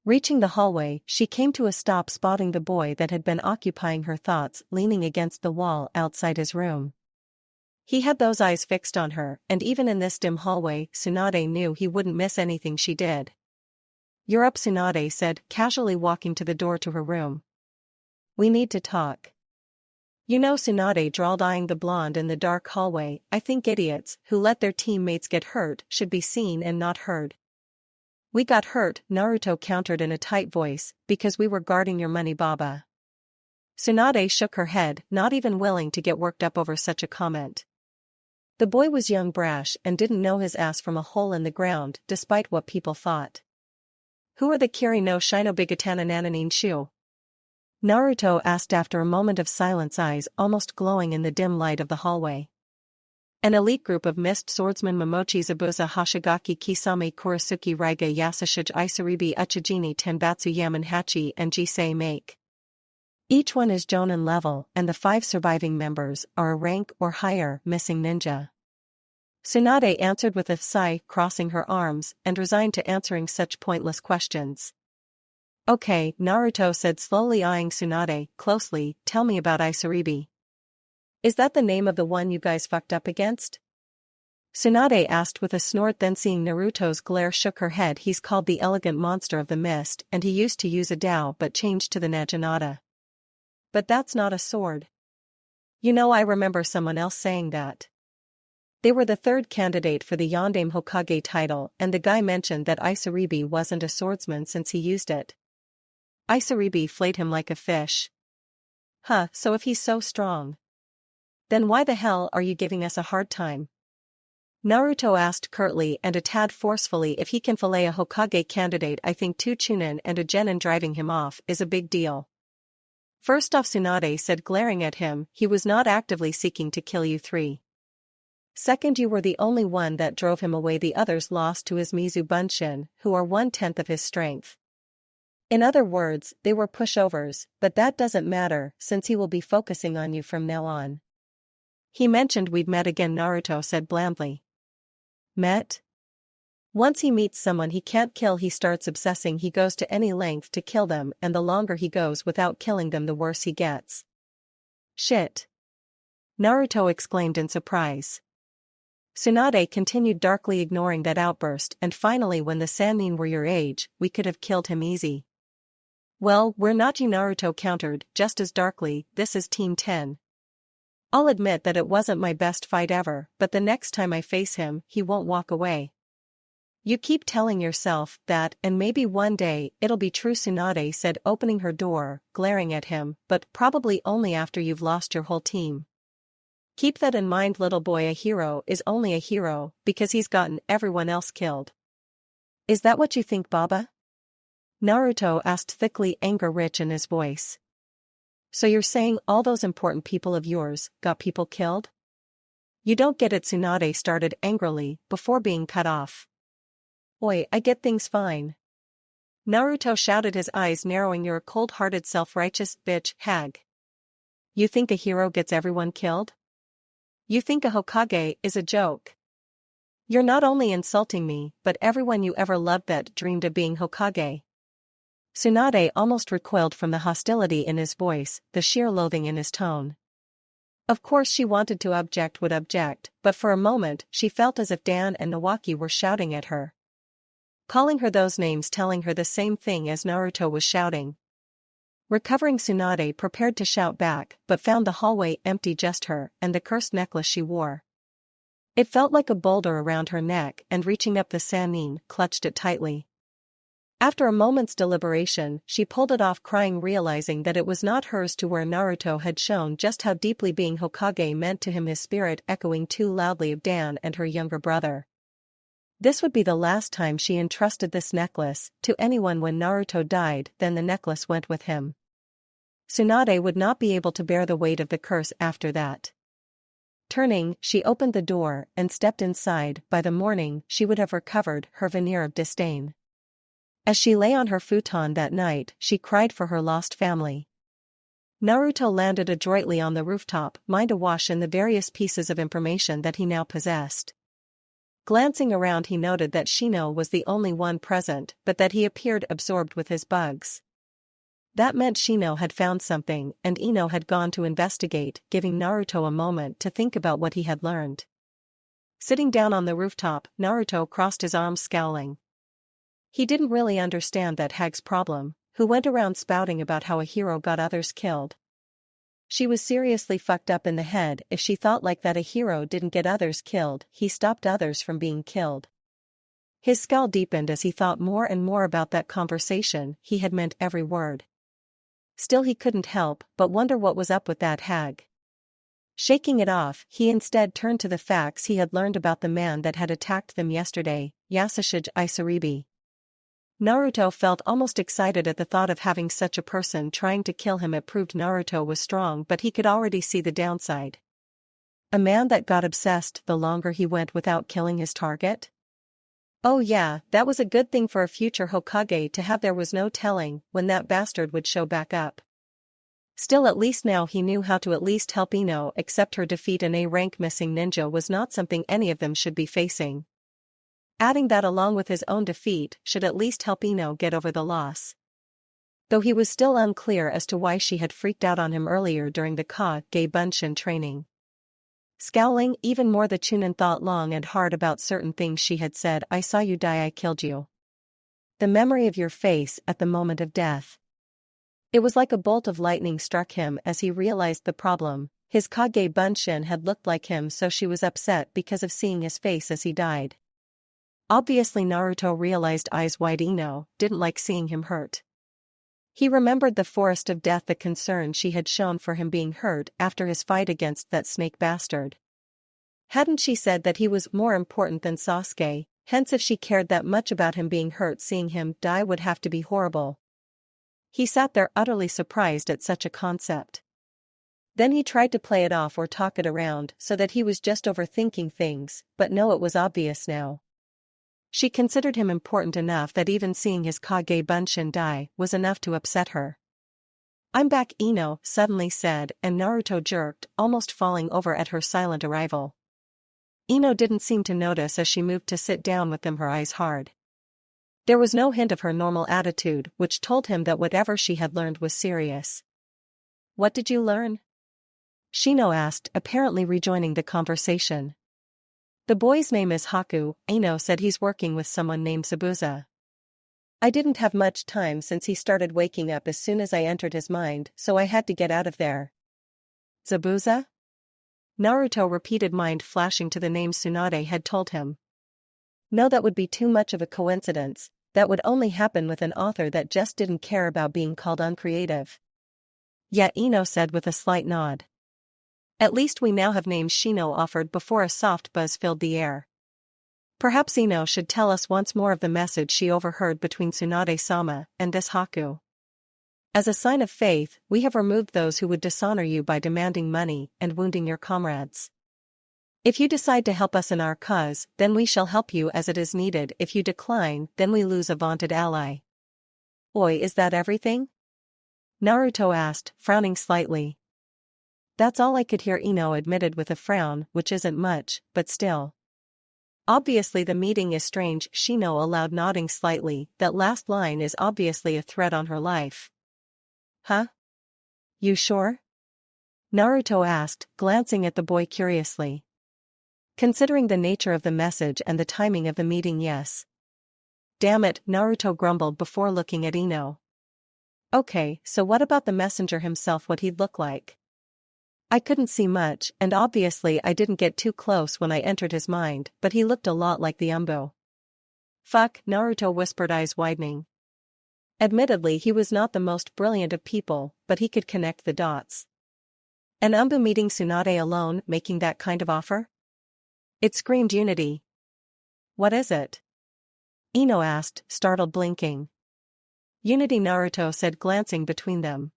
Reaching the hallway, she came to a stop, spotting the boy that had been occupying her thoughts leaning against the wall outside his room. He had those eyes fixed on her, and even in this dim hallway, Tsunade knew he wouldn't miss anything she did. "You're up," Tsunade said, casually walking to the door to her room. "We need to talk." "You know," Tsunade drawled, eyeing the blonde in the dark hallway, "I think idiots who let their teammates get hurt should be seen and not heard." "We got hurt," Naruto countered in a tight voice, "because we were guarding your money, Baba." Tsunade shook her head, not even willing to get worked up over such a comment. The boy was young, brash, and didn't know his ass from a hole in the ground, despite what people thought. "Who are the Kiri no Shinobigatana Nananin Shu?" Naruto asked after a moment of silence, eyes almost glowing in the dim light of the hallway. "An elite group of mist swordsmen, Momochi Zabuza Hashigaki Kisame Kurasuki Raiga Yasashij Isaribi Uchijini Tenbatsu Yamanhachi and Jisei make. Each one is Jonin level, and the 5 surviving members are a rank or higher missing ninja." Tsunade answered with a sigh, crossing her arms and resigned to answering such pointless questions. "Okay," Naruto said, slowly eyeing Tsunade closely, "tell me about Isaribi." "Is that the name of the one you guys fucked up against?" Tsunade asked with a snort, then seeing Naruto's glare shook her head. "He's called the Elegant Monster of the Mist, and he used to use a dao but changed to the Naginata." "But that's not a sword." "You know, I remember someone else saying that. They were the 3rd candidate for the Yondaime Hokage title, and the guy mentioned that Isaribi wasn't a swordsman since he used it." Isaribi flayed him like a fish. "Huh, so if he's so strong, then why the hell are you giving us a hard time?" Naruto asked curtly and a tad forcefully. "If he can fillet a Hokage candidate, I think 2 Chunin and a Genin driving him off is a big deal." "First off," Tsunade said, glaring at him, "he was not actively seeking to kill you 3. Second, you were the only one that drove him away. The others lost to his Mizu Bunshin, who are 1/10 of his strength. In other words, they were pushovers, but that doesn't matter since he will be focusing on you from now on." "He mentioned we'd met again," Naruto said blandly. "Met? Once he meets someone he can't kill, he starts obsessing. He goes to any length to kill them, and the longer he goes without killing them, the worse he gets." "Shit!" Naruto exclaimed in surprise. Tsunade continued, darkly ignoring that outburst, "And finally, when the Sannin were your age, we could have killed him easy." "Well, we're not," Naruto countered, just as darkly. "This is Team 10. I'll admit that it wasn't my best fight ever, but the next time I face him, he won't walk away." "You keep telling yourself that, and maybe one day it'll be true," Tsunade said, opening her door, glaring at him, "but probably only after you've lost your whole team. Keep that in mind, little boy. A hero is only a hero because he's gotten everyone else killed." "Is that what you think, Baba?" Naruto asked thickly, anger rich in his voice. "So you're saying all those important people of yours got people killed?" "You don't get it," Tsunade started angrily, before being cut off. "Oi, I get things fine," Naruto shouted, his eyes narrowing. "You're a cold-hearted, self-righteous bitch, hag. You think a hero gets everyone killed? You think a Hokage is a joke? You're not only insulting me, but everyone you ever loved that dreamed of being Hokage." Tsunade almost recoiled from the hostility in his voice, the sheer loathing in his tone. Of course she wanted to object, but for a moment she felt as if Dan and Nawaki were shouting at her, calling her those names, telling her the same thing as Naruto was shouting. Recovering, Tsunade prepared to shout back, but found the hallway empty, just her and the cursed necklace she wore. It felt like a boulder around her neck, and reaching up, the Sannin clutched it tightly. After a moment's deliberation, she pulled it off, crying, realizing that it was not hers to wear. Naruto had shown just how deeply being Hokage meant to him, his spirit echoing too loudly of Dan and her younger brother. This would be the last time she entrusted this necklace to anyone. When Naruto died, then the necklace went with him. Tsunade would not be able to bear the weight of the curse after that. Turning, she opened the door and stepped inside. By the morning, she would have recovered her veneer of disdain. As she lay on her futon that night, she cried for her lost family. Naruto landed adroitly on the rooftop, mind awash in the various pieces of information that he now possessed. Glancing around, he noted that Shino was the only one present, but that he appeared absorbed with his bugs. That meant Shino had found something, and Ino had gone to investigate, giving Naruto a moment to think about what he had learned. Sitting down on the rooftop, Naruto crossed his arms, scowling. He didn't really understand that hag's problem, who went around spouting about how a hero got others killed. She was seriously fucked up in the head if she thought like that a hero didn't get others killed, he stopped others from being killed. His scowl deepened as he thought more and more about that conversation. He had meant every word. Still, he couldn't help but wonder what was up with that hag. Shaking it off, he instead turned to the facts he had learned about the man that had attacked them yesterday, Yasushige Isaribi. Naruto felt almost excited at the thought of having such a person trying to kill him. It proved Naruto was strong, but he could already see the downside. A man that got obsessed the longer he went without killing his target? Oh yeah, that was a good thing for a future Hokage to have. There was no telling when that bastard would show back up. Still, at least now he knew how to at least help Ino. Except her defeat, an A-rank missing ninja was not something any of them should be facing. Adding that along with his own defeat should at least help Ino get over the loss. Though he was still unclear as to why she had freaked out on him earlier during the Kage Bunshin training. Scowling even more, the Chunin thought long and hard about certain things she had said. I saw you die, I killed you. The memory of your face at the moment of death. It was like a bolt of lightning struck him as he realized the problem. His Kage Bunshin had looked like him, so she was upset because of seeing his face as he died. Obviously Naruto realized eyes wide Ino didn't like seeing him hurt. He remembered the forest of death, the concern she had shown for him being hurt after his fight against that snake bastard. Hadn't she said that he was more important than Sasuke? Hence, if she cared that much about him being hurt, seeing him die would have to be horrible. He sat there utterly surprised at such a concept. Then he tried to play it off or talk it around so that he was just overthinking things, but no, it was obvious now. She considered him important enough that even seeing his Kage Bunshin die was enough to upset her. I'm back, Ino suddenly said, and Naruto jerked, almost falling over at her silent arrival. Ino didn't seem to notice as she moved to sit down with them, her eyes hard. There was no hint of her normal attitude, which told him that whatever she had learned was serious. What did you learn? Shino asked, apparently rejoining the conversation. The boy's name is Haku. Ino said he's working with someone named Zabuza. I didn't have much time since he started waking up as soon as I entered his mind, so I had to get out of there. Zabuza? Naruto repeated, mind flashing to the name Tsunade had told him. No, that would be too much of a coincidence. That would only happen with an author that just didn't care about being called uncreative. Yeah, Ino said with a slight nod. At least we now have names, Shino offered before a soft buzz filled the air. Perhaps Ino should tell us once more of the message she overheard between Tsunade-sama and this Haku. As a sign of faith, we have removed those who would dishonor you by demanding money and wounding your comrades. If you decide to help us in our cause, then we shall help you as it is needed. If you decline, then we lose a vaunted ally. Oi, is that everything? Naruto asked, frowning slightly. That's all I could hear, Ino admitted with a frown, which isn't much, but still. Obviously the meeting is strange, Shino allowed, nodding slightly. That last line is obviously a threat on her life. Huh? You sure? Naruto asked, glancing at the boy curiously. Considering the nature of the message and the timing of the meeting, yes. Damn it, Naruto grumbled before looking at Ino. Okay, so what about the messenger himself, what he'd look like? I couldn't see much, and obviously I didn't get too close when I entered his mind, but he looked a lot like the Umbo. Fuck, Naruto whispered, eyes widening. Admittedly, he was not the most brilliant of people, but he could connect the dots. An Umbo meeting Tsunade alone, making that kind of offer? It screamed unity. What is it? Ino asked, startled, blinking. Unity, Naruto said, glancing between them.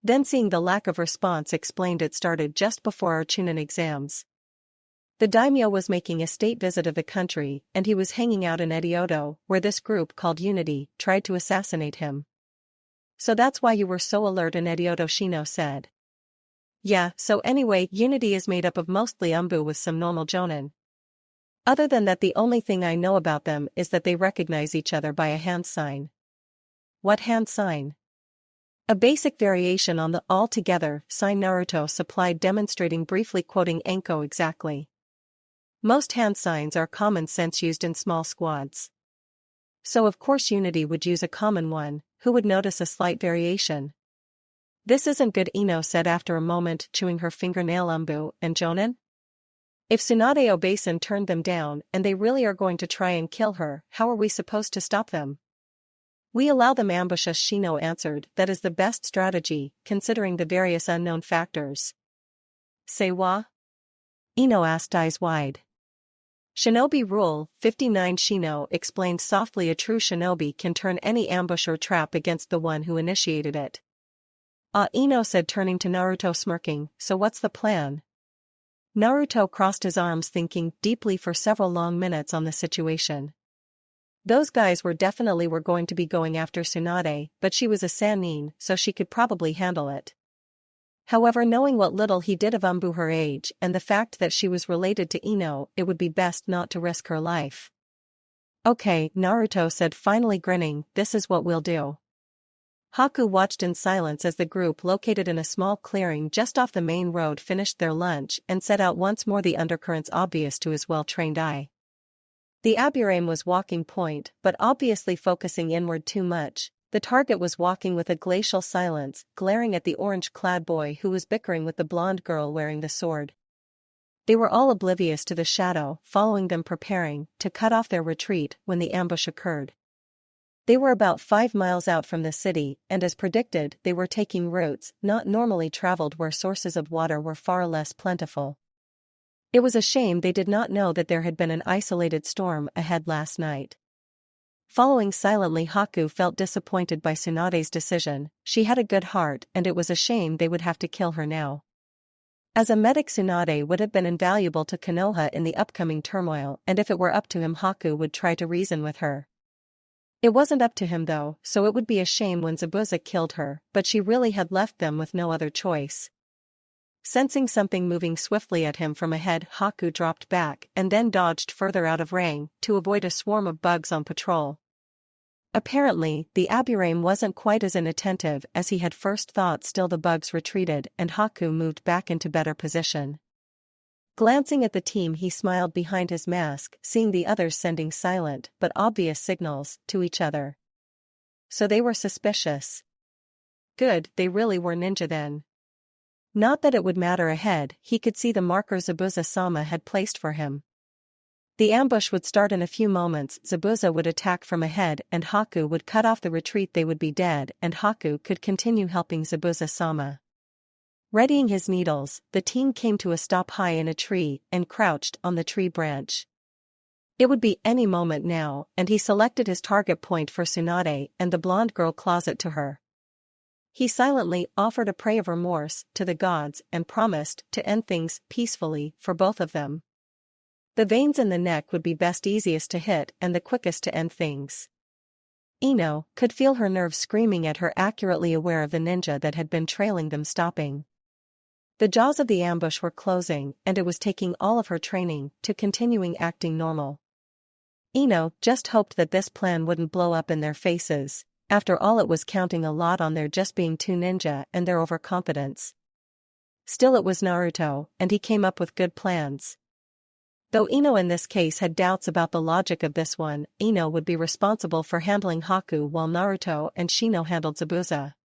Then seeing the lack of response, explained it started just before our Chunin exams. The daimyo was making a state visit of the country, and he was hanging out in Edoto, where this group called Unity tried to assassinate him. So that's why you were so alert in Edoto, Shino said. Yeah, so anyway, Unity is made up of mostly Umbu with some normal Jonin. Other than that, the only thing I know about them is that they recognize each other by a hand sign. What hand sign? A basic variation on the all together sign Naruto supplied, demonstrating briefly, quoting Enko exactly. Most hand signs are common sense, used in small squads. So of course Unity would use a common one. Who would notice a slight variation? This isn't good, Ino said after a moment, chewing her fingernail. Umbu and Jonin? If Tsunade Obasan turned them down and they really are going to try and kill her, how are we supposed to stop them? We allow them ambush us, Shino answered. That is the best strategy, considering the various unknown factors. Say wa? Ino asked, eyes wide. Shinobi Rule 59, Shino explained softly. A true shinobi can turn any ambush or trap against the one who initiated it. Ino said, turning to Naruto, smirking. So what's the plan? Naruto crossed his arms, thinking deeply for several long minutes on the situation. Those guys were going to be going after Tsunade, but she was a Sannin, so she could probably handle it. However, knowing what little he did of Umbu, her age, and the fact that she was related to Ino, it would be best not to risk her life. Okay, Naruto said, finally grinning, this is what we'll do. Haku watched in silence as the group, located in a small clearing just off the main road, finished their lunch and set out once more, the undercurrents obvious to his well-trained eye. The Aburame was walking point, but obviously focusing inward too much. The target was walking with a glacial silence, glaring at the orange-clad boy who was bickering with the blonde girl wearing the sword. They were all oblivious to the shadow, following them, preparing to cut off their retreat when the ambush occurred. They were about 5 miles out from the city, and as predicted, they were taking routes not normally traveled, where sources of water were far less plentiful. It was a shame they did not know that there had been an isolated storm ahead last night. Following silently, Haku felt disappointed by Tsunade's decision. She had a good heart, and it was a shame they would have to kill her now. As a medic, Tsunade would have been invaluable to Konoha in the upcoming turmoil, and if it were up to him, Haku would try to reason with her. It wasn't up to him though, so it would be a shame when Zabuza killed her, but she really had left them with no other choice. Sensing something moving swiftly at him from ahead, Haku dropped back and then dodged further out of range to avoid a swarm of bugs on patrol. Apparently, the Aburame wasn't quite as inattentive as he had first thought. Still, the bugs retreated and Haku moved back into better position. Glancing at the team, he smiled behind his mask, seeing the others sending silent but obvious signals to each other. So they were suspicious. Good, they really were ninja then. Not that it would matter ahead, he could see the marker Zabuza-sama had placed for him. The ambush would start in a few moments. Zabuza would attack from ahead and Haku would cut off the retreat. They would be dead and Haku could continue helping Zabuza-sama. Readying his needles, the team came to a stop high in a tree and crouched on the tree branch. It would be any moment now, and he selected his target point for Tsunade and the blonde girl closet to her. He silently offered a prayer of remorse to the gods and promised to end things peacefully for both of them. The veins in the neck would be easiest to hit and the quickest to end things. Ino could feel her nerves screaming at her, accurately aware of the ninja that had been trailing them stopping. The jaws of the ambush were closing, and it was taking all of her training to continuing acting normal. Ino just hoped that this plan wouldn't blow up in their faces. After all, it was counting a lot on their just being too ninja and their overconfidence. Still, it was Naruto, and he came up with good plans. Though Ino in this case had doubts about the logic of this one, Ino would be responsible for handling Haku while Naruto and Shino handled Zabuza.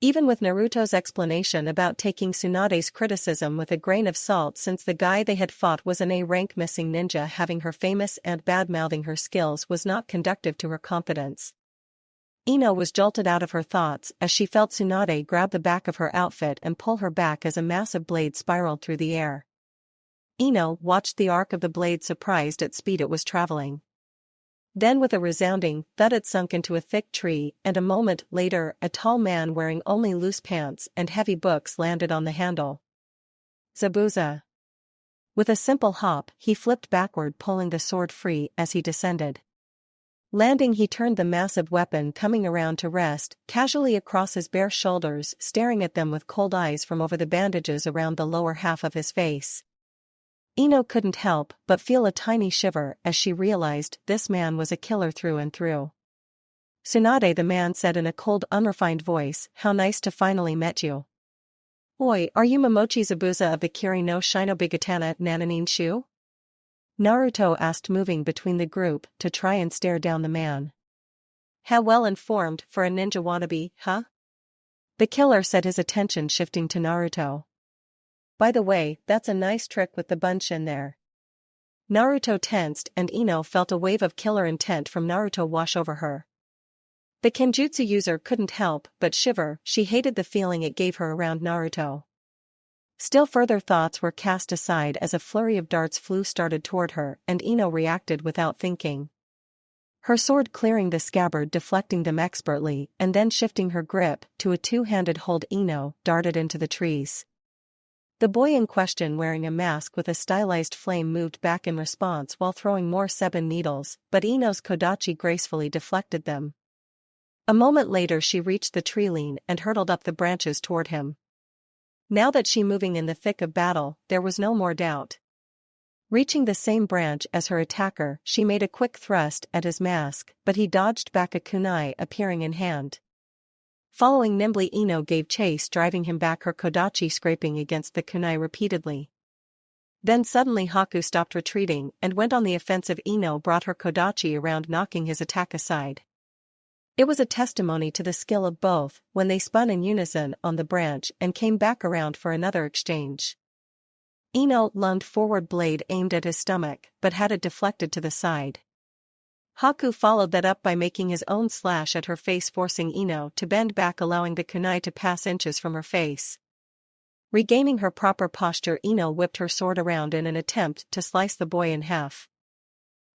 Even with Naruto's explanation about taking Tsunade's criticism with a grain of salt, since the guy they had fought was an A-rank missing ninja, having her famous and bad-mouthing her skills was not conducive to her confidence. Ino was jolted out of her thoughts as she felt Tsunade grab the back of her outfit and pull her back as a massive blade spiraled through the air. Ino watched the arc of the blade, surprised at speed it was traveling. Then with a resounding thud it sunk into a thick tree, and a moment later a tall man wearing only loose pants and heavy books landed on the handle. Zabuza. With a simple hop, he flipped backward, pulling the sword free as he descended. Landing, he turned the massive weapon coming around to rest casually across his bare shoulders, staring at them with cold eyes from over the bandages around the lower half of his face. Ino couldn't help but feel a tiny shiver as she realized this man was a killer through and through. "Tsunade," the man said in a cold, unrefined voice, "how nice to finally met you." "Oi, are you Momochi Zabuza of the Kiri no Shinobigatana Nananin Shu?" Naruto asked, moving between the group to try and stare down the man. "How well informed for a ninja wannabe, huh?" The killer said, his attention shifting to Naruto. "By the way, that's a nice trick with the bunshin there." Naruto tensed and Ino felt a wave of killer intent from Naruto wash over her. The kenjutsu user couldn't help but shiver. She hated the feeling it gave her around Naruto. Still further thoughts were cast aside as a flurry of darts started toward her, and Ino reacted without thinking. Her sword clearing the scabbard, deflecting them expertly, and then shifting her grip to a two-handed hold, Ino darted into the trees. The boy in question, wearing a mask with a stylized flame, moved back in response while throwing more seven needles, but Ino's kodachi gracefully deflected them. A moment later she reached the tree line and hurtled up the branches toward him. Now that she moving in the thick of battle, there was no more doubt. Reaching the same branch as her attacker, she made a quick thrust at his mask, but he dodged back, a kunai appearing in hand. Following nimbly, Ino gave chase, driving him back, her kodachi scraping against the kunai repeatedly. Then suddenly Haku stopped retreating and went on the offensive. Ino brought her kodachi around, knocking his attack aside. It was a testimony to the skill of both when they spun in unison on the branch and came back around for another exchange. Ino lunged forward, blade aimed at his stomach, but had it deflected to the side. Haku followed that up by making his own slash at her face, forcing Ino to bend back, allowing the kunai to pass inches from her face. Regaining her proper posture, Ino whipped her sword around in an attempt to slice the boy in half.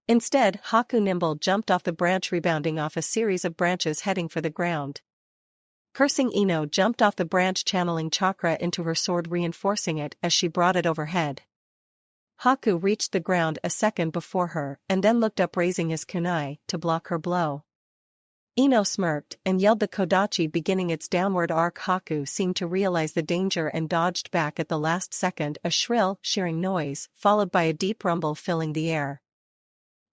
Instead, Haku nimble jumped off the branch, rebounding off a series of branches heading for the ground. Cursing, Ino jumped off the branch, channeling chakra into her sword, reinforcing it as she brought it overhead. Haku reached the ground a second before her and then looked up, raising his kunai to block her blow. Ino smirked and yelled, the kodachi beginning its downward arc. Haku seemed to realize the danger and dodged back at the last second, a shrill, shearing noise, followed by a deep rumble filling the air.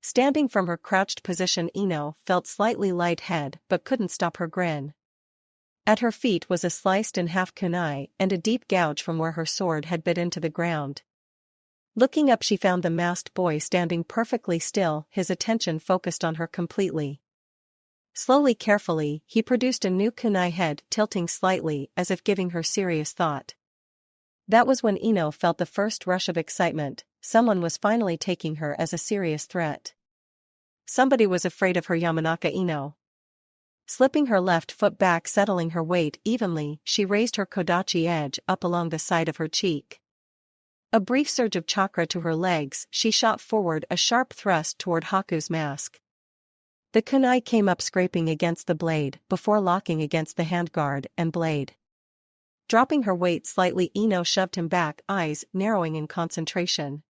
Standing from her crouched position, Ino felt slightly lightheaded but couldn't stop her grin. At her feet was a sliced-in-half kunai and a deep gouge from where her sword had bit into the ground. Looking up, she found the masked boy standing perfectly still, his attention focused on her completely. Slowly, carefully, he produced a new kunai, head tilting slightly as if giving her serious thought. That was when Ino felt the first rush of excitement. Someone was finally taking her as a serious threat. Somebody was afraid of her. Yamanaka Ino. Slipping her left foot back, settling her weight evenly, she raised her kodachi edge up along the side of her cheek. A brief surge of chakra to her legs, she shot forward, a sharp thrust toward Haku's mask. The kunai came up, scraping against the blade before locking against the handguard and blade. Dropping her weight slightly, Ino shoved him back, eyes narrowing in concentration.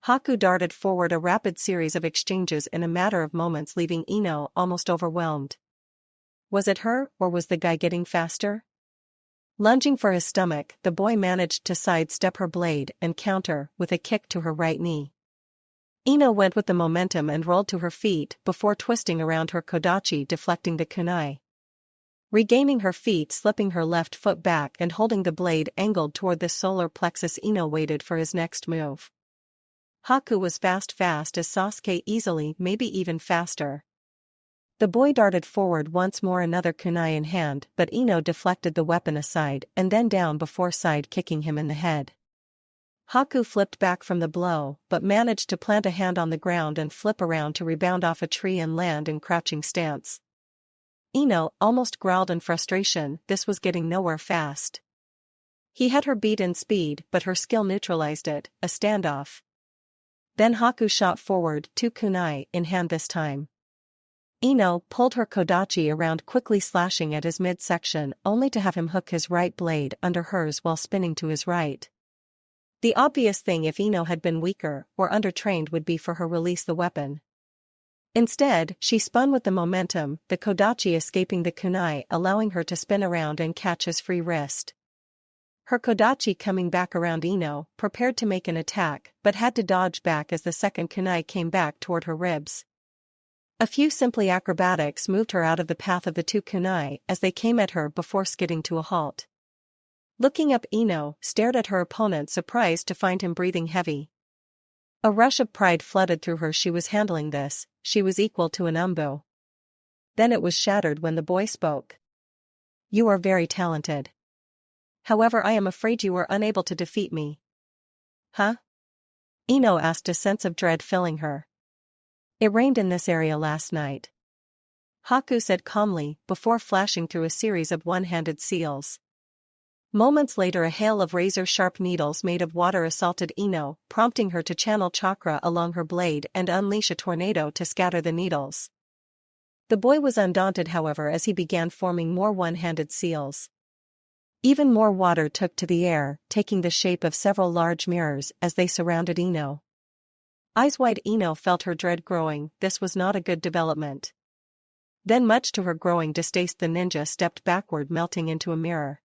Haku darted forward, a rapid series of exchanges in a matter of moments, leaving Ino almost overwhelmed. Was it her, or was the guy getting faster? Lunging for his stomach, the boy managed to sidestep her blade and counter with a kick to her right knee. Ino went with the momentum and rolled to her feet before twisting around her kodachi, deflecting the kunai. Regaining her feet, slipping her left foot back and holding the blade angled toward the solar plexus, Ino waited for his next move. Haku was fast as Sasuke, easily, maybe even faster. The boy darted forward once more, another kunai in hand, but Ino deflected the weapon aside and then down before side-kicking him in the head. Haku flipped back from the blow, but managed to plant a hand on the ground and flip around to rebound off a tree and land in crouching stance. Ino almost growled in frustration. This was getting nowhere fast. He had her beat in speed, but her skill neutralized it, a standoff. Then Haku shot forward, 2 kunai in hand this time. Ino pulled her kodachi around, quickly slashing at his midsection, only to have him hook his right blade under hers while spinning to his right. The obvious thing if Ino had been weaker or undertrained would be for her release the weapon. Instead, she spun with the momentum, the kodachi escaping the kunai, allowing her to spin around and catch his free wrist. Her kodachi coming back around Ino, prepared to make an attack, but had to dodge back as the second kunai came back toward her ribs. A few simply acrobatics moved her out of the path of the 2 kunai as they came at her before skidding to a halt. Looking up, Ino stared at her opponent, surprised to find him breathing heavy. A rush of pride flooded through her. She was handling this, she was equal to an umbo. Then it was shattered when the boy spoke. "You are very talented. However, I am afraid you were unable to defeat me." "Huh?" Ino asked, a sense of dread filling her. "It rained in this area last night," Haku said calmly, before flashing through a series of one-handed seals. Moments later, a hail of razor-sharp needles made of water assaulted Ino, prompting her to channel chakra along her blade and unleash a tornado to scatter the needles. The boy was undaunted, however, as he began forming more one-handed seals. Even more water took to the air, taking the shape of several large mirrors as they surrounded Ino. Eyes wide, Ino felt her dread growing. This was not a good development. Then, much to her growing distaste, the ninja stepped backward, melting into a mirror.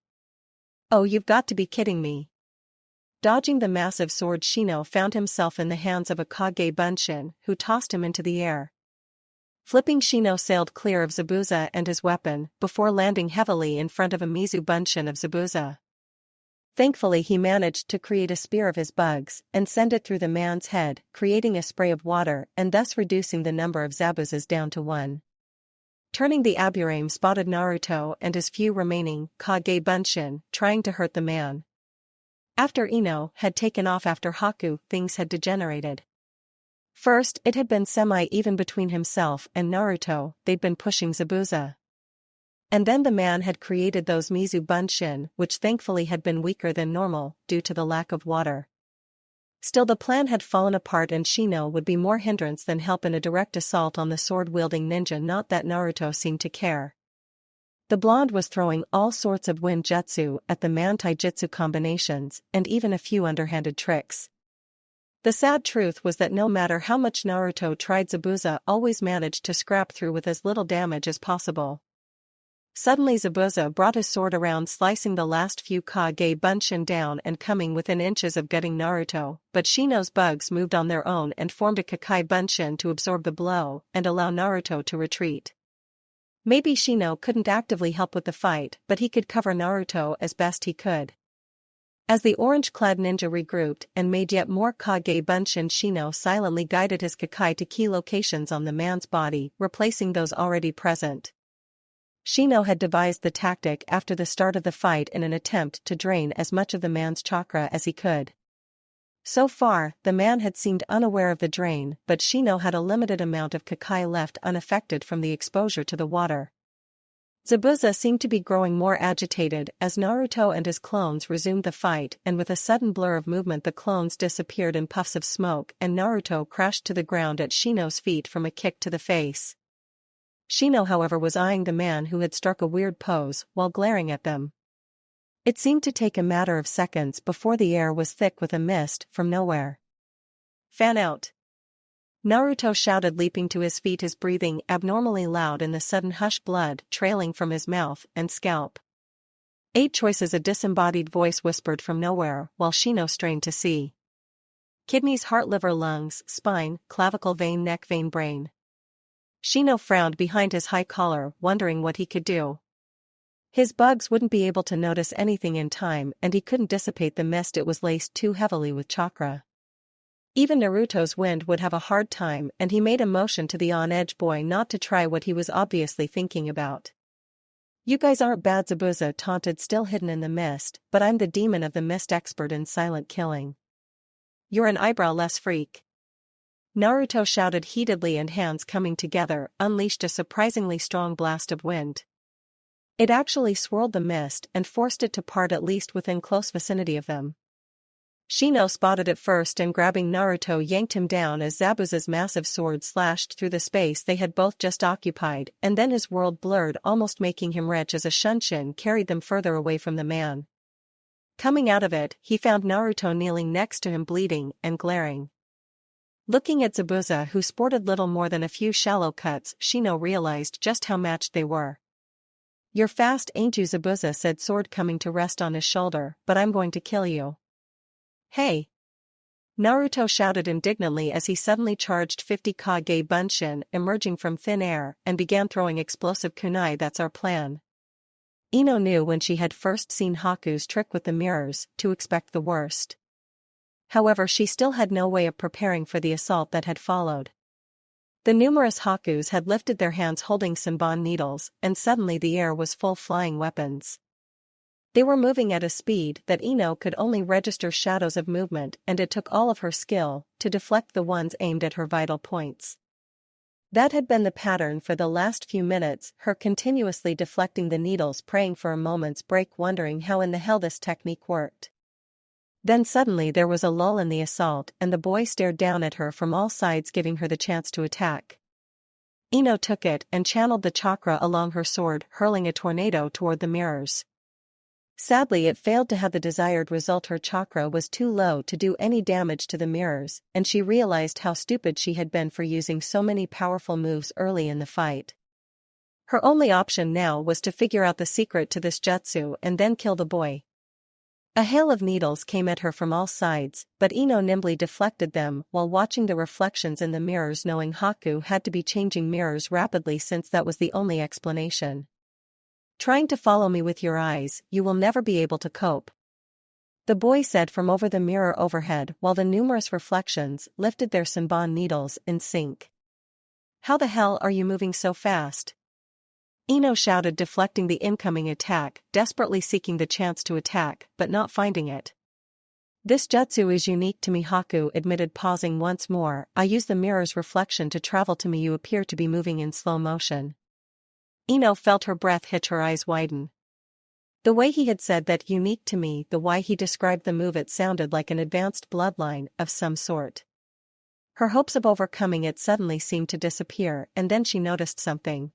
"Oh, you've got to be kidding me." Dodging the massive sword, Shino found himself in the hands of a Kage Bunshin, who tossed him into the air. Flipping, Shino sailed clear of Zabuza and his weapon, before landing heavily in front of a Mizu Bunshin of Zabuza. Thankfully, he managed to create a spear of his bugs and send it through the man's head, creating a spray of water and thus reducing the number of Zabuzas down to 1. Turning, the Aburame spotted Naruto and his few remaining Kage Bunshin trying to hurt the man. After Ino had taken off after Haku, things had degenerated. First, it had been semi-even between himself and Naruto. They'd been pushing Zabuza. And then the man had created those Mizu Bunshin, which thankfully had been weaker than normal due to the lack of water. Still, the plan had fallen apart, and Shino would be more hindrance than help in a direct assault on the sword-wielding ninja. Not that Naruto seemed to care. The blonde was throwing all sorts of wind jutsu at the man, taijutsu combinations, and even a few underhanded tricks. The sad truth was that no matter how much Naruto tried, Zabuza always managed to scrap through with as little damage as possible. Suddenly, Zabuza brought his sword around, slicing the last few Kage Bunshin down and coming within inches of gutting Naruto, but Shino's bugs moved on their own and formed a Kakai Bunshin to absorb the blow and allow Naruto to retreat. Maybe Shino couldn't actively help with the fight, but he could cover Naruto as best he could. As the orange-clad ninja regrouped and made yet more Kage Bunshin, Shino silently guided his Kakai to key locations on the man's body, replacing those already present. Shino had devised the tactic after the start of the fight in an attempt to drain as much of the man's chakra as he could. So far, the man had seemed unaware of the drain, but Shino had a limited amount of Kakai left unaffected from the exposure to the water. Zabuza seemed to be growing more agitated as Naruto and his clones resumed the fight, and with a sudden blur of movement the clones disappeared in puffs of smoke and Naruto crashed to the ground at Shino's feet from a kick to the face. Shino, however, was eyeing the man who had struck a weird pose while glaring at them. It seemed to take a matter of seconds before the air was thick with a mist from nowhere. "Fan out!" Naruto shouted, leaping to his feet, his breathing abnormally loud in the sudden hush, blood trailing from his mouth and scalp. "Eight choices," a disembodied voice whispered from nowhere while Shino strained to see. "Kidneys, heart, liver, lungs, spine, clavicle, vein, neck, vein, brain." Shino frowned behind his high collar, wondering what he could do. His bugs wouldn't be able to notice anything in time, and he couldn't dissipate the mist. It was laced too heavily with chakra. Even Naruto's wind would have a hard time, and he made a motion to the on-edge boy not to try what he was obviously thinking about. "You guys aren't bad," Zabuza taunted, still hidden in the mist, "but I'm the demon of the mist, expert in silent killing." "You're an eyebrow-less freak." Naruto shouted heatedly, and hands coming together unleashed a surprisingly strong blast of wind. It actually swirled the mist and forced it to part at least within close vicinity of them. Shino spotted it first and grabbing Naruto yanked him down as Zabuza's massive sword slashed through the space they had both just occupied, and then his world blurred, almost making him retch as a shunshin carried them further away from the man. Coming out of it, he found Naruto kneeling next to him bleeding and glaring. Looking at Zabuza, who sported little more than a few shallow cuts, Shino realized just how matched they were. "You're fast, ain't you?" Zabuza said, sword coming to rest on his shoulder, "but I'm going to kill you." "Hey!" Naruto shouted indignantly as he suddenly charged 50 Kage Bunshin, emerging from thin air, and began throwing explosive kunai. "That's our plan." Ino knew when she had first seen Haku's trick with the mirrors to expect the worst. However, she still had no way of preparing for the assault that had followed. The numerous Hakus had lifted their hands holding Senbon needles, and suddenly the air was full flying weapons. They were moving at a speed that Ino could only register shadows of movement, and it took all of her skill to deflect the ones aimed at her vital points. That had been the pattern for the last few minutes, her continuously deflecting the needles, praying for a moment's break, wondering how in the hell this technique worked. Then suddenly there was a lull in the assault and the boy stared down at her from all sides, giving her the chance to attack. Ino took it and channeled the chakra along her sword, hurling a tornado toward the mirrors. Sadly, it failed to have the desired result. Her chakra was too low to do any damage to the mirrors, and she realized how stupid she had been for using so many powerful moves early in the fight. Her only option now was to figure out the secret to this jutsu and then kill the boy. A hail of needles came at her from all sides, but Ino nimbly deflected them while watching the reflections in the mirrors, knowing Haku had to be changing mirrors rapidly since that was the only explanation. "Trying to follow me with your eyes, you will never be able to cope," the boy said from over the mirror overhead while the numerous reflections lifted their Senbon needles in sync. "How the hell are you moving so fast?" Ino shouted, deflecting the incoming attack, desperately seeking the chance to attack, but not finding it. "This jutsu is unique to me," Haku admitted, pausing once more. "I use the mirror's reflection to travel to me. You appear to be moving in slow motion." Ino felt her breath hitch, her eyes widen. The way he had said that, unique to me, the way he described the move, it sounded like an advanced bloodline of some sort. Her hopes of overcoming it suddenly seemed to disappear, and then she noticed something.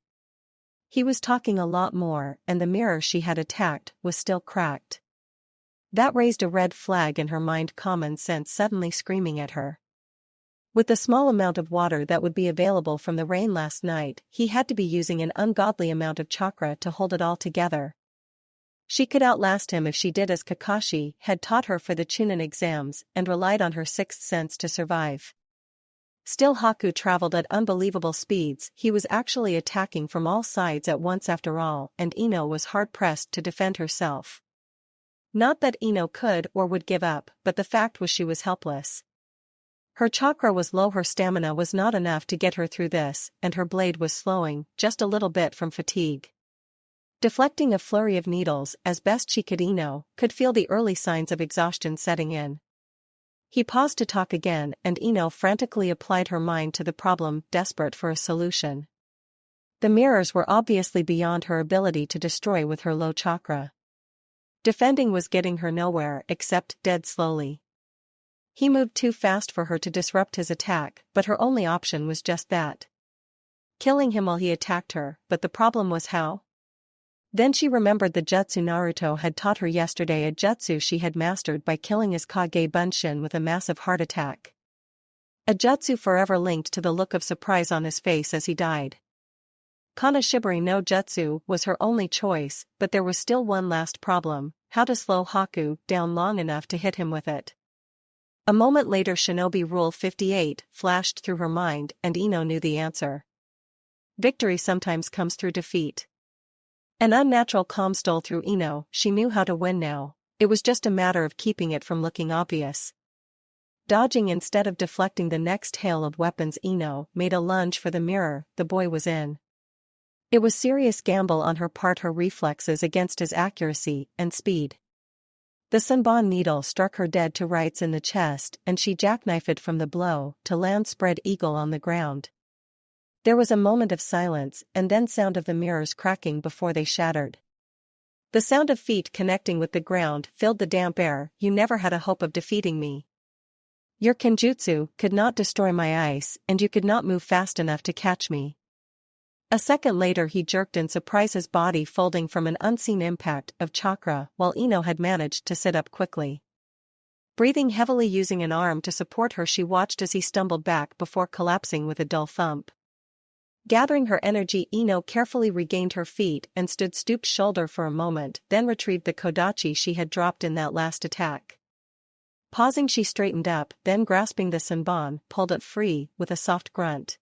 He was talking a lot more, and the mirror she had attacked was still cracked. That raised a red flag in her mind, common sense suddenly screaming at her. With the small amount of water that would be available from the rain last night, he had to be using an ungodly amount of chakra to hold it all together. She could outlast him if she did as Kakashi had taught her for the Chunin exams and relied on her sixth sense to survive. Still, Haku traveled at unbelievable speeds. He was actually attacking from all sides at once after all, and Ino was hard-pressed to defend herself. Not that Ino could or would give up, but the fact was she was helpless. Her chakra was low, her stamina was not enough to get her through this, and her blade was slowing just a little bit from fatigue. Deflecting a flurry of needles as best she could, Ino could feel the early signs of exhaustion setting in. He paused to talk again, and Ino frantically applied her mind to the problem, desperate for a solution. The mirrors were obviously beyond her ability to destroy with her low chakra. Defending was getting her nowhere except dead slowly. He moved too fast for her to disrupt his attack, but her only option was just that. Killing him while he attacked her, but the problem was how? Then she remembered the jutsu Naruto had taught her yesterday, a jutsu she had mastered by killing his Kage Bunshin with a massive heart attack. A jutsu forever linked to the look of surprise on his face as he died. Kanashibari no jutsu was her only choice, but there was still one last problem: how to slow Haku down long enough to hit him with it. A moment later, Shinobi Rule 58 flashed through her mind, and Ino knew the answer. Victory sometimes comes through defeat. An unnatural calm stole through Ino. She knew how to win now. It was just a matter of keeping it from looking obvious. Dodging instead of deflecting the next hail of weapons, Ino made a lunge for the mirror the boy was in. It was serious gamble on her part, her reflexes against his accuracy and speed. The Senbon needle struck her dead to rights in the chest, and she jackknifed from the blow to land spread eagle on the ground. There was a moment of silence and then sound of the mirrors cracking before they shattered. The sound of feet connecting with the ground filled the damp air. You never had a hope of defeating me. Your kenjutsu could not destroy my ice, and you could not move fast enough to catch me. A second later he jerked in surprise, his body folding from an unseen impact of chakra, while Ino had managed to sit up quickly. Breathing heavily, using an arm to support her, she watched as he stumbled back before collapsing with a dull thump. Gathering her energy, Ino carefully regained her feet and stood stooped shoulder for a moment, then retrieved the kodachi she had dropped in that last attack. Pausing, she straightened up, then grasping the senbon, pulled it free, with a soft grunt.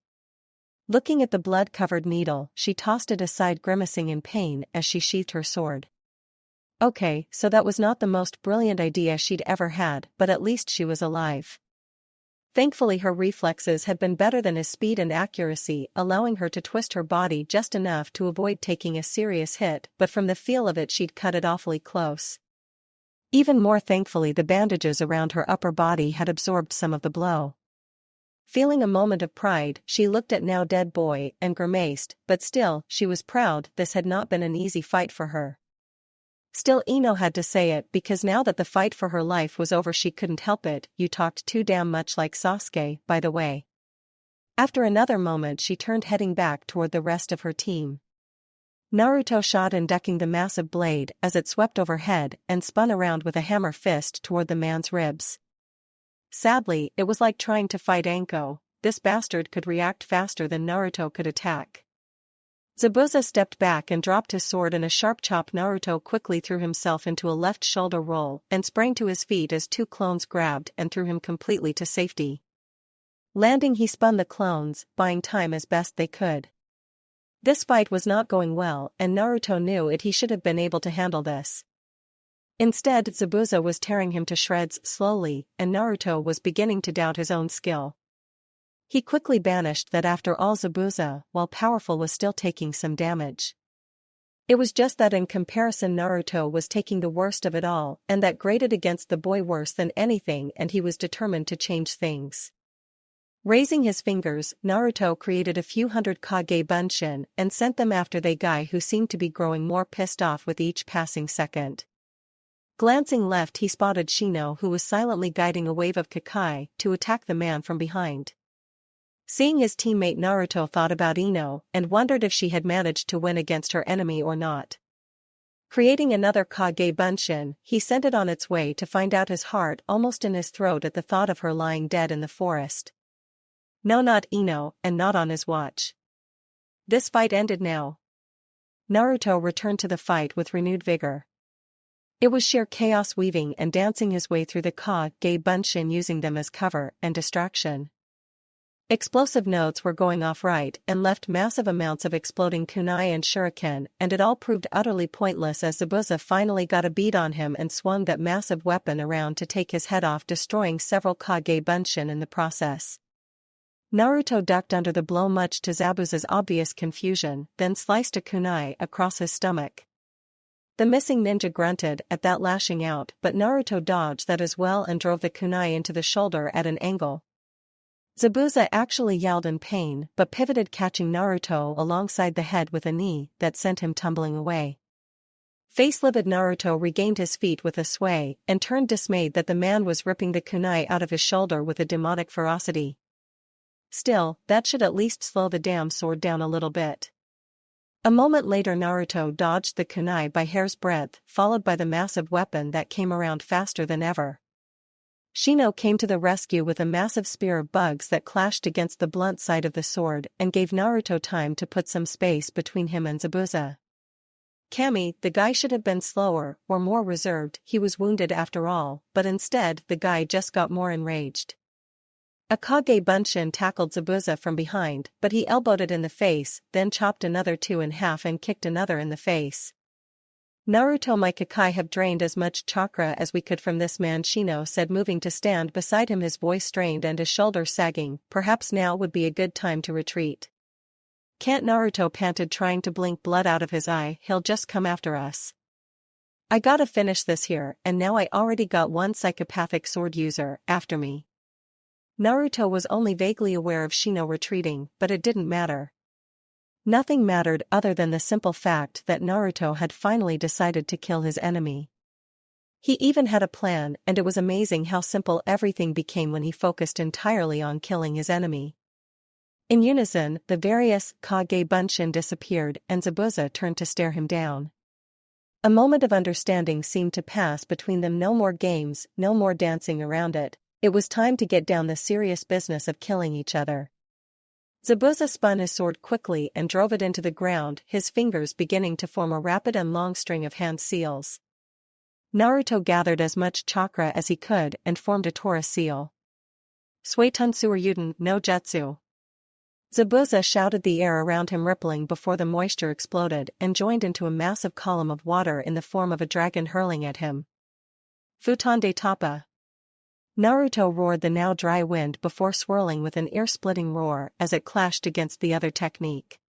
Looking at the blood-covered needle, she tossed it aside, grimacing in pain as she sheathed her sword. Okay, so that was not the most brilliant idea she'd ever had, but at least she was alive. Thankfully her reflexes had been better than his speed and accuracy, allowing her to twist her body just enough to avoid taking a serious hit, but from the feel of it she'd cut it awfully close. Even more thankfully, the bandages around her upper body had absorbed some of the blow. Feeling a moment of pride, she looked at now dead boy and grimaced, but still, she was proud. This had not been an easy fight for her. Still, Ino had to say it, because now that the fight for her life was over she couldn't help it. You talked too damn much like Sasuke, by the way. After another moment she turned, heading back toward the rest of her team. Naruto shot in, ducking the massive blade as it swept overhead and spun around with a hammer fist toward the man's ribs. Sadly, it was like trying to fight Anko. This bastard could react faster than Naruto could attack. Zabuza stepped back and dropped his sword in a sharp chop. Naruto quickly threw himself into a left shoulder roll and sprang to his feet as two clones grabbed and threw him completely to safety. Landing, he spun the clones, buying time as best they could. This fight was not going well, and Naruto knew it. He should have been able to handle this. Instead, Zabuza was tearing him to shreds slowly, and Naruto was beginning to doubt his own skill. He quickly banished that. After all, Zabuza, while powerful, was still taking some damage. It was just that in comparison Naruto was taking the worst of it all, and that grated against the boy worse than anything, and he was determined to change things. Raising his fingers, Naruto created a few hundred Kage Bunshin and sent them after the guy, who seemed to be growing more pissed off with each passing second. Glancing left, he spotted Shino, who was silently guiding a wave of Kakai to attack the man from behind. Seeing his teammate, Naruto thought about Ino and wondered if she had managed to win against her enemy or not. Creating another Kage Bunshin, he sent it on its way to find out, his heart almost in his throat at the thought of her lying dead in the forest. No, not Ino, and not on his watch. This fight ended now. Naruto returned to the fight with renewed vigor. It was sheer chaos, weaving and dancing his way through the Kage Bunshin, using them as cover and distraction. Explosive notes were going off right and left, massive amounts of exploding kunai and shuriken, and it all proved utterly pointless as Zabuza finally got a bead on him and swung that massive weapon around to take his head off, destroying several Kage Bunshin in the process. Naruto ducked under the blow, much to Zabuza's obvious confusion, then sliced a kunai across his stomach. The missing ninja grunted at that, lashing out, but Naruto dodged that as well and drove the kunai into the shoulder at an angle. Zabuza actually yelled in pain but pivoted, catching Naruto alongside the head with a knee that sent him tumbling away. Face-livid, Naruto regained his feet with a sway and turned, dismayed that the man was ripping the kunai out of his shoulder with a demonic ferocity. Still, that should at least slow the damn sword down a little bit. A moment later Naruto dodged the kunai by hair's breadth, followed by the massive weapon that came around faster than ever. Shino came to the rescue with a massive spear of bugs that clashed against the blunt side of the sword and gave Naruto time to put some space between him and Zabuza. Kami, the guy, should have been slower or more reserved. He was wounded after all, but instead the guy just got more enraged. A Kage Bunshin tackled Zabuza from behind, but he elbowed it in the face, then chopped another two in half and kicked another in the face. Naruto, my Kakai have drained as much chakra as we could from this man, Shino said, moving to stand beside him, his voice strained and his shoulders sagging. Perhaps now would be a good time to retreat. Can't, Naruto panted, trying to blink blood out of his eye. He'll just come after us. I gotta finish this here, and now I already got one psychopathic sword user after me. Naruto was only vaguely aware of Shino retreating, but it didn't matter. Nothing mattered other than the simple fact that Naruto had finally decided to kill his enemy. He even had a plan, and it was amazing how simple everything became when he focused entirely on killing his enemy. In unison, the various Kage Bunshin disappeared and Zabuza turned to stare him down. A moment of understanding seemed to pass between them. No more games, no more dancing around it. It was time to get down the serious business of killing each other. Zabuza spun his sword quickly and drove it into the ground, his fingers beginning to form a rapid and long string of hand seals. Naruto gathered as much chakra as he could and formed a Torah seal. Suitun Suryuden no Jutsu. Zabuza shouted, the air around him rippling before the moisture exploded and joined into a massive column of water in the form of a dragon hurling at him. Futon de Tapa. Naruto roared the now dry wind before swirling with an ear-splitting roar as it clashed against the other technique.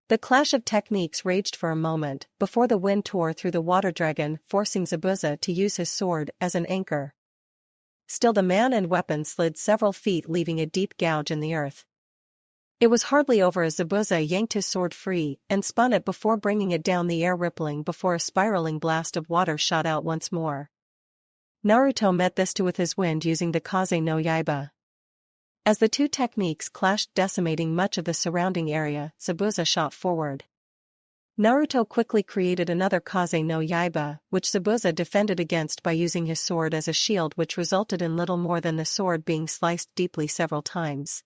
The clash of techniques raged for a moment before the wind tore through the water dragon, forcing Zabuza to use his sword as an anchor. Still, the man and weapon slid several feet, leaving a deep gouge in the earth. It was hardly over as Zabuza yanked his sword free and spun it before bringing it down, the air rippling before a spiraling blast of water shot out once more. Naruto met this too with his wind using the Kaze no Yaiba. As the two techniques clashed, decimating much of the surrounding area, Zabuza shot forward. Naruto quickly created another Kaze no Yaiba, which Zabuza defended against by using his sword as a shield, which resulted in little more than the sword being sliced deeply several times.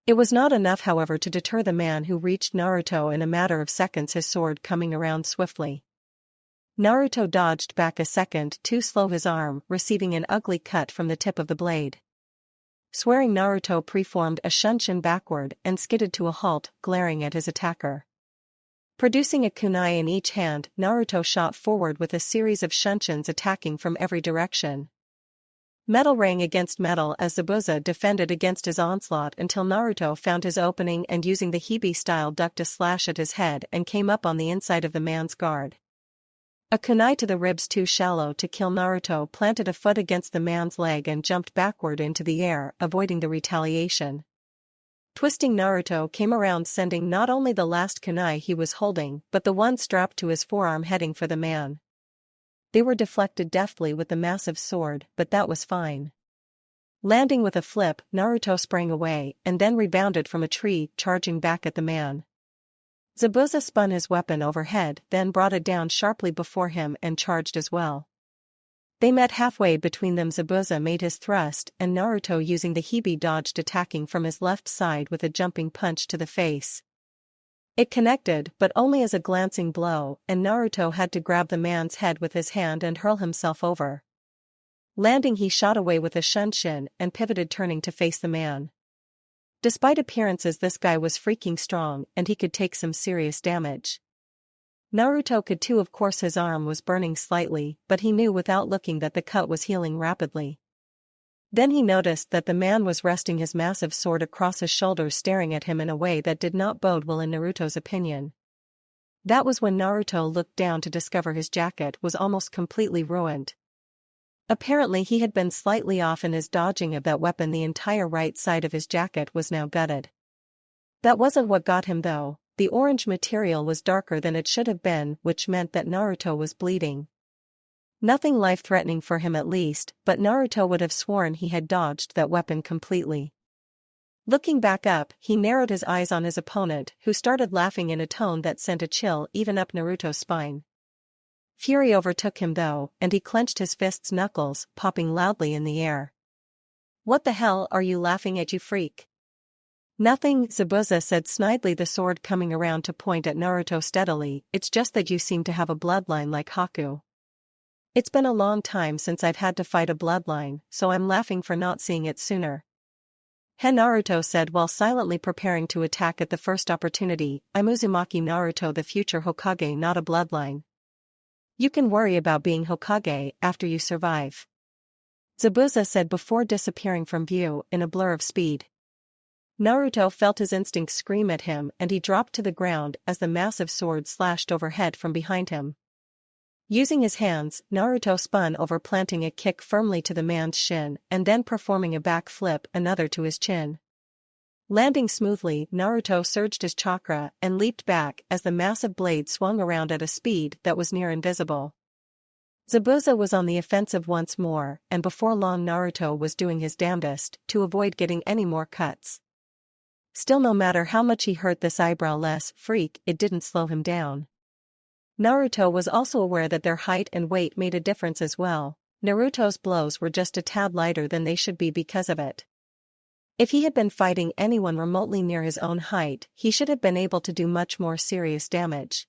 It was not enough, however, to deter the man who reached Naruto in a matter of seconds, his sword coming around swiftly. Naruto dodged back a second too slow, his arm receiving an ugly cut from the tip of the blade. Swearing, Naruto preformed a shunshin backward and skidded to a halt, glaring at his attacker. Producing a kunai in each hand, Naruto shot forward with a series of shunshins attacking from every direction. Metal rang against metal as Zabuza defended against his onslaught until Naruto found his opening and, using the Hibi-style duck, to slash at his head and came up on the inside of the man's guard. A kunai to the ribs too shallow to kill, Naruto planted a foot against the man's leg and jumped backward into the air, avoiding the retaliation. Twisting, Naruto came around, sending not only the last kunai he was holding but the one strapped to his forearm heading for the man. They were deflected deftly with the massive sword, but that was fine. Landing with a flip, Naruto sprang away and then rebounded from a tree, charging back at the man. Zabuza spun his weapon overhead, then brought it down sharply before him and charged as well. They met halfway between them. Zabuza made his thrust and Naruto, using the Hibi, dodged, attacking from his left side with a jumping punch to the face. It connected, but only as a glancing blow, and Naruto had to grab the man's head with his hand and hurl himself over. Landing, he shot away with a shunshin and pivoted, turning to face the man. Despite appearances, this guy was freaking strong and he could take some serious damage. Naruto could too, of course. His arm was burning slightly, but he knew without looking that the cut was healing rapidly. Then he noticed that the man was resting his massive sword across his shoulders, staring at him in a way that did not bode well in Naruto's opinion. That was when Naruto looked down to discover his jacket was almost completely ruined. Apparently he had been slightly off in his dodging of that weapon. The entire right side of his jacket was now gutted. That wasn't what got him though. The orange material was darker than it should have been, which meant that Naruto was bleeding. Nothing life-threatening for him at least, but Naruto would have sworn he had dodged that weapon completely. Looking back up, he narrowed his eyes on his opponent, who started laughing in a tone that sent a chill even up Naruto's spine. Fury overtook him though, and he clenched his fists, knuckles popping loudly in the air. "What the hell are you laughing at, you freak?" "Nothing," Zabuza said snidely, the sword coming around to point at Naruto steadily. "It's just that you seem to have a bloodline like Haku. It's been a long time since I've had to fight a bloodline, so I'm laughing for not seeing it sooner." Naruto said while silently preparing to attack at the first opportunity. "I'm Uzumaki Naruto, the future Hokage, not a bloodline. You can worry about being Hokage after you survive," Zabuza said before disappearing from view in a blur of speed. Naruto felt his instincts scream at him and he dropped to the ground as the massive sword slashed overhead from behind him. Using his hands, Naruto spun over, planting a kick firmly to the man's shin and then performing a back flip, another to his chin. Landing smoothly, Naruto surged his chakra and leaped back as the massive blade swung around at a speed that was near invisible. Zabuza was on the offensive once more, and before long Naruto was doing his damnedest to avoid getting any more cuts. Still, no matter how much he hurt this eyebrowless freak, it didn't slow him down. Naruto was also aware that their height and weight made a difference as well. Naruto's blows were just a tad lighter than they should be because of it. If he had been fighting anyone remotely near his own height, he should have been able to do much more serious damage.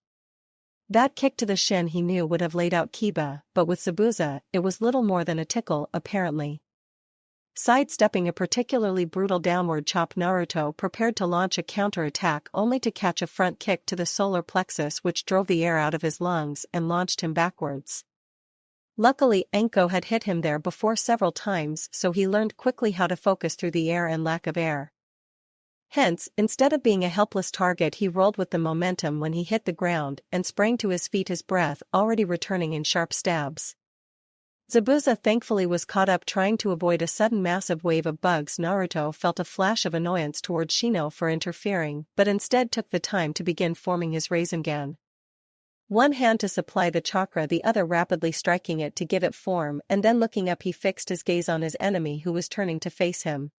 That kick to the shin he knew would have laid out Kiba, but with Zabuza, it was little more than a tickle, apparently. Sidestepping a particularly brutal downward chop, Naruto prepared to launch a counter-attack only to catch a front kick to the solar plexus which drove the air out of his lungs and launched him backwards. Luckily, Enko had hit him there before several times, so he learned quickly how to focus through the air and lack of air. Hence, instead of being a helpless target, he rolled with the momentum when he hit the ground and sprang to his feet, his breath already returning in sharp stabs. Zabuza thankfully was caught up trying to avoid a sudden massive wave of bugs. Naruto felt a flash of annoyance towards Shino for interfering, but instead took the time to begin forming his Rasengan. One hand to supply the chakra, the other rapidly striking it to give it form, and then looking up he fixed his gaze on his enemy who was turning to face him.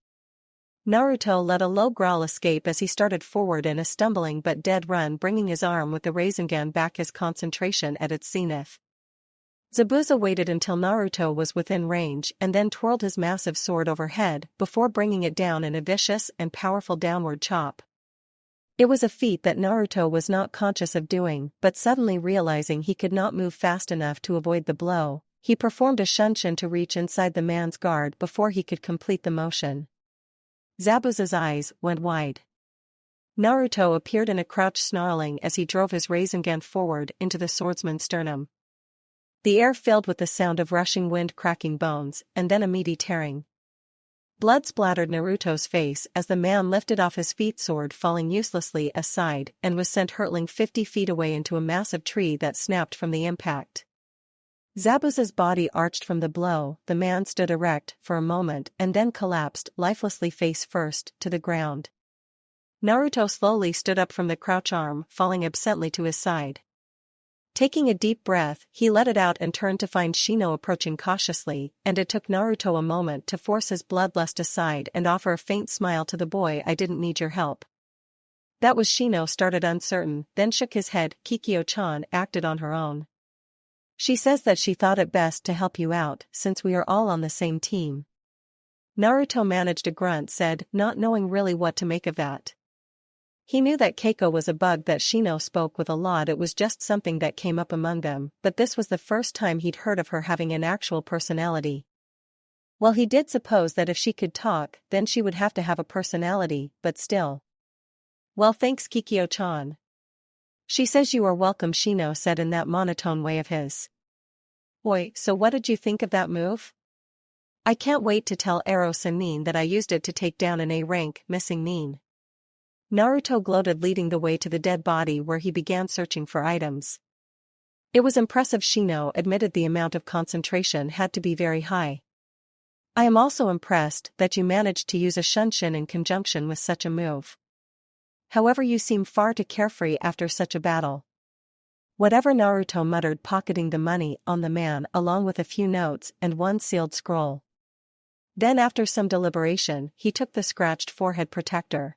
Naruto let a low growl escape as he started forward in a stumbling but dead run, bringing his arm with the Rasengan back, his concentration at its zenith. Zabuza waited until Naruto was within range and then twirled his massive sword overhead before bringing it down in a vicious and powerful downward chop. It was a feat that Naruto was not conscious of doing, but suddenly realizing he could not move fast enough to avoid the blow, he performed a shunshin to reach inside the man's guard before he could complete the motion. Zabuza's eyes went wide. Naruto appeared in a crouch, snarling as he drove his Rasengan forward into the swordsman's sternum. The air filled with the sound of rushing wind cracking bones, and then a meaty tearing. Blood splattered Naruto's face as the man lifted off his feet, sword falling uselessly aside, and was sent hurtling 50 feet away into a massive tree that snapped from the impact. Zabuza's body arched from the blow. The man stood erect for a moment and then collapsed lifelessly face first to the ground. Naruto slowly stood up from the crouch, arm falling absently to his side. Taking a deep breath, he let it out and turned to find Shino approaching cautiously, and it took Naruto a moment to force his bloodlust aside and offer a faint smile to the boy. "I didn't need your help." That was Shino started uncertain, then shook his head. "Kikyo-chan acted on her own. She says that she thought it best to help you out, since we are all on the same team." Naruto managed a grunt, said, not knowing really what to make of that. He knew that Keiko was a bug that Shino spoke with a lot, it was just something that came up among them, but this was the first time he'd heard of her having an actual personality. Well, he did suppose that if she could talk, then she would have to have a personality, but still. "Well, thanks, Kikyo-chan." "She says you are welcome," Shino said in that monotone way of his. "Oi, so what did you think of that move?" "I can't wait to tell Ero-san that I used it to take down an A-rank missing nin." Naruto gloated, leading the way to the dead body where he began searching for items. It was impressive. Shino admitted the amount of concentration had to be very high. "I am also impressed that you managed to use a shunshin in conjunction with such a move. However, you seem far too carefree after such a battle." Whatever, Naruto muttered, pocketing the money on the man along with a few notes and one sealed scroll. Then after some deliberation, he took the scratched forehead protector.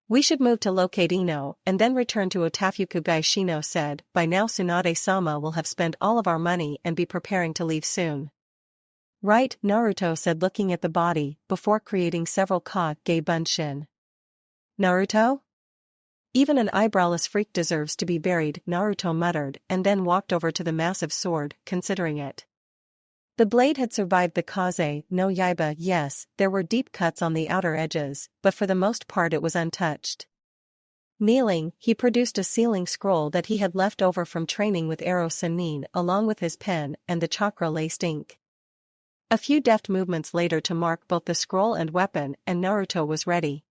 "We should move to locate Ino, and then return to Otafukugai," Shino said. "By now Tsunade-sama will have spent all of our money and be preparing to leave soon." "Right," Naruto said, looking at the body, before creating several Kage Bunshin. "Naruto? Even an eyebrowless freak deserves to be buried," Naruto muttered, and then walked over to the massive sword, considering it. The blade had survived the Kaze no Yaiba. Yes, there were deep cuts on the outer edges, but for the most part it was untouched. Kneeling, he produced a sealing scroll that he had left over from training with Ero-san along with his pen and the chakra-laced ink. A few deft movements later to mark both the scroll and weapon, and Naruto was ready.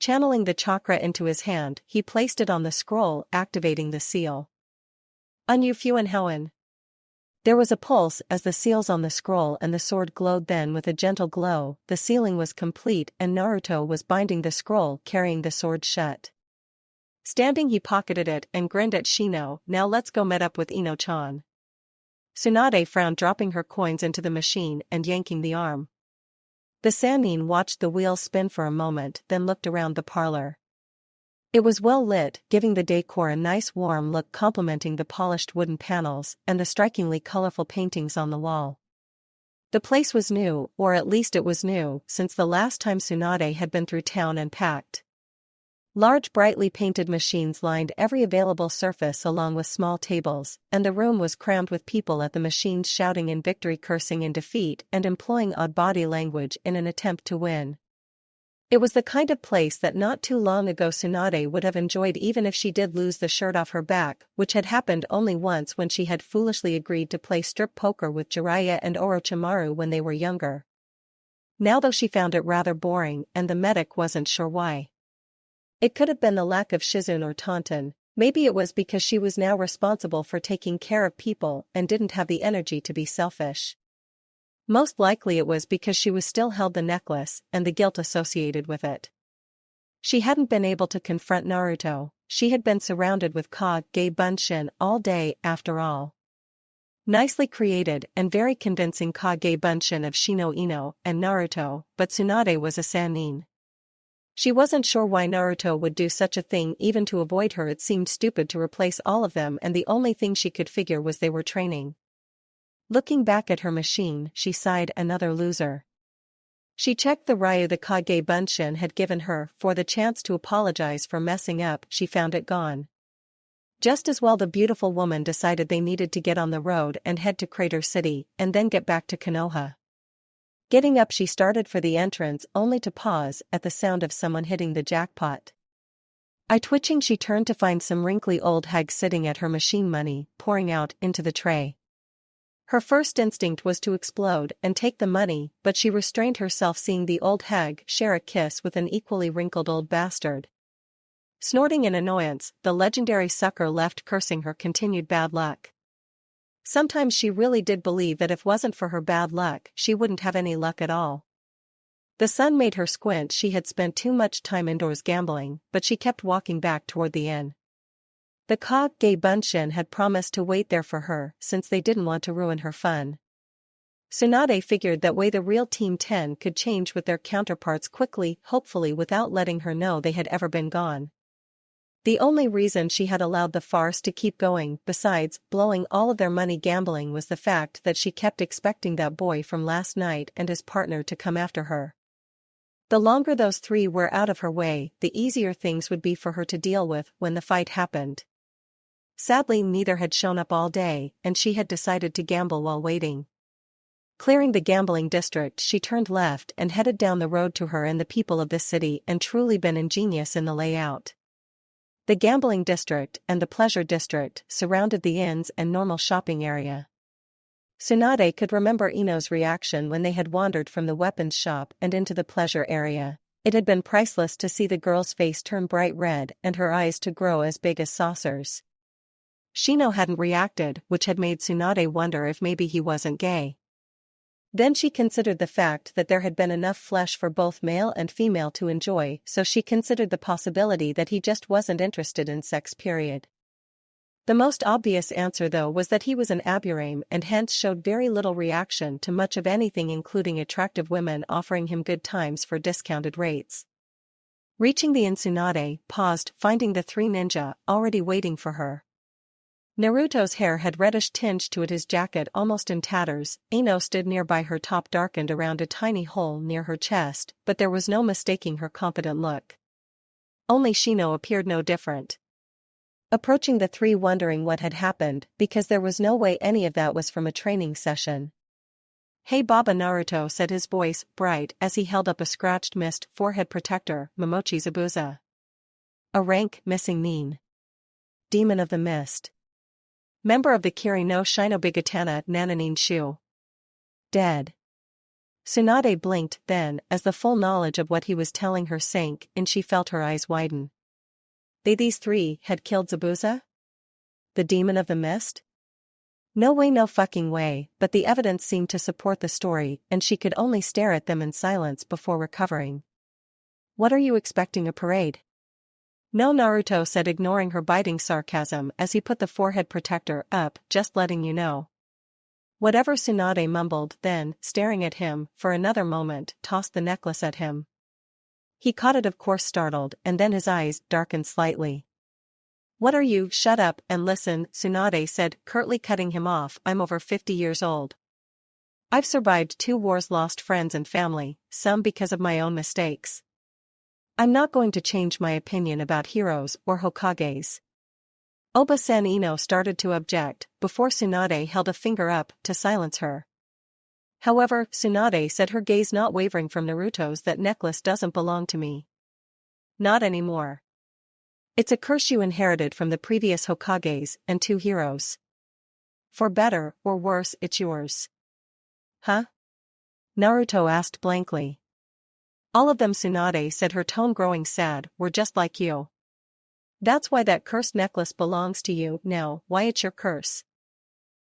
Channeling the chakra into his hand, he placed it on the scroll, activating the seal. "Unyu Fuan Hoen." There was a pulse as the seals on the scroll and the sword glowed. Then with a gentle glow, the sealing was complete and Naruto was binding the scroll, carrying the sword shut. Standing, he pocketed it and grinned at Shino. Now let's go meet up with Ino-chan. Tsunade frowned, dropping her coins into the machine and yanking the arm. The Sannin watched the wheels spin for a moment, then looked around the parlor. It was well lit, giving the decor a nice warm look, complementing the polished wooden panels and the strikingly colorful paintings on the wall. The place was new, or at least it was new, since the last time Tsunade had been through town and packed. Large brightly painted machines lined every available surface along with small tables, and the room was crammed with people at the machines shouting in victory, cursing in defeat, and employing odd body language in an attempt to win. It was the kind of place that not too long ago Tsunade would have enjoyed, even if she did lose the shirt off her back, which had happened only once when she had foolishly agreed to play strip poker with Jiraiya and Orochimaru when they were younger. Now though she found it rather boring, and the medic wasn't sure why. It could have been the lack of Shizune or Taunton. Maybe it was because she was now responsible for taking care of people and didn't have the energy to be selfish. Most likely it was because she was still held the necklace and the guilt associated with it. She hadn't been able to confront Naruto. She had been surrounded with Kage Bunshin all day after all. Nicely created and very convincing Kage Bunshin of Shino Ino and Naruto, but Tsunade was a Sannin. She wasn't sure why Naruto would do such a thing. Even to avoid her, it seemed stupid to replace all of them, and the only thing she could figure was they were training. Looking back at her machine, she sighed, another loser. She checked the Ryu the Kage Bunshin had given her for the chance to apologize for messing up. She found it gone. Just as well, the beautiful woman decided they needed to get on the road and head to Crater City, and then get back to Konoha. Getting up, she started for the entrance, only to pause at the sound of someone hitting the jackpot. Eye-twitching, she turned to find some wrinkly old hag sitting at her machine, money pouring out into the tray. Her first instinct was to explode and take the money, but she restrained herself, seeing the old hag share a kiss with an equally wrinkled old bastard. Snorting in annoyance, the legendary sucker left, cursing her continued bad luck. Sometimes she really did believe that if it wasn't for her bad luck, she wouldn't have any luck at all. The sun made her squint. She had spent too much time indoors gambling, but she kept walking back toward the inn. The Kage Bunshin had promised to wait there for her, since they didn't want to ruin her fun. Tsunade figured that way the real Team 10 could change with their counterparts quickly, hopefully without letting her know they had ever been gone. The only reason she had allowed the farce to keep going, besides blowing all of their money gambling, was the fact that she kept expecting that boy from last night and his partner to come after her. The longer those three were out of her way, the easier things would be for her to deal with when the fight happened. Sadly, neither had shown up all day, and she had decided to gamble while waiting. Clearing the gambling district, she turned left and headed down the road to her. And the people of this city and truly been ingenious in the layout. The gambling district and the pleasure district surrounded the inns and normal shopping area. Tsunade could remember Ino's reaction when they had wandered from the weapons shop and into the pleasure area. It had been priceless to see the girl's face turn bright red and her eyes to grow as big as saucers. Shino hadn't reacted, which had made Tsunade wonder if maybe he wasn't gay. Then she considered the fact that there had been enough flesh for both male and female to enjoy, so she considered the possibility that he just wasn't interested in sex, period. The most obvious answer, though, was that he was an aburame and hence showed very little reaction to much of anything, including attractive women offering him good times for discounted rates. Reaching the inn, Tsunade paused, finding the three ninja already waiting for her. Naruto's hair had reddish tinge to it, his jacket almost in tatters. Ino stood nearby, her top darkened around a tiny hole near her chest, but there was no mistaking her confident look. Only Shino appeared no different. Approaching the three, wondering what had happened, because there was no way any of that was from a training session. "Hey Baba," Naruto said, his voice bright as he held up a scratched mist forehead protector, Momochi Zabuza. A rank missing nin. Demon of the Mist. Member of the Kiri no Shinobigatana Nananin Shu. Dead. Tsunade blinked then, as the full knowledge of what he was telling her sank, and she felt her eyes widen. These three had killed Zabuza? The Demon of the Mist? No way, no fucking way, but the evidence seemed to support the story and she could only stare at them in silence before recovering. What are you expecting, a parade? No, Naruto said, ignoring her biting sarcasm as he put the forehead protector up, just letting you know. Whatever, Tsunade mumbled, then, staring at him, for another moment, tossed the necklace at him. He caught it, of course, startled, and then his eyes darkened slightly. What are you? Shut up and listen, Tsunade said, curtly cutting him off. I'm over 50 years old. I've survived 2 wars, lost friends and family, some because of my own mistakes. I'm not going to change my opinion about heroes or Hokages. Oba-san. Ino started to object, before Tsunade held a finger up to silence her. However, Tsunade said, her gaze not wavering from Naruto's, that necklace doesn't belong to me. Not anymore. It's a curse you inherited from the previous Hokages and 2 heroes. For better or worse, it's yours. Huh? Naruto asked blankly. All of them, Tsunade said, her tone growing sad, were just like you. That's why that cursed necklace belongs to you now. Why it's your curse?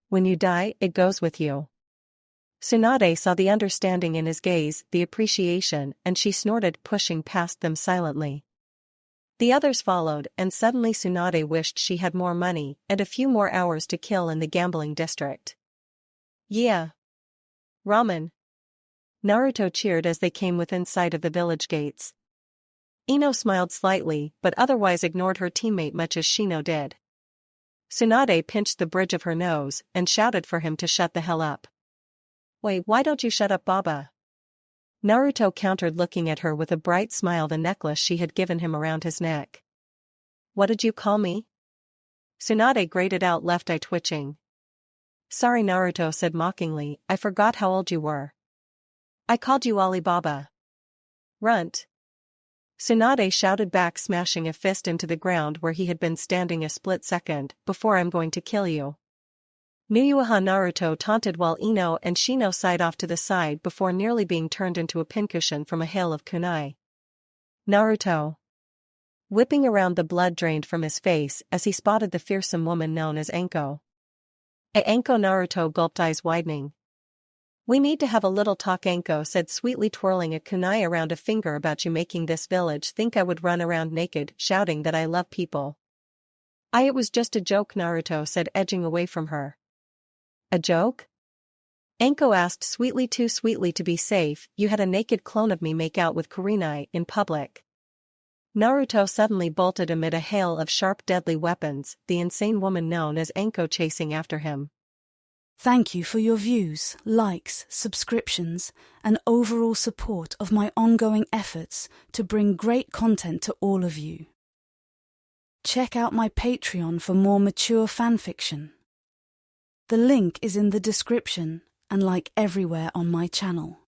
When you die, it goes with you. Tsunade saw the understanding in his gaze, the appreciation, and she snorted, pushing past them silently. The others followed, and suddenly Tsunade wished she had more money and a few more hours to kill in the gambling district. Yeah. Ramen. Naruto cheered as they came within sight of the village gates. Ino smiled slightly, but otherwise ignored her teammate much as Shino did. Tsunade pinched the bridge of her nose and shouted for him to shut the hell up. Wait, why don't you shut up, Baba? Naruto countered, looking at her with a bright smile, the necklace she had given him around his neck. What did you call me? Tsunade grated out, left eye twitching. Sorry, Naruto said mockingly, I forgot how old you were. I called you Alibaba. Runt. Tsunade shouted back, smashing a fist into the ground where he had been standing a split second, before I'm going to kill you. Nuyuha, Naruto taunted while Ino and Shino sighed off to the side before nearly being turned into a pincushion from a hail of kunai. Naruto. Whipping around, the blood drained from his face as he spotted the fearsome woman known as Anko. Anko. Naruto gulped, eyes widening. We need to have a little talk, Anko said sweetly, twirling a kunai around a finger. About you making this village think I would run around naked, shouting that I love people. It was just a joke, Naruto said, edging away from her. A joke? Anko asked sweetly, too sweetly to be safe. You had a naked clone of me make out with Kurenai in public. Naruto suddenly bolted amid a hail of sharp, deadly weapons, the insane woman known as Anko chasing after him. Thank you for your views, likes, subscriptions, and overall support of my ongoing efforts to bring great content to all of you. Check out my Patreon for more mature fanfiction. The link is in the description and like everywhere on my channel.